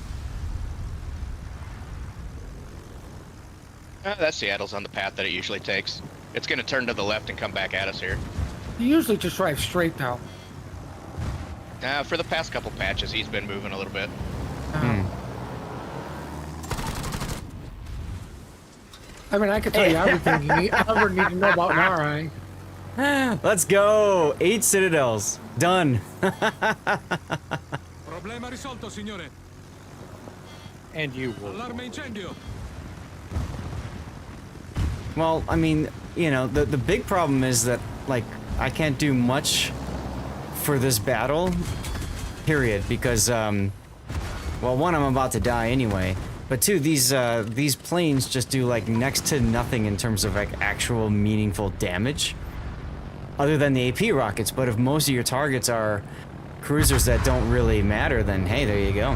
That Seattle's on the path that it usually takes. It's going to turn to the left and come back at us here. He usually just drives straight though. For the past couple patches, he's been moving a little bit. I mean, I could tell you everything you ever need to know about an RI. Let's go! 8 Citadels. Done. Problema risolto, signore. And you will. Allarme incendio. Well, I mean, you know, the big problem is that, like, I can't do much for this battle, period, because, well, one, I'm about to die anyway, but two, these planes just do, like, next to nothing in terms of, like, actual meaningful damage, other than the AP rockets. But if most of your targets are cruisers that don't really matter, then, hey, there you go.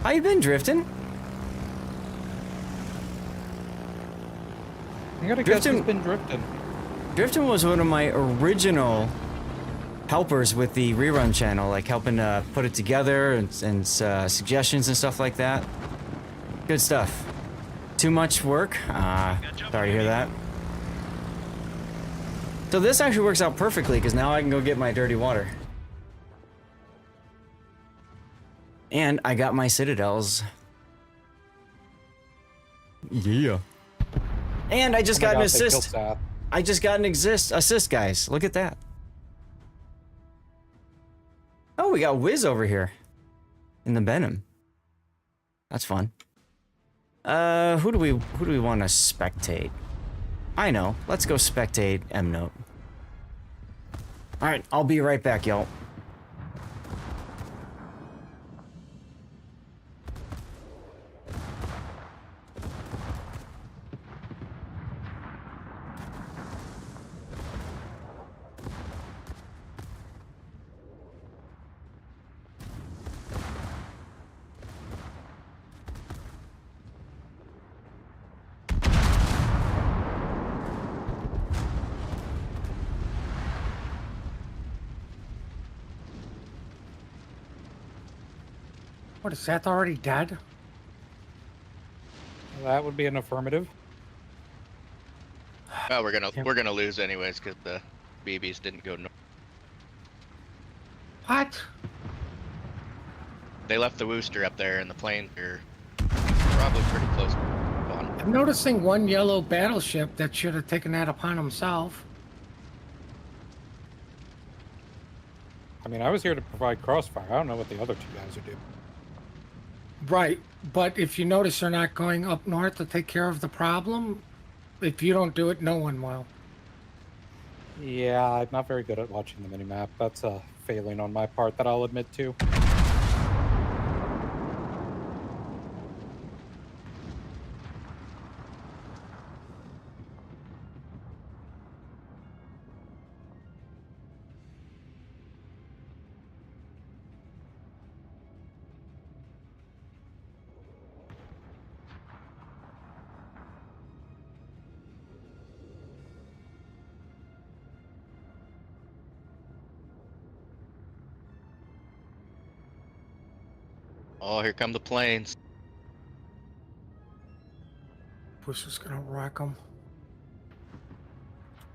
How you been, drifting? I gotta guess he's been drifting. Drifting was one of my original helpers with the rerun channel, like helping put it together and suggestions and stuff like that. Good stuff. Too much work? Sorry to hear that. So this actually works out perfectly because now I can go get my dirty water. And I got my Citadels. Yeah. And I just got an assist. I just got an assist, guys. Look at that. Oh, we got Wiz over here in the Benham. That's fun. Who do we want to spectate? I know. Let's go spectate M Note. All right, I'll be right back, y'all. What, is that already dead? That would be an affirmative. Well, we're gonna lose anyways because the BBs didn't go north. What? They left the Worcester up there, and the planes are probably pretty close. I'm noticing one yellow battleship that should have taken that upon himself. I mean, I was here to provide crossfire. I don't know what the other two guys are doing. Right, but if you notice they're not going up north to take care of the problem, if you don't do it, no one will. Yeah, I'm not very good at watching the minimap. That's a failing on my part that I'll admit to. Oh, here come the planes. Was just gonna wreck them.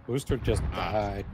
Booster just died.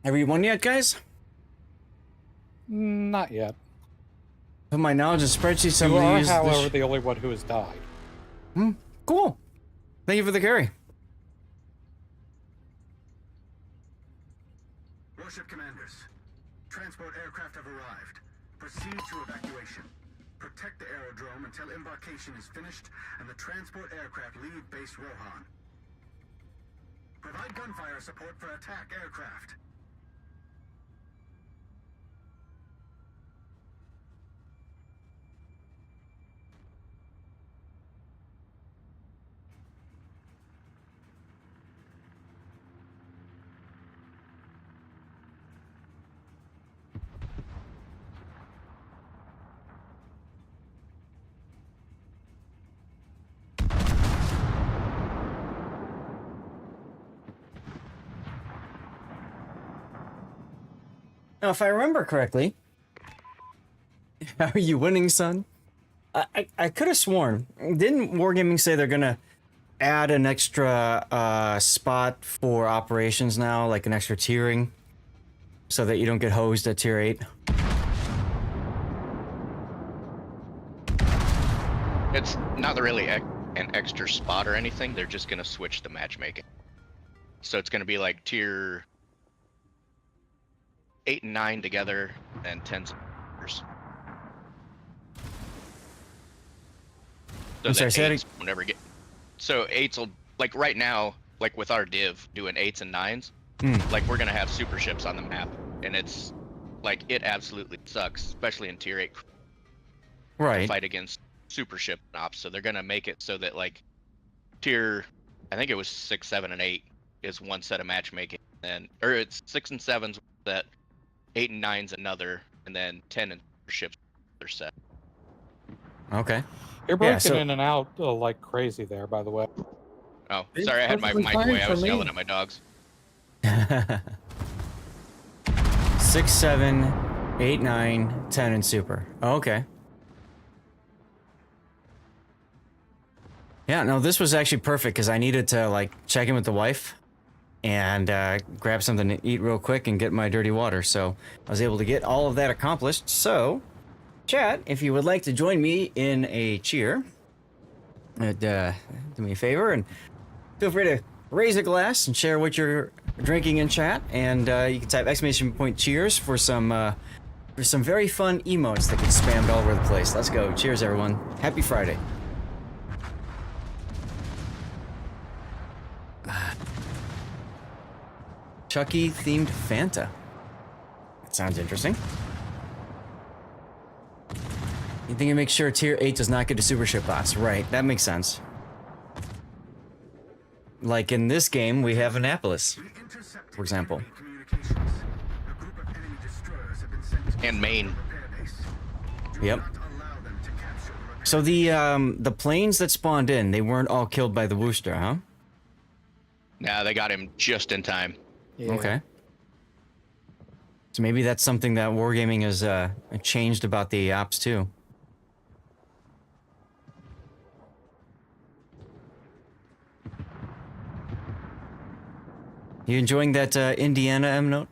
Have you won yet, guys? Not yet. To my knowledge, a spreadsheet You somebody are, used however, the only one who has died. Cool. Thank you for the carry. Warship commanders, transport aircraft have arrived. Proceed to evacuation. Protect the aerodrome until embarkation is finished and the transport aircraft leave base Rohan. Provide gunfire support for attack aircraft. Now, if I remember correctly, are you winning, son? I could have sworn. Didn't Wargaming say they're gonna add an extra spot for operations now, like an extra tiering, so that you don't get hosed at tier 8? It's not really an extra spot or anything. They're just gonna switch the matchmaking. So it's gonna be like tier 8 and 9 together, and 10's. So I'm sorry, say that will never get. So 8's will, like right now, like with our div doing 8's and 9's, like we're gonna have super ships on the map, and it's like it absolutely sucks, especially in tier 8. Right. Fight against super ship ops, so they're gonna make it so that like tier, I think it was 6, 7, and 8 is one set of matchmaking, and or it's 6 and 7's that. 8 and 9's another, and then 10 and ships are set. Okay. You're breaking in and out like crazy there, by the way. Oh, sorry, I had my mic away. I was yelling at my dogs. 6, 7, 8, 9, 10, and super. Oh, okay. Yeah, no, this was actually perfect because I needed to like check in with the wife and grab something to eat real quick and get my dirty water. So I was able to get all of that accomplished. So, chat, if you would like to join me in a cheer, do me a favor and feel free to raise a glass and share what you're drinking in chat. And you can type ! cheers for some very fun emotes that get spammed all over the place. Let's go. Cheers, everyone. Happy Friday. Chucky themed Fanta. That sounds interesting. You think it makes sure tier 8 does not get a super ship boss, right? That makes sense. Like in this game, we have Annapolis. We intercept for example. Communications. A group of enemy destroyers have been sent to And Maine. repair base. Do Yep. not allow them to capture the repair So the planes that spawned in, they weren't all killed by the Wooster, huh? Nah, they got him just in time. Yeah. Okay. So maybe that's something that Wargaming has changed about the ops too. You enjoying that Indiana M-Note?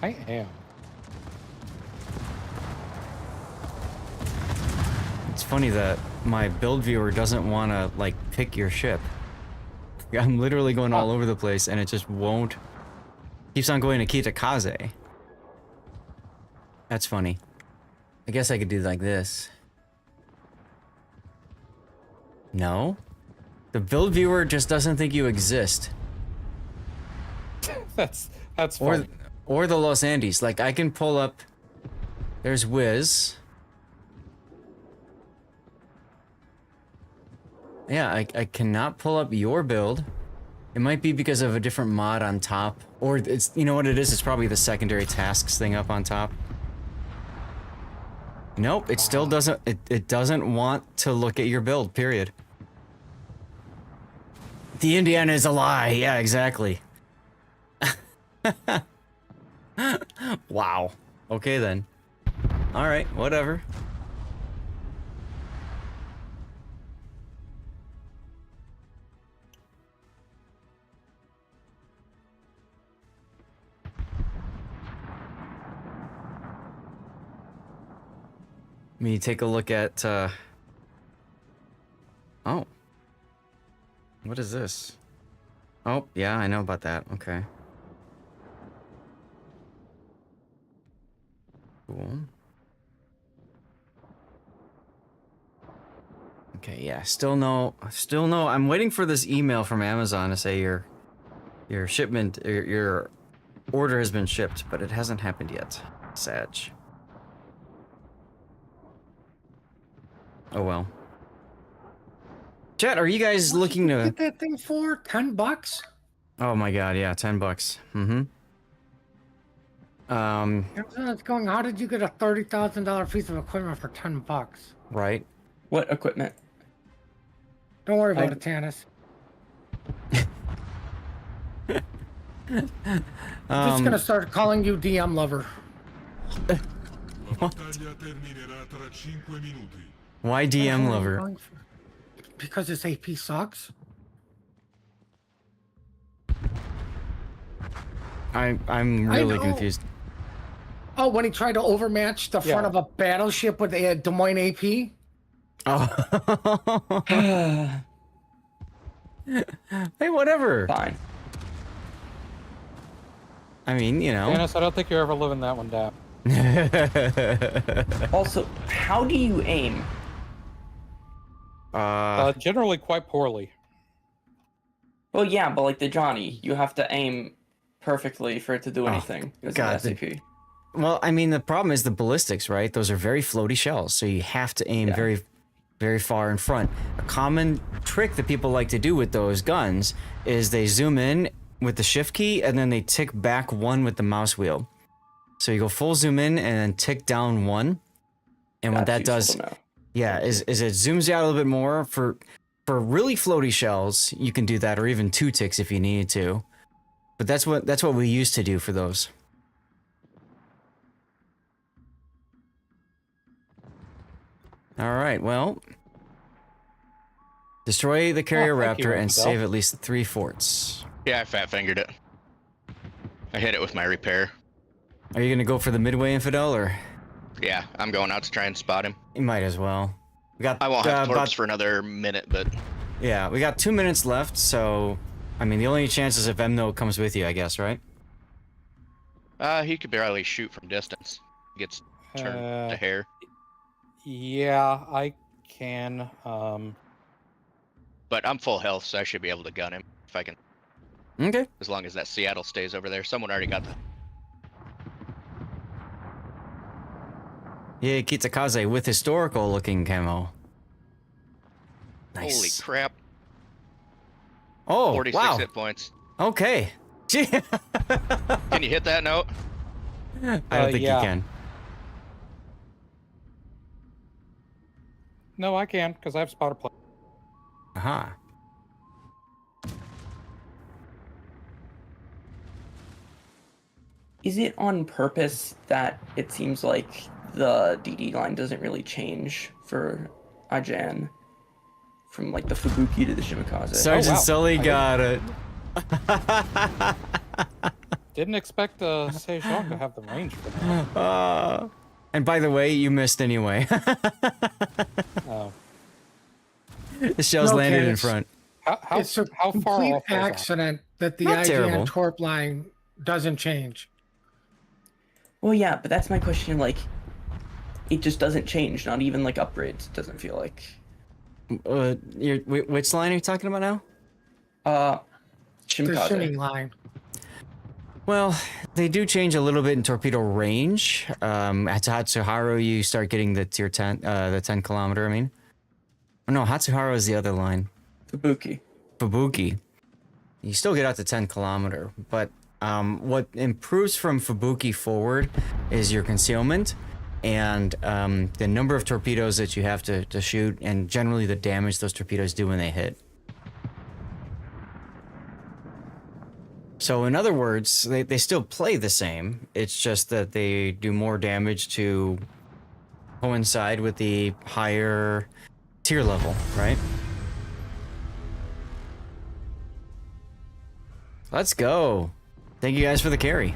I am. It's funny that my build viewer doesn't want to, like, pick your ship. I'm literally going all over the place, and it just won't. Keeps on going to Kitakaze. That's funny. I guess I could do like this. No? The build viewer just doesn't think you exist. That's funny. Or the Los Andes. Like, I can pull up... There's Wiz. Yeah, I cannot pull up your build. It might be because of a different mod on top. Or it's, you know what it is? It's probably the secondary tasks thing up on top. Nope, it still doesn't, it doesn't want to look at your build, period. The Indiana is a lie. Yeah, exactly. Wow. Okay then. Alright, whatever. Let me take a look at, oh. What is this? Oh, yeah, I know about that. Okay. Cool. Okay, yeah, still no, I'm waiting for this email from Amazon to say your shipment, your order has been shipped, but it hasn't happened yet. Sag. Oh well. Chat, are you guys looking to Get that thing for $10? Oh my god, yeah, $10. Mm-hmm. Amazon's going, how did you get a $30,000 piece of equipment for $10? Right. What equipment? Don't worry about it, Tannis. I'm just gonna start calling you DM lover. Why DM lover? Because his AP sucks. I'm really confused. Oh, when he tried to overmatch the front of a battleship with a Des Moines AP? Oh. Hey, whatever. Fine. I mean, you know. Dennis, I don't think you're ever living that one down. Also, how do you aim? Generally quite poorly. Well, yeah, but like the Johnny, you have to aim perfectly for it to do anything. God, well, I mean, the problem is the ballistics, right? Those are very floaty shells, so you have to aim very, very far in front. A common trick that people like to do with those guns is they zoom in with the shift key, and then they tick back 1 with the mouse wheel. So you go full zoom in and then tick down 1. And what that does, yeah, is it zooms you out a little bit more. For really floaty shells, you can do that, or even 2 ticks if you needed to. But that's what we used to do for those. All right, well, destroy the carrier raptor and save at least 3 forts. Yeah, I fat fingered it. I hit it with my repair. Are you gonna go for the midway infidel, or? Yeah, I'm going out to try and spot him. You might as well. We got. I won't have torps for another minute, but. Yeah, we got 2 minutes left, so I mean, the only chance is if M-Note comes with you, I guess, right? He could barely shoot from distance. He gets turned to hair. Yeah, I can. But I'm full health, so I should be able to gun him if I can. Okay. As long as that Seattle stays over there. Someone already got the. Yeah, Kitakaze with historical looking camo. Nice. Holy crap. Oh, 46 wow. hit points. Okay. Can you hit that note? I don't think yeah. you can. No, I can, because I have spotter play. Aha. Is it on purpose that it seems like the DD line doesn't really change for Ajan from like the Fubuki to the Shimikaze? Sergeant Sully got it. Didn't expect Sejong to have the range for that. And by the way, you missed anyway. Oh. The shells landed in it's- front. It's a how far complete off was that? accident that the Not terrible. IGN Torp line doesn't change. Well, yeah, but that's my question. Like, it just doesn't change. Not even like upgrades. It doesn't feel like. Which line are you talking about now? The Shimikaze. shimmy line. Well, they do change a little bit in torpedo range. At Hatsuharu, you start getting the tier 10, the 10 kilometer. I mean, oh, no, Hatsuharu is the other line. Fubuki. You still get out to 10 kilometer, but what improves from Fubuki forward is your concealment and the number of torpedoes that you have to shoot, and generally the damage those torpedoes do when they hit. So in other words, they still play the same. It's just that they do more damage to coincide with the higher tier level, right? Let's go. Thank you guys for the carry.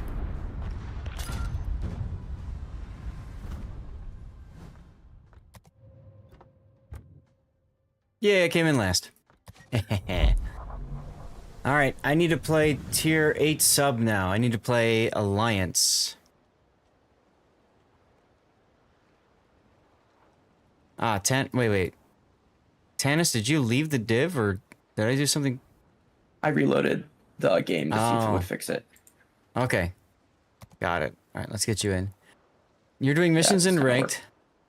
Yeah, I came in last. Alright, I need to play tier 8 sub now. I need to play Alliance. Wait. Tanis, did you leave the div, or did I do something? I reloaded the game to see if it would fix it. Okay. Got it. Alright, let's get you in. You're doing missions in ranked.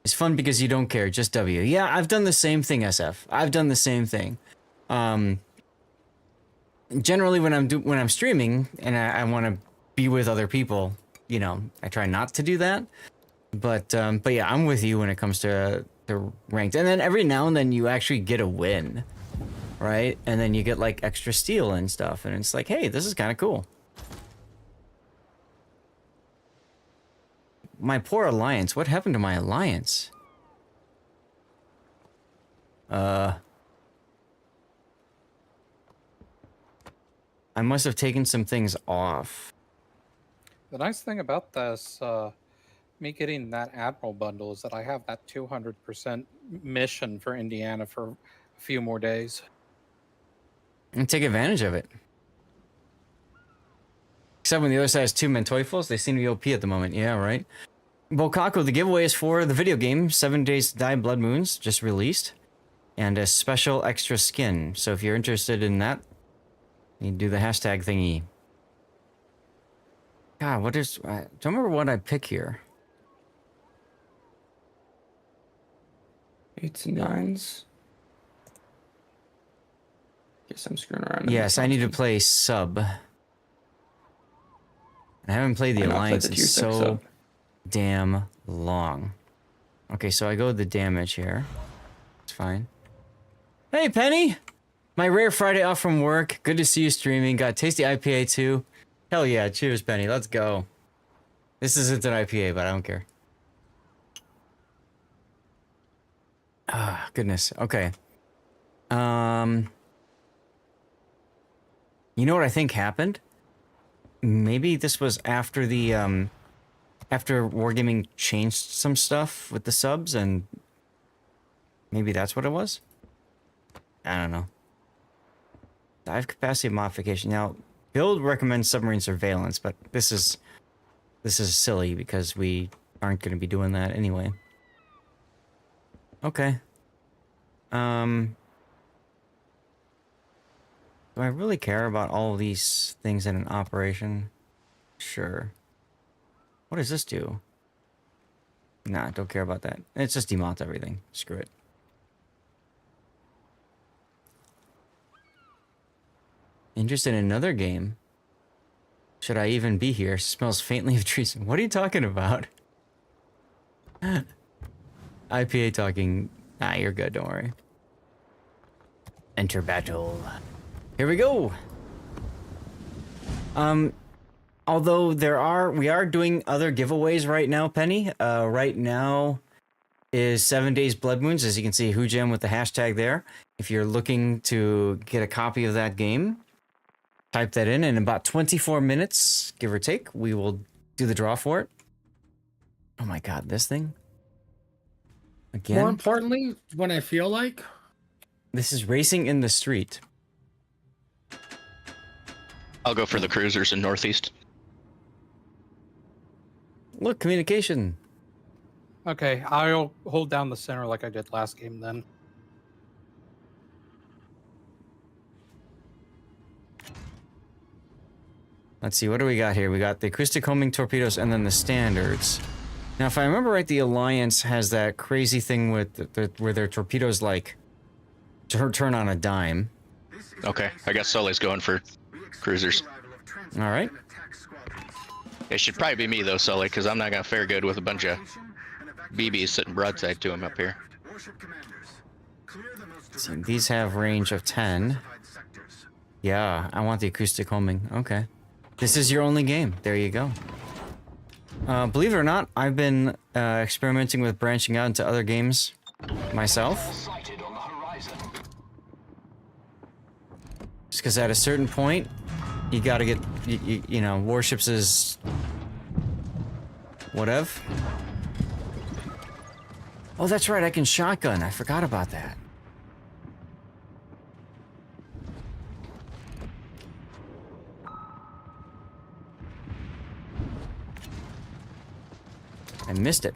It's fun because you don't care, just W. Yeah, I've done the same thing, SF. I've done the same thing. Generally, when I'm streaming and I want to be with other people, you know, I try not to do that. But yeah, I'm with you when it comes to the ranked. And then every now and then you actually get a win, right? And then you get like extra steel and stuff, and it's like, hey, this is kind of cool. My poor alliance. What happened to my alliance? I must have taken some things off. The nice thing about this, me getting that Admiral bundle, is that I have that 200% mission for Indiana for a few more days. And take advantage of it. Except when the other side has 2 Mentoifels, they seem to be OP at the moment. Yeah, right? Bokaku, the giveaway is for the video game, 7 Days to Die Blood Moons, just released. And a special extra skin. So if you're interested in that, you do the hashtag thingy. God, what is... I don't remember what I pick here. 8s and 9s. Guess I'm screwing around. Yes, I need to play sub. I haven't played the Alliance in so damn long. Okay, so I go with the damage here. It's fine. Hey, Penny! My rare Friday off from work. Good to see you streaming. Got tasty IPA too. Hell yeah, cheers, Penny. Let's go. This isn't an IPA, but I don't care. Ah, goodness. Okay. You know what I think happened? Maybe this was after the after Wargaming changed some stuff with the subs, and maybe that's what it was. I don't know. Dive capacity modification. Now, build recommends submarine surveillance, but this is silly because we aren't going to be doing that anyway. Okay. Do I really care about all of these things in an operation? Sure. What does this do? Nah, don't care about that. It's just demount everything. Screw it. Interested in another game? Should I even be here? Smells faintly of treason. What are you talking about? IPA talking. Ah, you're good, don't worry. Enter battle. Here we go. Although we are doing other giveaways right now, Penny. Right now is 7 Days Blood Moons, as you can see, Hujam with the hashtag there. If you're looking to get a copy of that game, type that in about 24 minutes, give or take, we will do the draw for it. Oh my god, this thing? Again? More importantly, when I feel like. This is racing in the street. I'll go for the cruisers in Northeast. Look, communication. Okay, I'll hold down the center like I did last game then. Let's see, what do we got here? We got the acoustic homing torpedoes and then the standards. Now, if I remember right, the Alliance has that crazy thing with where their torpedoes, like, turn on a dime. Okay, I guess Sully's going for cruisers. All right. It should probably be me, though, Sully, because I'm not going to fare good with a bunch of BBs sitting broadside to him up here. See, these have range of 10. Yeah, I want the acoustic homing. Okay. This is your only game. There you go. Believe it or not, I've been experimenting with branching out into other games myself. Just because at a certain point, you gotta get, you know, Warships is whatever. Oh, that's right, I can shotgun. I forgot about that. I missed it.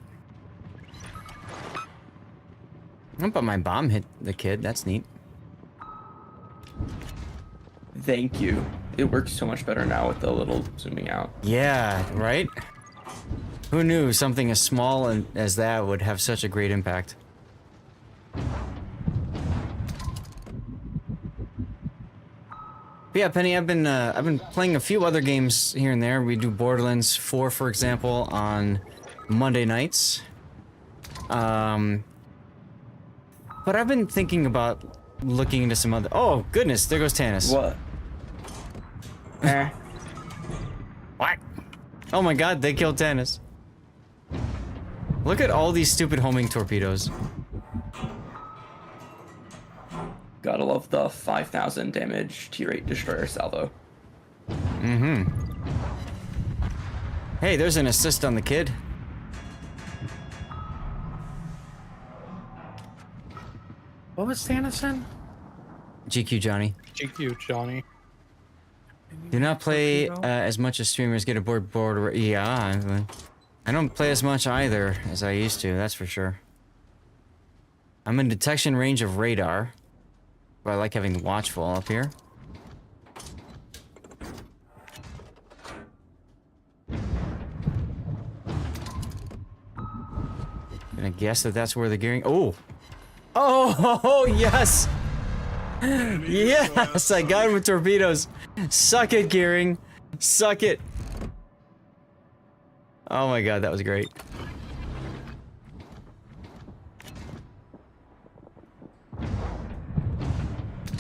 Oh, but my bomb hit the kid. That's neat. Thank you. It works so much better now with the little zooming out. Yeah, right? Who knew something as small as that would have such a great impact? But yeah, Penny, I've been playing a few other games here and there. We do Borderlands 4, for example, on Monday nights. But I've been thinking about looking into some other... Oh, goodness, there goes Tannis. What? What? Oh my god, they killed Tannis. Look at all these stupid homing torpedoes. Gotta love the 5,000 damage T-rate destroyer salvo. Mm-hmm. Hey, there's an assist on the kid. What was Stannis in? GQ Johnny. GQ Johnny. Do not play as much as streamers get aboard board. Yeah, I don't play as much either as I used to, that's for sure. I'm in detection range of radar. But I like having watchful up here. Gonna guess that that's where the gearing... Oh! Oh, yes! Yes! I got him with torpedoes. Suck it, gearing. Suck it. Oh my god, that was great.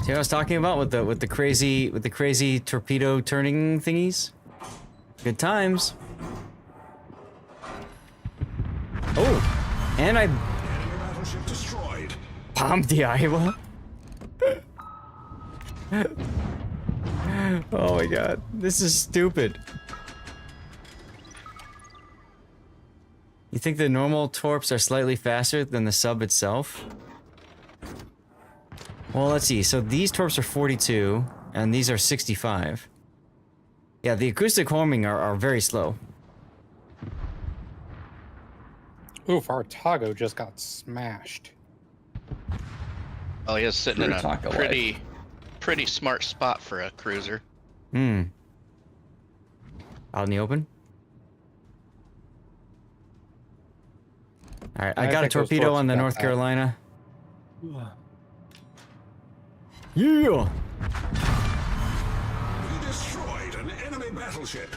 See what I was talking about with the crazy torpedo turning thingies? Good times. Oh, and I bombed the Iowa. Oh my god, this is stupid. You think the normal torps are slightly faster than the sub itself? Well, let's see. So these torps are 42, and these are 65. Yeah, the acoustic homing are very slow. Oof, our Tago just got smashed. Oh, he is sitting in a pretty smart spot for a cruiser. Hmm. Out in the open? Alright, I got a torpedo on the North Carolina. Yeah! We destroyed an enemy battleship.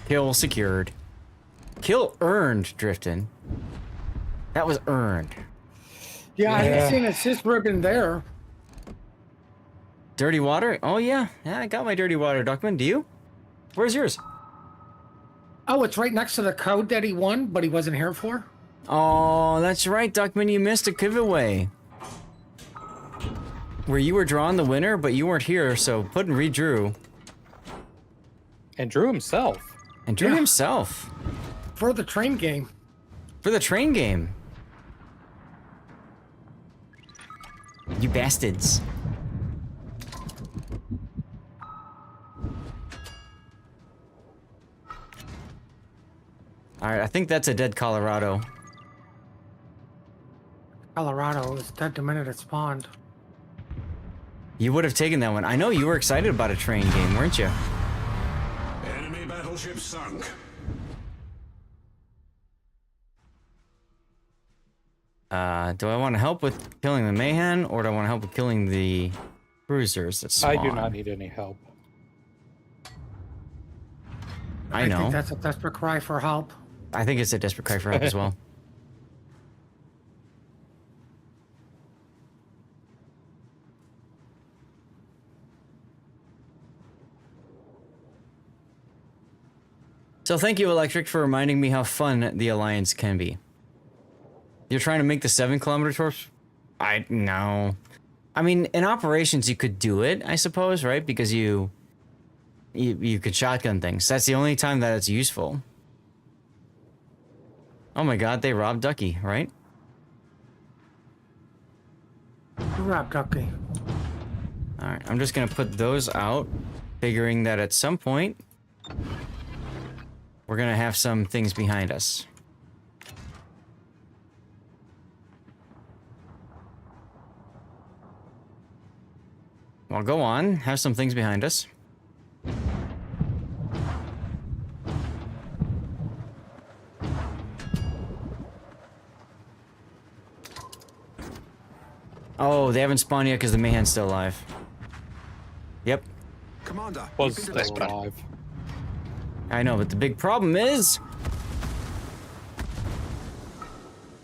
Kill secured. Kill earned, Driftin. That was earned. Yeah, I seen assist ribbon there. Dirty water? Oh, yeah. Yeah, I got my dirty water, Duckman. Do you? Where's yours? Oh, it's right next to the code that he won, but he wasn't here for. Oh, that's right, Duckman. You missed a giveaway. Where you were drawing the winner, but you weren't here, so Puddin redrew. And drew himself. And drew himself. For the train game. For the train game. You bastards. Alright, I think that's a dead Colorado. Colorado was dead the minute it spawned. You would have taken that one. I know you were excited about a train game, weren't you? Enemy battleship sunk. Do I want to help with killing the Mayhem, or do I want to help with killing the cruisers that spawn? I do not need any help. I know. I think that's a desperate cry for help. I think it's a desperate cry for help as well. So thank you, Electric, for reminding me how fun the Alliance can be. You're trying to make the 7-kilometer torps? No. I mean, in operations, you could do it, I suppose, right? Because you could shotgun things. That's the only time that it's useful. Oh my god, they robbed Ducky, right? Who robbed Ducky? Alright, I'm just gonna put those out, figuring that at some point, we're gonna have some things behind us. Well, go on. Have some things behind us. Oh, they haven't spawned yet because the Mayhem's still alive. Yep. Commander, Was still alive. I know, but the big problem is...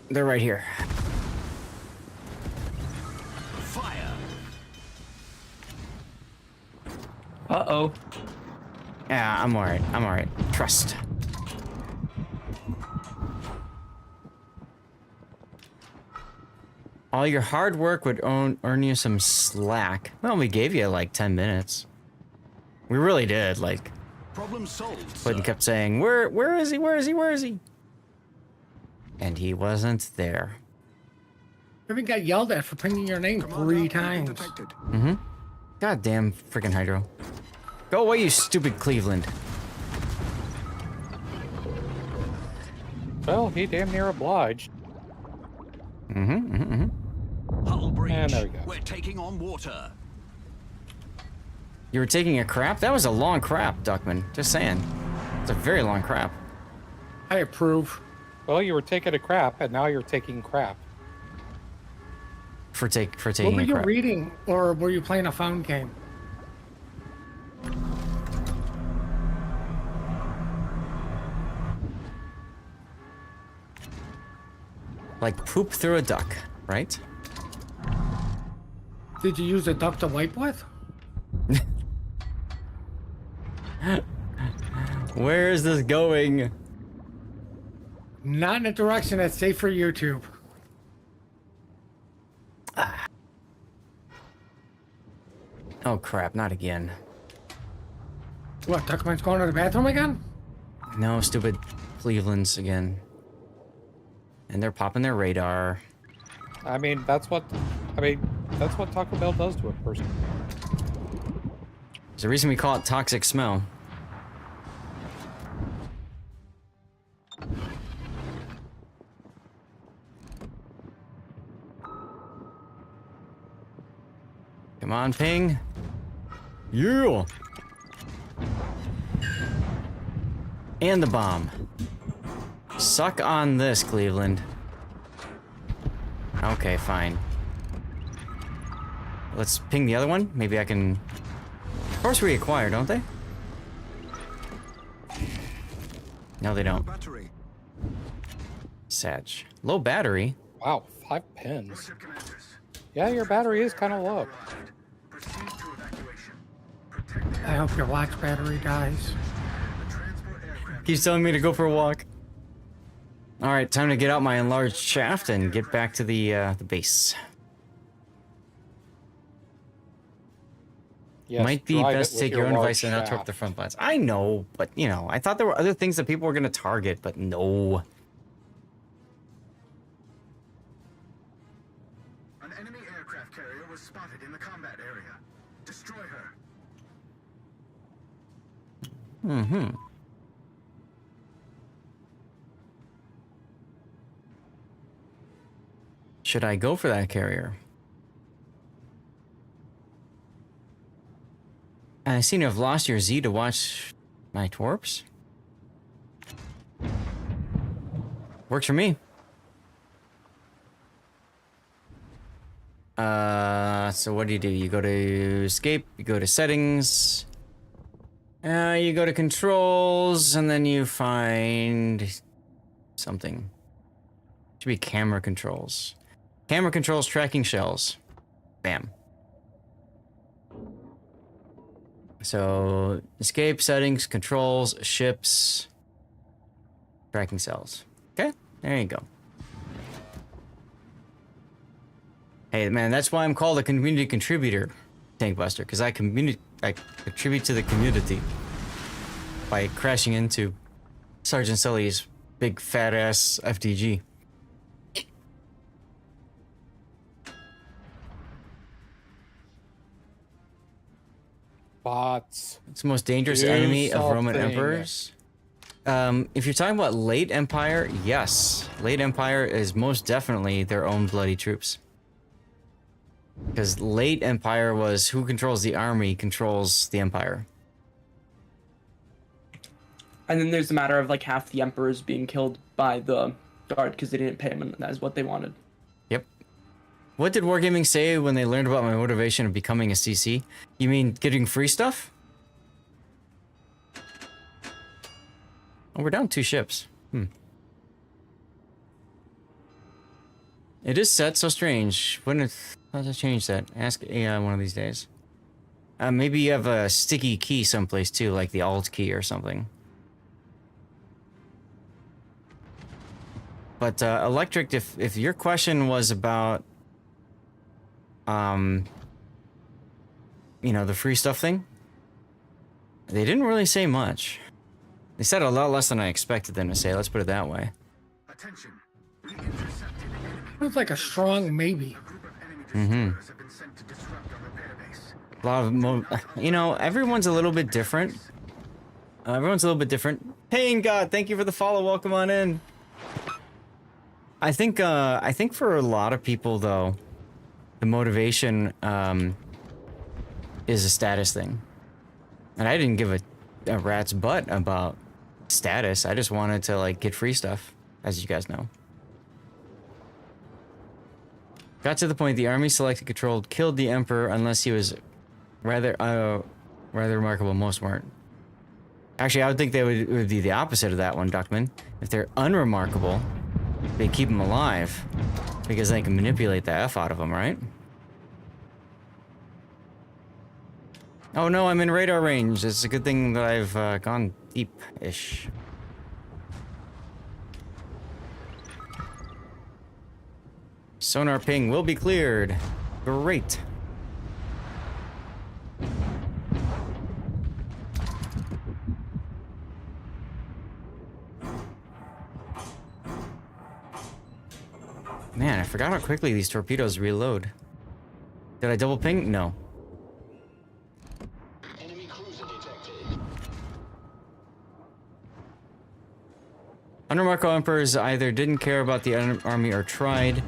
they're right here. Fire. Uh-oh. Yeah, I'm alright. I'm alright. Trust. All your hard work would earn you some slack. Well, we gave you like 10 minutes. We really did, like... Problem solved. Puddin kept saying, where is he? Where is he? Where is he? And he wasn't there. Even got yelled at for pinging your name 3 times. Mm-hmm. Goddamn freaking Hydro. Go away, you stupid Cleveland. Well, he damn near obliged. Hull breach. And there we go. We're taking on water. You were taking a crap? That was a long crap, Duckman. Just saying. It's a very long crap. I approve. Well, you were taking a crap, and now you're taking crap. For taking What were a you crap. reading, or were you playing a phone game? Like poop through a duck, right? Did you use a duck to wipe with? Where is this going? Not in a direction that's safe for YouTube. Oh crap, not again. What, Duckman's going to the bathroom again? No, stupid Cleveland's again. And they're popping their radar. I mean, that's what Taco Bell does to a person. There's a reason we call it toxic smell. Come on, ping. Yeah. And the bomb. Suck on this, Cleveland. Okay, fine. Let's ping the other one. Maybe I can... Of course reacquire, don't they? No, they don't. Satch. Low battery? Wow, 5 pins. Yeah, your battery is kind of low. I hope your watch battery dies. He's telling me to go for a walk. All right, time to get out my enlarged shaft and get back to the base. Yes, Might be drive best it to with take your own large device and not target shaft. the front blast. I know, but you know, I thought there were other things that people were going to target, but no. An enemy aircraft carrier was spotted in the combat area. Destroy her. Mm-hmm. Should I go for that carrier? I seem to have lost your Z to watch my torps. Works for me. So what do? You go to escape, you go to settings, you go to controls, and then you find something. Should be camera controls. Camera controls, tracking shells. Bam. So, escape, settings, controls, ships, tracking cells. Okay, there you go. Hey, man, that's why I'm called a community contributor, Tankbuster, because I contribute to the community by crashing into Sergeant Sully's big fat ass FDG. Bots. It's the most dangerous Do enemy of Roman something. emperors. If you're talking about late Empire, yes. Late Empire is most definitely their own bloody troops. Because late Empire was who controls the army controls the Empire. And then there's the matter of like half the emperors being killed by the guard because they didn't pay them, and that's what they wanted. Yep. What did Wargaming say when they learned about my motivation of becoming a CC? You mean getting free stuff? Oh, we're down 2 ships. It is set, so strange. How does I change that? Ask AI one of these days. Maybe you have a sticky key someplace too, like the Alt key or something. But Electric, if your question was about, you know, the free stuff thing, they didn't really say much. They said a lot less than I expected them to say. Let's put it that way. Attention. We intercepted enemy. It's like a strong maybe. Mm-hmm. Have been sent to disrupt our repair base. A lot of, you know, everyone's a little bit different. Everyone's a little bit different. Pain God, thank you for the follow. Welcome on in. I think for a lot of people though, the motivation is a status thing, and I didn't give a rat's butt about status. I just wanted to like get free stuff, as you guys know. Got to the point the army selected controlled killed the emperor unless he was rather remarkable. Most weren't. Actually, I would think it would be the opposite of that one, Duckman. If they're unremarkable, they keep them alive because they can manipulate the F out of them, right? Oh no, I'm in radar range. It's a good thing that I've gone deep-ish. Sonar ping will be cleared. Great. Man, I forgot how quickly these torpedoes reload. Did I double ping? No. Enemy cruiser detected. Unremarkable emperors either didn't care about the army or tried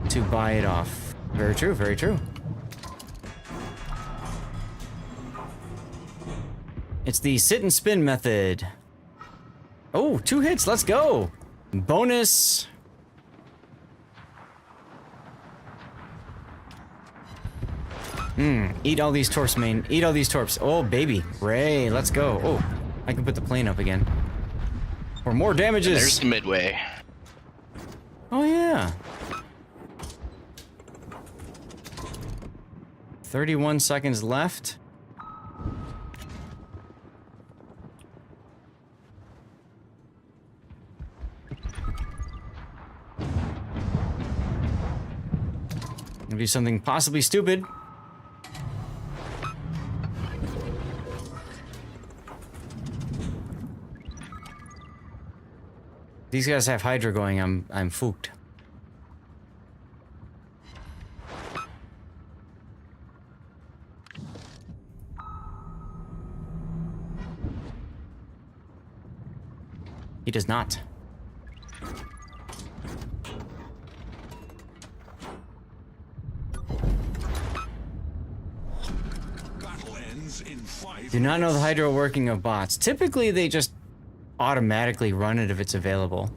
to buy it off. Very true, very true. It's the sit and spin method. Oh, 2 hits, let's go. Bonus. Eat all these torps, main. Eat all these torps. Oh, baby. Ray, let's go. Oh, I can put the plane up again. For more damages. And there's the midway. Oh, yeah. 31 seconds left. Gonna do something possibly stupid. These guys have Hydra going. I'm fooked. He does not. Battle ends in 5 Do not know the minutes. Hydra working of bots. Typically, they just automatically run it if it's available.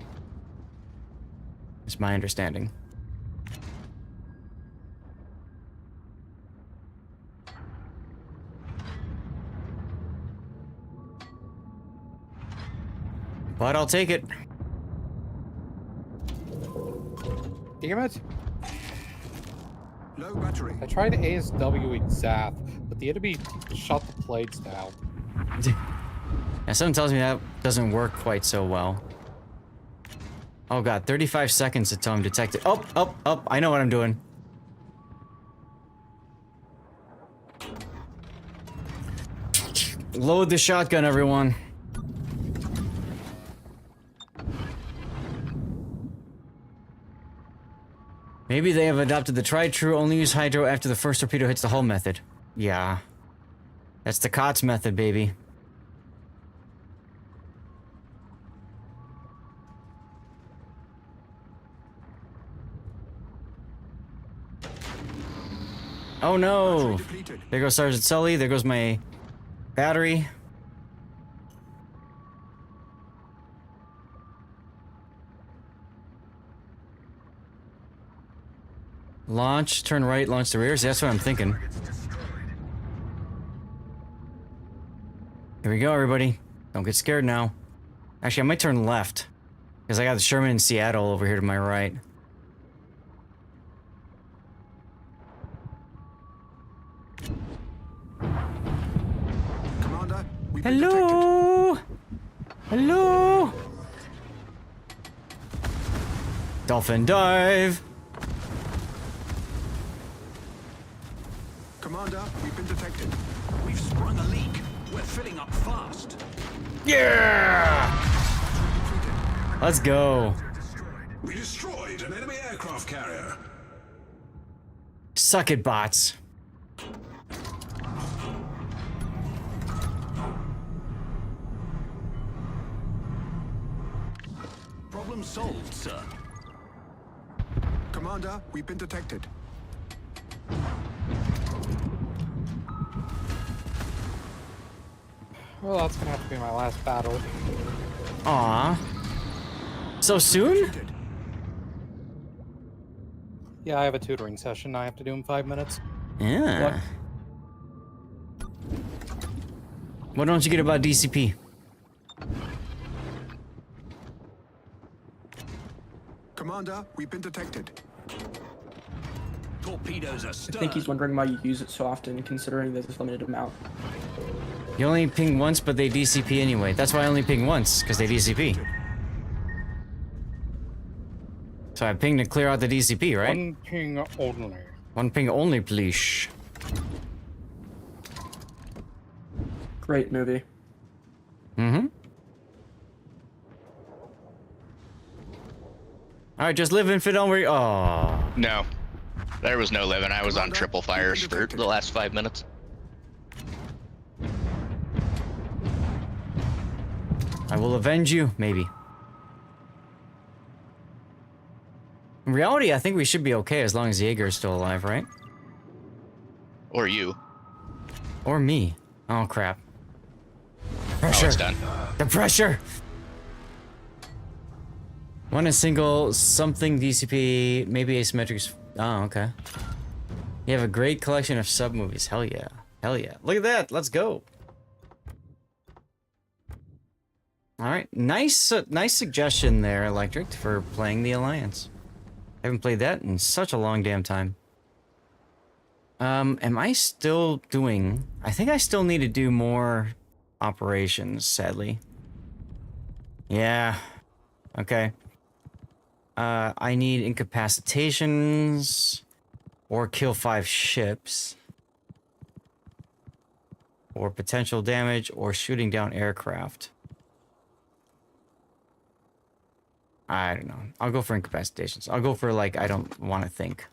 It's my understanding. But I'll take it. Damn it. Low battery. I tried ASWing Zath, but the enemy shot the planes down. Now, something tells me that doesn't work quite so well. Oh god, 35 seconds until I'm detected. Oh, I know what I'm doing. Load the shotgun, everyone. Maybe they have adopted the tried true only use hydro after the first torpedo hits the hull method. Yeah. That's the COTS method, baby. Oh no! There goes Sergeant Sully, there goes my battery. Launch, turn right, launch the rears. That's what I'm thinking. Here we go, everybody. Don't get scared now. Actually, I might turn left. Because I got the Sherman in Seattle over here to my right. Commander, we've been Hello? Hello? Dolphin dive. Commander, we've been detected. We've sprung a leak. We're filling up fast. Yeah! Let's go. We destroyed an enemy aircraft carrier. Suck it, bots. Problem solved, sir. Commander, we've been detected. Well, that's gonna have to be my last battle. Aw. So soon? Yeah, I have a tutoring session I have to do in 5 minutes. Yeah. What don't you get about DCP? Commander, we've been detected. Torpedoes are I stern. think he's wondering why you use it so often, considering there's a limited amount. You only ping once, but they DCP anyway. That's why I only ping once, because they DCP. So I pinged to clear out the DCP, right? One ping only. One ping only, please. Great movie. Mm-hmm. Alright, just live in Fidelity. Oh. No. There was no living. I was on triple fires for the last 5 minutes. I will avenge you, maybe. In reality, I think we should be okay as long as Jaeger is still alive, right? Or you. Or me. Oh, crap. Oh, Pressure. it's done. The pressure! One is single, something DCP, maybe asymmetric. Oh, okay. You have a great collection of sub movies. Hell yeah. Hell yeah. Look at that. Let's go. All right. Nice nice suggestion there, Electric, for playing the Alliance. I haven't played that in such a long damn time. Am I still doing... I think I still need to do more operations, sadly. Yeah. Okay. I need incapacitations or kill 5 ships. Or potential damage or shooting down aircraft. I don't know. I'll go for incapacitations. I'll go for, like, I don't want to think.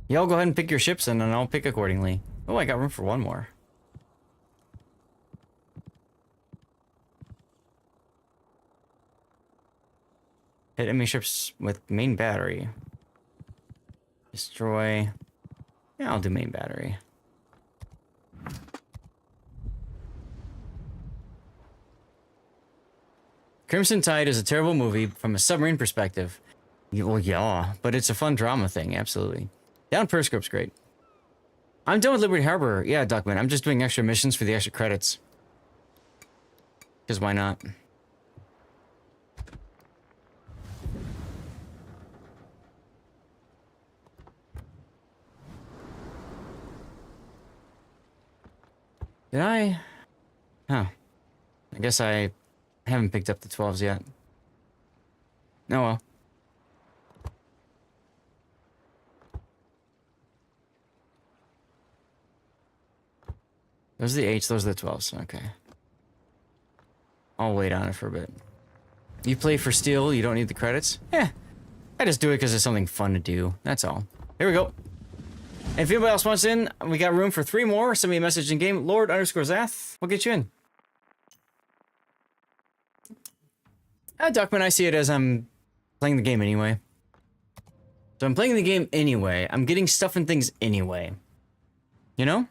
Y'all go ahead and pick your ships and then I'll pick accordingly. Oh, I got room for one more. Hit enemy ships with main battery. Destroy. Yeah, I'll do main battery. Crimson Tide is a terrible movie from a submarine perspective. Well, yeah, but it's a fun drama thing, absolutely. Down Periscope's great. I'm done with Liberty Harbor. Yeah, Duckman, I'm just doing extra missions for the extra credits. Because why not? Did I? Huh. I guess I haven't picked up the 12s yet. Oh well. Those are the 8s, those are the 12s. Okay. I'll wait on it for a bit. You play for steel, you don't need the credits? Yeah. I just do it because it's something fun to do. That's all. Here we go. And if anybody else wants in, we got room for 3 more. Send me a message in game. Lord_Zath. We'll get you in. Duckman, I see it as I'm playing the game anyway. So I'm playing the game anyway. I'm getting stuff and things anyway. You know?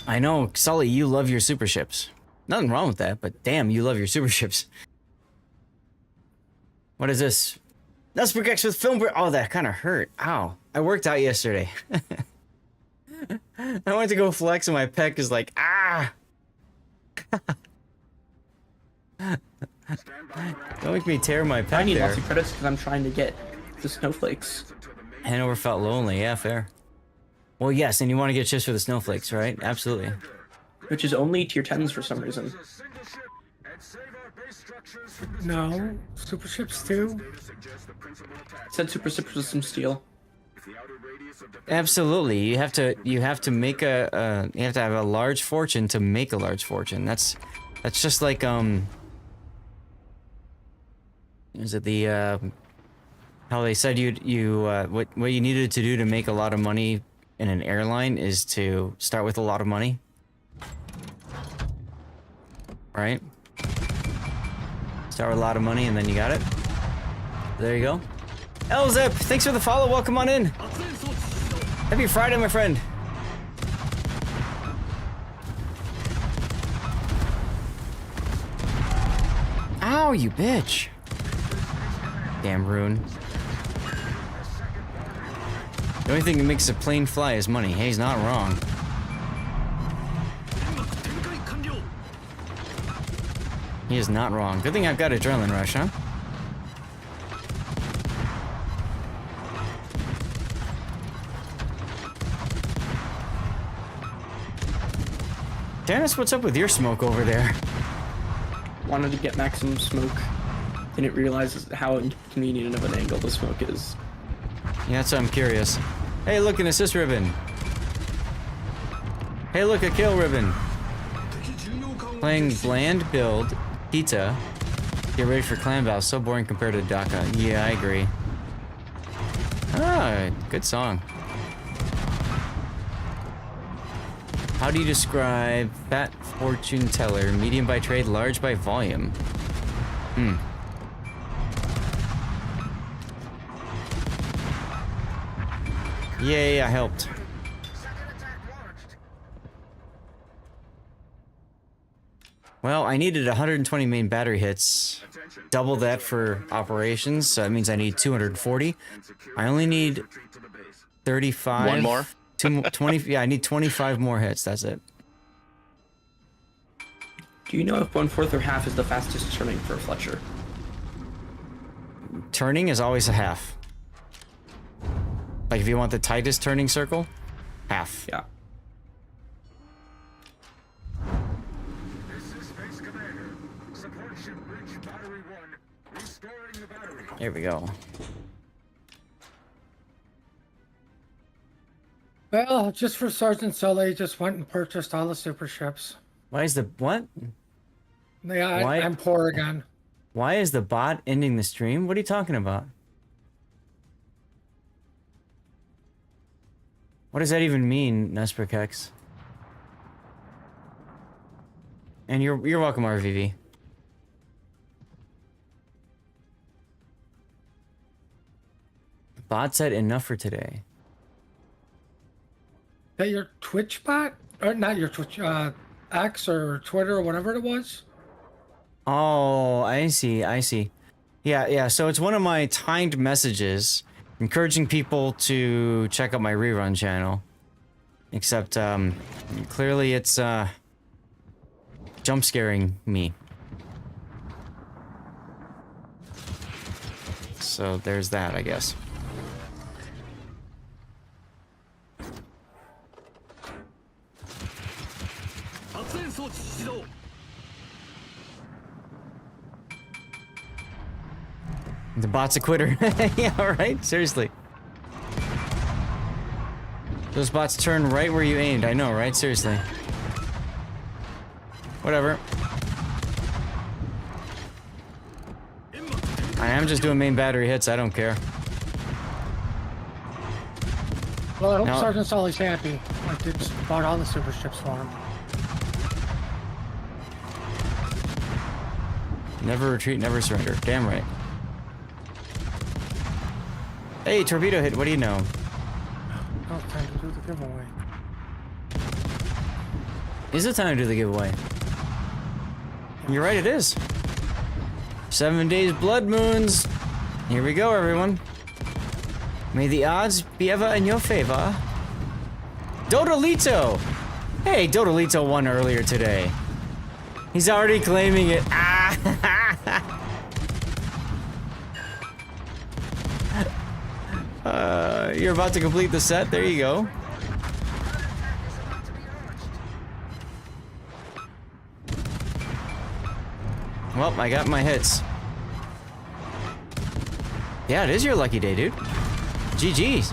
I know, Sully, you love your super ships. Nothing wrong with that, but damn, you love your super ships. What is this? That's X with film. Oh, that kind of hurt. Ow. I worked out yesterday. I went to go flex and my pec is like, ah! Don't make me tear my pec I need there. lots of credits because I'm trying to get the snowflakes. Hanover felt lonely. Yeah, fair. Well, yes, and you want to get chips for the snowflakes, right? Absolutely. Which is only tier 10s for some reason. No, super ships too. It said super ships with some steel. Absolutely. You have to make you have to have a large fortune to make a large fortune. That's just like is it the how they said what you needed to do to make a lot of money in an airline is to start with a lot of money. Right? Start with a lot of money and then you got it. There you go. Elzip, thanks for the follow. Welcome on in. Happy Friday, my friend. Ow, you bitch. Damn rune. The only thing that makes a plane fly is money. Hey, he's not wrong. He is not wrong. Good thing I've got adrenaline rush, huh? Dennis, what's up with your smoke over there? Wanted to get maximum smoke. Didn't realize how inconvenient of an angle the smoke is. Yeah, that's why I'm curious. Hey, look, an assist ribbon. Hey, look, a kill ribbon. Playing bland build, pizza. Get ready for clan battle. So boring compared to Daka. Yeah, I agree. Ah, good song. How do you describe fat fortune teller? Medium by trade, large by volume. Yay, I helped. Well, I needed 120 main battery hits. Double that for operations, so that means I need 240. I only need 35. One more? 20, yeah, I need 25 more hits, that's it. Do you know if 1/4 or half is the fastest turning for Fletcher? Turning is always a half. Like if you want the tightest turning circle, half. Yeah. This is Space Commander. Support ship bridge battery 1. Restoring the battery. There we go. Well, just for Sergeant Sully, just went and purchased all the super ships. Why is the what? Yeah, Why? I'm poor again. Why is the bot ending the stream? What are you talking about? What does that even mean, Nesperkex? And you're welcome, RVV. Bot said enough for today. That your Twitch bot? Or not your Twitch, X or Twitter or whatever it was? Oh, I see, I see. Yeah, so it's one of my timed messages encouraging people to check out my rerun channel. Except, clearly it's, jump scaring me. So there's that, I guess. The bot's a quitter. Yeah, right? Seriously. Those bots turn right where you aimed. I know, right? Seriously. Whatever. I am just doing main battery hits. I don't care. Well, I hope No. Sergeant Sully's happy. I did bought all the super ships for him. Never retreat, never surrender. Damn right. Hey, torpedo hit. What do you know? Oh, it's time to do the giveaway. Is it time to do the giveaway? You're right, it is. 7 days blood moons. Here we go, everyone. May the odds be ever in your favor. Dodolito! Hey, Dodolito won earlier today. He's already claiming it. You're about to complete the set. There you go. Well, I got my hits. Yeah, it is your lucky day, dude. GG's.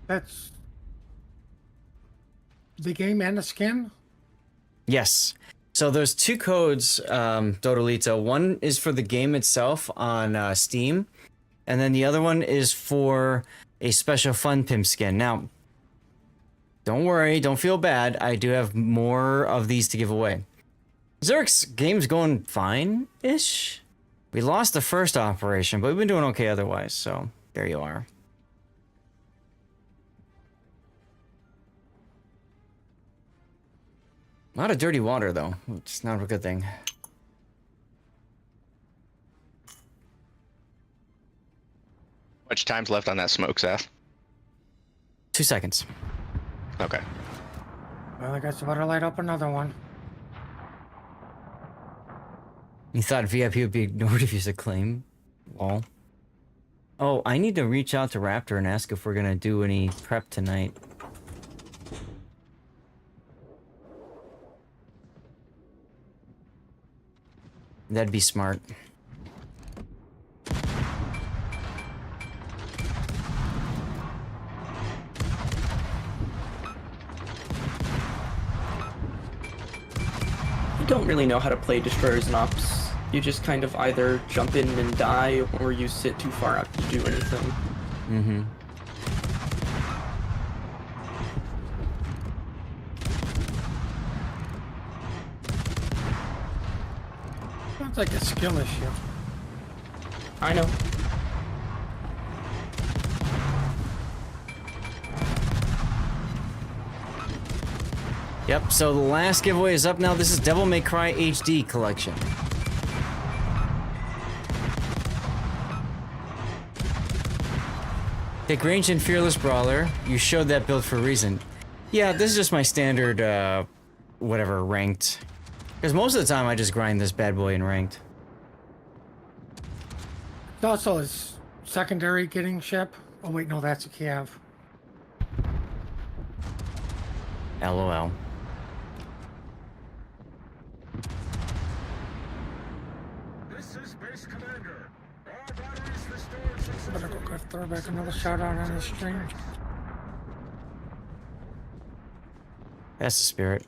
That's the game and the skin? Yes. So there's two codes, Dodolito. One is for the game itself on Steam, and then the other one is for a special Fun Pimp skin. Now, don't worry, don't feel bad. I do have more of these to give away. Zerk's game's going fine-ish. We lost the first operation, but we've been doing okay otherwise, so there you are. A lot of dirty water, though, which is not a good thing. Much time's left on that smoke, Seth? 2 seconds. Okay. Well, I guess I better light up another one. You thought VIP would be ignored if you said claim? Lol. Oh, I need to reach out to Raptor and ask if we're gonna do any prep tonight. That'd be smart. You don't really know how to play destroyers and ops. You just kind of either jump in and die, or you sit too far out to do anything. Mm-hmm. Sounds like a skill issue. I know. Yep, so the last giveaway is up now. This is Devil May Cry HD collection. Take range and fearless brawler. You showed that build for a reason. Yeah, this is just my standard, whatever, ranked. Because most of the time I just grind this bad boy in ranked. It's also his secondary getting ship. Oh wait, no, that's a Cav. LOL. This is Base Commander. All batteries restored successfully. Better go throw back another shout out on his stream. That's the spirit.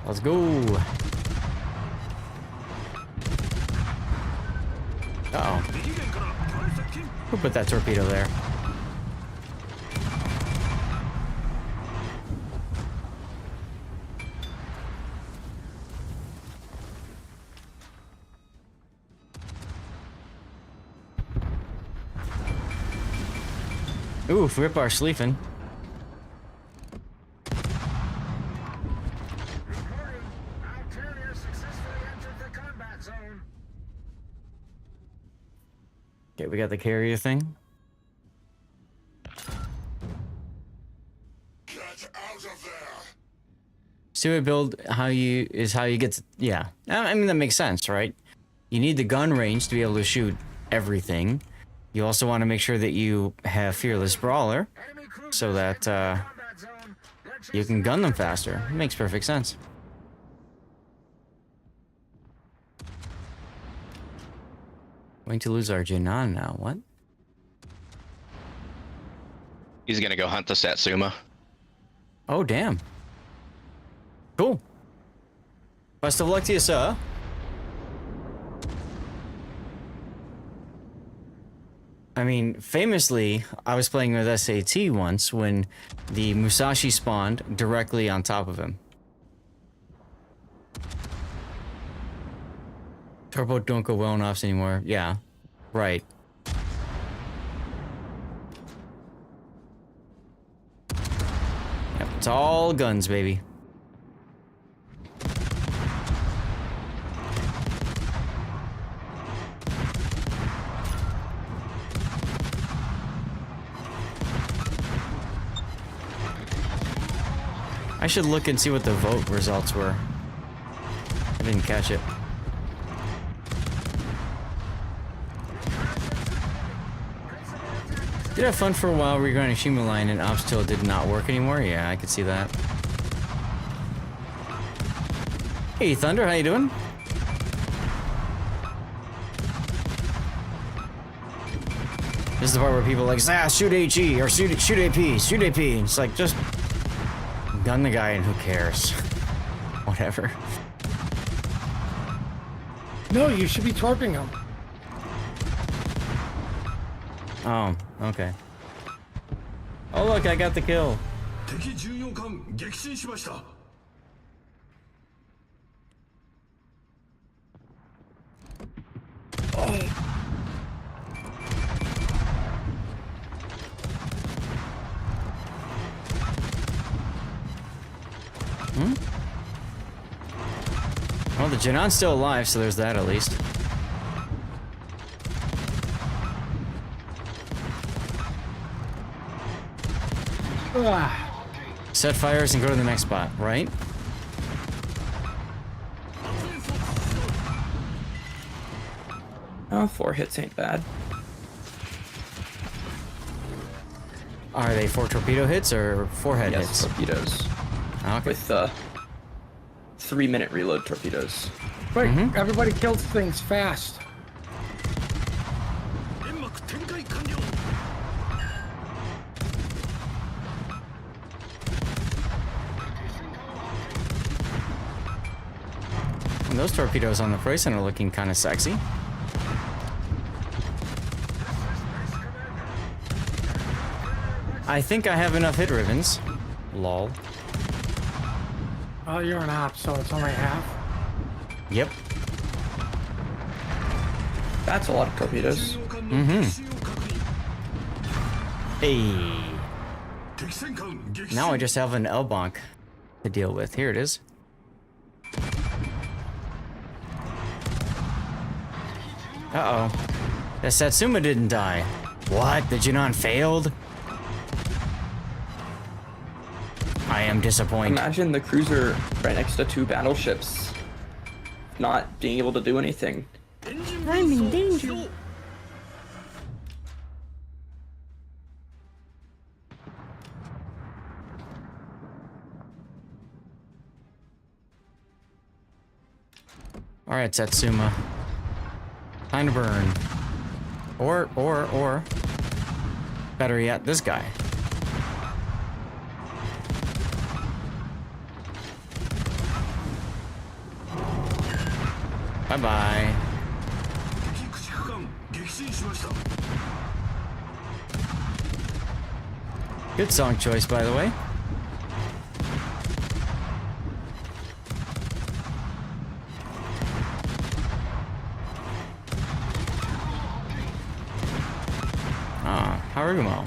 Let's go. Uh-oh. Who put that torpedo there? Oof, rip our sleeping. Okay, we got the carrier thing. Get out of there. Steward build how you get to, yeah. I mean that makes sense, right? You need the gun range to be able to shoot everything. You also want to make sure that you have fearless brawler so that you can gun them faster. It makes perfect sense. Going to lose our Jinan now. What? He's gonna go hunt the Satsuma. Oh, damn. Cool. Best of luck to you, sir. I mean, famously, I was playing with SAT once when the Musashi spawned directly on top of him. Turbo don't go well enough anymore. Yeah, right. Yep, it's all guns, baby. I should look and see what the vote results were. I didn't catch it. Did have fun for a while regrinding Shimu line and Obstacle did not work anymore? Yeah, I could see that. Hey Thunder, how you doing? This is the part where people are like, shoot HE or shoot AP, shoot AP. It's like, just gun the guy and who cares? Whatever. No, you should be torping him. Oh, okay. Oh look, I got the kill. Hmm? Well, the Jinan's still alive, so there's that at least. Set fires and go to the next spot, right? Oh, 4 hits ain't bad. Are they 4 torpedo hits or 4 head hits? Yes, torpedoes. Okay. With 3-minute reload torpedoes. Wait, everybody kills things fast. And those torpedoes on the Prison are looking kind of sexy. I think I have enough hit ribbons. Lol. Oh, you're an op, so it's only half. Yep. That's a lot of torpedoes. Hey. Now I just have an L-bonk to deal with. Here it is. Uh-oh. The Satsuma didn't die. What? The Junon failed? I am disappointed. Imagine the cruiser right next to 2 battleships not being able to do anything. I'm in danger. All right, Satsuma. Time to burn. Or. Better yet, this guy. Bye-bye. Good song choice, by the way. Harugumo.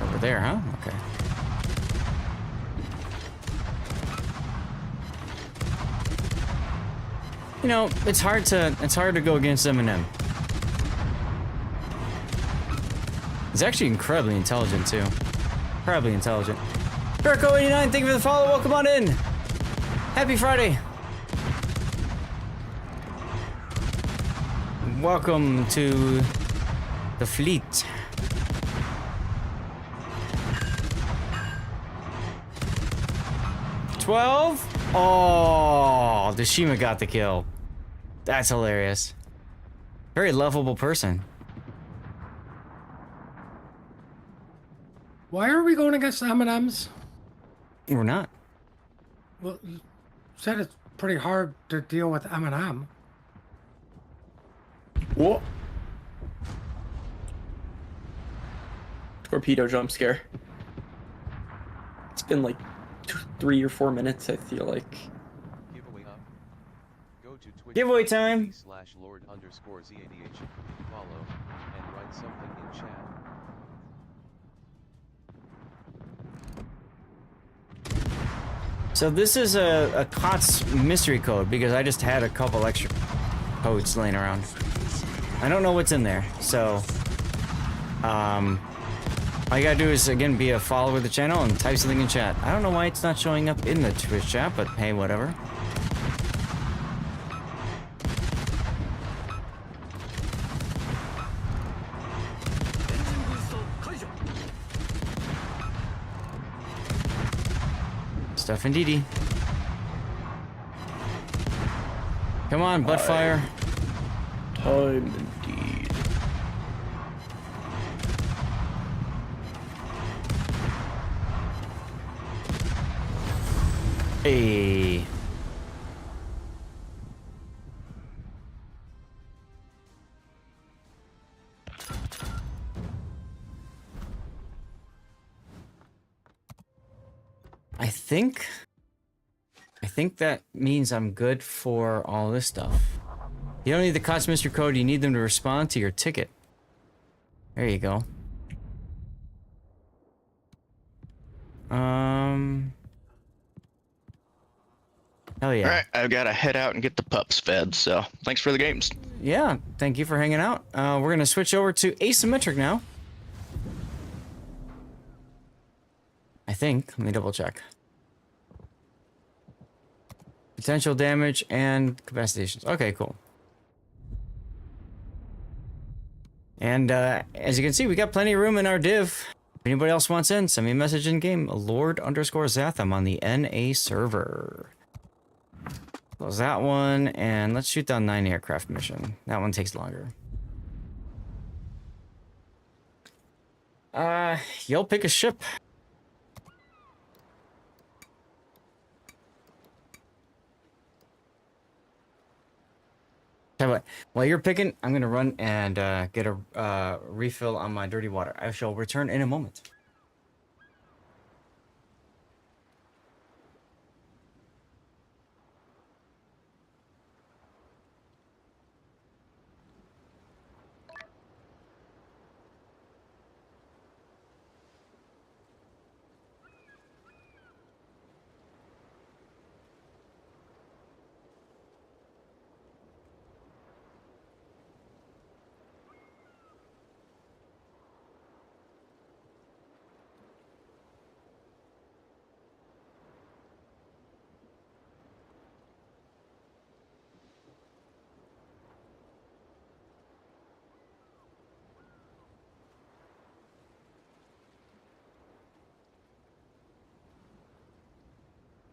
Over there, huh? Okay. You know, it's hard to go against Eminem. He's actually incredibly intelligent too. Incredibly intelligent. Jericho89, thank you for the follow. Welcome on in. Happy Friday. Welcome to the fleet. $12? Oh, Deshima got the kill. That's hilarious. Very lovable person. Why are we going against M&Ms? We're not. Well, you said it's pretty hard to deal with M&M. What? Torpedo jump scare. It's been like 3 or 4 minutes, I feel like. Giveaway up. Go to Twitch. Giveaway time. /Lord_ZADH. Follow and write something in chat. So this is a COTS mystery code because I just had a couple extra codes laying around. I don't know what's in there, so all you gotta do is again be a follower of the channel and type something in chat. I don't know why it's not showing up in the Twitch chat, but hey, whatever. Stuff and Didi. Come on, butt fire. Time indeed. Hey. I think that means I'm good for all this stuff. You don't need the COTS mystery code, you need them to respond to your ticket. There you go. Hell yeah. Alright, I've got to head out and get the pups fed, so thanks for the games. Yeah, thank you for hanging out. We're gonna switch over to asymmetric now. I think. Let me double check. Potential damage and capacitations. Okay, cool. And as you can see, we got plenty of room in our div. If anybody else wants in, send me a message in game. Lord_Zath. I'm on the NA server. Close that one, and let's shoot down 9 aircraft mission. That one takes longer. You'll pick a ship. Tell you what, while you're picking, I'm gonna run and get a refill on my dirty water. I shall return in a moment.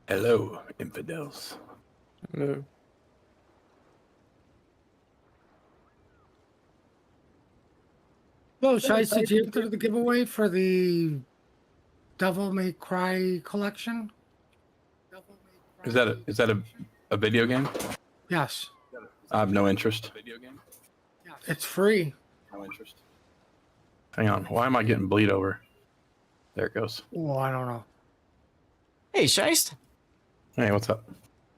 Hello, infidels. Hello. Well, Shice, did you enter the giveaway for the Devil May Cry collection? Is that a video game? Yes. I have no interest. It's free. No interest. Hang on. Why am I getting bleed over? There it goes. Oh, I don't know. Hey, Shice. Hey, what's up?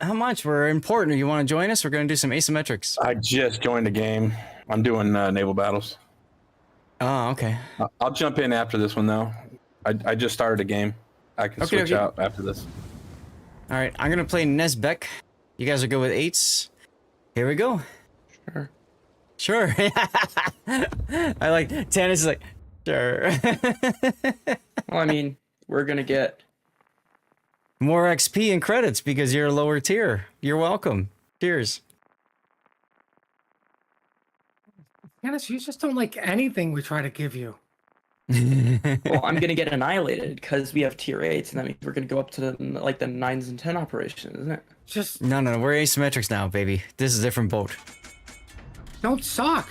How much? We're important. You want to join us? We're going to do some asymmetrics. I just joined the game. I'm doing naval battles. Oh, okay. I'll jump in after this one, though. I just started a game. I can switch out after this. All right, I'm going to play Nesbeck. You guys are good with 8s. Here we go. Sure. Sure. I like, Tannis is like, sure. Well, I mean, we're going to get more XP and credits because you're a lower tier. You're welcome. Cheers. Dennis, you just don't like anything we try to give you. Well, I'm going to get annihilated because we have tier 8s, and that means we're going to go up to the 9s and 10 operation, isn't it? Just No, we're asymmetrics now, baby. This is a different boat. don't suck.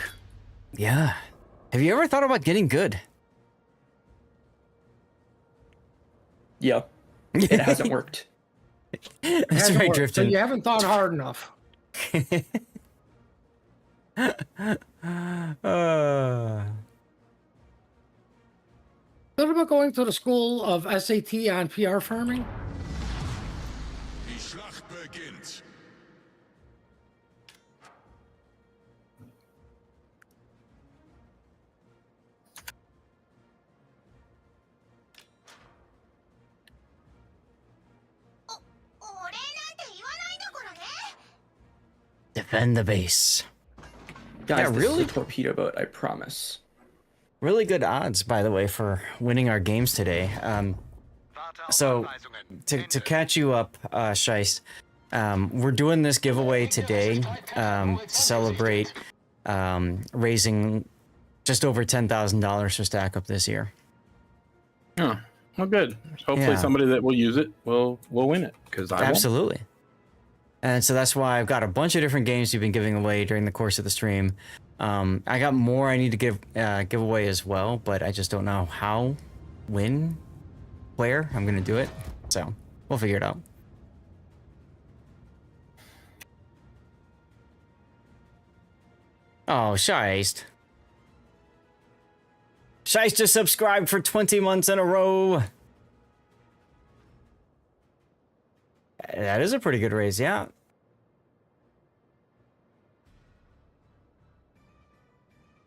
Yeah. Have you ever thought about getting good? Yeah. It hasn't worked. That's right, Drifton. So you haven't thought hard enough. What about going to the school of SAT on PR farming? Die Schlacht beginnt. Defend the base. Guys, Yeah, this really? is a torpedo boat, I promise. Really good odds, by the way, for winning our games today. So, to catch you up, Shice, we're doing this giveaway today to celebrate raising just over $10,000 for Stack Up this year. Oh, well, good. Hopefully, somebody that will use it will win it because I Absolutely. And so that's why I've got a bunch of different games you've been giving away during the course of the stream. I got more I need to give away as well, but I just don't know how, when, where I'm gonna do it. So we'll figure it out. Oh, Shice. Shice just subscribed for 20 months in a row. That is a pretty good raise, yeah.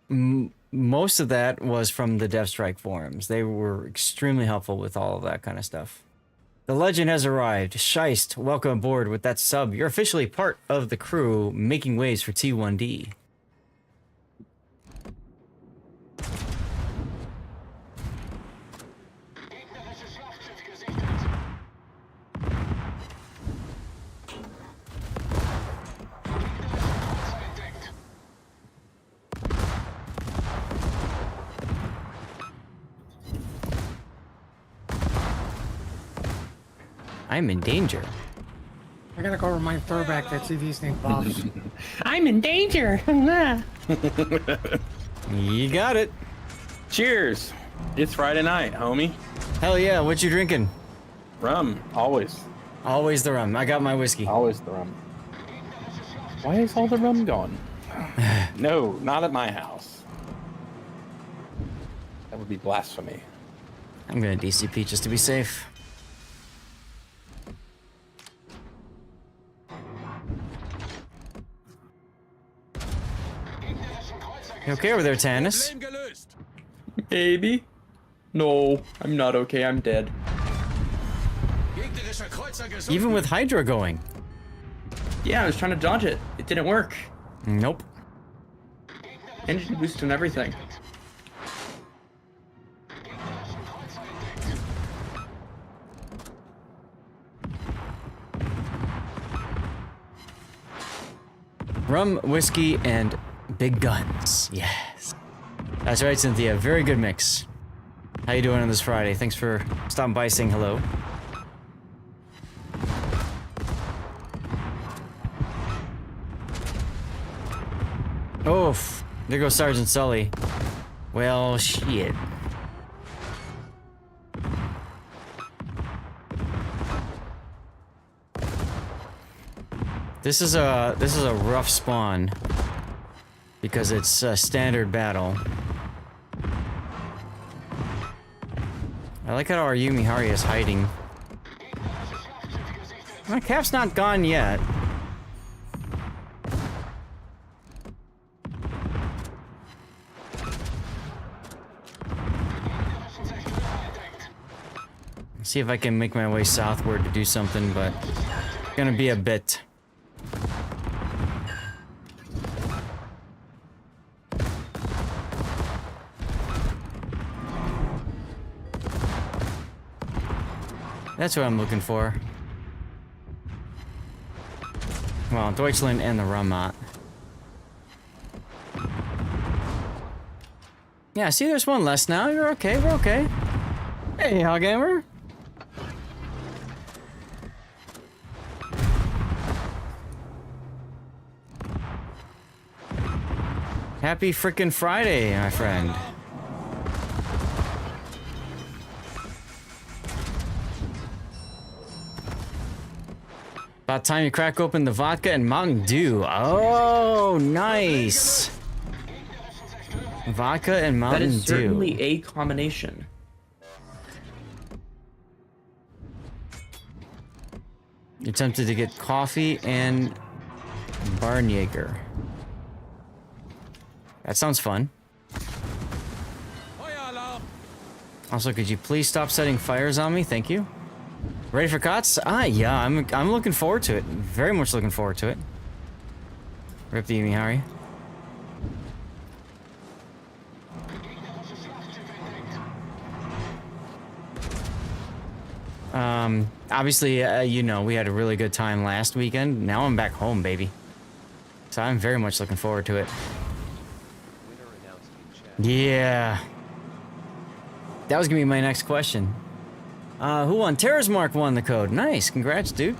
Most of that was from the DevStrike forums. They were extremely helpful with all of that kind of stuff. The legend has arrived. Shice, welcome aboard with that sub. You're officially part of the crew making waves for T1D. I'm in danger. I gotta go remind Thurback that CD's named Buffs. I'm in danger. You got it. Cheers. It's Friday night, homie. Hell yeah, what you drinking? Rum, always. Always the rum. I got my whiskey. Always the rum. Why is all the rum gone? No, not at my house. That would be blasphemy. I'm gonna DCP just to be safe. You okay over there, Tannis? Maybe. No, I'm not okay. I'm dead. Even with Hydra going. Yeah, I was trying to dodge it. It didn't work. Nope. Engine boost and everything. Rum, whiskey, and big guns. Yes. That's right, Cynthia. Very good mix. How you doing on this Friday? Thanks for stopping by, saying hello. Oof. There goes Sergeant Sully. Well, shit. This is a rough spawn because it's a standard battle. I like how our Yumihari is hiding. My cap's not gone yet. See if I can make my way southward to do something, but it's gonna be a bit. That's what I'm looking for. Well, Deutschland and the Ramat. Yeah, see, there's one less now. You're okay. We're okay. Hey, Hoghammer. Happy frickin' Friday, my friend. About time you crack open the vodka and Mountain Dew. Oh, nice. Vodka and Mountain Dew. That is certainly a combination. You're tempted to get coffee and Barnjager. That sounds fun. Also, could you please stop setting fires on me? Thank you. Ready for COTS? Ah, yeah, I'm looking forward to it. Very much looking forward to it. Rip the Yumihari. Obviously, you know, we had a really good time last weekend. Now I'm back home, baby. So I'm very much looking forward to it. Yeah. That was gonna be my next question. Who won? Terra's Mark won the code. Nice. Congrats, dude.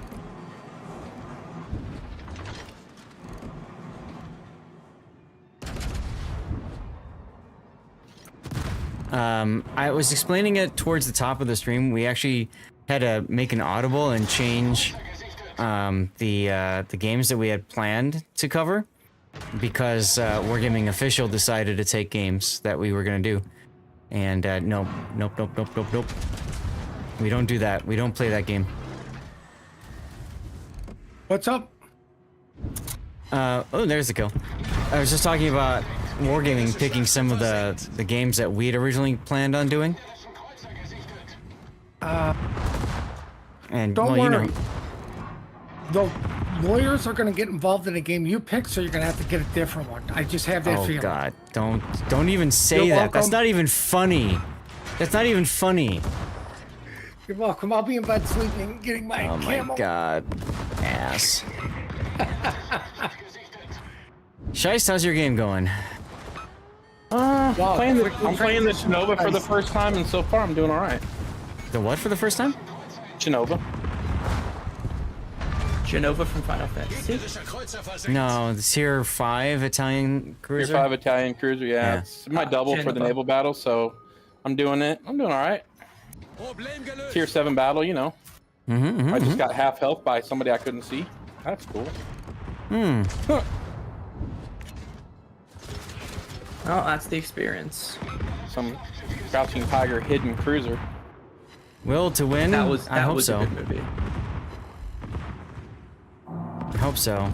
I was explaining it towards the top of the stream. We actually had to make an audible and change the games that we had planned to cover because Wargaming Official decided to take games that we were gonna do. And nope. We don't do that. We don't play that game. What's up? Oh, there's the kill. I was just talking about Wargaming picking some of the games that we had originally planned on doing. And don't well, you worry. know, The lawyers are going to get involved in a game you pick, so you're going to have to get a different one. I just have that feeling. Oh God, don't even say You're that. welcome. That's not even funny. That's not even funny. You're welcome. I'll be in bed sleeping, getting my Oh my camel. God, ass. Shice, how's your game going? I'm playing the Genova for the first time, and so far I'm doing all right. The what for the first time? Genova. Genova from Final Fantasy. No, the Tier 5 Italian cruiser. Tier 5 Italian cruiser, yeah. Yeah. It's my double for the Genova. naval battle, so I'm doing it. I'm doing all right. Tier 7 battle, you know. I just got half health by somebody I couldn't see. That's cool. Well, that's the experience. Some crouching tiger hidden cruiser. Will to win? That was I hope so. a good movie. I hope so.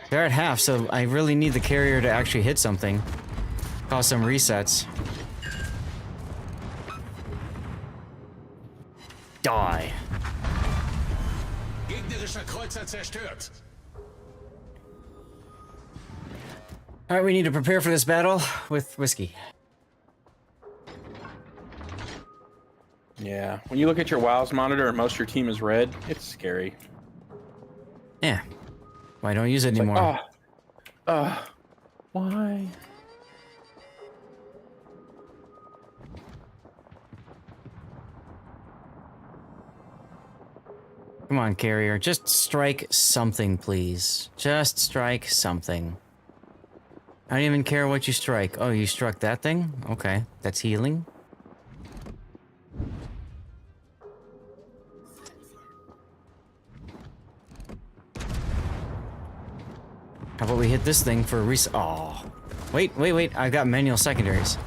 They're at half, so I really need the carrier to actually hit something. Cause some resets. Die. Gegnerischer Kreuzer zerstört. Alright, we need to prepare for this battle with whiskey. Yeah. When you look at your WoW's monitor and most of your team is red, it's scary. Yeah. Why don't use it It's anymore? Like, why? Come on, carrier. Just strike something, please. Just strike something. I don't even care what you strike. Oh, you struck that thing? Okay, that's healing. How about we hit this thing for a reset? Oh. Wait. I got manual secondaries.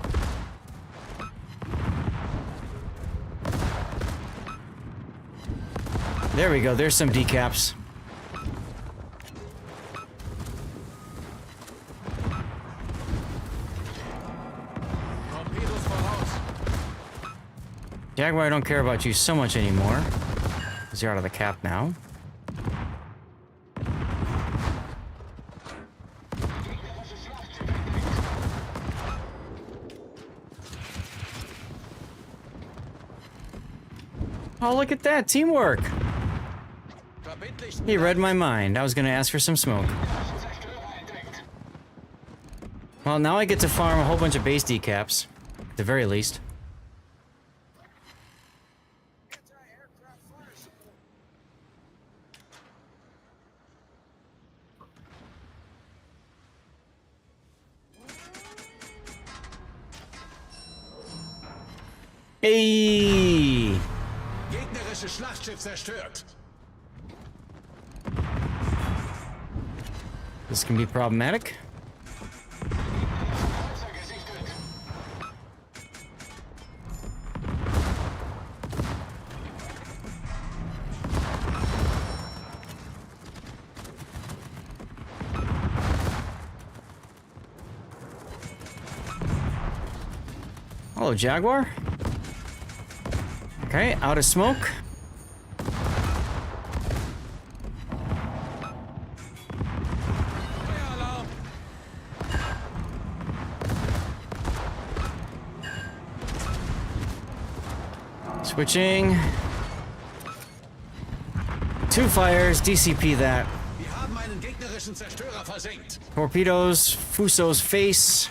There we go. There's some decaps. Jaguar, I don't care about you so much anymore. Because you're out of the cap now. Oh, look at that. Teamwork. He read my mind. I was going to ask for some smoke. Well, now I get to farm a whole bunch of base decaps. At the very least. Hey! Gegnerisches Schlachtschiff zerstört. This can be problematic. Hello, Jaguar. Okay, out of smoke. Switching. 2 fires, DCP that. Wir haben einen gegnerischen Zerstörer versenkt. Torpedoes, Fuso's face.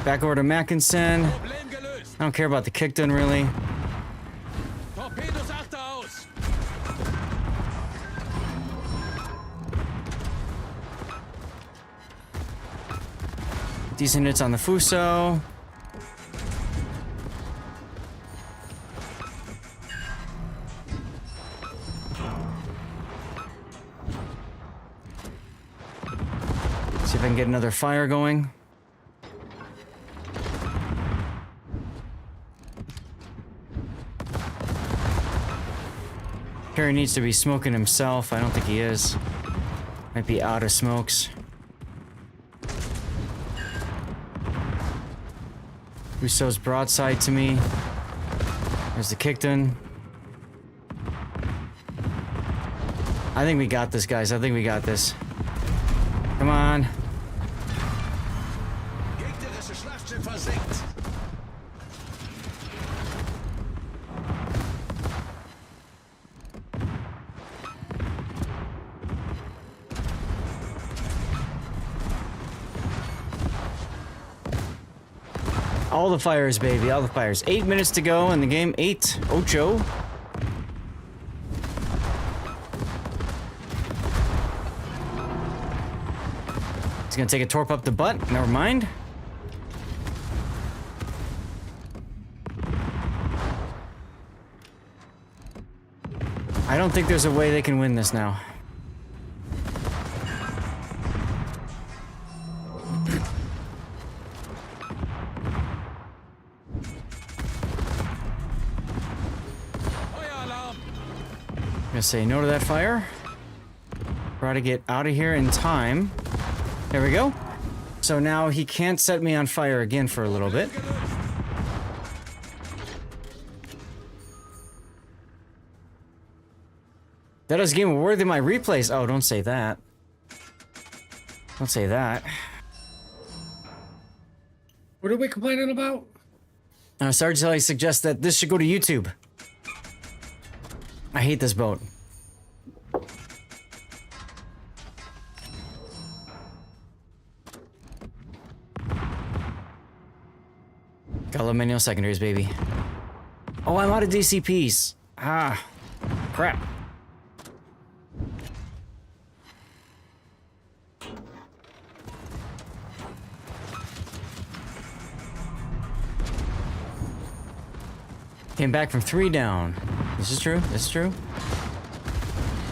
Back over to Mackinson. I don't care about the kick done, really. Torpedos achter aus. Decent hits on the Fuso. See if I can get another fire going. Perry needs to be smoking himself. I don't think he is. Might be out of smokes. Uso's broadside to me. There's the Kickton. I think we got this, guys. I think we got this. Come on. Gegnerisches Schlachtschiff versenkt. All the fires, baby. All the fires. 8 minutes to go in the game. 8. Ocho. He's gonna take a torp up the butt. Never mind. I don't think there's a way they can win this now. I'm gonna say no to that fire. Try to get out of here in time. There we go. So now he can't set me on fire again for a little bit. That is a game worthy of my replays. Oh, don't say that. Don't say that. What are we complaining about? Sergeant Kelly suggests that this should go to YouTube. I hate this boat. Got aluminum secondaries, baby. Oh, I'm out of DCPs. Ah, crap. Came back from 3 down. This is true. This is true.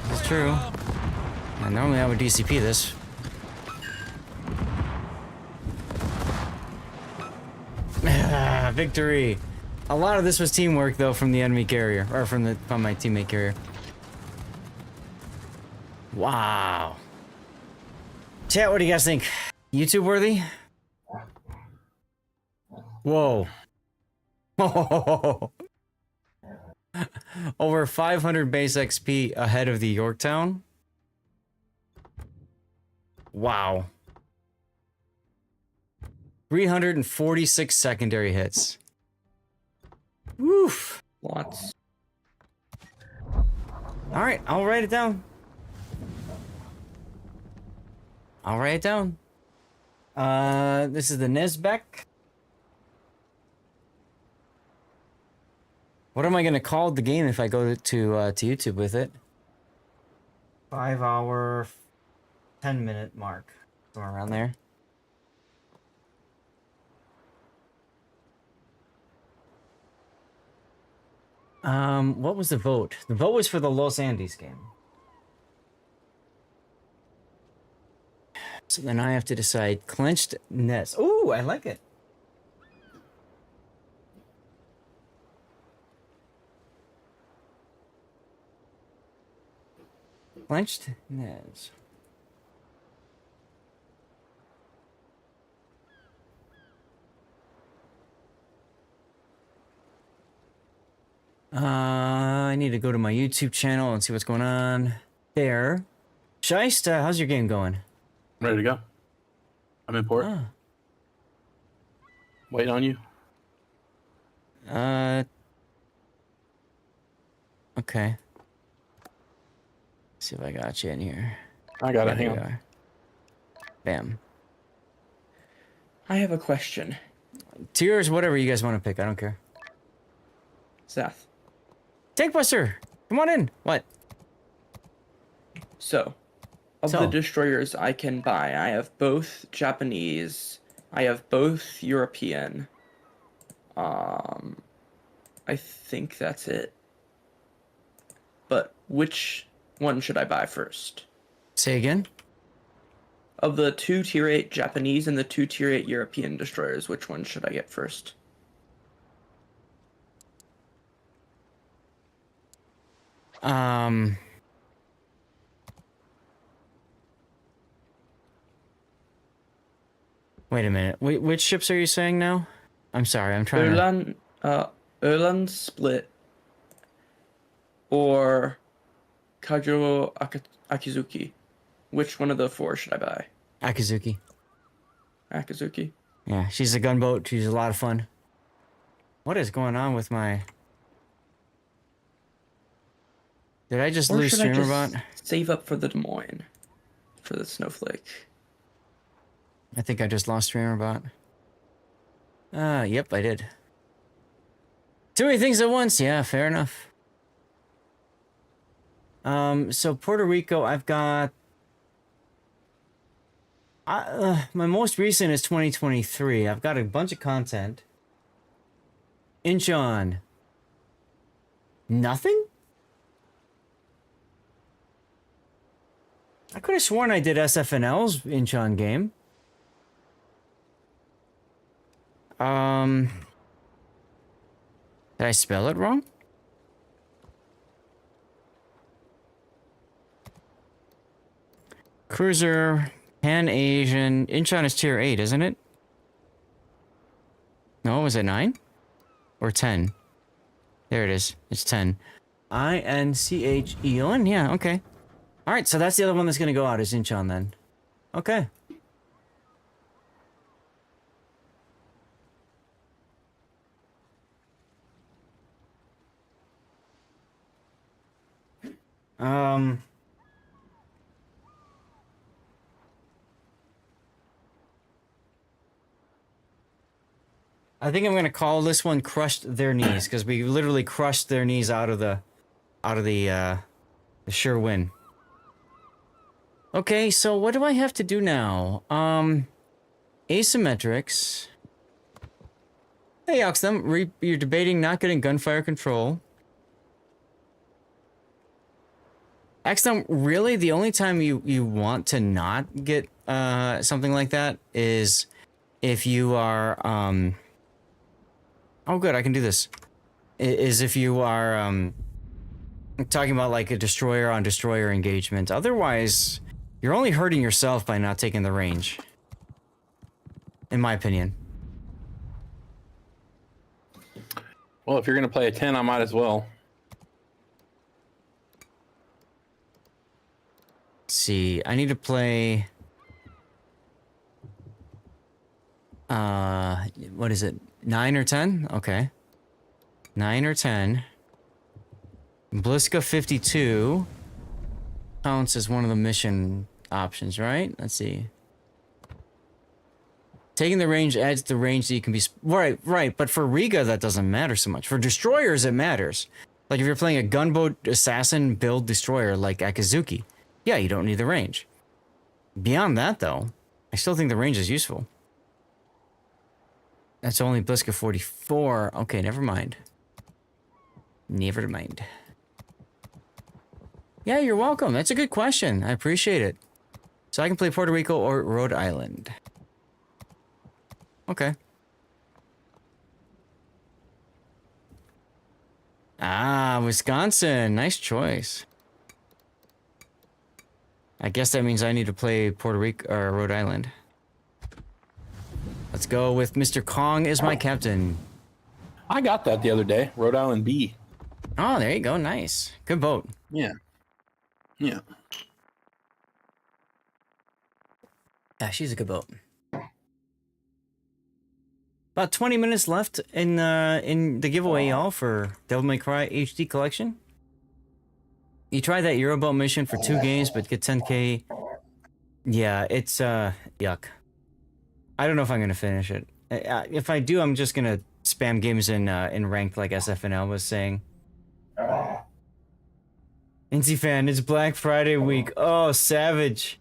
This is true. And normally I would DCP this. Victory. A lot of this was teamwork though from the enemy carrier, or from my teammate carrier. Wow. Chat, what do you guys think? YouTube worthy? Whoa. Over 500 base XP ahead of the Yorktown. Wow. 346 secondary hits. Woof. Lots. All right, I'll write it down. I'll write it down. This is the Nesbeck. What am I gonna call the game if I go to YouTube with it? 5 hour, 10-minute mark, somewhere around there. What was the vote? The vote was for the Los Andes game. So then I have to decide clenched nets. Ooh, I like it. Clenched nets. I need to go to my YouTube channel and see what's going on there. Scheist, how's your game going? Ready to go. I'm in port. Ah. Waiting on you. Okay. See if I got you in here. I got it. There Hang we on. are. Bam. I have a question. Tiers, whatever you guys want to pick. I don't care. Seth. Tank Buster, come on in. What? So, of the destroyers I can buy, I have both Japanese. I have both European. I think that's it. But which one should I buy first? Say again? Of the 2 tier 8 Japanese and the 2 tier 8 European destroyers, which one should I get first? Wait a minute. Which ships are you saying now? I'm sorry, I'm trying Erland Split or Kajuro Akizuki. Which one of the 4 should I buy? Akizuki. Akizuki? Yeah, she's a gunboat. She's a lot of fun. What is going on with my... Did I just lose StreamerBot? Save up for the Des Moines. For the Snowflake. I think I just lost StreamerBot. Yep, I did. Too many things at once. Yeah, fair enough. So Puerto Rico, I've got... my most recent is 2023. I've got a bunch of content. Incheon. Nothing? I could have sworn I did SFNL's Incheon game. Did I spell it wrong? Cruiser, Pan-Asian. Incheon is tier 8, isn't it? No, was it 9? Or 10? There it is. It's 10. INCHEON? Yeah, okay. Alright, so that's the other one that's gonna go out, is Incheon then. Okay. I think I'm gonna call this one "Crushed Their Knees" because we literally crushed their knees out of the sure win. Okay, so what do I have to do now? Asymmetrics. Hey, Oxtham, you're debating not getting gunfire control. Oxtham, really, the only time you want to not get something like that is if you are oh good, I can do this. Is if you are talking about like a destroyer on destroyer engagement. Otherwise, you're only hurting yourself by not taking the range. In my opinion. Well, if you're gonna play a 10, I might as well. Let's see, I need to play what is it? 9 or 10? Okay. 9 or 10. Bliska 52 counts as one of the mission options, right? Let's see. Taking the range adds the range that you can be... Right. But for Riga, that doesn't matter so much. For destroyers, it matters. Like if you're playing a gunboat assassin build destroyer like Akazuki, yeah, you don't need the range. Beyond that, though, I still think the range is useful. That's only Bliska 44. Okay, never mind. Never mind. Yeah, you're welcome. That's a good question. I appreciate it. So I can play Puerto Rico or Rhode Island. Okay. Ah, Wisconsin. Nice choice. I guess that means I need to play Puerto Rico or Rhode Island. Let's go with Mr. Kong as my captain. I got that the other day. Rhode Island B. Oh, there you go. Nice. Good boat. Yeah. Yeah. Yeah, she's a good boat. About 20 minutes left in the giveaway, y'all, for Devil May Cry HD collection. You try that Euroboat mission for 2 games, but get 10k. Yeah, it's yuck. I don't know if I'm gonna finish it. If I do, I'm just gonna spam games in ranked like SFNL was saying. Incy fan, it's Black Friday week. Oh, savage.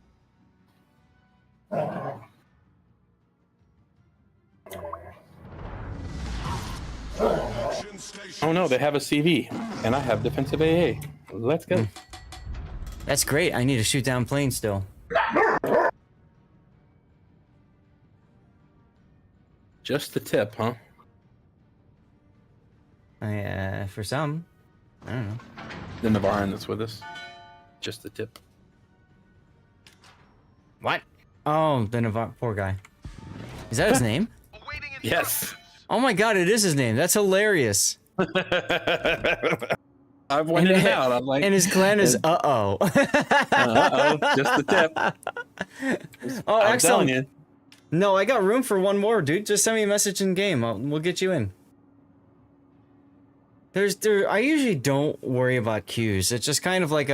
Oh no, they have a CV, and I have defensive AA. Let's go. That's great. I need to shoot down planes still. Just the tip, huh? For some. I don't know. The Navaran that's with us. Just the tip. What? Oh, the Navarre, poor guy. Is that his name? Yes. Oh my god, it is his name. That's hilarious. I've pointed it out. I'm like, and his clan is uh-oh. Just the tip. Oh, I'm excellent. telling you. No, I got room for one more, dude. Just send me a message in game. We'll get you in. I usually don't worry about queues. It's just kind of like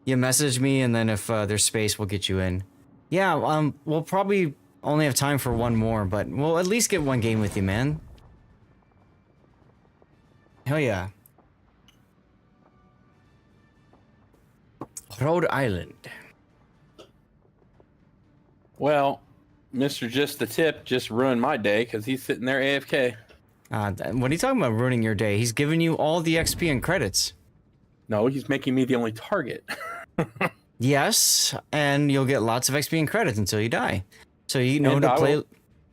you message me, and then if there's space, we'll get you in. Yeah, we'll probably only have time for one more, but we'll at least get one game with you, man. Hell yeah. Rhode Island. Well, Mr. Just the Tip just ruined my day because he's sitting there AFK. What are you talking about ruining your day? He's giving you all the XP and credits. No, he's making me the only target. Yes, and you'll get lots of XP and credits until you die. So you know to play.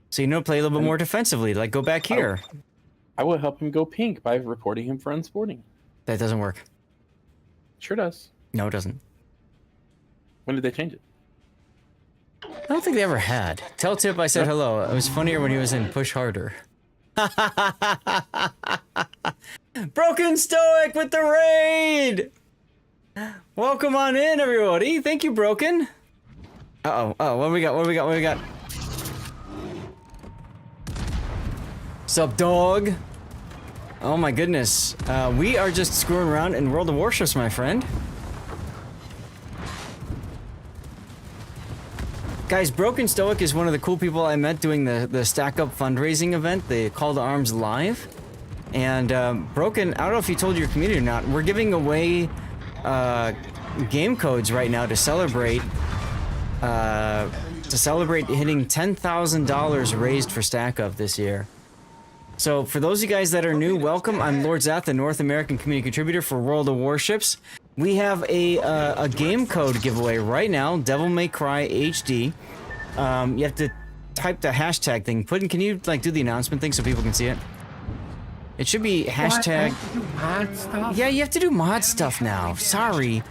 So you know to play a little bit more defensively. Like go back here. I will help him go pink by reporting him for unsporting. That doesn't work. Sure does. No, it doesn't. When did they change it? I don't think they ever had. Tell Tip I said hello. It was funnier when he was in Push Harder. Broken Stoic with the raid! Welcome on in, everybody. Thank you, Broken. Uh-oh. Oh, what do we got? Sup, dog? Oh my goodness. We are just screwing around in World of Warships, my friend. Guys, Broken Stoic is one of the cool people I met doing the Stack Up fundraising event, the Call to Arms Live. And Broken, I don't know if you told your community or not, we're giving away game codes right now to celebrate hitting $10,000 raised for Stack Up this year. So for those of you guys that are new, welcome. I'm Lord Zath, the North American community contributor for World of Warships. We have a game code giveaway right now, Devil May Cry HD. You have to type the hashtag thing. Puddin', can you like do the announcement thing so people can see it? It should be hashtag. Mod stuff? Yeah, you have to do mod stuff now. Sorry.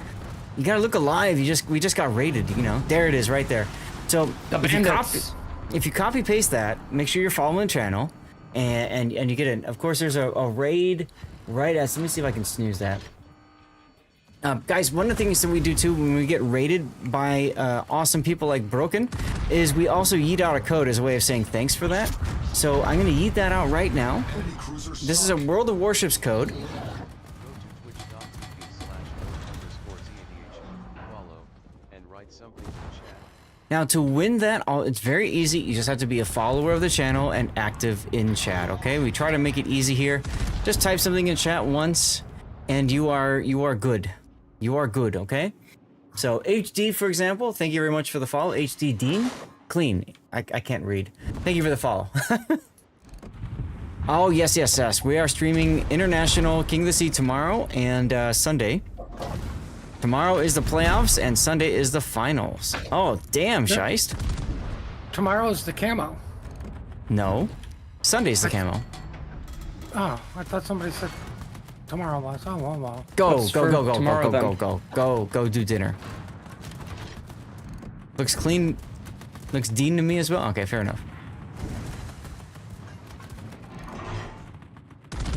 You gotta look alive. We just got raided, you know. There it is right there. So if you copy paste that, make sure you're following the channel and you get it. Of course there's a raid right as let me see if I can snooze that. Guys, one of the things that we do too when we get raided by awesome people like Broken is we also yeet out a code as a way of saying thanks for that. So I'm gonna yeet that out right now. This is a World of Warships code. Now to win that, it's very easy. You just have to be a follower of the channel and active in chat, okay? We try to make it easy here. Just type something in chat once and you are good. You are good, okay? So HD, for example, thank you very much for the follow. HD Dean, clean. I can't read. Thank you for the follow. Oh, yes. We are streaming International King of the Sea tomorrow and Sunday. Tomorrow is the playoffs and Sunday is the finals. Oh, damn, Scheist. Tomorrow's the camo. No. Sunday's the camo. Oh, I thought somebody said tomorrow was. Oh, well. Go do dinner. Looks clean. Looks Dean to me as well. Okay, fair enough.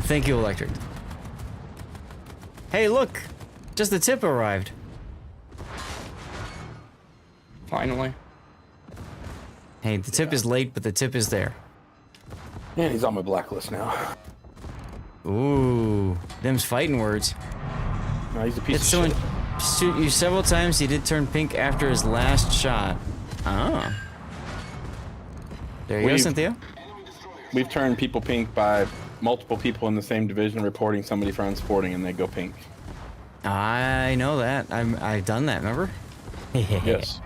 Thank you, Electric. Hey, look! Just the tip arrived. Finally. Hey, the tip is late, but the tip is there. And he's on my blacklist now. Ooh, them's fighting words. No, he's a piece of shit. Shoot you several times. He did turn pink after his last shot. Oh. There you go, Cynthia. We've turned people pink by multiple people in the same division reporting somebody for unsporting and they go pink. I know that. I've done that, remember? Yes.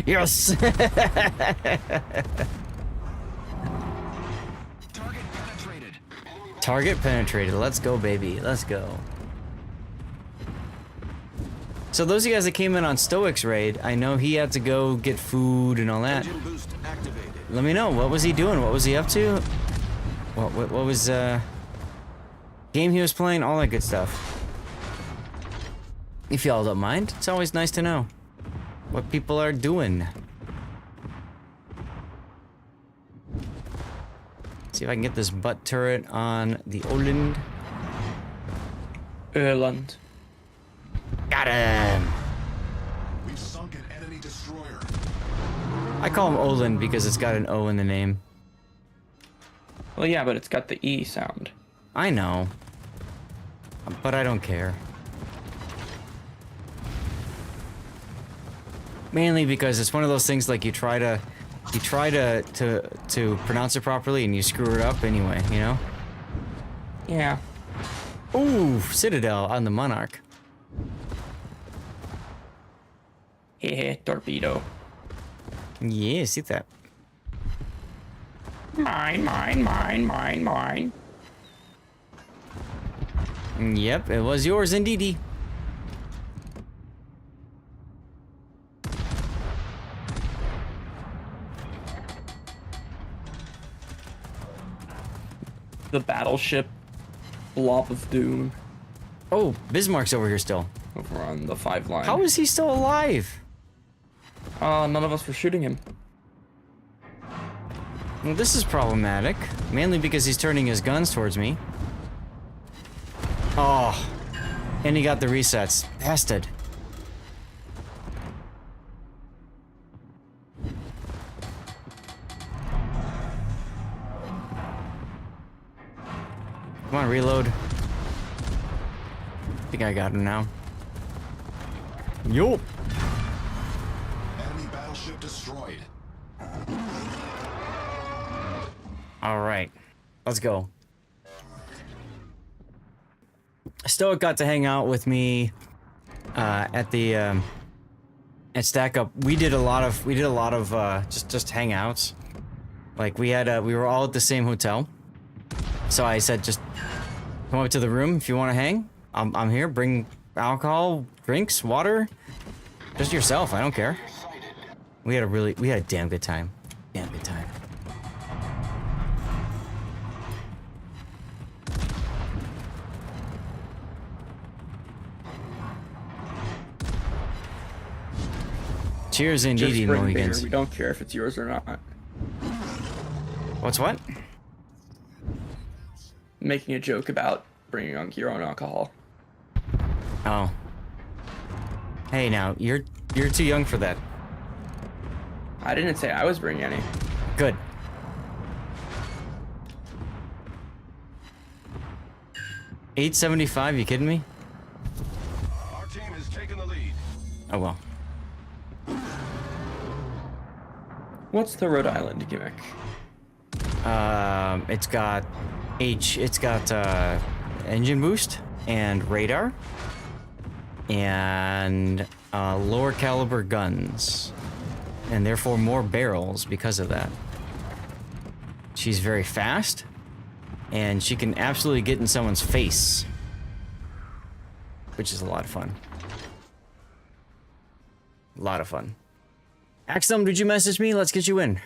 Yes! Target penetrated. Let's go, baby. Let's go. So those of you guys that came in on Stoic's raid, I know he had to go get food and all that. Let me know. What was he doing? What was he up to? What was game he was playing? All that good stuff. If y'all don't mind, it's always nice to know what people are doing. See if I can get this butt turret on the Oland. Erland. Got him! We've sunk an enemy destroyer. I call him Oland because it's got an O in the name. Well, yeah, but it's got the E sound. I know. But I don't care. Mainly because it's one of those things like you try to pronounce it properly and you screw it up anyway, you know? Yeah. Ooh, Citadel on the Monarch. Hehe, torpedo. Yeah, see that. Mine. Yep, it was yours indeedy. The battleship blob of doom. Oh, Bismarck's over here still. Over on the 5 line. How is he still alive? None of us were shooting him. Well, this is problematic. Mainly because he's turning his guns towards me. Oh. And he got the resets. Bastard. Come on, reload. I think I got him now. Yo. Enemy battleship destroyed. All right, let's go. Stoic got to hang out with me at the at Stack Up. We did a lot of just hangouts. Like we were all at the same hotel. So I said, just come up to the room if you want to hang. I'm here. Bring alcohol, drinks, water. Just yourself. I don't care. We had a damn good time. Damn good time. Cheers indeed, Just bring Mohegans. beer. We don't care if it's yours or not. What's what? Making a joke about bringing on your own alcohol. Oh. Hey, now you're too young for that. I didn't say I was bringing any. Good. $8.75. You kidding me? Our team has taken the lead. Oh well. What's the Rhode Island gimmick? It's got engine boost and radar and lower caliber guns, and therefore more barrels because of that. She's very fast, and she can absolutely get in someone's face, which is a lot of fun. A lot of fun. Axum, did you message me? Let's get you in.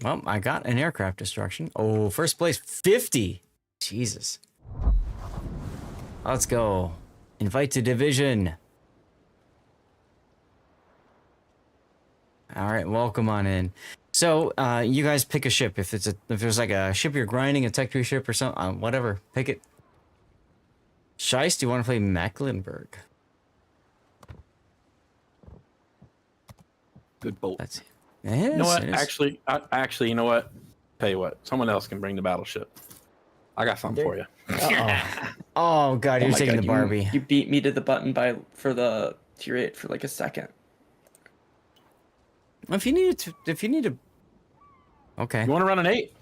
Well, I got an aircraft destruction. Oh, first place, 50. Jesus. Let's go. Invite to division. All right, welcome on in. So, you guys pick a ship. If there's like a ship you're grinding, a Tech 3 ship or something, whatever, pick it. Scheist, do you want to play Mecklenburg? Good boat. That's it. You know what? Actually, you know what? Tell you what. Someone else can bring the battleship. I got something for you. Oh god, you're taking the Barbie. You beat me to the button for the tier 8 for like a second. If you need to, okay. You want to run an 8?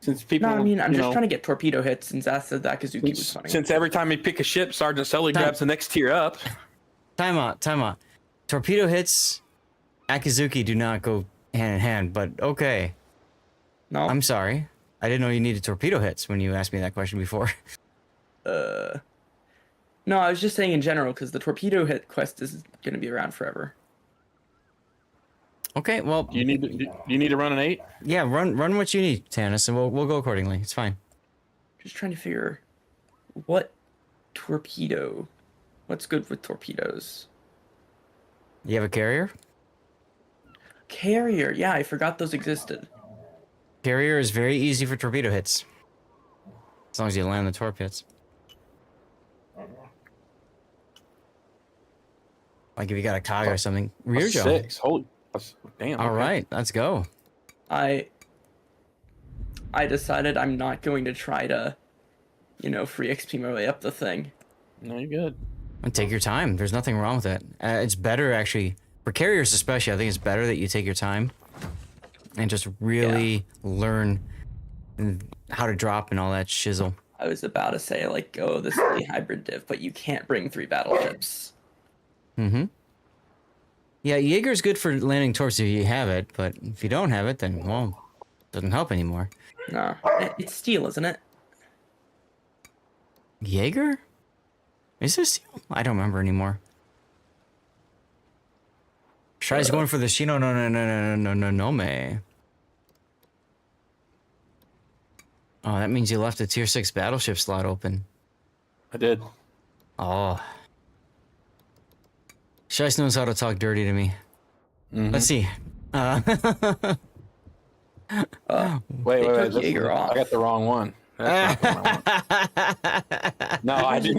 Since people, No, I mean I'm just trying to get torpedo hits, since that's the Akazuki was funny. Since every time you pick a ship, Sergeant Sully grabs the next tier up. Time out. Torpedo hits, Akazuki do not go hand in hand, but okay. No. I'm sorry. I didn't know you needed torpedo hits when you asked me that question before. No, I was just saying in general, because the torpedo hit quest is going to be around forever. Okay, well... You need to run an 8? Yeah, run what you need, Tannis, and we'll go accordingly. It's fine. Just trying to figure what's good with torpedoes. You have a carrier? Carrier, yeah, I forgot those existed. Carrier is very easy for torpedo hits. As long as you land the torp hits. Like if you got a Kaga or something. Rear jump. 6. Holy damn. All right, let's go. I decided I'm not going to try to, free XP my way up the thing. No, you're good. And take your time. There's nothing wrong with it. It's better, actually. For carriers especially, I think it's better that you take your time. And just really learn how to drop and all that shizzle. I was about to say, this is a hybrid div, but you can't bring 3 battleships. Mm-hmm. Yeah, Jaeger's good for landing torps if you have it, but if you don't have it, then, well, it doesn't help anymore. No, it's steel, isn't it? Jaeger? Is this steel? I don't remember anymore. Tries going for the Shino no me. Oh, that means you left a tier 6 battleship slot open. I did. Oh. Shice knows how to talk dirty to me. Mm-hmm. Let's see. Wait. I got the wrong one. That's not the wrong one. No, I didn't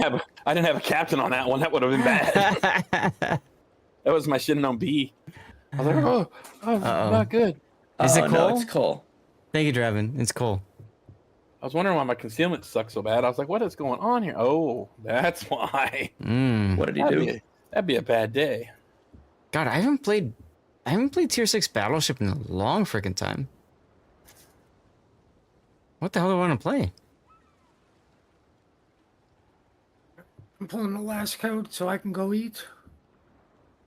have a captain on that one. That would have been bad. That was my Shinnon B. I was like, not good. Is it Cole? No, it's Cole. Thank you, Draven. It's Cole. I was wondering why my concealment sucks so bad. I was like, what is going on here? Oh, that's why. What did he do? That'd be a bad day. God, I haven't played tier 6 battleship in a long freaking time. What the hell do I want to play? I'm pulling the last code so I can go eat.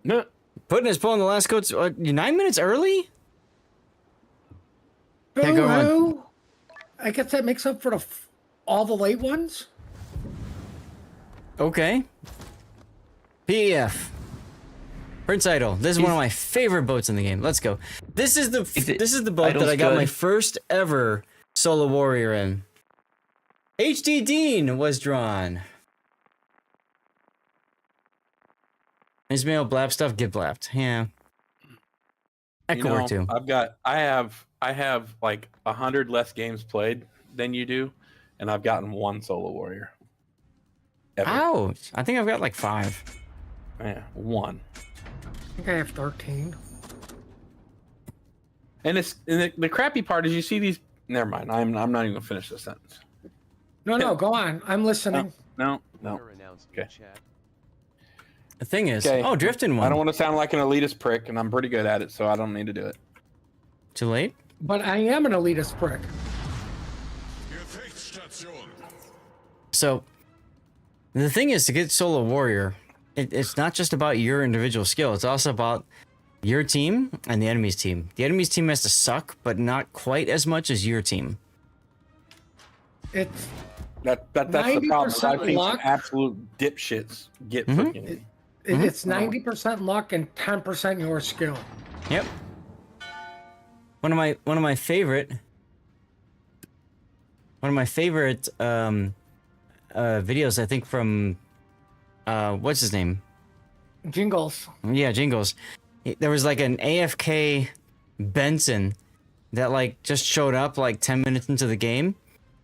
No. Putin is pulling the last code. You're 9 minutes early? Okay, go on. Boo-hoo. I guess that makes up for all the late ones. Okay. PEF. Prince Idol. This is one of my favorite boats in the game. Let's go. This is the boat that I got my first ever solo warrior in. HD Dean was drawn. Ismail blap stuff, get blapped. Yeah. That could work too. I have like 100 less games played than you do, and I've gotten one solo warrior. Ever. Ouch. I think I've got like 5. Yeah, 1. I think I have 13. And the crappy part is you see these. Never mind. I'm not even gonna finish the sentence. No, go on. I'm listening. No. Okay. The thing is, oh, drifting one. I don't want to sound like an elitist prick, and I'm pretty good at it, so I don't need to do it. Too late? But I am an elitist prick. So, the thing is, to get solo warrior, it's not just about your individual skill. It's also about your team and the enemy's team. The enemy's team has to suck, but not quite as much as your team. It's that's the problem. I've seen luck. some absolute dipshits get freaking. It's 90% luck and 10% your skill. Yep. One of my favorite videos, I think, from what's his name? Jingles. Yeah, Jingles. There was like an AFK Benson that like just showed up like 10 minutes into the game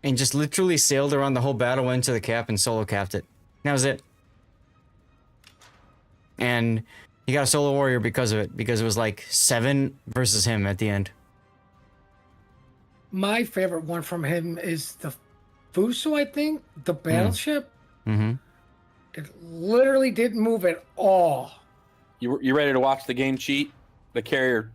and just literally sailed around the whole battle, went to the cap and solo capped it. That was it. And he got a solo warrior because of it, because it was like 7 versus him at the end. My favorite one from him is the Fuso, I think, the battleship. Mm-hmm. It literally didn't move at all. You ready to watch the game cheat? The carrier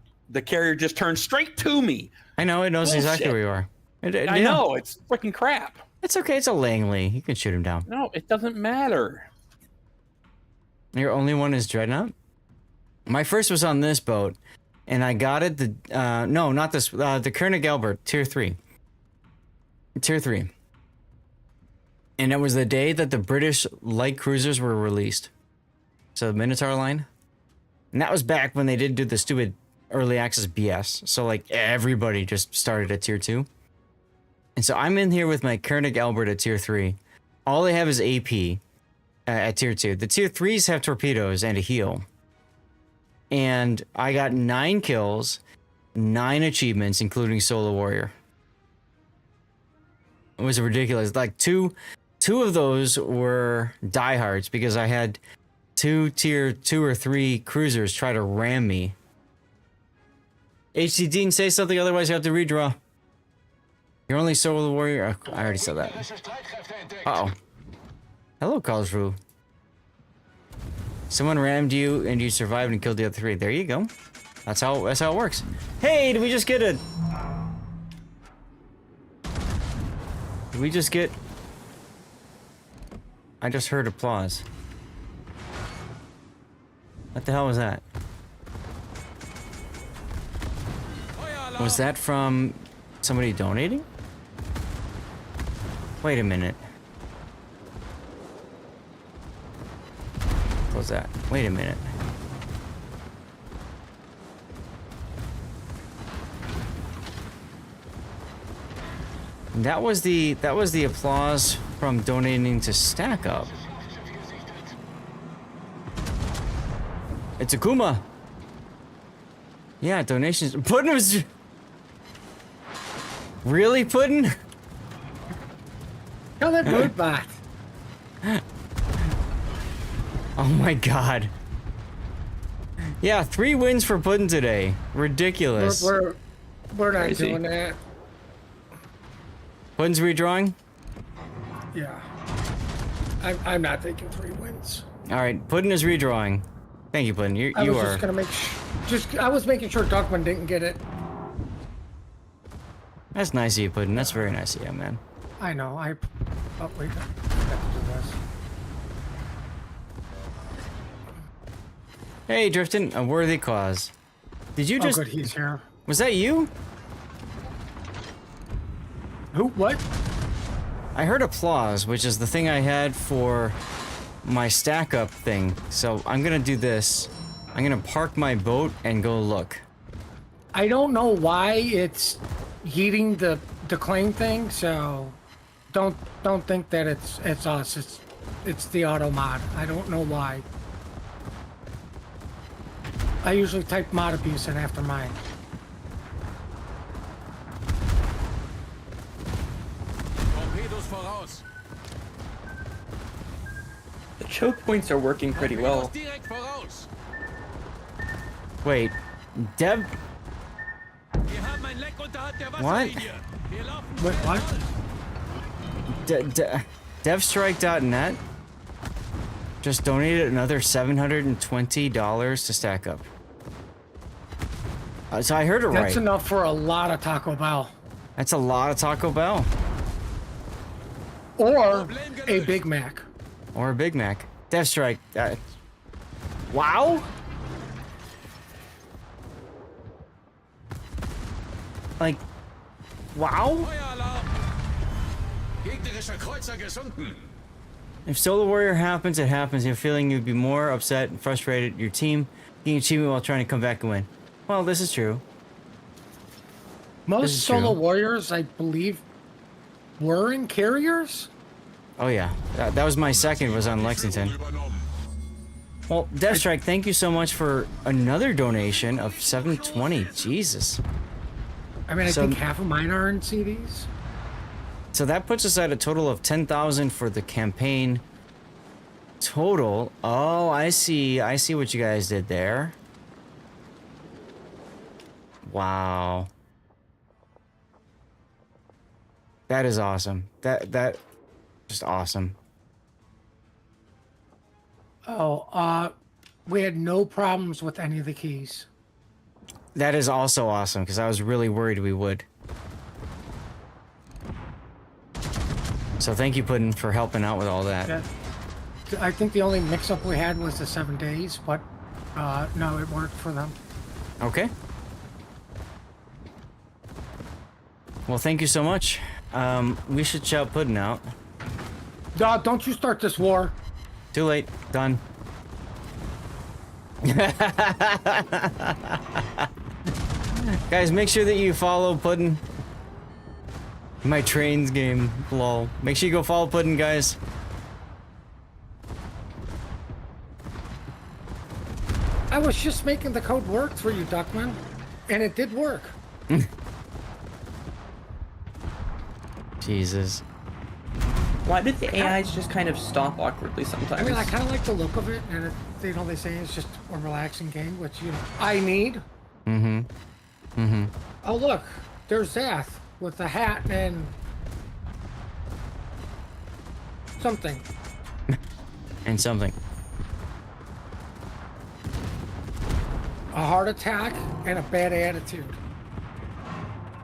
just turned straight to me. I know, it knows Bullshit. exactly where you are. I know, it's freaking crap. It's okay, it's a Langley. You can shoot him down. No, it doesn't matter. Your only one is Dreadnought? My first was on this boat, and I got it no, not this, the Koenig Albert, Tier 3. Tier 3. And it was the day that the British light cruisers were released. So the Minotaur line. And that was back when they did do the stupid early access BS. So like everybody just started at Tier 2. And so I'm in here with my Koenig Albert at Tier 3. All they have is AP at Tier 2. The Tier 3s have torpedoes and a heal. And I got 9 kills, 9 achievements, including Solo Warrior. It was ridiculous. Like two of those were diehards because I had 2 Tier 2 or 3 cruisers try to ram me. HC Dean, say something, otherwise you have to redraw. You're only Solo Warrior. Oh, I already said that. Uh-oh. Hello, Karlsruhe. Someone rammed you and you survived and killed the other 3. There you go. That's how it works. Hey, did we just get a... Did we just get... I just heard applause. What the hell was that? Was that from somebody donating? Wait a minute. What was that? Wait a minute. That was the applause from donating to Stack Up. It's Akuma. Yeah, donations. Puddin was... Really, Puddin? Tell that bird back. Oh my god. Yeah, 3 wins for Puddin today. Ridiculous. We're not Crazy. doing that. Puddin's redrawing? Yeah. I'm not taking 3 wins. Alright, Puddin is redrawing. Thank you, Puddin. You I was are... just gonna I was making sure Duckman didn't get it. That's nice of you, Puddin. That's very nice of you, man. I know. Oh wait, I have to do this. Hey, Driftin, a worthy cause. Did you just... Oh, good, he's here. Was that you? Who? What? I heard applause, which is the thing I had for my stack up thing. So I'm gonna do this. I'm gonna park my boat and go look. I don't know why it's heating the claim thing, so don't think that it's us. It's the auto mod. I don't know why. I usually type mod abuse in after mine. Torpedos voraus. The choke points are working pretty well. Direkt voraus. Wait, Dev. Wir haben ein Leck unterhalb der What? Wasserlinie. Wir laufen. Wait, what? DevStrike.net just donated another $720 to stack up. So I heard it right. That's enough for a lot of Taco Bell. That's a lot of Taco Bell. Or a Big Mac. Or a Big Mac. DevStrike. Wow. Like, wow. Gegnerischer Kreuzer gesunken. If Solar Warrior happens, it happens. You're feeling you'd be more upset and frustrated. Your team getting achievement while trying to come back and win. Well, this is true. Most Solar Warriors, I believe, were in carriers. Oh yeah, that was my second. Was on Lexington. Well, DevStrike, thank you so much for another donation of $720. Jesus. I mean, I think half of mine are in CDs. So that puts us at a total of 10,000 for the campaign total. Oh, I see. I see what you guys did there. Wow. That is awesome. That just awesome. Oh, we had no problems with any of the keys. That is also awesome because I was really worried we would. So thank you, Puddin', for helping out with all that. Yeah. I think the only mix-up we had was the 7 days, but no, it worked for them. Okay. Well, thank you so much. We should shout Puddin' out. Don't you start this war. Too late. Done. Guys, make sure that you follow Puddin'. My trains game, lol. Make sure you go follow Puddin', guys. I was just making the code work for you, Duckman, and it did work. Jesus. Why did the AIs just kind of stop awkwardly sometimes? I mean, I kind of like the look of it, and they say it's just a relaxing game, which I need. Mm-hmm. Mm-hmm. Oh look, there's Zath with the hat and something. And something. A heart attack and a bad attitude.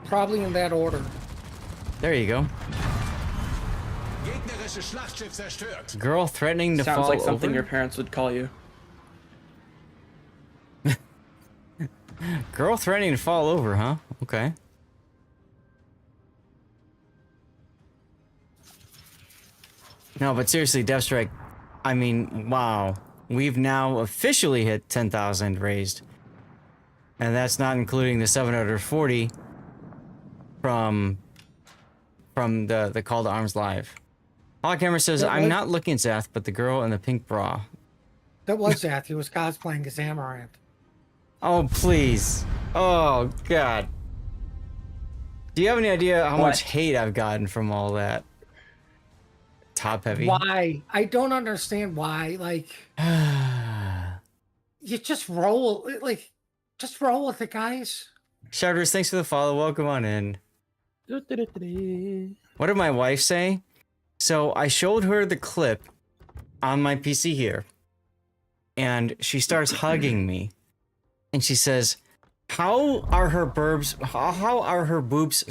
Probably in that order. There you go. Gegnerisches Schlachtschiff zerstört. Girl threatening to fall over. Sounds like something your parents would call you. Girl threatening to fall over, huh? Okay. No, but seriously, DevStrike, I mean, wow. We've now officially hit 10,000 raised. And that's not including the 740 from the Call to Arms Live. Camera says, I'm not looking at Zath, but the girl in the pink bra. That was Zath. He was cosplaying as Amaranth. Oh, please. Oh, God. Do you have any idea how much hate I've gotten from all that? Top heavy. Why? I don't understand why. Like, you just roll. Like, just roll with it, guys. Shouters, thanks for the follow. Welcome on in. What did my wife say? So I showed her the clip on my PC here, and she starts hugging me, and she says, "How are her boobs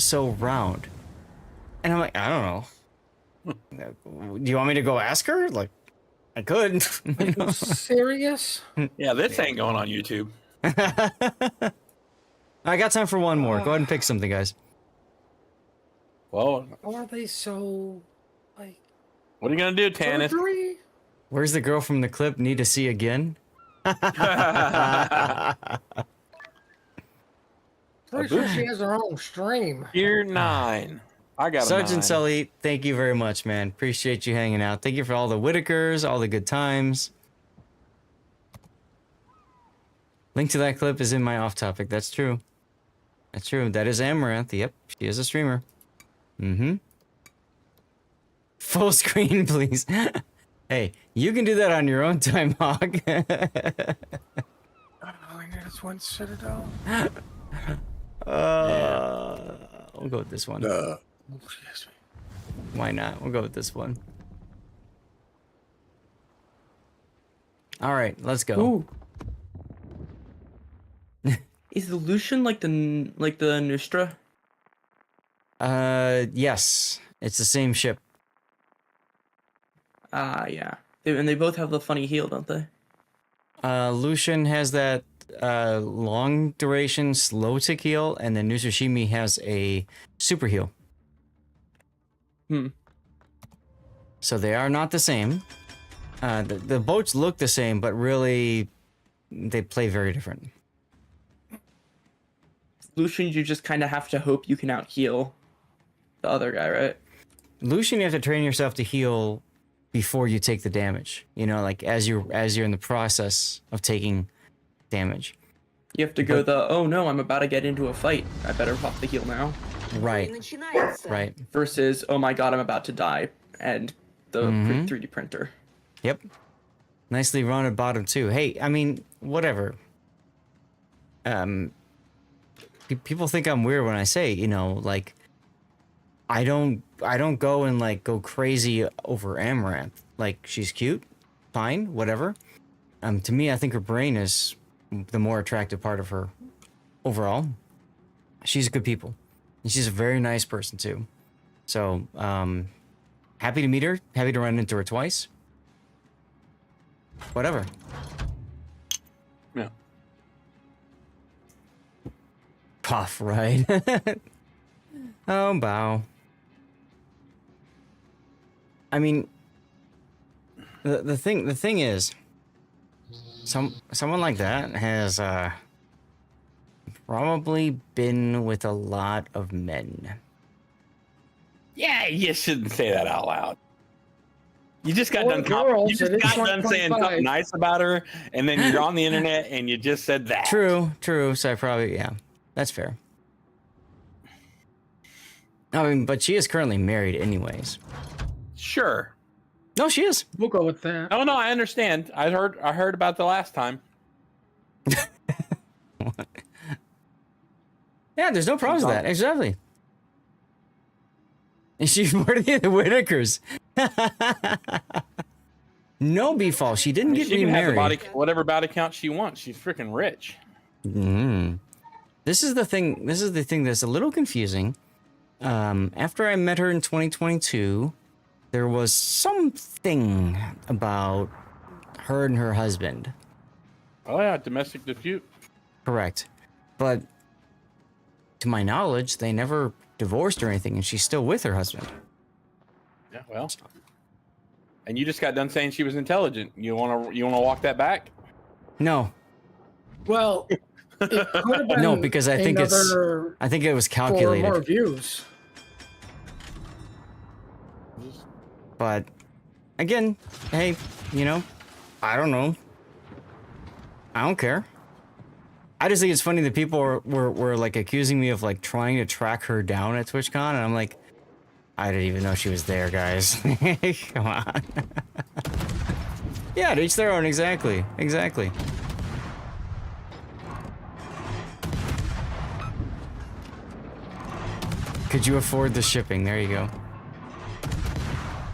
so round?" And I'm like, I don't know. Do you want me to go ask her? Like, I could. You know? Serious? Yeah, this ain't going on YouTube. I got time for one more. Go ahead and pick something, guys. Well, Are they so like? What are you gonna do, Tannis? Surgery? Where's the girl from the clip? Need to see again? Pretty sure she has her own stream. Tier 9. I got a Sergeant 9. Sully, thank you very much, man. Appreciate you hanging out. Thank you for all the Whitakers, all the good times. Link to that clip is in my off topic. That's true. That's true. That is Amaranth. Yep, she is a streamer. Mm-hmm. Full screen, please. Hey, you can do that on your own time, Hog. I just one Citadel. We'll go with this one. Excuse me. Why not? We'll go with this one. All right, let's go. Ooh. Is the Lucian like the Nustra? Yes, it's the same ship. Yeah. And they both have the funny heal, don't they? Lucian has that long duration slow tick heal, and then Nusashimi has a super heal. So they are not the same. The boats look the same, but really they play very different. Lucian, you just kind of have to hope you can out heal the other guy, right? Lucian, you have to train yourself to heal before you take the damage. You know, like as you're in the process of taking damage. You have to go oh no, I'm about to get into a fight. I better pop the heal now. Right. Right. Versus, oh my god, I'm about to die. And the 3D printer. Yep. Nicely run at bottom too. Hey, I mean, whatever. People think I'm weird when I say, you know, like, I don't go and like go crazy over Amaranth. Like, she's cute, fine, whatever. To me, I think her brain is the more attractive part of her overall. She's good people, and she's a very nice person too. So, happy to meet her. Happy to run into her twice. Whatever. Yeah. Puff, right? Oh, bow. I mean, the thing is, someone like that has probably been with a lot of men. Yeah, you shouldn't say that out loud. You just got Or done. girls, You just it is got done saying 1.5. something nice about her, and then you're on the internet and you just said that. True. So I probably, yeah, that's fair. I mean, but she is currently married anyways. Sure. No, she is. We'll go with that. Oh no, I understand. I heard about the last time. Yeah, there's no problems with that. Exactly. And she's worthy of the Whitakers. No, B-Fall. She didn't get She can have remarried. whatever body count she wants. She's freaking rich. This is the thing. This is the thing that's a little confusing. After I met her in 2022, there was something about her and her husband. Oh yeah, domestic dispute. Correct. But to my knowledge, they never divorced or anything, and she's still with her husband. Yeah, well. And you just got done saying she was intelligent. You wanna walk that back? No. Well, it could have been No, because I think it was 4 calculated. more views. But again, hey, you know, I don't know. I don't care. I just think it's funny that people were like accusing me of like trying to track her down at TwitchCon, and I'm like, I didn't even know she was there, guys. Come on. Yeah, to each their own. Exactly. Could you afford the shipping? There you go.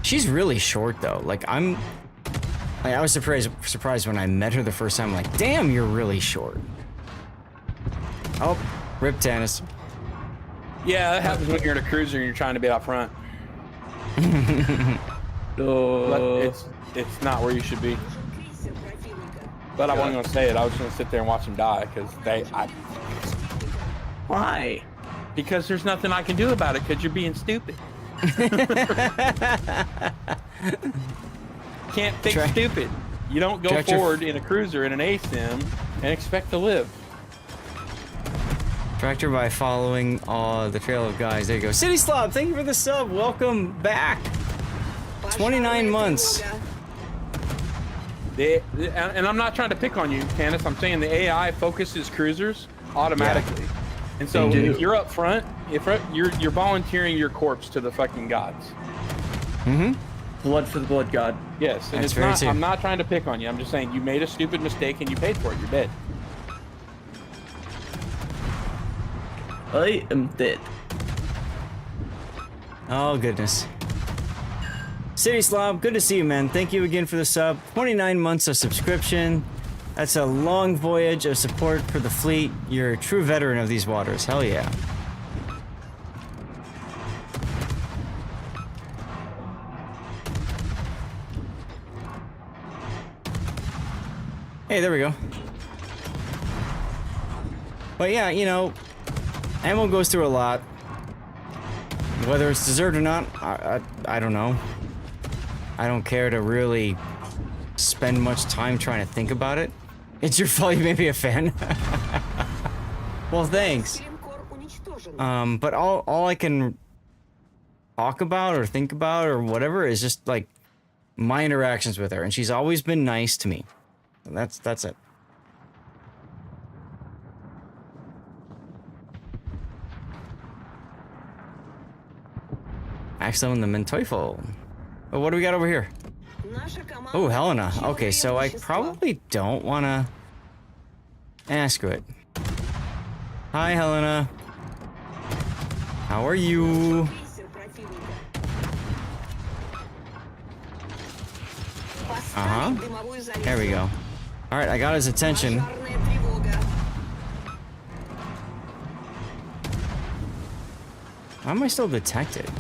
She's really short though. Like I was surprised when I met her the first time. I'm like, damn, you're really short. Oh, rip Tannis. Yeah, that happens when you're in a cruiser and you're trying to be out front. But it's not where you should be. But I wasn't gonna say it. I was gonna sit there and watch them die because Why? Because there's nothing I can do about it because you're being stupid. Can't fix stupid. You don't go forward in a cruiser in an ASIM and expect to live. Tractor by following the trail of guys. There you go. City Slob, thank you for the sub. Welcome back. 29 months. And I'm not trying to pick on you, Candace. I'm saying the AI focuses cruisers automatically. Yeah. And so if you're up front, you're volunteering your corpse to the fucking gods. Mm-hmm. Blood for the blood god. Yes, and it's not. I'm not trying to pick on you. I'm just saying you made a stupid mistake and you paid for it. You're dead. I am dead. Oh goodness. City Slob, good to see you, man. Thank you again for the sub. 29 months of subscription. That's a long voyage of support for the fleet. You're a true veteran of these waters. Hell yeah. Hey, there we go. But yeah, you know, ammo goes through a lot. Whether it's deserved or not, I don't know. I don't care to really spend much time trying to think about it. It's your fault you may be a fan. Well, thanks. But all I can talk about or think about or whatever is just like my interactions with her, and she's always been nice to me. That's it. Excellent, the Menteufel. Oh, what do we got over here? Oh, Helena. Okay, so I probably don't want to ask her it. Hi, Helena. How are you? Uh-huh. There we go. All right, I got his attention. Why am I still detected?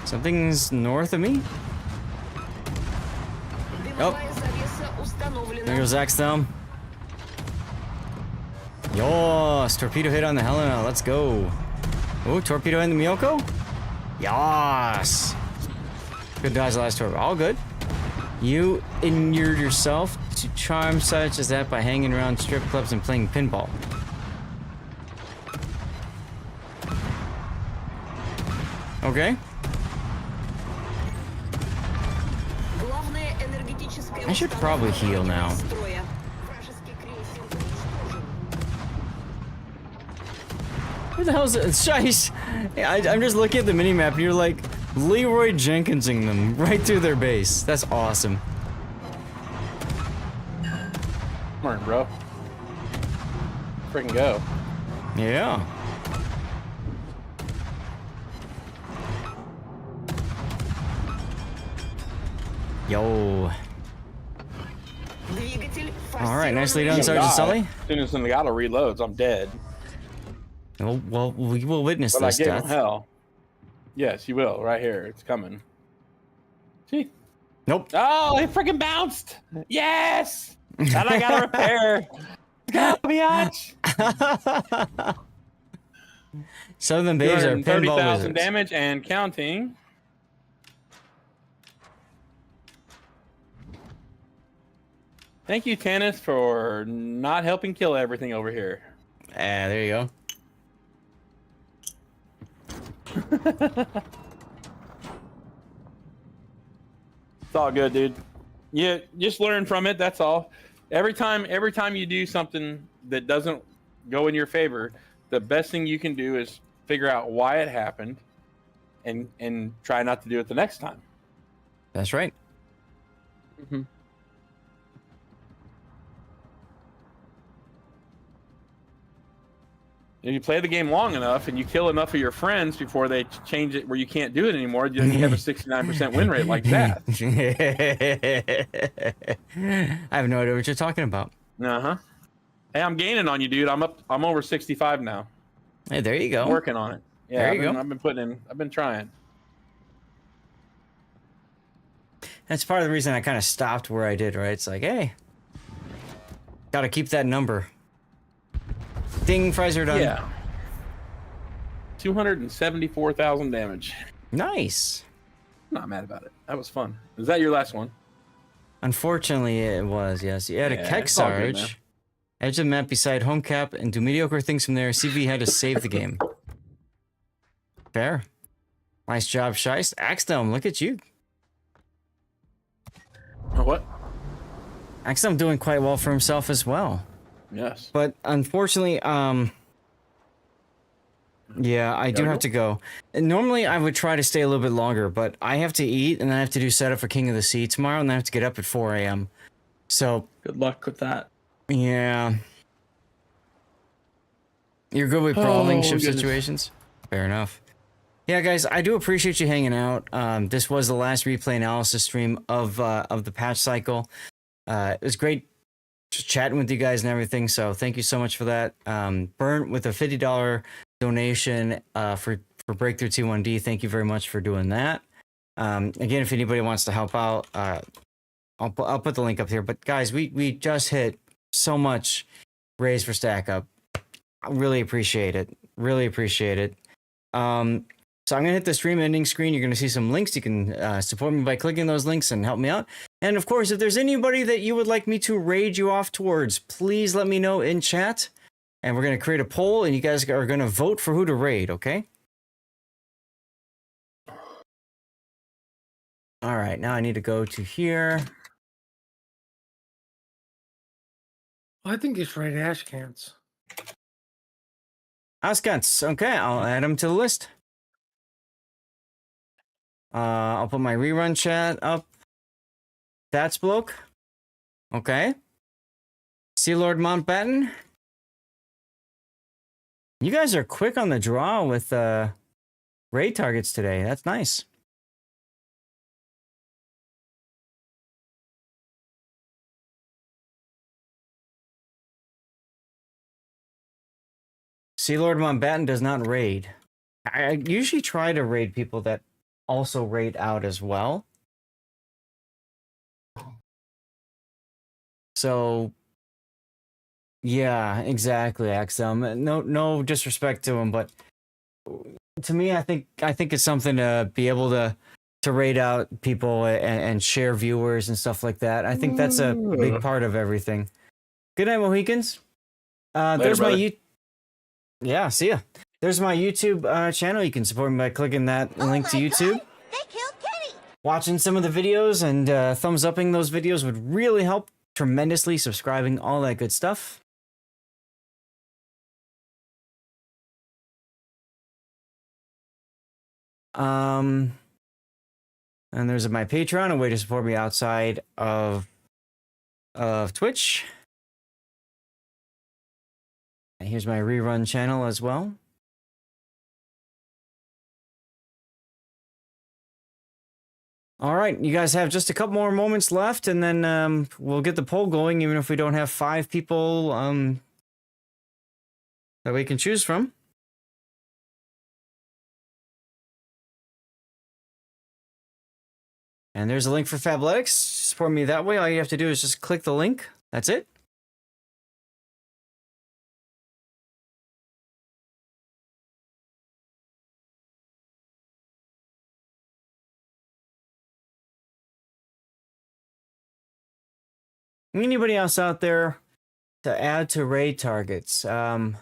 Something's north of me? Oh. There goes Axtham. Yos! Torpedo hit on the Helena. Let's go. Oh, torpedo in the Miyoko? Yas! Good dodge last torpedo. All good. You inured yourself to charms such as that by hanging around strip clubs and playing pinball. Okay. I should probably heal now. Where the hell is it? Shice! I'm just looking at the minimap and you're like Leroy Jenkinsing them right through their base. That's awesome. Come on, bro. Freaking go. Yeah. All right, nicely done, Sergeant Sully. As soon as the Nagato reloads, I'm dead. Well, we will witness but this I gave death. him hell. Yes, you will. Right here, it's coming. See? Nope. Oh, it freaking bounced. Yes. And I gotta repair. Go, biatch. Some of them babes are pinball 30,000 wizards. damage and counting. Thank you, Tannis, for not helping kill everything over here. There you go. It's all good, dude. Yeah, just learn from it. That's all. Every time you do something that doesn't go in your favor, the best thing you can do is figure out why it happened, and try not to do it the next time. That's right. Mm-hmm. If you play the game long enough and you kill enough of your friends before they change it where you can't do it anymore, then you have a 69% win rate like that. I have no idea what you're talking about. Uh-huh. Hey, I'm gaining on you, dude. I'm over 65 now. Hey, there you go. I'm working on it. Yeah, there you go. I've been trying. That's part of the reason I kind of stopped where I did, right? It's like, hey, Gotta keep that number. Ding, fries are done. Yeah. 274,000 damage. Nice. Not mad about it. That was fun. Is that your last one? Unfortunately, it was, yes. You had a Keck it's all good, man. Sarge. Edge of the map beside home cap and do mediocre things from there. CV had to save the game. Fair. Nice job, Shice. Axdom, look at you. What? Axdom doing quite well for himself as well. Yes. But unfortunately, yeah, I do have to go. And normally, I would try to stay a little bit longer, but I have to eat, and then I have to do setup for King of the Sea tomorrow, and then I have to get up at 4 a.m. So... Good luck with that. Yeah. You're good with brawling ship goodness. situations? Fair enough. Yeah, guys, I do appreciate you hanging out. This was the last replay analysis stream of the patch cycle. It was great just chatting with you guys and everything, so thank you so much for that. Burnt with a $50 donation for Breakthrough T1D. Thank you very much for doing that. Again, if anybody wants to help out, I'll put the link up here. But guys, we just hit so much raise for stack up. I really appreciate it. Really appreciate it. So I'm gonna hit the stream ending screen. You're gonna see some links. You can support me by clicking those links and help me out. And of course, if there's anybody that you would like me to raid you off towards, please let me know in chat. And we're gonna create a poll, and you guys are gonna vote for who to raid. Okay? All right. Now I need to go to here. I think you should write ash cans. Askants. Okay, I'll add them to the list. I'll put my rerun chat up. That's bloke. Okay. Sea Lord Mountbatten. You guys are quick on the draw with raid targets today. That's nice. Sea Lord Mountbatten does not raid. I usually try to raid people that also raid out as well. So, yeah, exactly, Axum. No disrespect to him, but to me, I think it's something to be able to raid out people and share viewers and stuff like that. I think that's a big part of everything. Good night, Mohicans. There's my Yeah, see ya. There's my YouTube channel. You can support me by clicking that link to YouTube. They killed Kenny. Watching some of the videos and thumbs upping those videos would really help tremendously. Subscribing, all that good stuff. And there's my Patreon, a way to support me outside of Twitch. And here's my rerun channel as well. All right, you guys have just a couple more moments left, and then we'll get the poll going, even if we don't have 5 people that we can choose from. And there's a link for Fabletics. Support me that way. All you have to do is just click the link. That's it. Anybody else out there to add to raid targets? How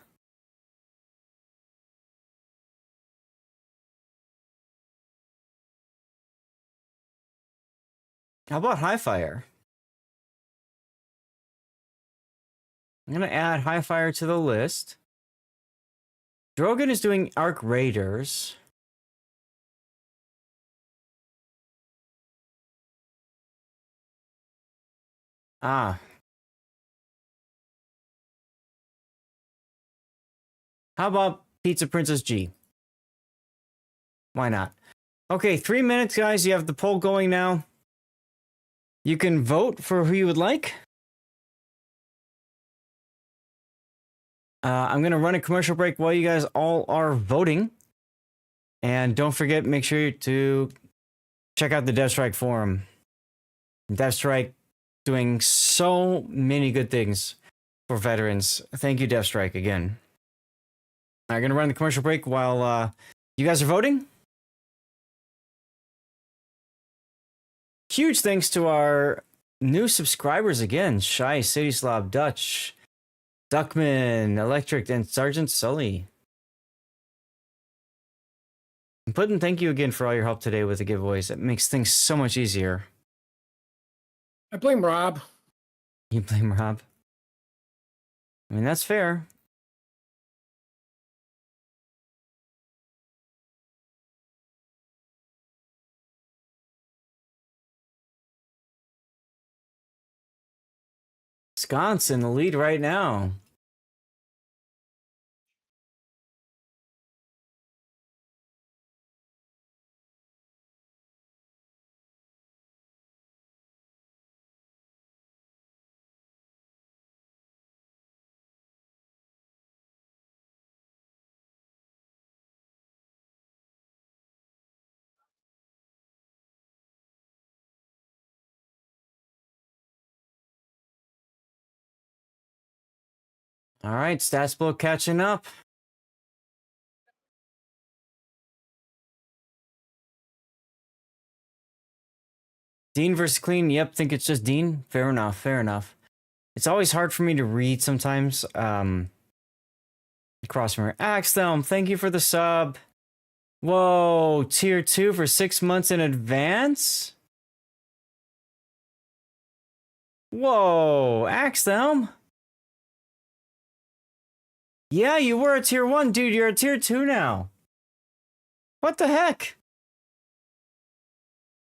about Highfire? I'm going to add Highfire to the list. Drogon is doing Arc Raiders. Ah. How about Pizza Princess G? Why not? Okay, 3 minutes, guys. You have the poll going now. You can vote for who you would like. I'm going to run a commercial break while you guys all are voting. And don't forget, make sure to check out the DevStrike forum. DevStrike doing so many good things. for veterans. Thank you, Death Strike, again. I'm going to run the commercial break while you guys are voting. Huge thanks to our new subscribers again. Shy, City Slob, Dutch, Duckman, Electric, and Sergeant Sully. And Puddin', thank you again for all your help today with the giveaways. It makes things so much easier. I blame Rob. You blame Rob? I mean, that's fair. Sconce in the lead right now. All right, stats blow catching up. Dean versus Clean. Yep, think it's just Dean. Fair enough. Fair enough. It's always hard for me to read sometimes. Across from her. Axthelm, thank you for the sub. Whoa, tier 2 for 6 months in advance? Whoa, Axthelm. Yeah, you were a tier 1, dude. You're a tier 2 now. What the heck?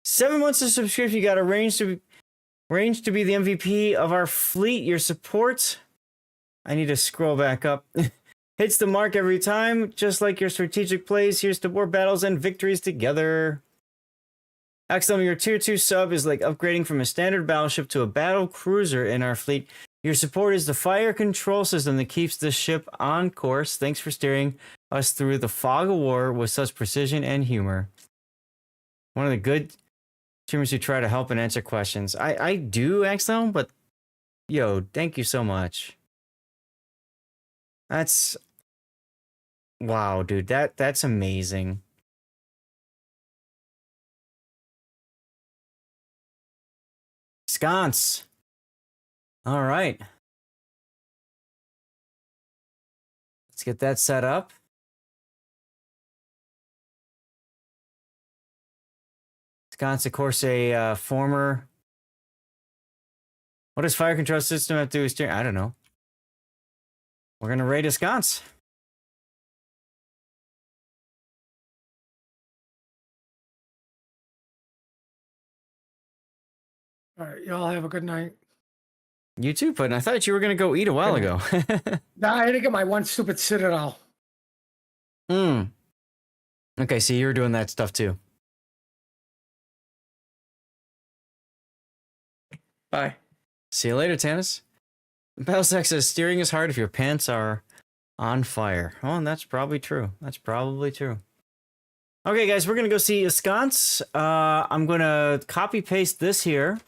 7 months of subscription. You got a range to be the MVP of our fleet. Your support. I need to scroll back up. Hits the mark every time, just like your strategic plays. Here's to more battles and victories together. Axel, your tier 2 sub is like upgrading from a standard battleship to a battle cruiser in our fleet. Your support is the fire control system that keeps the ship on course. Thanks for steering us through the fog of war with such precision and humor. One of the good streamers who try to help and answer questions. I do, Axel, but yo, thank you so much. That's wow, dude. That's amazing. Sconce. All right. Let's get that set up. Sconce, of course, a former. What does fire control system have to do with steering? I don't know. We're gonna raid a sconce. All right, y'all have a good night. You too, Puddin'. I thought you were gonna go eat a while ago. Nah, I had to get my one stupid citadel. Okay, so you were doing that stuff too. Bye. See you later, Tannis. Battlesack says steering is hard if your pants are on fire. Oh, and that's probably true. That's probably true. Okay, guys, we're gonna go see a sconce. I'm gonna copy paste this here.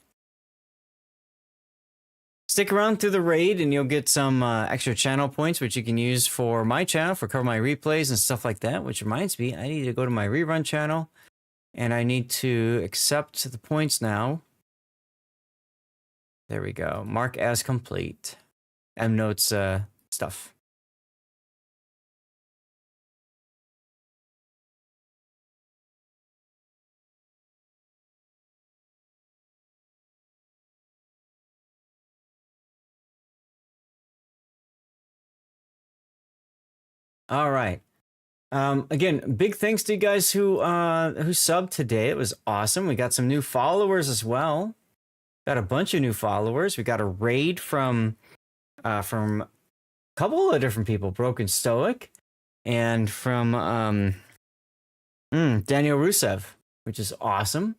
Stick around through the raid and you'll get some extra channel points, which you can use for my channel, for cover my replays and stuff like that, which reminds me, I need to go to my rerun channel and I need to accept the points now. There we go. Mark as complete. M-Notes stuff. All right. Again, big thanks to you guys who subbed today. It was awesome. We got some new followers as well. Got a bunch of new followers. We got a raid from a couple of different people, Broken Stoic, and from Daniel Rusev, which is awesome.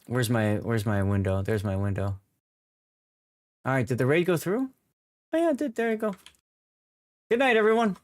Where's my window? There's my window. All right, did the raid go through? Oh yeah, it did. There you go. Good night, everyone.